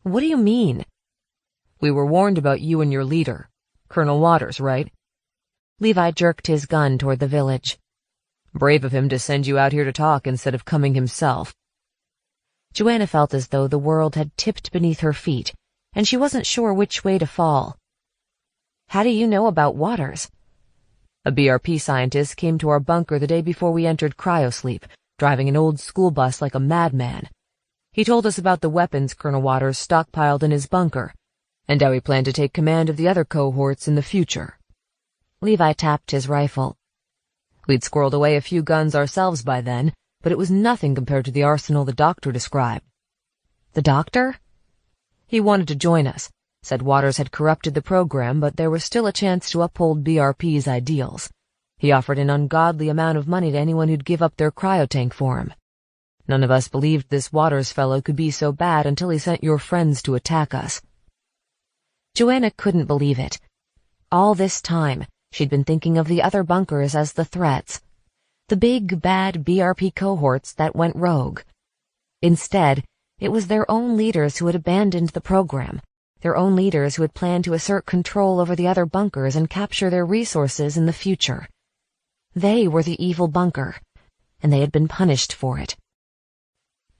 What do you mean? We were warned about you and your leader, Colonel Waters, right? Levi jerked his gun toward the village. Brave of him to send you out here to talk instead of coming himself. Joanna felt as though the world had tipped beneath her feet, and she wasn't sure which way to fall. How do you know about Waters? A BRP scientist came to our bunker the day before we entered cryosleep, driving an old school bus like a madman. He told us about the weapons Colonel Waters stockpiled in his bunker, and how he planned to take command of the other cohorts in the future. Levi tapped his rifle. We'd squirreled away a few guns ourselves by then, but it was nothing compared to the arsenal the doctor described. The doctor? He wanted to join us, said Waters had corrupted the program, but there was still a chance to uphold BRP's ideals. He offered an ungodly amount of money to anyone who'd give up their cryotank for him. None of us believed this Waters fellow could be so bad until he sent your friends to attack us. Joanna couldn't believe it. All this time, she'd been thinking of the other bunkers as the threats. The big, bad BRP cohorts that went rogue. Instead, it was their own leaders who had abandoned the program, their own leaders who had planned to assert control over the other bunkers and capture their resources in the future. They were the evil bunker, and they had been punished for it.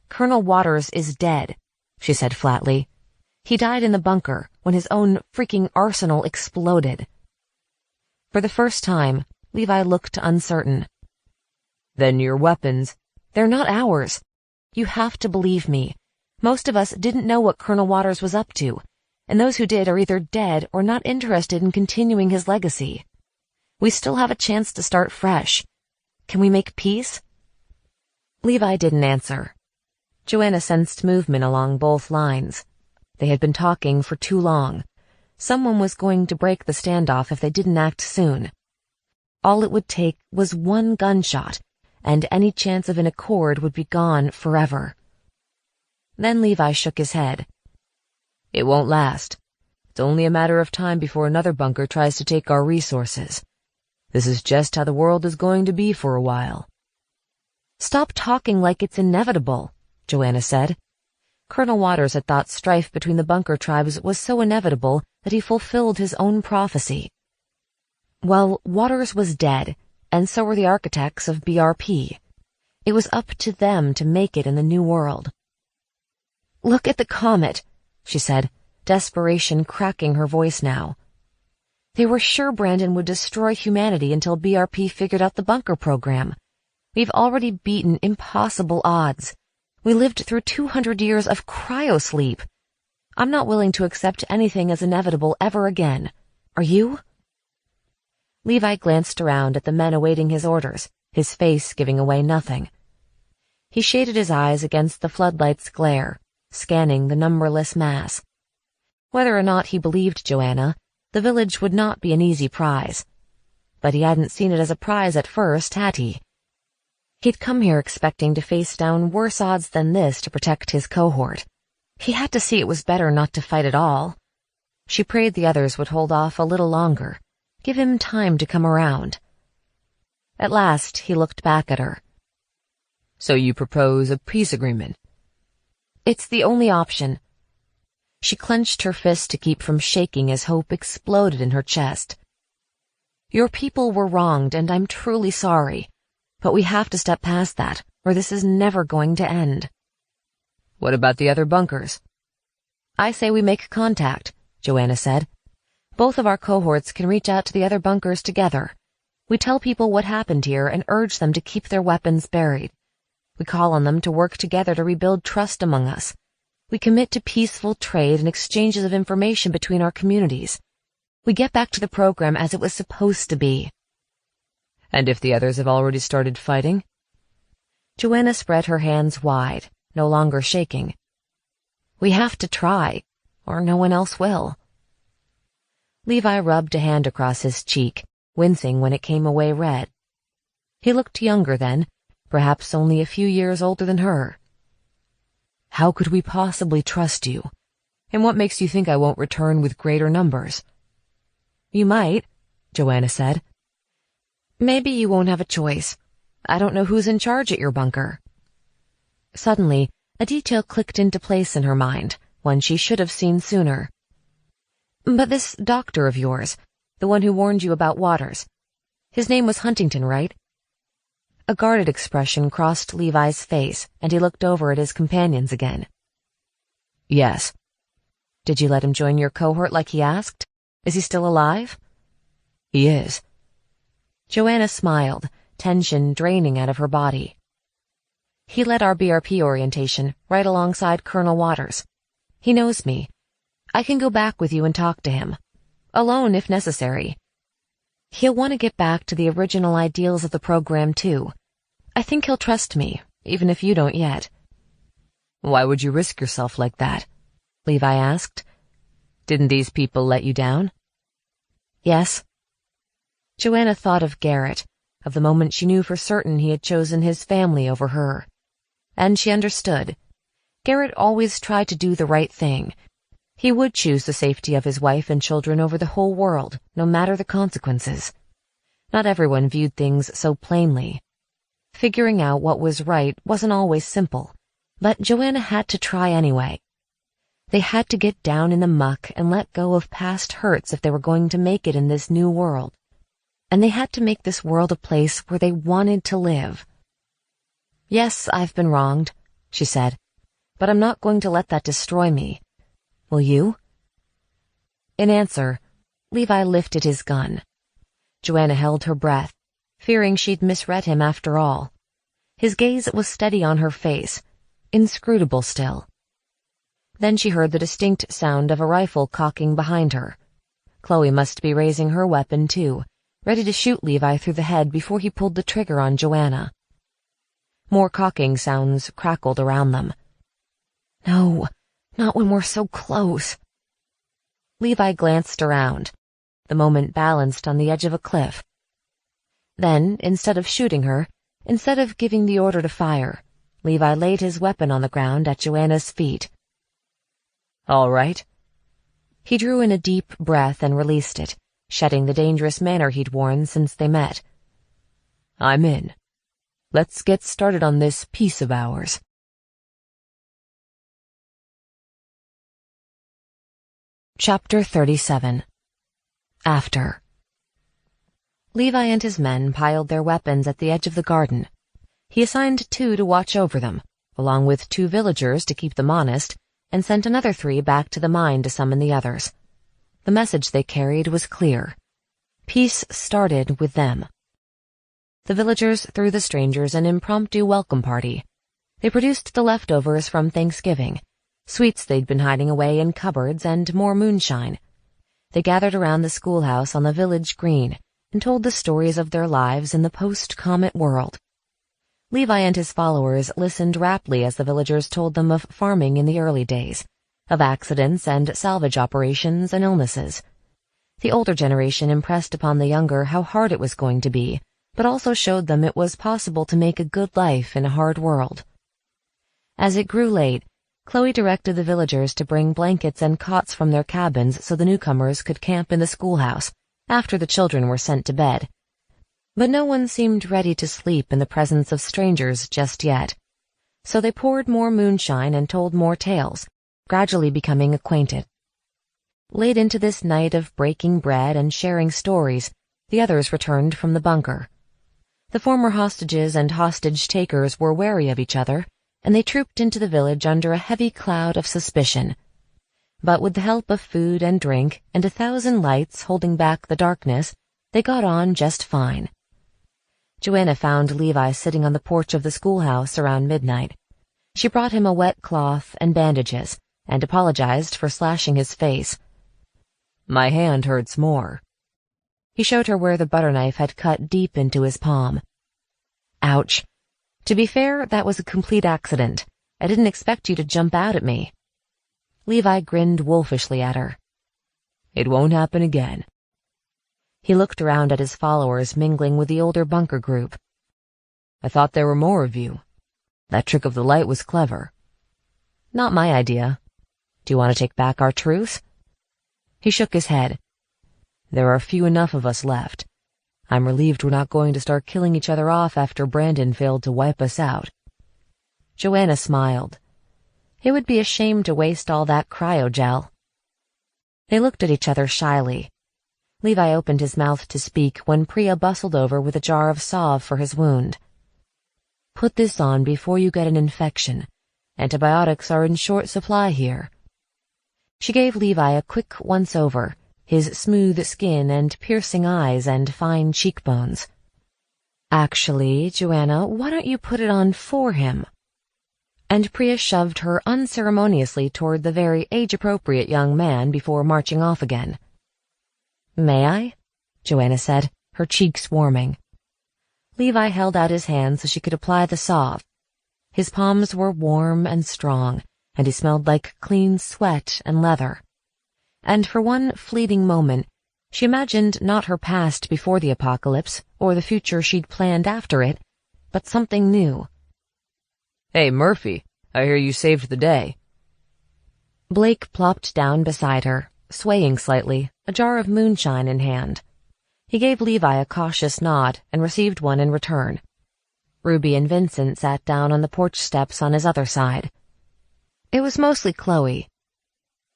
Colonel Waters is dead, she said flatly. He died in the bunker when his own freaking arsenal exploded. For the first time, Levi looked uncertain. Then your weapons, they're not ours. You have to believe me. Most of us didn't know what Colonel Waters was up to, and those who did are either dead or not interested in continuing his legacy. We still have a chance to start fresh. Can we make peace? Levi didn't answer. Joanna sensed movement along both lines. They had been talking for too long. Someone was going to break the standoff if they didn't act soon. All it would take was one gunshot, and any chance of an accord would be gone forever. Then Levi shook his head. It won't last. It's only a matter of time before another bunker tries to take our resources. This is just how the world is going to be for a while. Stop talking like it's inevitable, Joanna said. Colonel Waters had thought strife between the bunker tribes was so inevitable that he fulfilled his own prophecy. Well, Waters was dead, and so were the architects of BRP. It was up to them to make it in the new world. Look at the comet, she said, desperation cracking her voice now. They were sure Brandon would destroy humanity until BRP figured out the bunker program. We've already beaten impossible odds. We lived through 200 years of cryosleep. I'm not willing to accept anything as inevitable ever again. Are you? Levi glanced around at the men awaiting his orders, his face giving away nothing. He shaded his eyes against the floodlight's glare, scanning the numberless mass. Whether or not he believed Joanna, the village would not be an easy prize. But he hadn't seen it as a prize at first, had he? He'd come here expecting to face down worse odds than this to protect his cohort. He had to see it was better not to fight at all. She prayed the others would hold off a little longer, give him time to come around. At last, he looked back at her. So you propose a peace agreement? It's the only option. She clenched her fist to keep from shaking as hope exploded in her chest. Your people were wronged, and I'm truly sorry. But we have to step past that, or this is never going to end. What about the other bunkers? I say we make contact, Joanna said. Both of our cohorts can reach out to the other bunkers together. We tell people what happened here and urge them to keep their weapons buried. We call on them to work together to rebuild trust among us. We commit to peaceful trade and exchanges of information between our communities. We get back to the program as it was supposed to be. And if the others have already started fighting? Joanna spread her hands wide, no longer shaking. "We have to try, or no one else will." Levi rubbed a hand across his cheek, wincing when it came away red. He looked younger then, perhaps only a few years older than her. "How could we possibly trust you? And what makes you think I won't return with greater numbers?" "You might," Joanna said. "Maybe you won't have a choice. I don't know who's in charge at your bunker." Suddenly, a detail clicked into place in her mind, one she should have seen sooner. "But this doctor of yours, the one who warned you about Waters, his name was Huntington, right?" A guarded expression crossed Levi's face, and he looked over at his companions again. "Yes." "Did you let him join your cohort like he asked? Is he still alive?" "He is." Joanna smiled, tension draining out of her body. "He led our BRP orientation right alongside Colonel Waters. He knows me. I can go back with you and talk to him. Alone if necessary. He'll want to get back to the original ideals of the program too. I think he'll trust me, even if you don't yet." "Why would you risk yourself like that?" Levi asked. "Didn't these people let you down?" "Yes." Joanna thought of Garrett, of the moment she knew for certain he had chosen his family over her. And she understood. Garrett always tried to do the right thing. He would choose the safety of his wife and children over the whole world, no matter the consequences. Not everyone viewed things so plainly. Figuring out what was right wasn't always simple, but Joanna had to try anyway. They had to get down in the muck and let go of past hurts if they were going to make it in this new world. And they had to make this world a place where they wanted to live. "Yes, I've been wronged," she said, "but I'm not going to let that destroy me. Will you?" In answer, Levi lifted his gun. Joanna held her breath, fearing she'd misread him after all. His gaze was steady on her face, inscrutable still. Then she heard the distinct sound of a rifle cocking behind her. Chloe must be raising her weapon too, ready to shoot Levi through the head before he pulled the trigger on Joanna. More cocking sounds crackled around them. "No, not when we're so close." Levi glanced around, the moment balanced on the edge of a cliff. Then, instead of shooting her, instead of giving the order to fire, Levi laid his weapon on the ground at Joanna's feet. "All right." He drew in a deep breath and released it, shedding the dangerous manner he'd worn since they met. "I'm in. Let's get started on this piece of ours." Chapter 37. After. Levi and his men piled their weapons at the edge of the garden. He assigned 2 to watch over them, along with 2 villagers to keep them honest, and sent another 3 back to the mine to summon the others. The message they carried was clear. Peace started with them. The villagers threw the strangers an impromptu welcome party. They produced the leftovers from Thanksgiving, sweets they'd been hiding away in cupboards, and more moonshine. They gathered around the schoolhouse on the village green and told the stories of their lives in the post-comet world. Levi and his followers listened raptly as the villagers told them of farming in the early days, of accidents and salvage operations and illnesses. The older generation impressed upon the younger how hard it was going to be, but also showed them it was possible to make a good life in a hard world. As it grew late, Chloe directed the villagers to bring blankets and cots from their cabins so the newcomers could camp in the schoolhouse after the children were sent to bed. But no one seemed ready to sleep in the presence of strangers just yet. So they poured more moonshine and told more tales, gradually becoming acquainted. Late into this night of breaking bread and sharing stories, the others returned from the bunker. The former hostages and hostage-takers were wary of each other, and they trooped into the village under a heavy cloud of suspicion. But with the help of food and drink and 1,000 lights holding back the darkness, they got on just fine. Joanna found Levi sitting on the porch of the schoolhouse around midnight. She brought him a wet cloth and bandages, and apologized for slashing his face. "My hand hurts more." He showed her where the butter knife had cut deep into his palm. "Ouch. To be fair, that was a complete accident. I didn't expect you to jump out at me. Levi grinned wolfishly at her. It won't happen again. He looked around at his followers mingling with the older bunker group. I thought there were more of you. That trick of the light was clever. Not my idea. Do you want to take back our truce? He shook his head. There are few enough of us left. I'm relieved we're not going to start killing each other off after Brandon failed to wipe us out. Joanna smiled. It would be a shame to waste all that cryogel. They looked at each other shyly. Levi opened his mouth to speak when Priya bustled over with a jar of salve for his wound. Put this on before you get an infection. Antibiotics are in short supply here. She gave Levi a quick once-over, his smooth skin and piercing eyes and fine cheekbones. Actually, Joanna, why don't you put it on for him? And Priya shoved her unceremoniously toward the very age-appropriate young man before marching off again. May I? Joanna said, her cheeks warming. Levi held out his hand so she could apply the salve. His palms were warm and strong, and he smelled like clean sweat and leather. And for one fleeting moment, she imagined not her past before the apocalypse, or the future she'd planned after it, but something new. Hey, Murphy, I hear you saved the day. Blake plopped down beside her, swaying slightly, a jar of moonshine in hand. He gave Levi a cautious nod and received one in return. Ruby and Vincent sat down on the porch steps on his other side. It was mostly Chloe.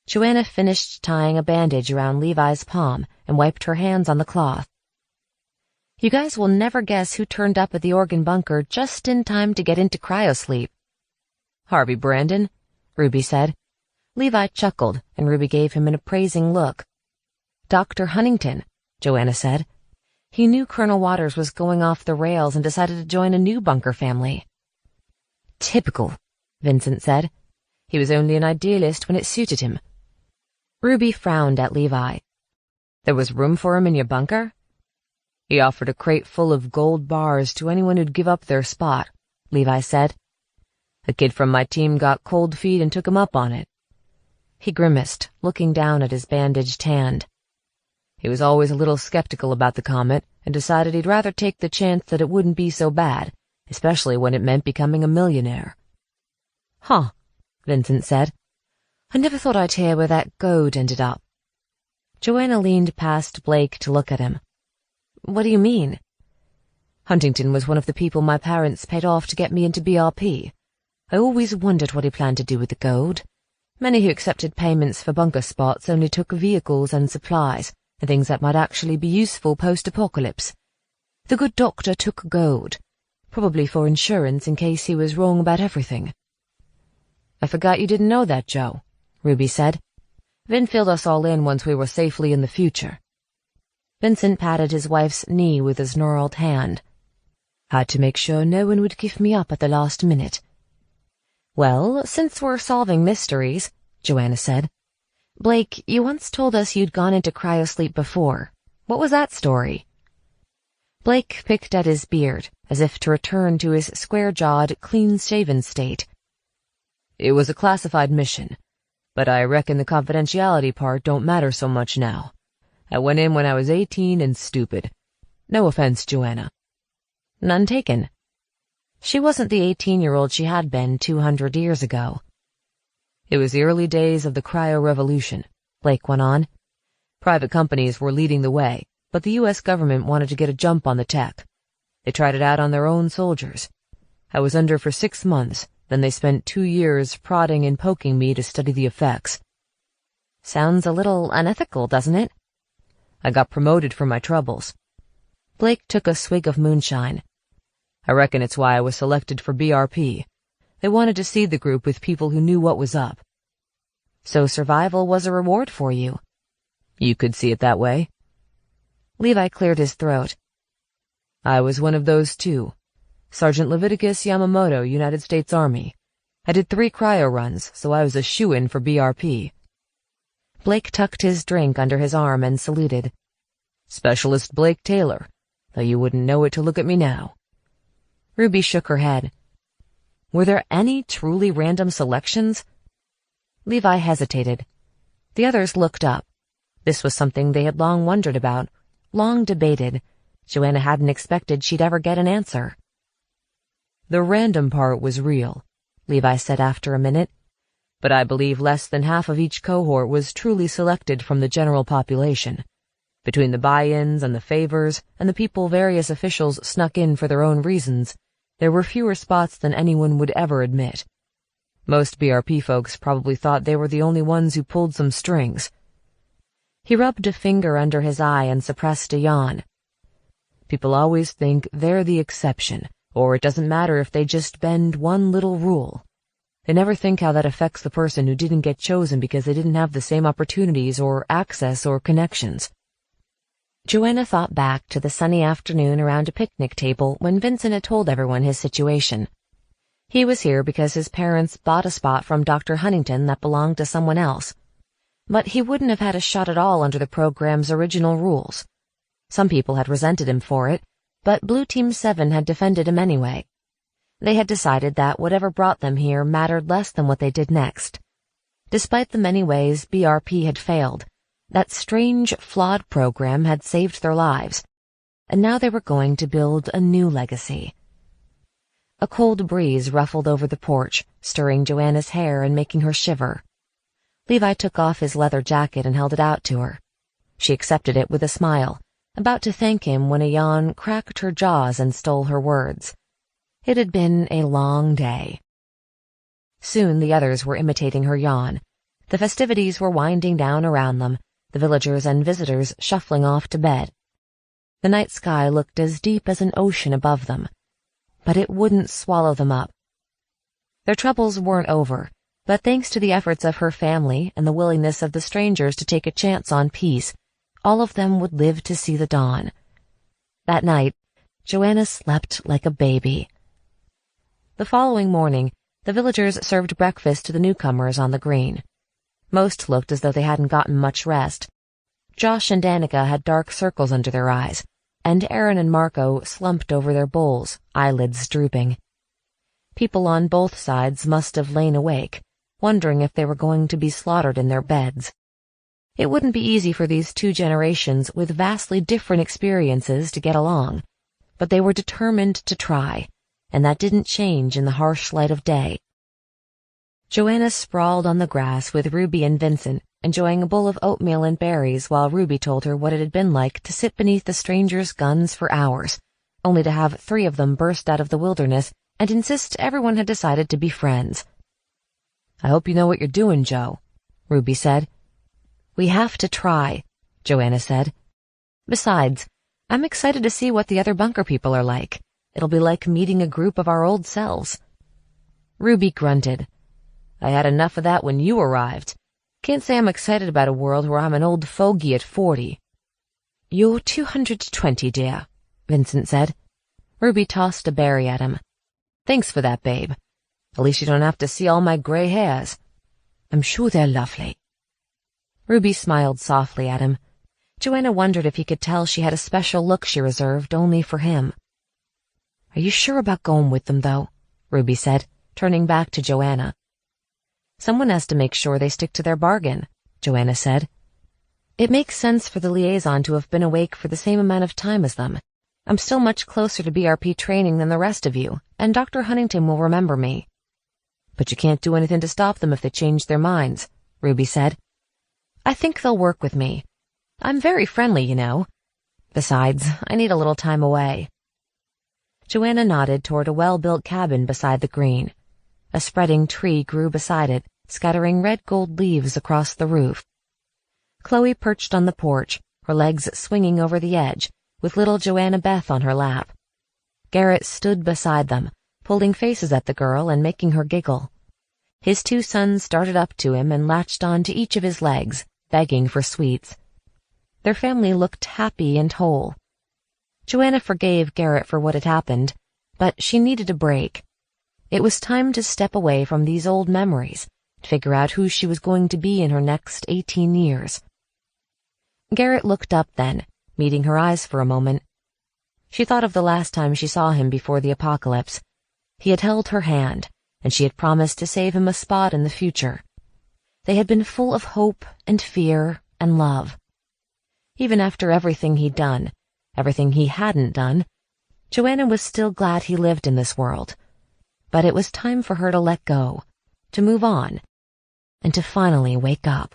Joanna finished tying a bandage around Levi's palm and wiped her hands on the cloth. You guys will never guess who turned up at the organ bunker just in time to get into cryosleep. Harvey Brandon, Ruby said. Levi chuckled, and Ruby gave him an appraising look. Dr. Huntington, Joanna said. He knew Colonel Waters was going off the rails and decided to join a new bunker family. Typical, Vincent said. He was only an idealist when it suited him. Ruby frowned at Levi. There was room for him in your bunker? He offered a crate full of gold bars to anyone who'd give up their spot, Levi said. A kid from my team got cold feet and took him up on it. He grimaced, looking down at his bandaged hand. He was always a little skeptical about the comet and decided he'd rather take the chance that it wouldn't be so bad, especially when it meant becoming a millionaire. Huh, Vincent said. I never thought I'd hear where that goad ended up. Joanna leaned past Blake to look at him. What do you mean? Huntington was one of the people my parents paid off to get me into BRP. I always wondered what he planned to do with the gold. Many who accepted payments for bunker spots only took vehicles and supplies, and things that might actually be useful post-apocalypse. The good doctor took gold, probably for insurance in case he was wrong about everything. I forgot you didn't know that, Joe, Ruby said. Vin filled us all in once we were safely in the future. Vincent patted his wife's knee with his gnarled hand. Had to make sure no one would give me up at the last minute. Well, since we're solving mysteries, Joanna said. Blake, you once told us you'd gone into cryosleep before. What was that story? Blake picked at his beard, as if to return to his square-jawed, clean-shaven state. It was a classified mission, but I reckon the confidentiality part don't matter so much now. I went in when I was 18 and stupid. No offense, Joanna. None taken. She wasn't the 18-year-old she had been 200 years ago. It was the early days of the cryo-revolution, Blake went on. Private companies were leading the way, but the U.S. government wanted to get a jump on the tech. They tried it out on their own soldiers. I was under for 6 months, then they spent 2 years prodding and poking me to study the effects. Sounds a little unethical, doesn't it? I got promoted for my troubles. Blake took a swig of moonshine. I reckon it's why I was selected for BRP. They wanted to seed the group with people who knew what was up. So survival was a reward for you. You could see it that way. Levi cleared his throat. I was one of those too. Sergeant Leviticus Yamamoto, United States Army. I did 3 cryo runs, so I was a shoo-in for BRP. Blake tucked his drink under his arm and saluted. Specialist Blake Taylor, though you wouldn't know it to look at me now. Ruby shook her head, Were there any truly random selections? Levi hesitated. The others looked up. This was something they had long wondered about, long debated. Joanna hadn't expected she'd ever get an answer. The random part was real, Levi said after a minute. But I believe less than half of each cohort was truly selected from the general population. Between the buy-ins and the favors, and the people various officials snuck in for their own reasons, there were fewer spots than anyone would ever admit. Most BRP folks probably thought they were the only ones who pulled some strings. He rubbed a finger under his eye and suppressed a yawn. People always think they're the exception, or it doesn't matter if they just bend one little rule. They never think how that affects the person who didn't get chosen because they didn't have the same opportunities or access or connections. Joanna thought back to the sunny afternoon around a picnic table when Vincent had told everyone his situation. He was here because his parents bought a spot from Dr. Huntington that belonged to someone else. But he wouldn't have had a shot at all under the program's original rules. Some people had resented him for it, but Blue Team 7 had defended him anyway. They had decided that whatever brought them here mattered less than what they did next. Despite the many ways BRP had failed, that strange, flawed program had saved their lives, and now they were going to build a new legacy. A cold breeze ruffled over the porch, stirring Joanna's hair and making her shiver. Levi took off his leather jacket and held it out to her. She accepted it with a smile, about to thank him when a yawn cracked her jaws and stole her words. It had been a long day. Soon the others were imitating her yawn. The festivities were winding down around them, the villagers and visitors shuffling off to bed. The night sky looked as deep as an ocean above them, but it wouldn't swallow them up. Their troubles weren't over, but thanks to the efforts of her family and the willingness of the strangers to take a chance on peace, all of them would live to see the dawn. That night, Joanna slept like a baby. The following morning, the villagers served breakfast to the newcomers on the green. Most looked as though they hadn't gotten much rest. Josh and Danica had dark circles under their eyes, and Aaron and Marco slumped over their bowls, eyelids drooping. People on both sides must have lain awake, wondering if they were going to be slaughtered in their beds. It wouldn't be easy for these two generations with vastly different experiences to get along, but they were determined to try, and that didn't change in the harsh light of day. Joanna sprawled on the grass with Ruby and Vincent, enjoying a bowl of oatmeal and berries while Ruby told her what it had been like to sit beneath the strangers' guns for hours, only to have 3 of them burst out of the wilderness and insist everyone had decided to be friends. "I hope you know what you're doing, Joe," Ruby said. "We have to try," Joanna said. "Besides, I'm excited to see what the other bunker people are like. It'll be like meeting a group of our old selves." Ruby grunted. "I had enough of that when you arrived. Can't say I'm excited about a world where I'm an old fogey at 40. "You're 220, dear," Vincent said. Ruby tossed a berry at him. "Thanks for that, babe. At least you don't have to see all my gray hairs. I'm sure they're lovely." Ruby smiled softly at him. Joanna wondered if he could tell she had a special look she reserved only for him. "Are you sure about going with them, though?" Ruby said, turning back to Joanna. "Someone has to make sure they stick to their bargain," Joanna said. "It makes sense for the liaison to have been awake for the same amount of time as them. I'm still much closer to BRP training than the rest of you, and Dr. Huntington will remember me." "But you can't do anything to stop them if they change their minds," Ruby said. "I think they'll work with me. I'm very friendly, you know. Besides, I need a little time away." Joanna nodded toward a well-built cabin beside the green. A spreading tree grew beside it, scattering red-gold leaves across the roof. Chloe perched on the porch, her legs swinging over the edge, with little Joanna Beth on her lap. Garrett stood beside them, pulling faces at the girl and making her giggle. His 2 sons darted up to him and latched on to each of his legs, begging for sweets. Their family looked happy and whole. Joanna forgave Garrett for what had happened, but she needed a break. It was time to step away from these old memories, to figure out who she was going to be in her next 18 years. Garrett looked up then, meeting her eyes for a moment. She thought of the last time she saw him before the apocalypse. He had held her hand, and she had promised to save him a spot in the future. They had been full of hope and fear and love. Even after everything he'd done, everything he hadn't done, Joanna was still glad he lived in this world. But it was time for her to let go, to move on, and to finally wake up.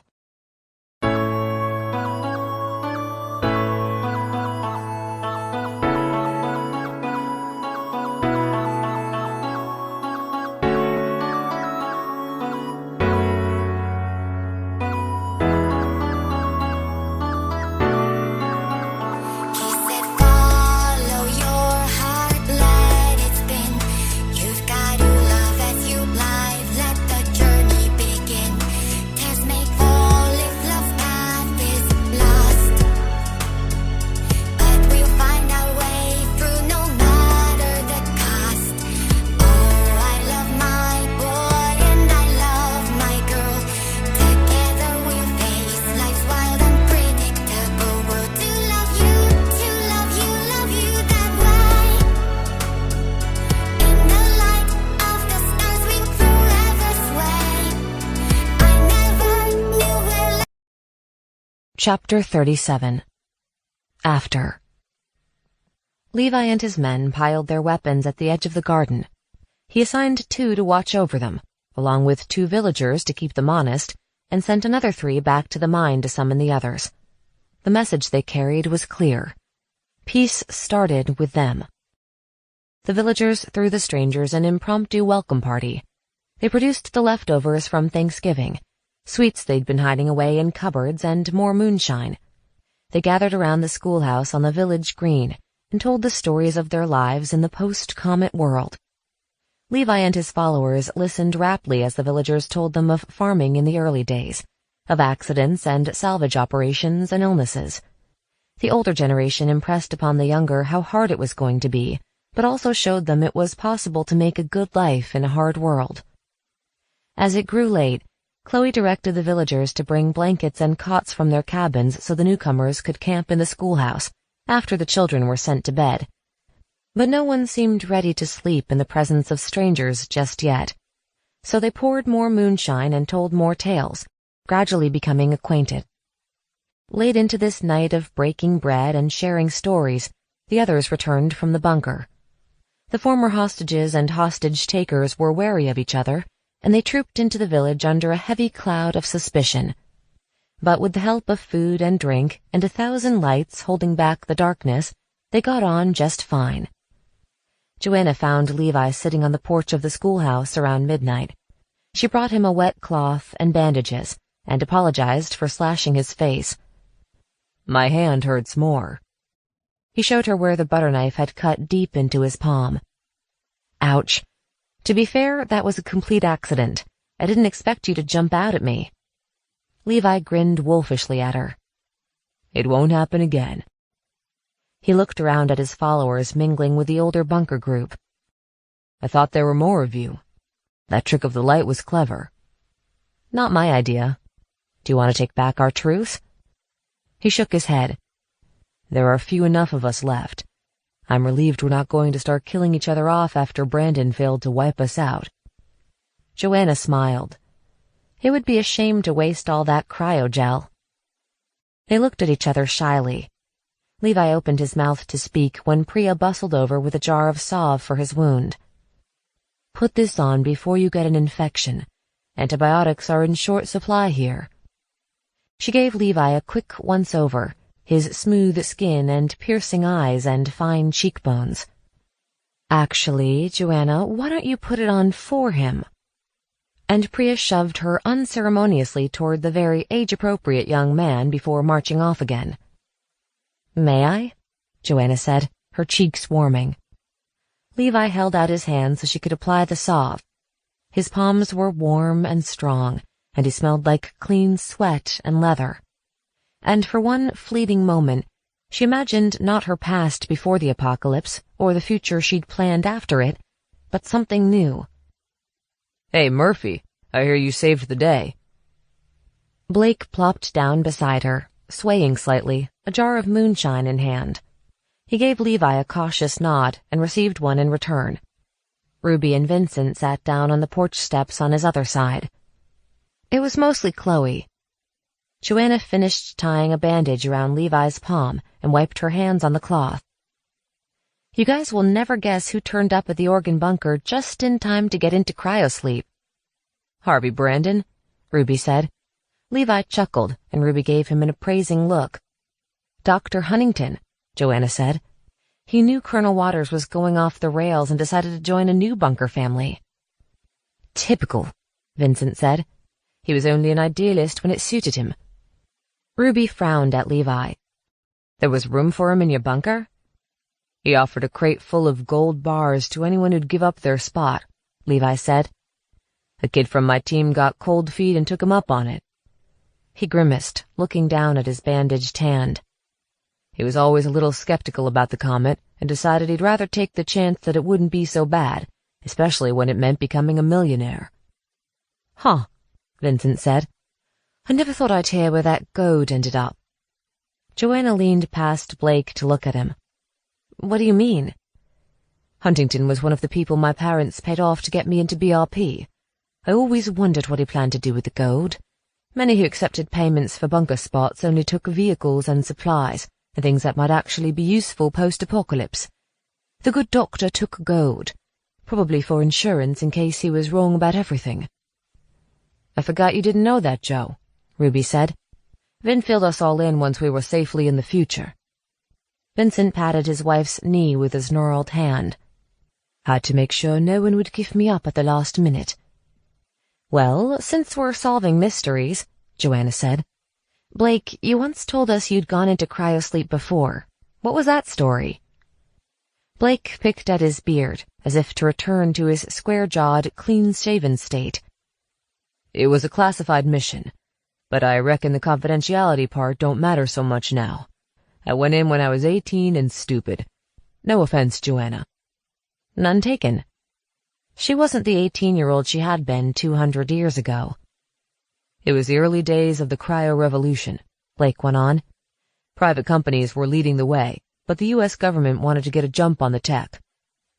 Chapter 37. After. Levi and his men piled their weapons at the edge of the garden. He assigned 2 to watch over them, along with 2 villagers to keep them honest, and sent another 3 back to the mine to summon the others. The message they carried was clear. Peace started with them. The villagers threw the strangers an impromptu welcome party. They produced the leftovers from Thanksgiving, sweets they'd been hiding away in cupboards, and more moonshine. They gathered around the schoolhouse on the village green and told the stories of their lives in the post-comet world. Levi and his followers listened raptly as the villagers told them of farming in the early days, of accidents and salvage operations and illnesses. The older generation impressed upon the younger how hard it was going to be, but also showed them it was possible to make a good life in a hard world. As it grew late, Chloe directed the villagers to bring blankets and cots from their cabins so the newcomers could camp in the schoolhouse after the children were sent to bed. But no one seemed ready to sleep in the presence of strangers just yet. So they poured more moonshine and told more tales, gradually becoming acquainted. Late into this night of breaking bread and sharing stories, the others returned from the bunker. The former hostages and hostage-takers were wary of each other, and they trooped into the village under a heavy cloud of suspicion. But with the help of food and drink and 1,000 lights holding back the darkness, they got on just fine. Joanna found Levi sitting on the porch of the schoolhouse around midnight. She brought him a wet cloth and bandages, and apologized for slashing his face. "My hand hurts more." He showed her where the butter knife had cut deep into his palm. "Ouch. To be fair, that was a complete accident. I didn't expect you to jump out at me." Levi grinned wolfishly at her. "It won't happen again." He looked around at his followers mingling with the older bunker group. "I thought there were more of you. That trick of the light was clever." "Not my idea. Do you want to take back our truce?" He shook his head. "There are few enough of us left. I'm relieved we're not going to start killing each other off after Brandon failed to wipe us out." Joanna smiled. It would be a shame to waste all that cryogel. They looked at each other shyly. Levi opened his mouth to speak when Priya bustled over with a jar of salve for his wound. "Put this on before you get an infection. Antibiotics are in short supply here." She gave Levi a quick once-over, his smooth skin and piercing eyes and fine cheekbones. "Actually, Joanna, why don't you put it on for him?" And Priya shoved her unceremoniously toward the very age-appropriate young man before marching off again. "May I?" Joanna said, her cheeks warming. Levi held out his hand so she could apply the salve. His palms were warm and strong, and he smelled like clean sweat and leather. And for one fleeting moment, she imagined not her past before the apocalypse, or the future she'd planned after it, but something new. "Hey, Murphy, I hear you saved the day." Blake plopped down beside her, swaying slightly, a jar of moonshine in hand. He gave Levi a cautious nod and received one in return. Ruby and Vincent sat down on the porch steps on his other side. It was mostly Chloe. Joanna finished tying a bandage around Levi's palm and wiped her hands on the cloth. You guys will never guess who turned up at the organ bunker just in time to get into cryosleep. Harvey Brandon, Ruby said. Levi chuckled, and Ruby gave him an appraising look. Dr. Huntington, Joanna said. He knew Colonel Waters was going off the rails and decided to join a new bunker family. Typical, Vincent said. He was only an idealist when it suited him. Ruby frowned at Levi. There was room for him in your bunker? He offered a crate full of gold bars to anyone who'd give up their spot, Levi said. A kid from my team got cold feet and took him up on it. He grimaced, looking down at his bandaged hand. He was always a little skeptical about the comet and decided he'd rather take the chance that it wouldn't be so bad, especially when it meant becoming a millionaire. Huh, Vincent said. I never thought I'd hear where that gold ended up. Joanna leaned past Blake to look at him. What do you mean? Huntington was one of the people my parents paid off to get me into BRP. I always wondered what he planned to do with the gold. Many who accepted payments for bunker spots only took vehicles and supplies, and things that might actually be useful post-apocalypse. The good doctor took gold, probably for insurance in case he was wrong about everything. I forgot you didn't know that, Joe, Ruby said. Vin filled us all in once we were safely in the future. Vincent patted his wife's knee with his gnarled hand. Had to make sure no one would give me up at the last minute. Well, since we're solving mysteries, Joanna said. Blake, you once told us you'd gone into cryosleep before. What was that story? Blake picked at his beard, as if to return to his square-jawed, clean-shaven state. It was a classified mission, but I reckon the confidentiality part don't matter so much now. I went in when I was 18 and stupid. No offense, Joanna. None taken. She wasn't the 18-year-old she had been 200 years ago. It was the early days of the cryo-revolution, Blake went on. Private companies were leading the way, but the U.S. government wanted to get a jump on the tech.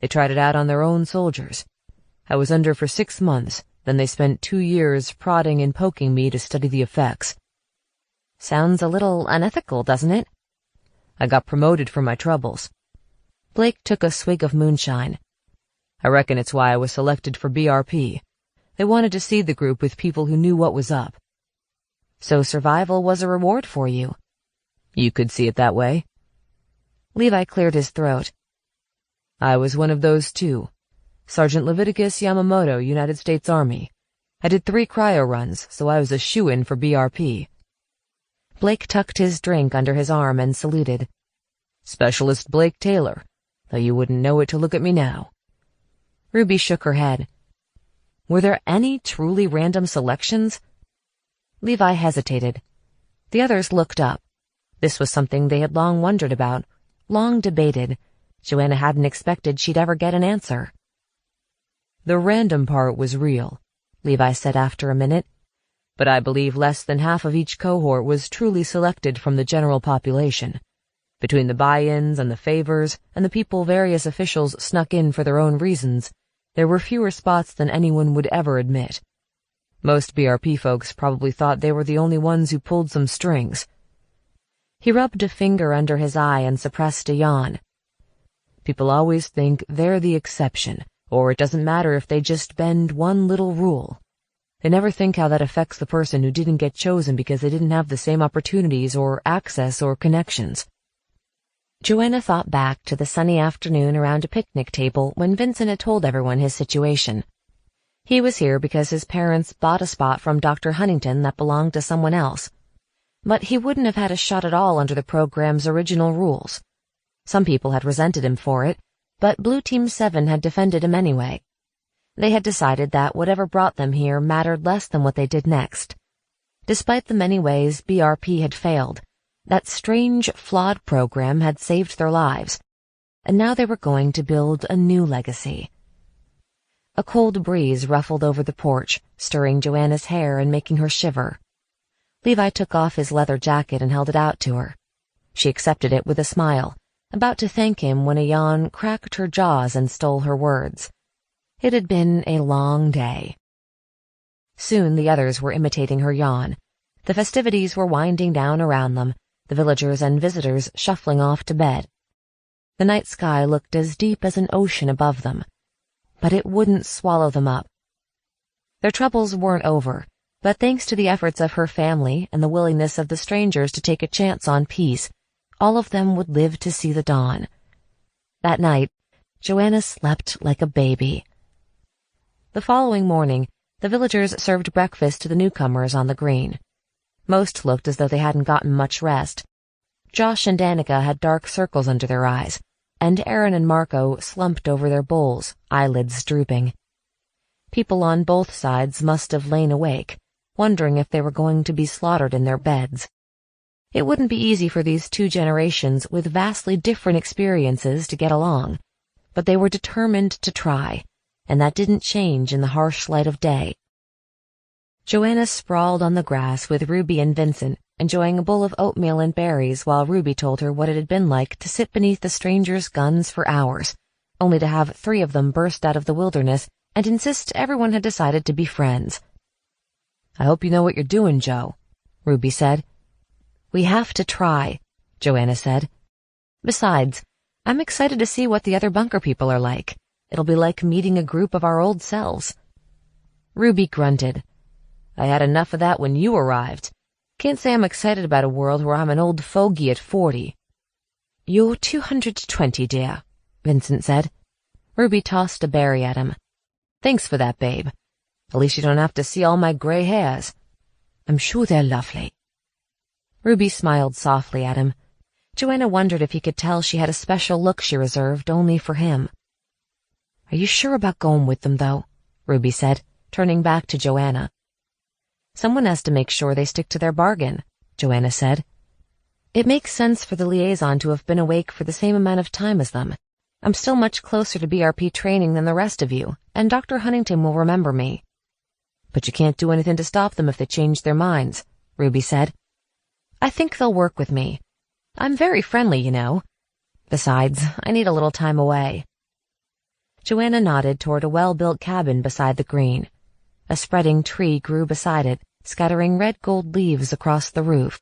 They tried it out on their own soldiers. I was under for 6 months, then they spent 2 years prodding and poking me to study the effects. Sounds a little unethical, doesn't it? I got promoted for my troubles. Blake took a swig of moonshine. I reckon it's why I was selected for BRP. They wanted to seed the group with people who knew what was up. So survival was a reward for you. You could see it that way. Levi cleared his throat. I was one of those too. Sergeant Leviticus Yamamoto, United States Army. I did 3 cryo runs, so I was a shoo-in for BRP. Blake tucked his drink under his arm and saluted. Specialist Blake Taylor, though you wouldn't know it to look at me now. Ruby shook her head. Were there any truly random selections? Levi hesitated. The others looked up. This was something they had long wondered about, long debated. Joanna hadn't expected she'd ever get an answer. The random part was real, Levi said after a minute. But I believe less than half of each cohort was truly selected from the general population. Between the buy-ins and the favors, and the people various officials snuck in for their own reasons, there were fewer spots than anyone would ever admit. Most BRP folks probably thought they were the only ones who pulled some strings. He rubbed a finger under his eye and suppressed a yawn. People always think they're the exception, or it doesn't matter if they just bend one little rule. They never think how that affects the person who didn't get chosen because they didn't have the same opportunities or access or connections. Joanna thought back to the sunny afternoon around a picnic table when Vincent had told everyone his situation. He was here because his parents bought a spot from Dr. Huntington that belonged to someone else. But he wouldn't have had a shot at all under the program's original rules. Some people had resented him for it, but Blue Team 7 had defended him anyway. They had decided that whatever brought them here mattered less than what they did next. Despite the many ways BRP had failed, that strange, flawed program had saved their lives, and now they were going to build a new legacy. A cold breeze ruffled over the porch, stirring Joanna's hair and making her shiver. Levi took off his leather jacket and held it out to her. She accepted it with a smile, about to thank him when a yawn cracked her jaws and stole her words. It had been a long day. Soon the others were imitating her yawn. The festivities were winding down around them, the villagers and visitors shuffling off to bed. The night sky looked as deep as an ocean above them, but it wouldn't swallow them up. Their troubles weren't over, but thanks to the efforts of her family and the willingness of the strangers to take a chance on peace, all of them would live to see the dawn. That night, Joanna slept like a baby. The following morning, the villagers served breakfast to the newcomers on the green. Most looked as though they hadn't gotten much rest. Josh and Danica had dark circles under their eyes, and Aaron and Marco slumped over their bowls, eyelids drooping. People on both sides must have lain awake, wondering if they were going to be slaughtered in their beds. It wouldn't be easy for these two generations with vastly different experiences to get along, but they were determined to try, and that didn't change in the harsh light of day. Joanna sprawled on the grass with Ruby and Vincent, enjoying a bowl of oatmeal and berries while Ruby told her what it had been like to sit beneath the strangers' guns for hours, only to have 3 of them burst out of the wilderness and insist everyone had decided to be friends. "I hope you know what you're doing, Joe," Ruby said. "We have to try," Joanna said. "Besides, I'm excited to see what the other bunker people are like. It'll be like meeting a group of our old selves." Ruby grunted. "I had enough of that when you arrived. Can't say I'm excited about a world where I'm an old fogey at 40. "You're 220, dear," Vincent said. Ruby tossed a berry at him. "Thanks for that, babe. At least you don't have to see all my gray hairs. I'm sure they're lovely." Ruby smiled softly at him. Joanna wondered if he could tell she had a special look she reserved only for him. "Are you sure about going with them, though?" Ruby said, turning back to Joanna. "Someone has to make sure they stick to their bargain," Joanna said. "It makes sense for the liaison to have been awake for the same amount of time as them. I'm still much closer to BRP training than the rest of you, and Dr. Huntington will remember me." "But you can't do anything to stop them if they change their minds," Ruby said. "I think they'll work with me. I'm very friendly, you know. Besides, I need a little time away." Joanna nodded toward a well-built cabin beside the green. A spreading tree grew beside it, scattering red-gold leaves across the roof.